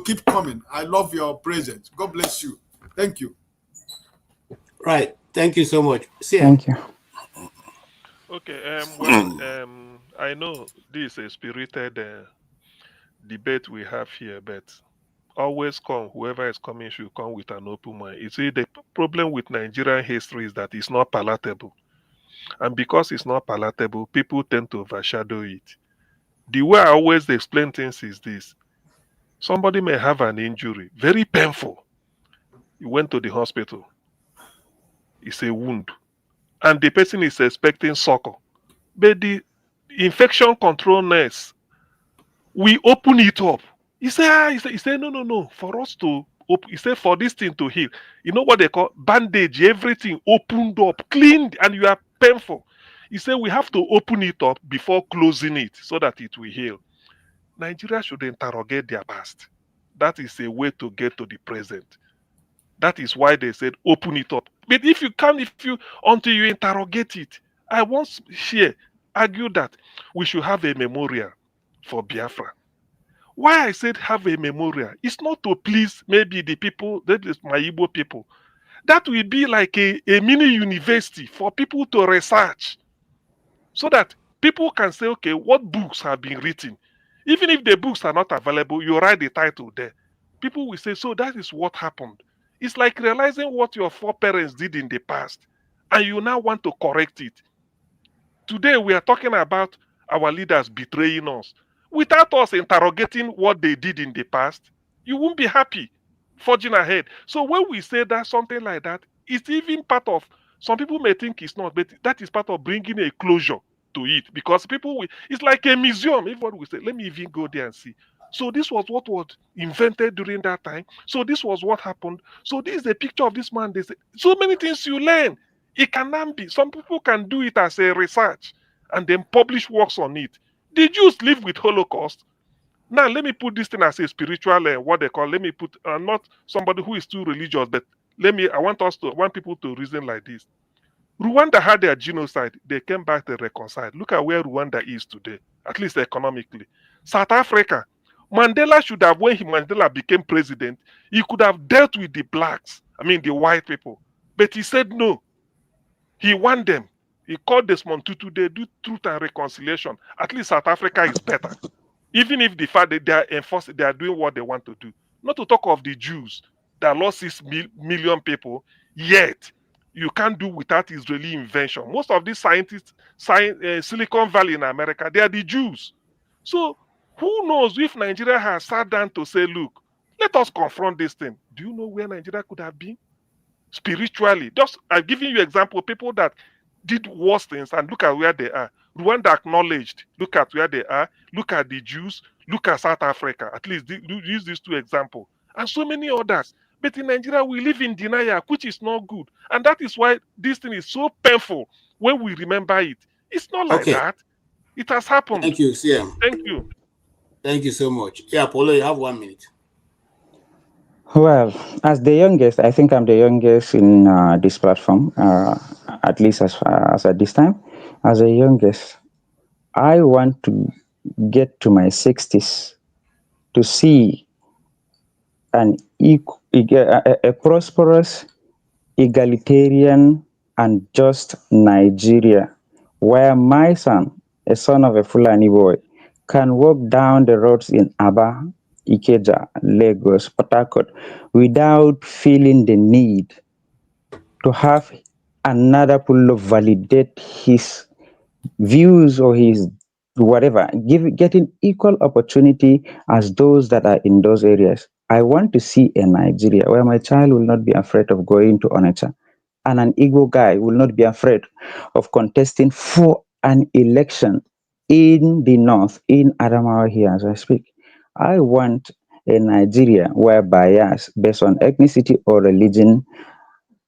keep coming. I love your presence. God bless you. Thank you. Right. Thank you so much. Thank you. Okay. I know this is a spirited debate we have here, but always come. Whoever is coming should come with an open mind. You see, the problem with Nigerian history is that it's not palatable. And because it's not palatable, people tend to overshadow it. The way I always explain things is this. Somebody may have an injury, very painful. You went to the hospital. It's a wound. And the person is expecting succor. But the infection control nurse, we open it up. He said, no. For us to open, he said, for this thing to heal, you know what they call bandage, everything opened up, cleaned, and you are painful. He said, we have to open it up before closing it so that it will heal. Nigeria should interrogate their past. That is a way to get to the present. That is why they said open it up. But if you can't, until you interrogate it, I once argued that we should have a memorial for Biafra. Why I said have a memorial, it's not to please maybe the people, that is my Igbo people. That will be like a mini university for people to research so that people can say, okay, what books have been written? Even if the books are not available, you write the title there. People will say, so that is what happened. It's like realizing what your foreparents did in the past, and you now want to correct it. Today, we are talking about our leaders betraying us. Without us interrogating what they did in the past, you won't be happy forging ahead. So when we say that something like that, it's even part of, some people may think it's not, but that is part of bringing a closure to it, because people will, it's like a museum. Everyone will say, let me even go there and see. So this was what was invented during that time. So this was what happened. So this is a picture of this man. They say, so many things you learn. It cannot be. Some people can do it as a research and then publish works on it. The Jews live with Holocaust. Now, let me put this thing as a spiritual, what they call, let me put, not somebody who is too religious, but I want people to reason like this. Rwanda had their genocide. They came back, they reconciled. Look at where Rwanda is today, at least economically. South Africa, Mandela should have, when Mandela became president, he could have dealt with the blacks, the white people. But he said no. He won them. He called Desmond Tutu. They do truth and reconciliation. At least South Africa is better. Even if the fact that they are doing what they want to do. Not to talk of the Jews that lost 6 million people, yet you can't do without Israeli invention. Most of these scientists, Silicon Valley in America, they are the Jews. So who knows if Nigeria has sat down to say, look, let us confront this thing. Do you know where Nigeria could have been? Spiritually, just I'm giving you example, people that did worse things, and look at where they are. Rwanda acknowledged, look at where they are, look at the Jews, look at South Africa, at least use these two examples, and so many others. But in Nigeria, we live in denial, which is not good. And that is why this thing is so painful when we remember it. It's not like that. It has happened. Thank you, CM. Thank you. Thank you so much. Yeah, Paulo, you have 1 minute. Well, as the youngest, I think I'm the youngest in this platform, at least as at this time. As the youngest, I want to get to my 60s to see a prosperous, egalitarian, and just Nigeria, where my son, a son of a Fulani boy, can walk down the roads in Aba, Ikeja, Lagos, Port Harcourt, without feeling the need to have another pull validate his views or his whatever, getting equal opportunity as those that are in those areas. I want to see a Nigeria where my child will not be afraid of going to Onitsha, and an Igbo guy will not be afraid of contesting for an election in the north, in Adamawa here as I speak. I want a Nigeria where bias based on ethnicity or religion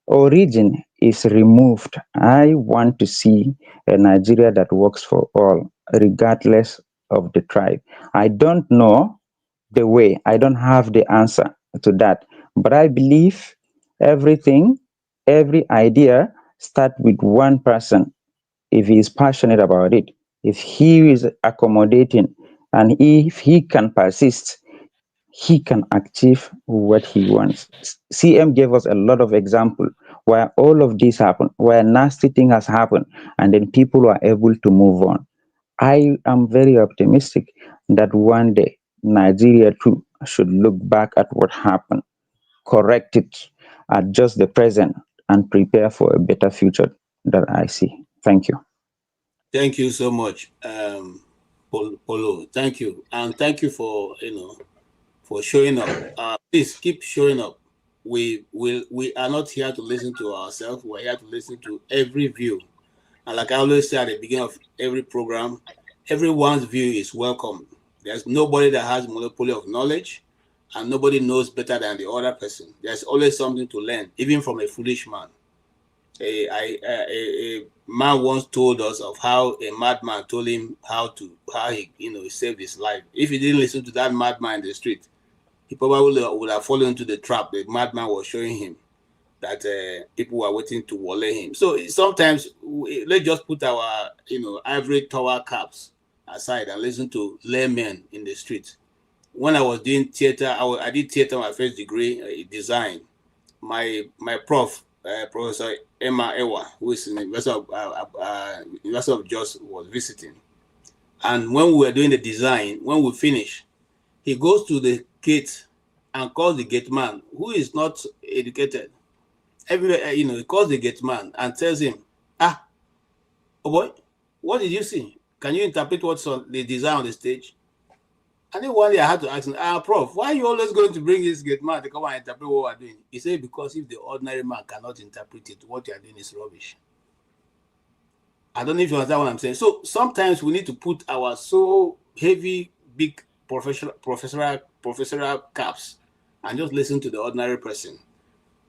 origin is removed. I want to see a Nigeria that works for all, regardless of the tribe. I don't know the way, I don't have the answer to that, but I believe everything, every idea start with one person. If he is passionate about it, if he is accommodating, and if he can persist, he can achieve what he wants. CM gave us a lot of example where all of this happened, where nasty thing has happened, and then people are able to move on. I am very optimistic that one day Nigeria too should look back at what happened, correct it, adjust the present, and prepare for a better future that I see. Thank you. Thank you so much, Polo. Thank you, and thank you for for showing up. Please keep showing up. We are not here to listen to ourselves. We're here to listen to every view. And like I always say at the beginning of every program, everyone's view is welcome. There's nobody that has monopoly of knowledge, and nobody knows better than the other person. There's always something to learn, even from a foolish man. A man once told us of how a madman told him how he saved his life. If he didn't listen to that madman in the street, he probably would have fallen into the trap the madman was showing him, that people were waiting to wale him. So sometimes let's just put our ivory tower caps aside and listen to laymen in the street. When I was doing theater, I did theater, my first degree, design. My prof, Professor Emma Ewa, who is in the University of Jos, was visiting. And when we were doing the design, when we finished, he goes to the gate and calls the gate man, who is not educated. Everywhere, he calls the gate man and tells him, oh boy, what did you see? Can you interpret what's on the design on the stage? And then one day I had to ask him, Prof, why are you always going to bring this gate man to come and interpret what we're doing? He said, because if the ordinary man cannot interpret it, what you are doing is rubbish. I don't know if you understand what I'm saying. So sometimes we need to put our so heavy, big professional caps and just listen to the ordinary person.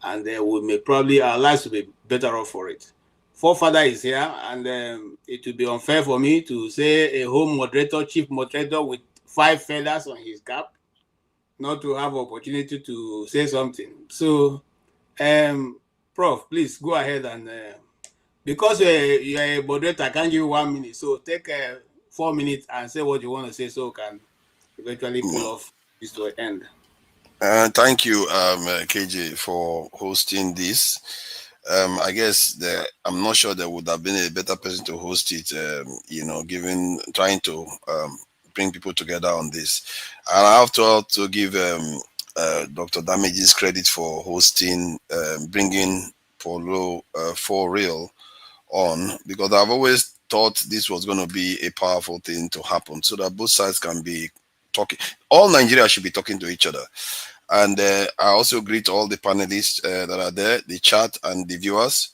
And we may probably, our lives will be better off for it. Forefather is here, and it would be unfair for me to say a home moderator, chief moderator with 5 feathers on his cap, not to have opportunity to say something. So, Prof, please go ahead and, because you're a moderator, I can't give you 1 minute. So take 4 minutes and say what you want to say so can eventually pull off this to an end. Thank you, KJ, for hosting this. I guess I'm not sure there would have been a better person to host it, trying to bring people together on this. And I have to give Dr. Damages credit for hosting, bringing Polo for real on, because I've always thought this was going to be a powerful thing to happen so that both sides can be talking. All Nigeria should be talking to each other. And I also greet all the panelists that are there, the chat and the viewers.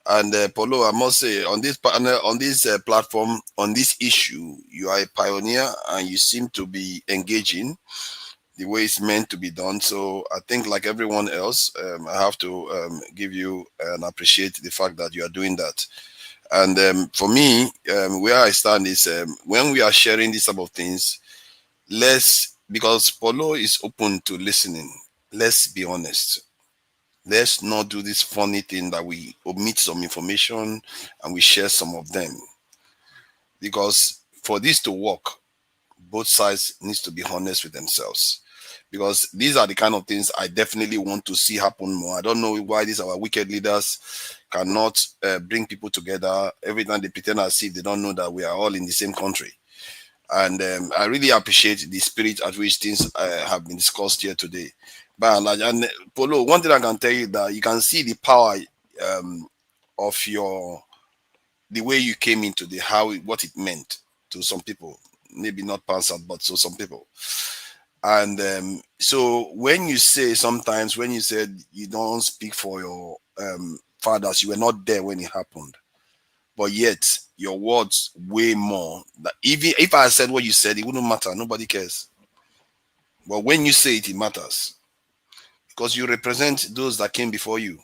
And Polo, I must say, on this panel, on this platform, on this issue, you are a pioneer and you seem to be engaging the way it's meant to be done. So I think, like everyone else, I have to give you and appreciate the fact that you are doing that. And for me, where I stand is when we are sharing these type of things, because Polo is open to listening, let's be honest. Let's not do this funny thing that we omit some information and we share some of them. Because for this to work, both sides needs to be honest with themselves. Because these are the kind of things I definitely want to see happen more. I don't know why these our wicked leaders cannot bring people together. Every time they pretend as if they don't know that we are all in the same country. And I really appreciate the spirit at which things have been discussed here today. And Polo, one thing I can tell you that you can see the power of the way you came into what it meant to some people. Maybe not Pansat, but to some people. And so when you said you don't speak for your fathers, you were not there when it happened. But yet, your words weigh more. That even if I said what you said, it wouldn't matter. Nobody cares. But when you say it, it matters. Because you represent those that came before you.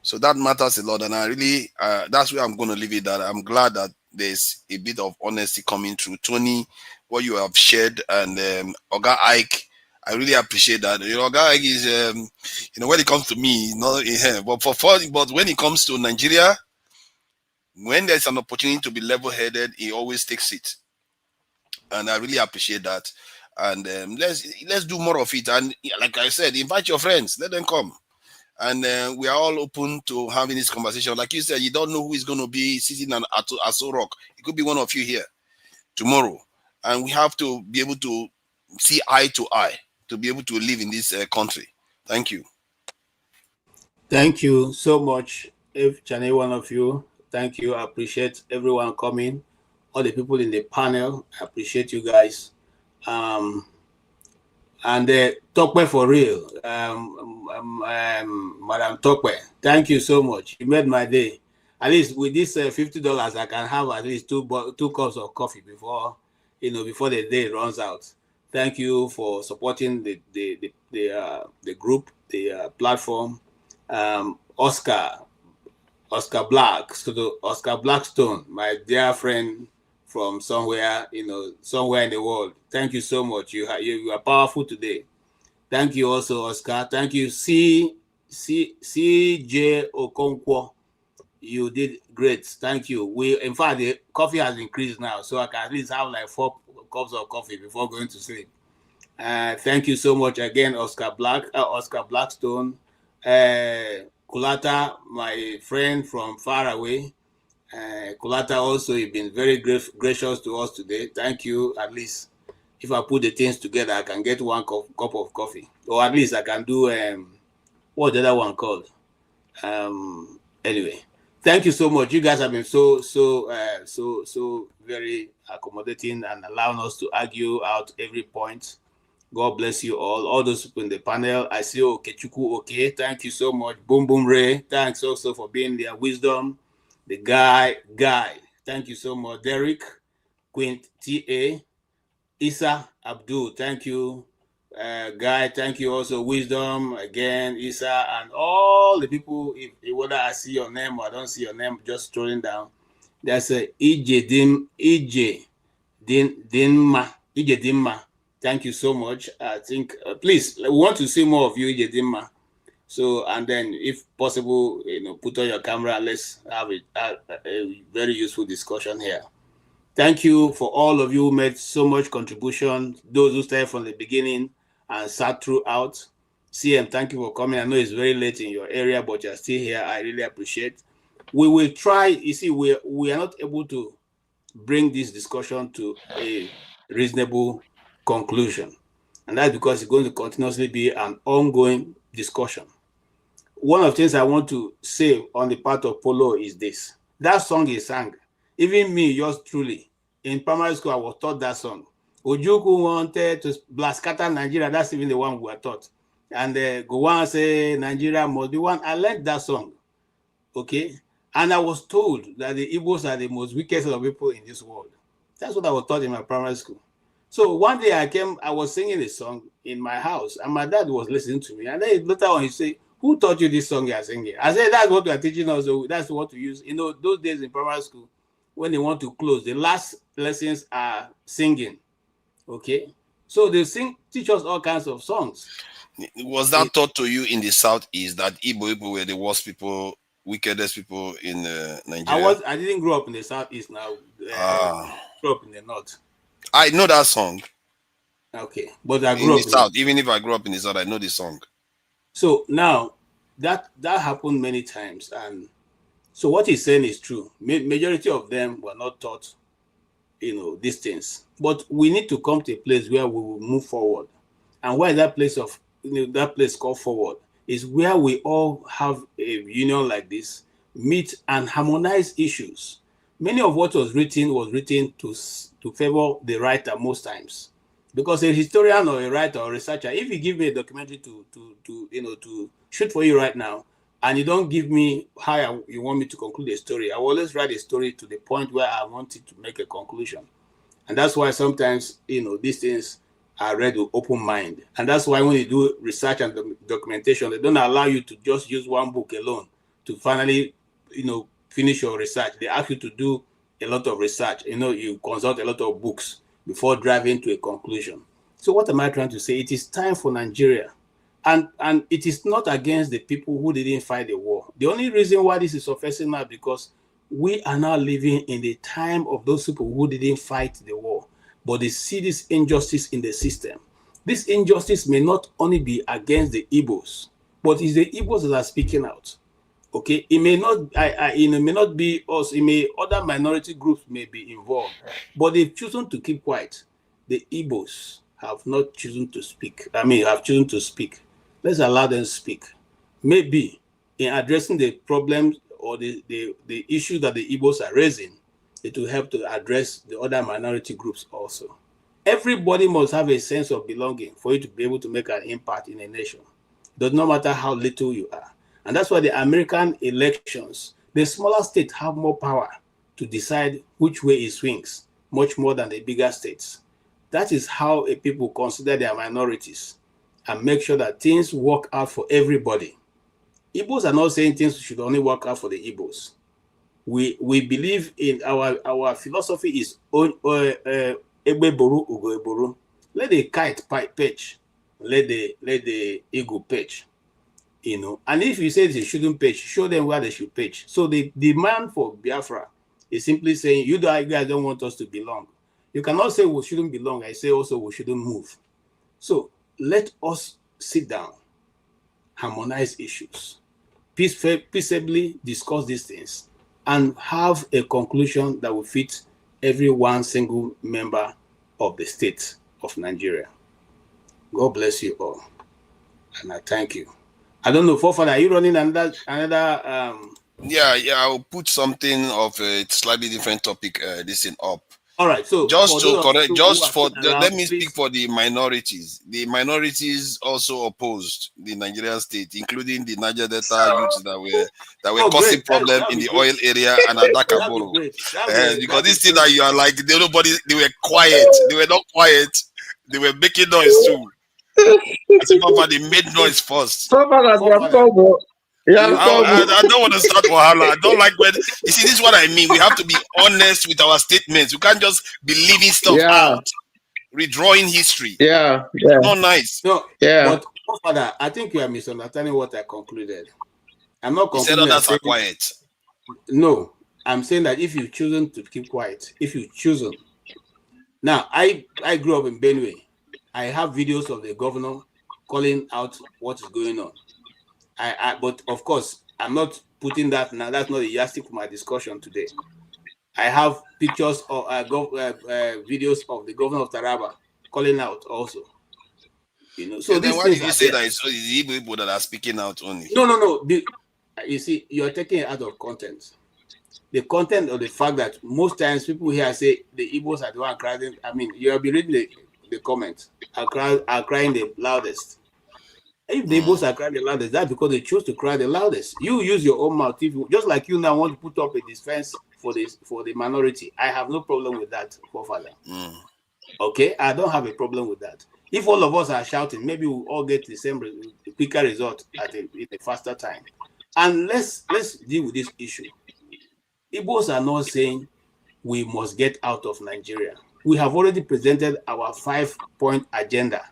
So that matters a lot. And I really, that's where I'm going to leave it. That I'm glad that there's a bit of honesty coming through. Tony, what you have shared, and Oga Ike, I really appreciate that. Oga Ike is, when it comes to me, not but when it comes to Nigeria, when there's an opportunity to be level-headed, he always takes it, and I really appreciate that. And let's do more of it. And like I said, invite your friends, let them come, and we are all open to having this conversation. Like you said, you don't know who is going to be sitting at Aso Rock. It could be one of you here tomorrow, and we have to be able to see eye to eye to be able to live in this country. Thank you. Thank you so much, each and every one of you. Thank you. I appreciate everyone coming. All the people in the panel, I appreciate you guys. And Tokwe for real, Madam Tokwe, thank you so much. You made my day. At least with this $50, I can have at least two cups of coffee before before the day runs out. Thank you for supporting the group, the platform. Oscar Blackstone, my dear friend from somewhere, somewhere in the world. Thank you so much. You are powerful today. Thank you also, Oscar. Thank you, CJ Okonkwo. You did great. Thank you. In fact, the coffee has increased now, so I can at least have like 4 cups of coffee before going to sleep. Thank you so much again, Oscar Blackstone. Kulata, my friend from far away. Kulata also, you've been very gracious to us today. Thank you. At least if I put the things together, I can get 1 cup of coffee, or at least I can do what's the other one called? Anyway, thank you so much. You guys have been so very accommodating and allowing us to argue out every point. God bless you all. All those people in the panel. I see Okechuku. Okay, thank you so much. Boom Boom Ray. Thanks also for being there. Wisdom. The guy. Thank you so much. Derek, Quint TA, Isa Abdul. Thank you. Guy, thank you also. Wisdom again, Isa, and all the people. If whether I see your name or I don't see your name, just scrolling down. There's a EJ Dimma. Thank you so much. I think please, we want to see more of you, EJ Dimma. So, and then if possible, put on your camera. Let's have a very useful discussion here. Thank you for all of you who made so much contribution. Those who started from the beginning and sat throughout. CM, thank you for coming. I know it's very late in your area, but you're still here. I really appreciate. We will try. You see, we are not able to bring this discussion to a reasonable conclusion, and that's because it's going to continuously be an ongoing discussion. One of the things I want to say on the part of Polo is this: that song he sang. Even me, yours truly, in primary school, I was taught that song. Ojuku wanted to scatter Nigeria. That's even the one we were taught. And go on say Nigeria must be one. I learned that song. Okay. And I was told that the Igbos are the most wickedest of people in this world. That's what I was taught in my primary school. So one day I was singing a song in my house, and my dad was listening to me. And then later on, he said, "Who taught you this song you are singing?" I said, "That's what we are teaching us. So that's what we use." Those days in primary school, when they want to close, the last lessons are singing. Okay. So they teach us all kinds of songs. Was that taught to you in the Southeast, that Igbo people were the worst people, wickedest people in Nigeria? I didn't grow up in the Southeast now. I grew up in the North. I know that song. Okay. But I grew up in the South. Even if I grew up in the South, I know the song. So now that happened many times, and so what he's saying is true. Majority of them were not taught, these things. But we need to come to a place where we will move forward. And where that place called forward is where we all have a union like this, meet and harmonize issues. Many of what was written to favor the writer most times. Because a historian or a writer or researcher, if you give me a documentary to shoot for you right now, and you don't give me how you want me to conclude a story, I will always write a story to the point where I wanted to make a conclusion. And that's why sometimes, these things are read with open mind. And that's why when you do research and documentation, they don't allow you to just use one book alone to finally, finish your research. They ask you to do a lot of research. You consult a lot of books before driving to a conclusion. So what am I trying to say? It is time for Nigeria. And it is not against the people who didn't fight the war. The only reason why this is surfacing now is because we are now living in the time of those people who didn't fight the war, but they see this injustice in the system. This injustice may not only be against the Igbos, but it's the Igbos that are speaking out. Okay, it may not be us. Other minority groups may be involved, but they've chosen to keep quiet. The Igbos have not chosen to speak. Have chosen to speak. Let's allow them speak. Maybe in addressing the problems or the issue that the Igbos are raising, it will help to address the other minority groups also. Everybody must have a sense of belonging for you to be able to make an impact in a nation. It does not matter how little you are. And that's why the American elections, the smaller states have more power to decide which way it swings much more than the bigger states. That is how a people consider their minorities and make sure that things work out for everybody. Igbos are not saying things should only work out for the Igbos. We believe in our philosophy is Egbe boru ugo eboru. Let the kite perch, let the eagle perch. You know, and if you say they shouldn't perch, show them where they should perch. So the demand for Biafra is simply saying, you guys don't want us to belong. You cannot say we shouldn't belong. I say also we shouldn't move. So let us sit down, harmonize issues, peaceably discuss these things, and have a conclusion that will fit every one single member of the state of Nigeria. God bless you all, and I thank you. I don't know, Forefather, are you running another Yeah, I'll put something of a slightly different topic this in up. All right, so just to correct, let me please. speak for the minorities. The minorities also opposed the Nigerian state, including the Niger Delta youths that were causing problems in the oil area and at Dakaboro. Because this thing that you are like, they were quiet. They were not quiet. They were making noise too. As a matter, they made noise first. I don't want to start Wahala. I don't like when you see. This is what I mean. We have to be honest with our statements. We can't just be leaving stuff out, redrawing history. Not nice. No, but Father, I think you are misunderstanding what I concluded. I'm not concluding. You said others are quiet. No, I'm saying that if you've chosen to keep quiet, if you've chosen. Now, I grew up in Benue. I have videos of the governor calling out what is going on. But of course, I'm not putting that now. That's not a yardstick for my discussion today. I have pictures of videos of the governor of Taraba calling out also. You know, so then why did you say that it's the Igbo people that are speaking out only? No. You see, you're taking it out of content. The content of the fact that most times people here say the Igbos are the one crying. I mean, you have been reading the comments. Are crying the loudest. If the Igbos are crying the loudest, that's because they choose to cry the loudest. You use your own mouth. Just like you now want to put up a defense for the minority. I have no problem with that, Forefather. Okay, I don't have a problem with that. If all of us are shouting, maybe we'll all get the same quicker result in a faster time. And let's deal with this issue. Igbos are not saying we must get out of Nigeria. We have already presented our 5-point agenda,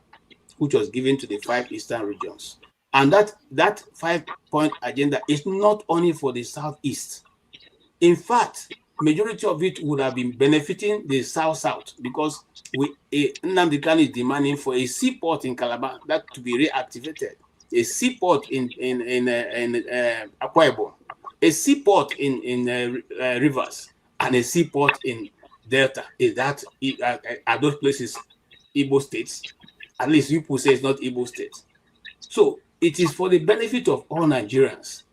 which was given to the 5 eastern regions. And that 5-point agenda is not only for the southeast. In fact, majority of it would have been benefiting the south because Nnamdi Kanu is demanding for a seaport in Calabar that to be reactivated, a seaport in Akwa Ibom, a seaport in Rivers, and a seaport in Delta. Are those places Igbo states? At least people say it's not Igbo states. So it is for the benefit of all Nigerians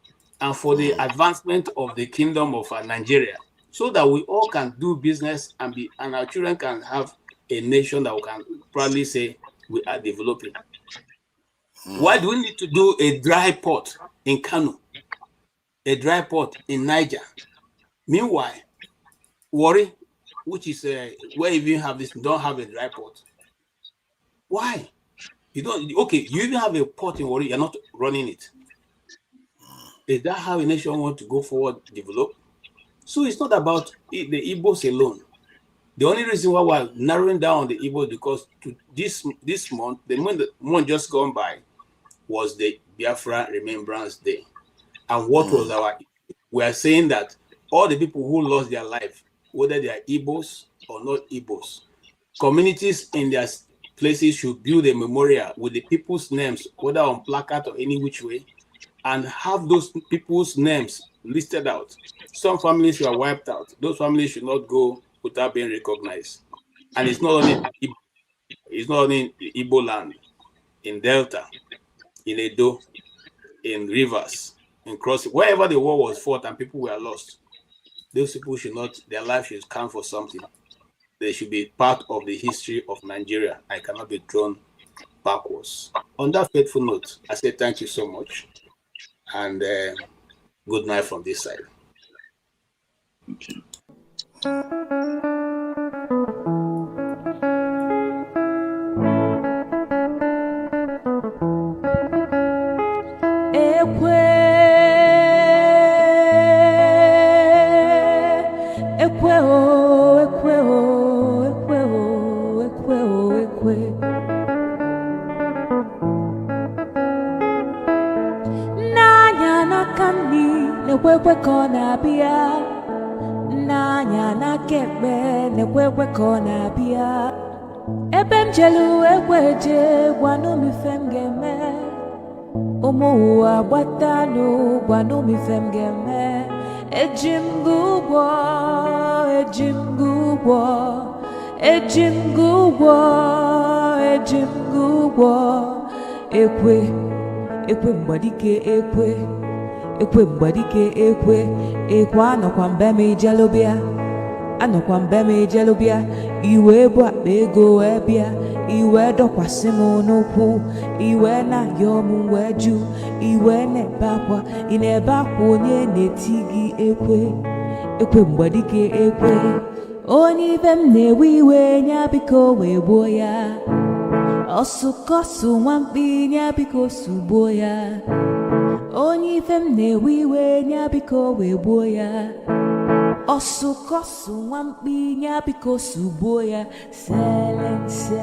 and for the advancement of the kingdom of Nigeria, so that we all can do business and our children can have a nation that we can proudly say we are developing. Why do we need to do a dry port in Kano, a dry port in Niger? Meanwhile, Warri, which is where you even have this, don't have a dry port. Why? You don't. Okay, you even have a port in Warri, you're not running it. Is that how a nation wants to go forward, develop? So it's not about the Igbos alone. The only reason why we're narrowing down the Igbos because to this month, the month just gone by, was the Biafra Remembrance Day. And what was we are saying that all the people who lost their life, whether they are Igbos or not Igbos, communities in their places should build a memorial with the people's names, whether on placard or any which way, and have those people's names listed out. Some families were wiped out. Those families should not go without being recognized. And it's not only Igbo land, in Delta, in Edo, in Rivers, in Crossing, wherever the war was fought and people were lost. Those people should not, their life should count for something. They should be part of the history of Nigeria. I cannot be thrown backwards. On that faithful note, I say thank you so much. And good night from this side. Okay. nekwekwe ka ọ na-abịa n'anya n'aka ekpe nekwekwe ka ọ na-abịa ebe m jelu ekweje gwanụ m ife m ga-eme ụmụ ụwa gbatanụ gwanụ m ife m ga-eme eji m gị ụgwọ eji m gị ụgwọ eji m gị ụgwọ eji m gị ụgwọ ekwe ekwe mgbadike ekwe ekwe mgbadike ekwe ekwe anọkwa mbe m ijelụbịa anọkwa mbe m ijelụbịa iwe bụ akpa ego wee bịa iwe dọkwasị m n'ụkwụ iwe na-ayọ m wee jụ iwe na-ebe akwa ị na-ebe akwa onye na-eti gị ekwe ekwe mgbadike ekwe onye ibe m na-ewe iwe nya biko wee gbuo ya ọsụkọsụ nwamkpi nya biko sugbuo ya onye ife m na-ewe iwe nya biko wee gbuo ya ọsụkọsụ nwamkpi nya biko sugbuo ya selense